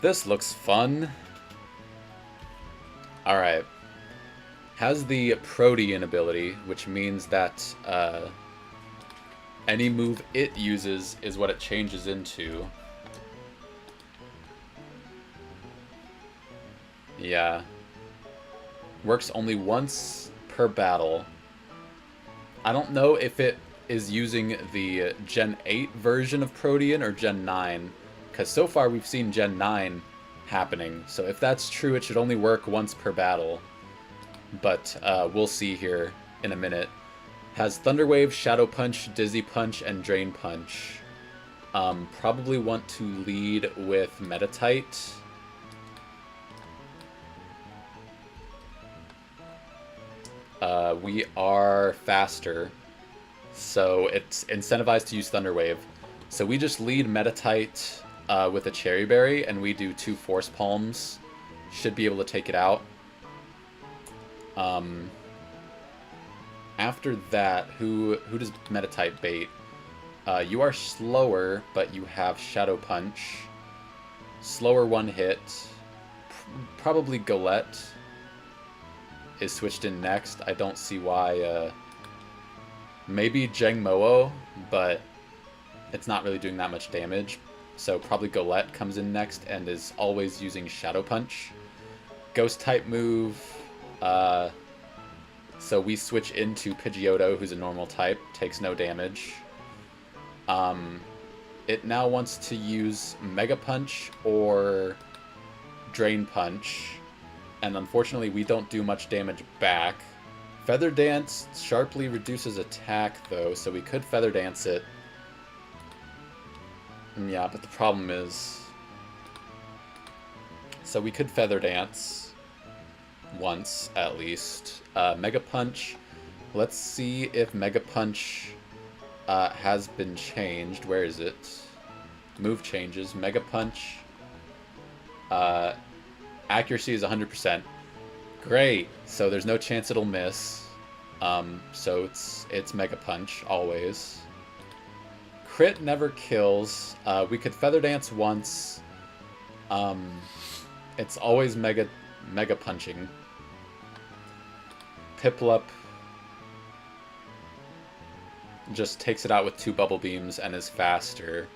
[SPEAKER 1] This looks fun. Alright. Has the Protean ability, which means that any move it uses is what it changes into. Yeah. Works only once per battle. I don't know if it is using the Gen 8 version of Protean or Gen 9, because so far we've seen Gen 9 happening. So if that's true, it should only work once per battle. But we'll see here in a minute. Has Thunder Wave, Shadow Punch, Dizzy Punch, and Drain Punch. Probably want to lead with Metatite. We are faster, so it's incentivized to use Thunder Wave. So we just lead Metatite with a Cherry Berry, and we do 2 Force Palms. Should be able to take it out. After that, who does Metatite bait? You are slower, but you have Shadow Punch. Slower one hit. Probably Golett is switched in next. I don't see why. Maybe Jangmo-o, but it's not really doing that much damage. So probably Golett comes in next and is always using Shadow Punch. Ghost type move. So we switch into Pidgeotto, who's a normal type, takes no damage. It now wants to use Mega Punch or Drain Punch. And unfortunately, we don't do much damage back. Feather Dance sharply reduces attack, though, so we could Feather Dance it. Yeah, but the problem is... So we could Feather Dance once, at least. Mega Punch. Let's see if Mega Punch has been changed. Where is it? Move changes. Mega Punch. Accuracy is 100%. Great. So there's no chance it'll miss. So it's Mega Punch always. Crit never kills. We could Feather Dance once. It's always Mega Punching. Piplup just takes it out with 2 Bubble Beams and is faster.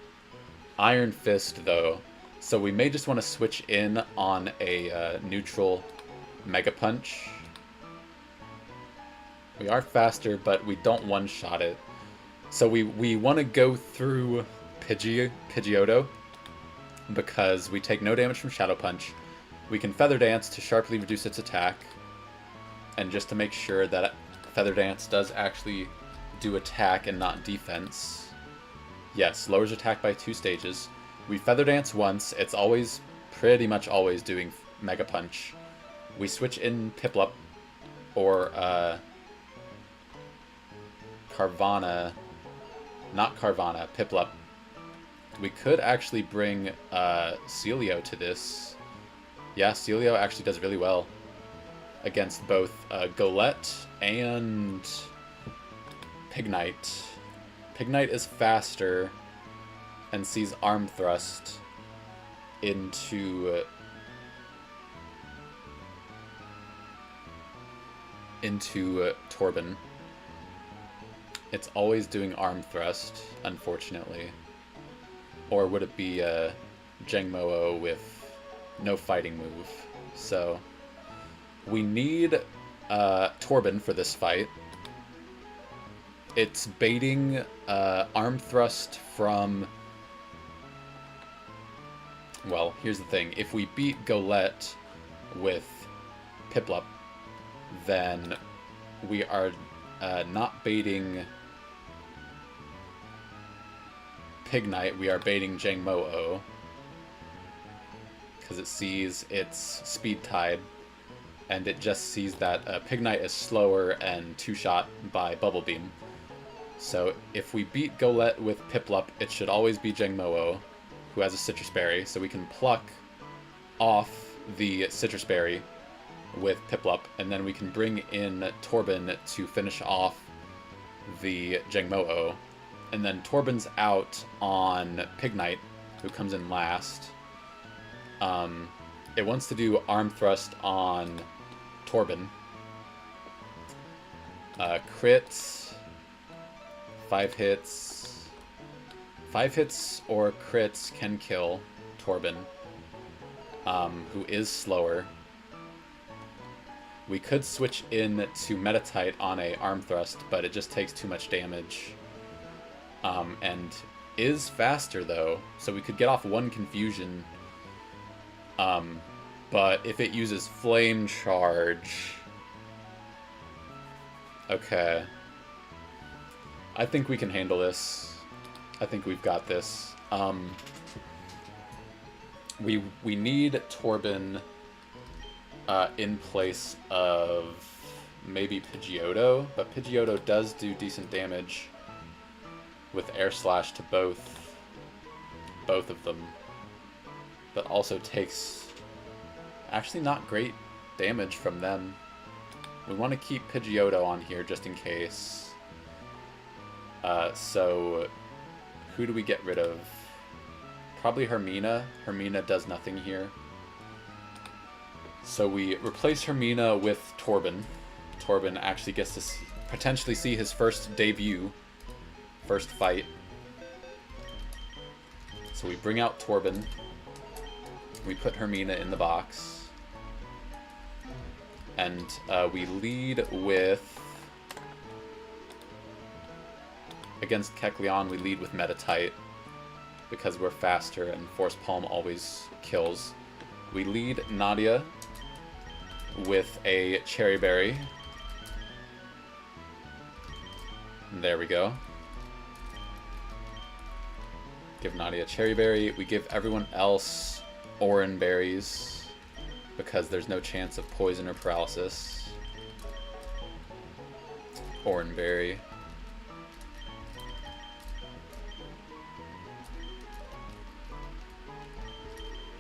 [SPEAKER 1] Iron Fist, though. So we may just want to switch in on a neutral Mega Punch. We are faster, but we don't one-shot it. So we want to go through Pidgeotto because we take no damage from Shadow Punch. We can Feather Dance to sharply reduce its attack. And just to make sure that Feather Dance does actually do attack and not defense. Yes, lowers attack by 2 stages. We Feather Dance once. It's always, pretty much always doing Mega Punch. We switch in Piplup or Carvana. Not Carvana, Piplup. We could actually bring Celio to this. Yeah, Celio actually does really well. against both Golett and Pignite. Pignite is faster and sees Arm Thrust into Torben. It's always doing Arm Thrust, unfortunately. Or would it be Jangmo-o with no fighting move? So we need Torben for this fight. It's baiting Arm Thrust from... Well, here's the thing. If we beat Golett with Piplup, then we are not baiting Pignite, we are baiting Jangmo-o, because it sees its Speed Tide, and it just sees that Pignite is slower and two-shot by Bubble Beam. So if we beat Golett with Piplup, it should always be Jangmo-o, who has a Citrus Berry, so we can pluck off the Citrus Berry with Piplup, and then we can bring in Torben to finish off the Jangmo-o. And then Torben's out on Pignite, who comes in last. It wants to do Arm Thrust on Torben. Crits. 5 hits. 5 hits or crits can kill Torben, who is slower. We could switch in to Metatite on a Arm Thrust, but it just takes too much damage. And is faster, though, so we could get off one Confusion. But if it uses Flame Charge... Okay. I think we can handle this. I think we've got this. We need Torben in place of maybe Pidgeotto, but Pidgeotto does do decent damage with Air Slash to both of them, but also takes actually not great damage from them. We want to keep Pidgeotto on here just in case. So who do we get rid of? Probably Hermina. Hermina does nothing here. So we replace Hermina with Torben. Torben actually gets to potentially see his first debut. First fight. So we bring out Torben. We put Hermina in the box. And we lead with... Against Kecleon, we lead with Metatite, because we're faster and Force Palm always kills. We lead Nadia with a Cherry Berry. There we go. Give Nadia a Cherry Berry. We give everyone else Oran Berries, because there's no chance of poison or paralysis. Oran Berry.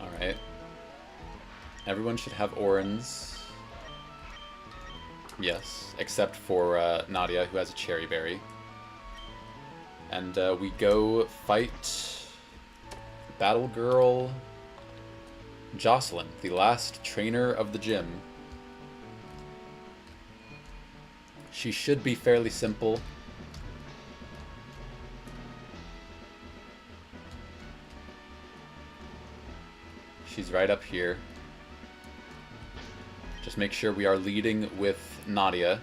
[SPEAKER 1] Alright. Everyone should have Orans. Yes, except for Nadia, who has a Cherry Berry. And we go fight Battle Girl Jocelyn, the last trainer of the gym. She should be fairly simple. She's right up here. Just make sure we are leading with Nadia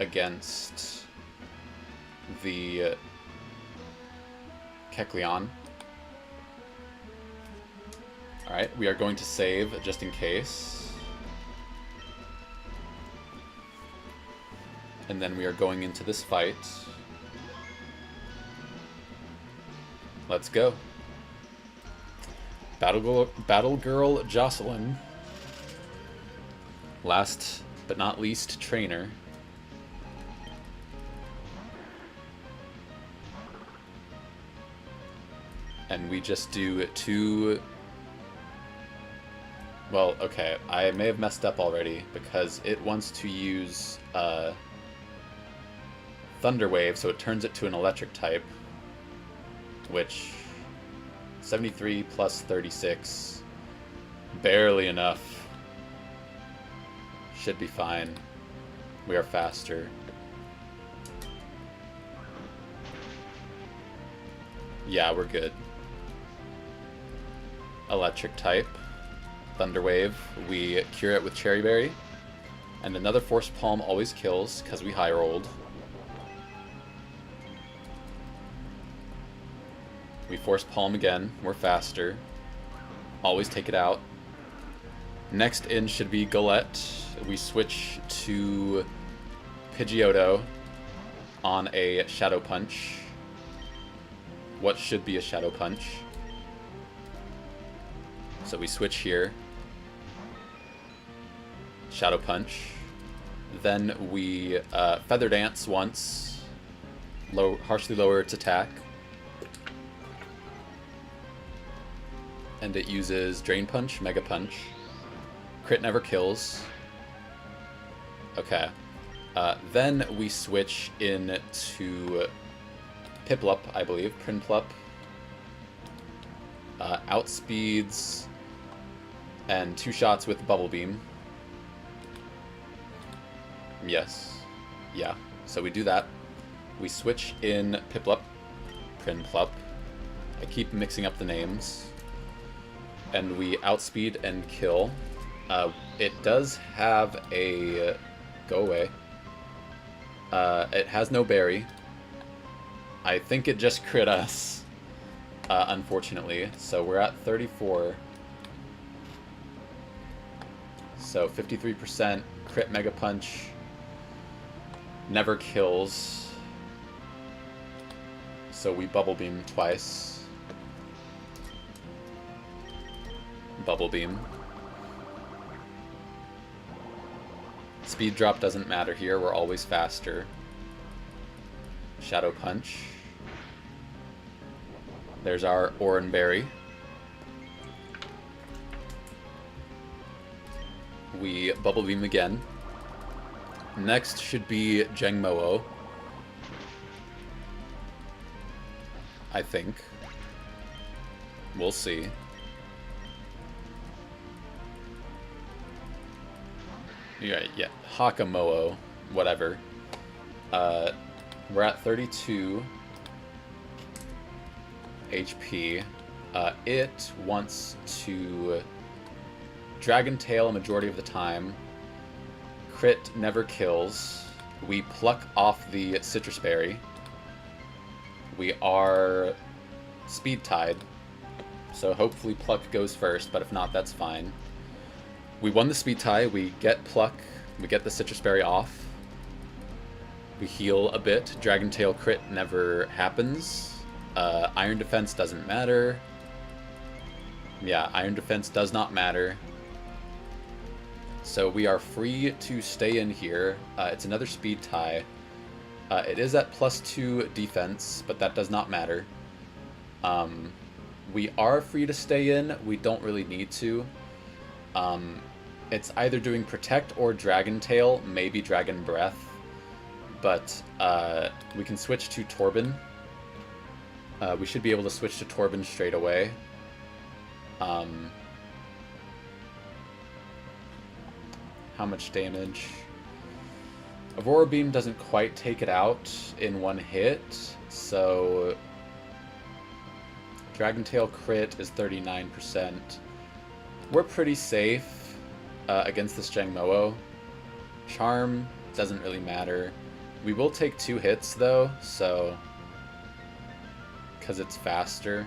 [SPEAKER 1] against the Kecleon. Alright, we are going to save just in case. And then we are going into this fight. Let's go. Battle Girl Jocelyn. Last but not least, trainer. And we just do 2 Well, okay, I may have messed up already because it wants to use Thunder Wave, so it turns it to an electric type, which 73 plus 36, barely enough. Should be fine. We are faster. Yeah, we're good. Electric type. Thunder Wave. We cure it with Cherry Berry. And another Force Palm always kills, because we high rolled. We Force Palm again. We're faster. Always take it out. Next in should be Galette. We switch to Pidgeotto on a Shadow Punch. What should be a Shadow Punch. So we switch here. Shadow Punch. Then we Feather Dance once. Harshly lower its attack. And it uses Drain Punch, Mega Punch. Crit never kills. Okay. Then we switch into Piplup, I believe. Prinplup. Outspeeds. And 2 shots with Bubble Beam. Yes. Yeah. So we do that. We switch in Piplup. Prinplup. I keep mixing up the names. And we outspeed and kill. It does have a... Go away. It has no berry. I think it just crit us. Unfortunately. So we're at 34. So 53% crit Mega Punch. Never kills. So we Bubble Beam twice. Bubble Beam. Speed drop doesn't matter here, we're always faster. Shadow Punch. There's our Oran Berry. We Bubble Beam again. Next should be Jangmo-o. I think. We'll see. Yeah, Hakamo-o, whatever. We're at 32 HP. It wants to Dragon Tail a majority of the time. Crit never kills. We pluck off the Citrus Berry. We are Speed Tied, so hopefully Pluck goes first, but if not, that's fine. We won the Speed Tie, we get Pluck, we get the Citrus Berry off. We heal a bit. Dragon Tail crit never happens. Iron Defense doesn't matter. Yeah, Iron Defense does not matter. So we are free to stay in here. It's another Speed Tie. It is at +2 defense, but that does not matter. We are free to stay in. We don't really need to. It's either doing Protect or Dragon Tail, maybe Dragon Breath. But we can switch to Torben. We should be able to switch to Torben straight away. How much damage? Aurora Beam doesn't quite take it out in one hit, so Dragon Tail crit is 39%. We're pretty safe against this Jangmo-o. Charm doesn't really matter. We will take 2 hits though, so because it's faster.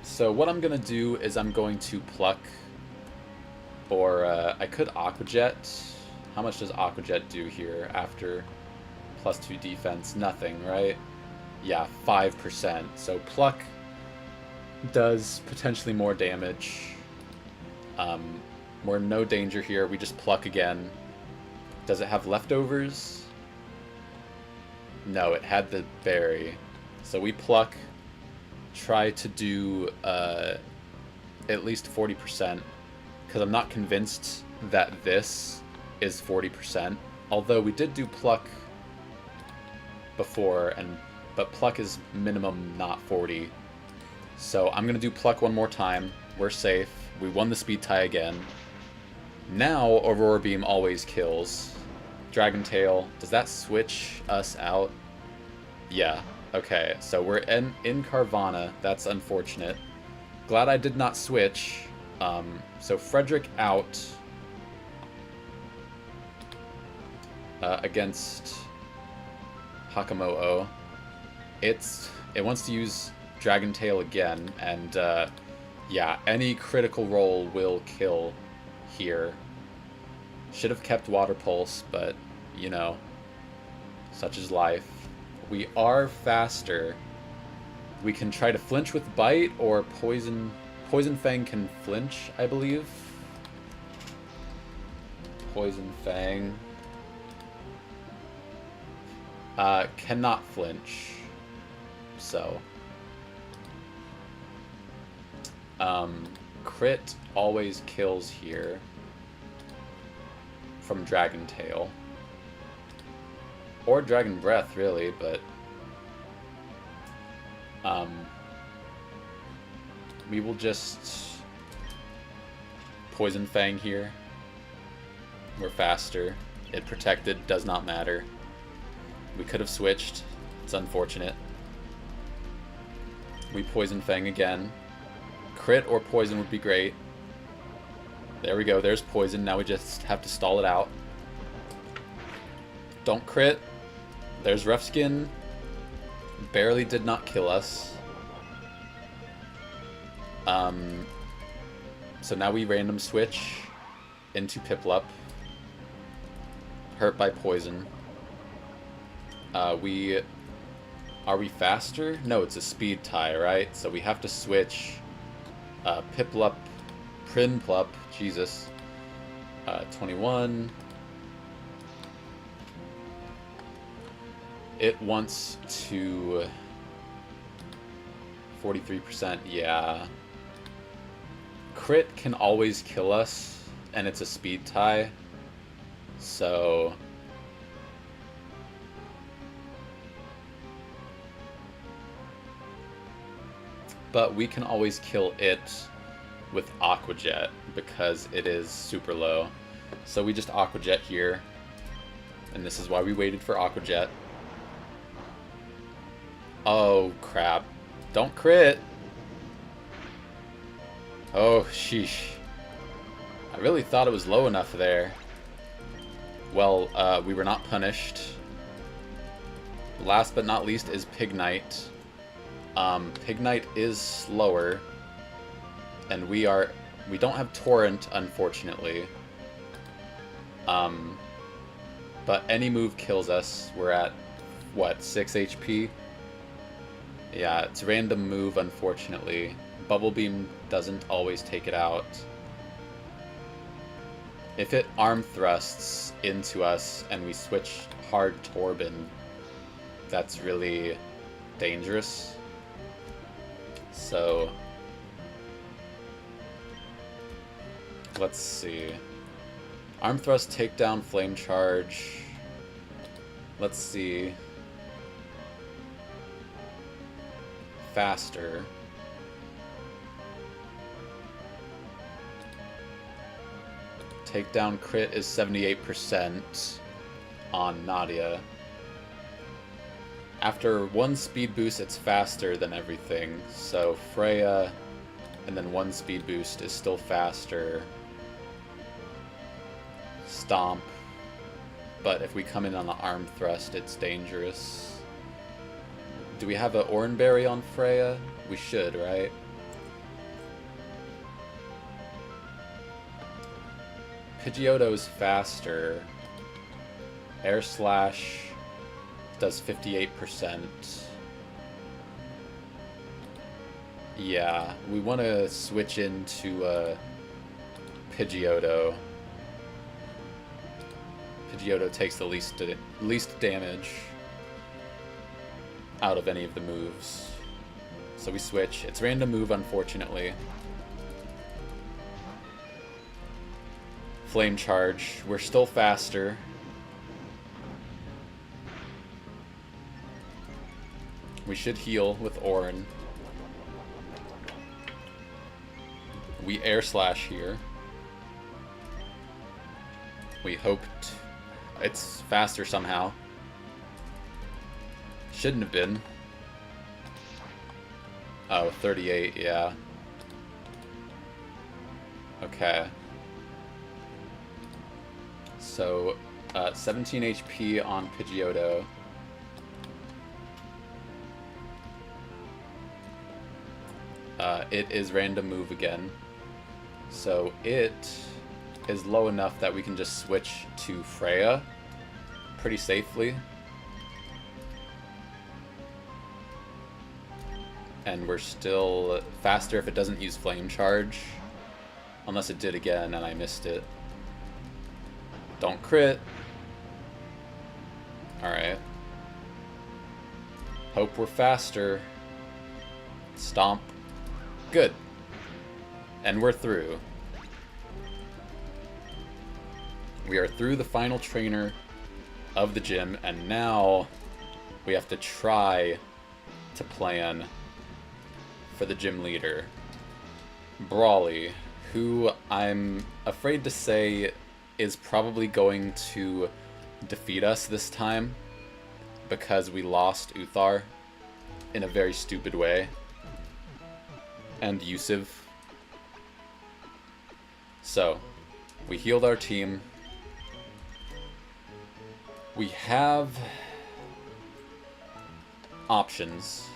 [SPEAKER 1] So what I'm gonna do is I'm going to Pluck, or I could Aqua Jet. How much does Aqua Jet do here after +2 defense? Nothing, right? Yeah, 5%. So Pluck does potentially more damage. We're in no danger here. We just Pluck again. Does it have leftovers? No, it had the berry. So we Pluck. try to do at least 40%, because I'm not convinced that this is 40%. Although we did do pluck before, but pluck is minimum not 40. So I'm going to do pluck one more time. We're safe. We won the speed tie again. Now Aurora Beam always kills. Dragon Tail, does that switch us out? Yeah. Okay, so we're in Carvana. That's unfortunate. Glad I did not switch. So Frederick out against Hakamo'o. It wants to use Dragon Tail again, and yeah, any critical roll will kill here. Should have kept Water Pulse, but you know, such is life. We are faster. We can try to flinch with Bite, or Poison Fang can flinch, I believe. Poison Fang cannot flinch. So crit always kills here from Dragon Tail. Or Dragon Breath, really, but we will just Poison Fang here. We're faster. It protected, does not matter. We could have switched. It's unfortunate. We Poison Fang again. Crit or Poison would be great. There we go, there's Poison. Now we just have to stall it out. Don't crit. There's Rough Skin. Barely did not kill us. So now we random switch into Piplup. Hurt by Poison. Are we faster? No, it's a speed tie, right? So we have to switch Piplup, Prinplup, Jesus. 21. It wants to 43%, yeah. Crit can always kill us, and it's a speed tie. So but we can always kill it with Aqua Jet because it is super low. So we just Aqua Jet here, and this is why we waited for Aqua Jet. Oh crap. Don't crit. Oh sheesh. I really thought it was low enough there. Well, we were not punished. Last but not least is Pignite. Pignite is slower, and we don't have Torrent, unfortunately. But any move kills us. We're at what, 6 HP? Yeah, it's a random move, unfortunately. Bubble Beam doesn't always take it out. If it arm thrusts into us and we switch hard Torben, that's really dangerous. So let's see. Arm thrust, takedown, flame charge. Let's see. Faster. Takedown crit is 78% on Nadia. After one speed boost, it's faster than everything. So Freya, and then one speed boost is still faster. Stomp. But if we come in on the arm thrust, it's dangerous. Do we have an Oranberry on Freya? We should, right? Pidgeotto's faster. Air Slash does 58%. Yeah, we want to switch into Pidgeotto. Pidgeotto takes the least damage out of any of the moves. So we switch. It's random move, unfortunately. Flame charge. We're still faster. We should heal with Orin. We air slash here. We hoped it's faster somehow. Shouldn't have been. Oh, 38, yeah. Okay. So, 17 HP on Pidgeotto. It is random move again. So it is low enough that we can just switch to Freya pretty safely. And we're still faster if it doesn't use Flame Charge. Unless it did again and I missed it. Don't crit. Alright. Hope we're faster. Stomp. Good. And we're through. We are through the final trainer of the gym, and now we have to try to plan for the gym leader, Brawly, who I'm afraid to say is probably going to defeat us this time because we lost Uthar in a very stupid way. And Yusuf. So, we healed our team. We have options.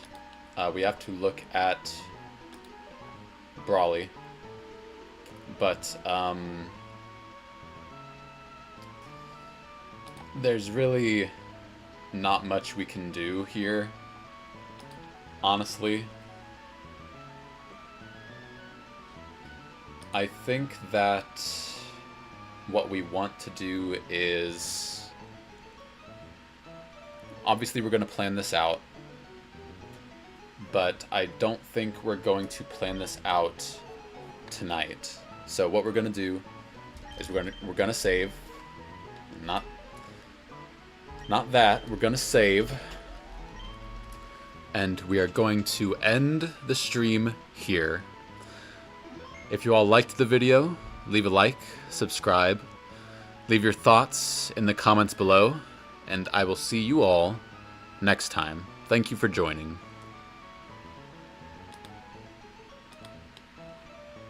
[SPEAKER 1] We have to look at Brawly. But, there's really not much we can do here, honestly. I think that what we want to do is... Obviously we're going to plan this out, but I don't think we're going to plan this out tonight. So what we're going to do is we're going to save. Not that. We're going to save. And we are going to end the stream here. If you all liked the video, leave a like, subscribe, leave your thoughts in the comments below, and I will see you all next time. Thank you for joining.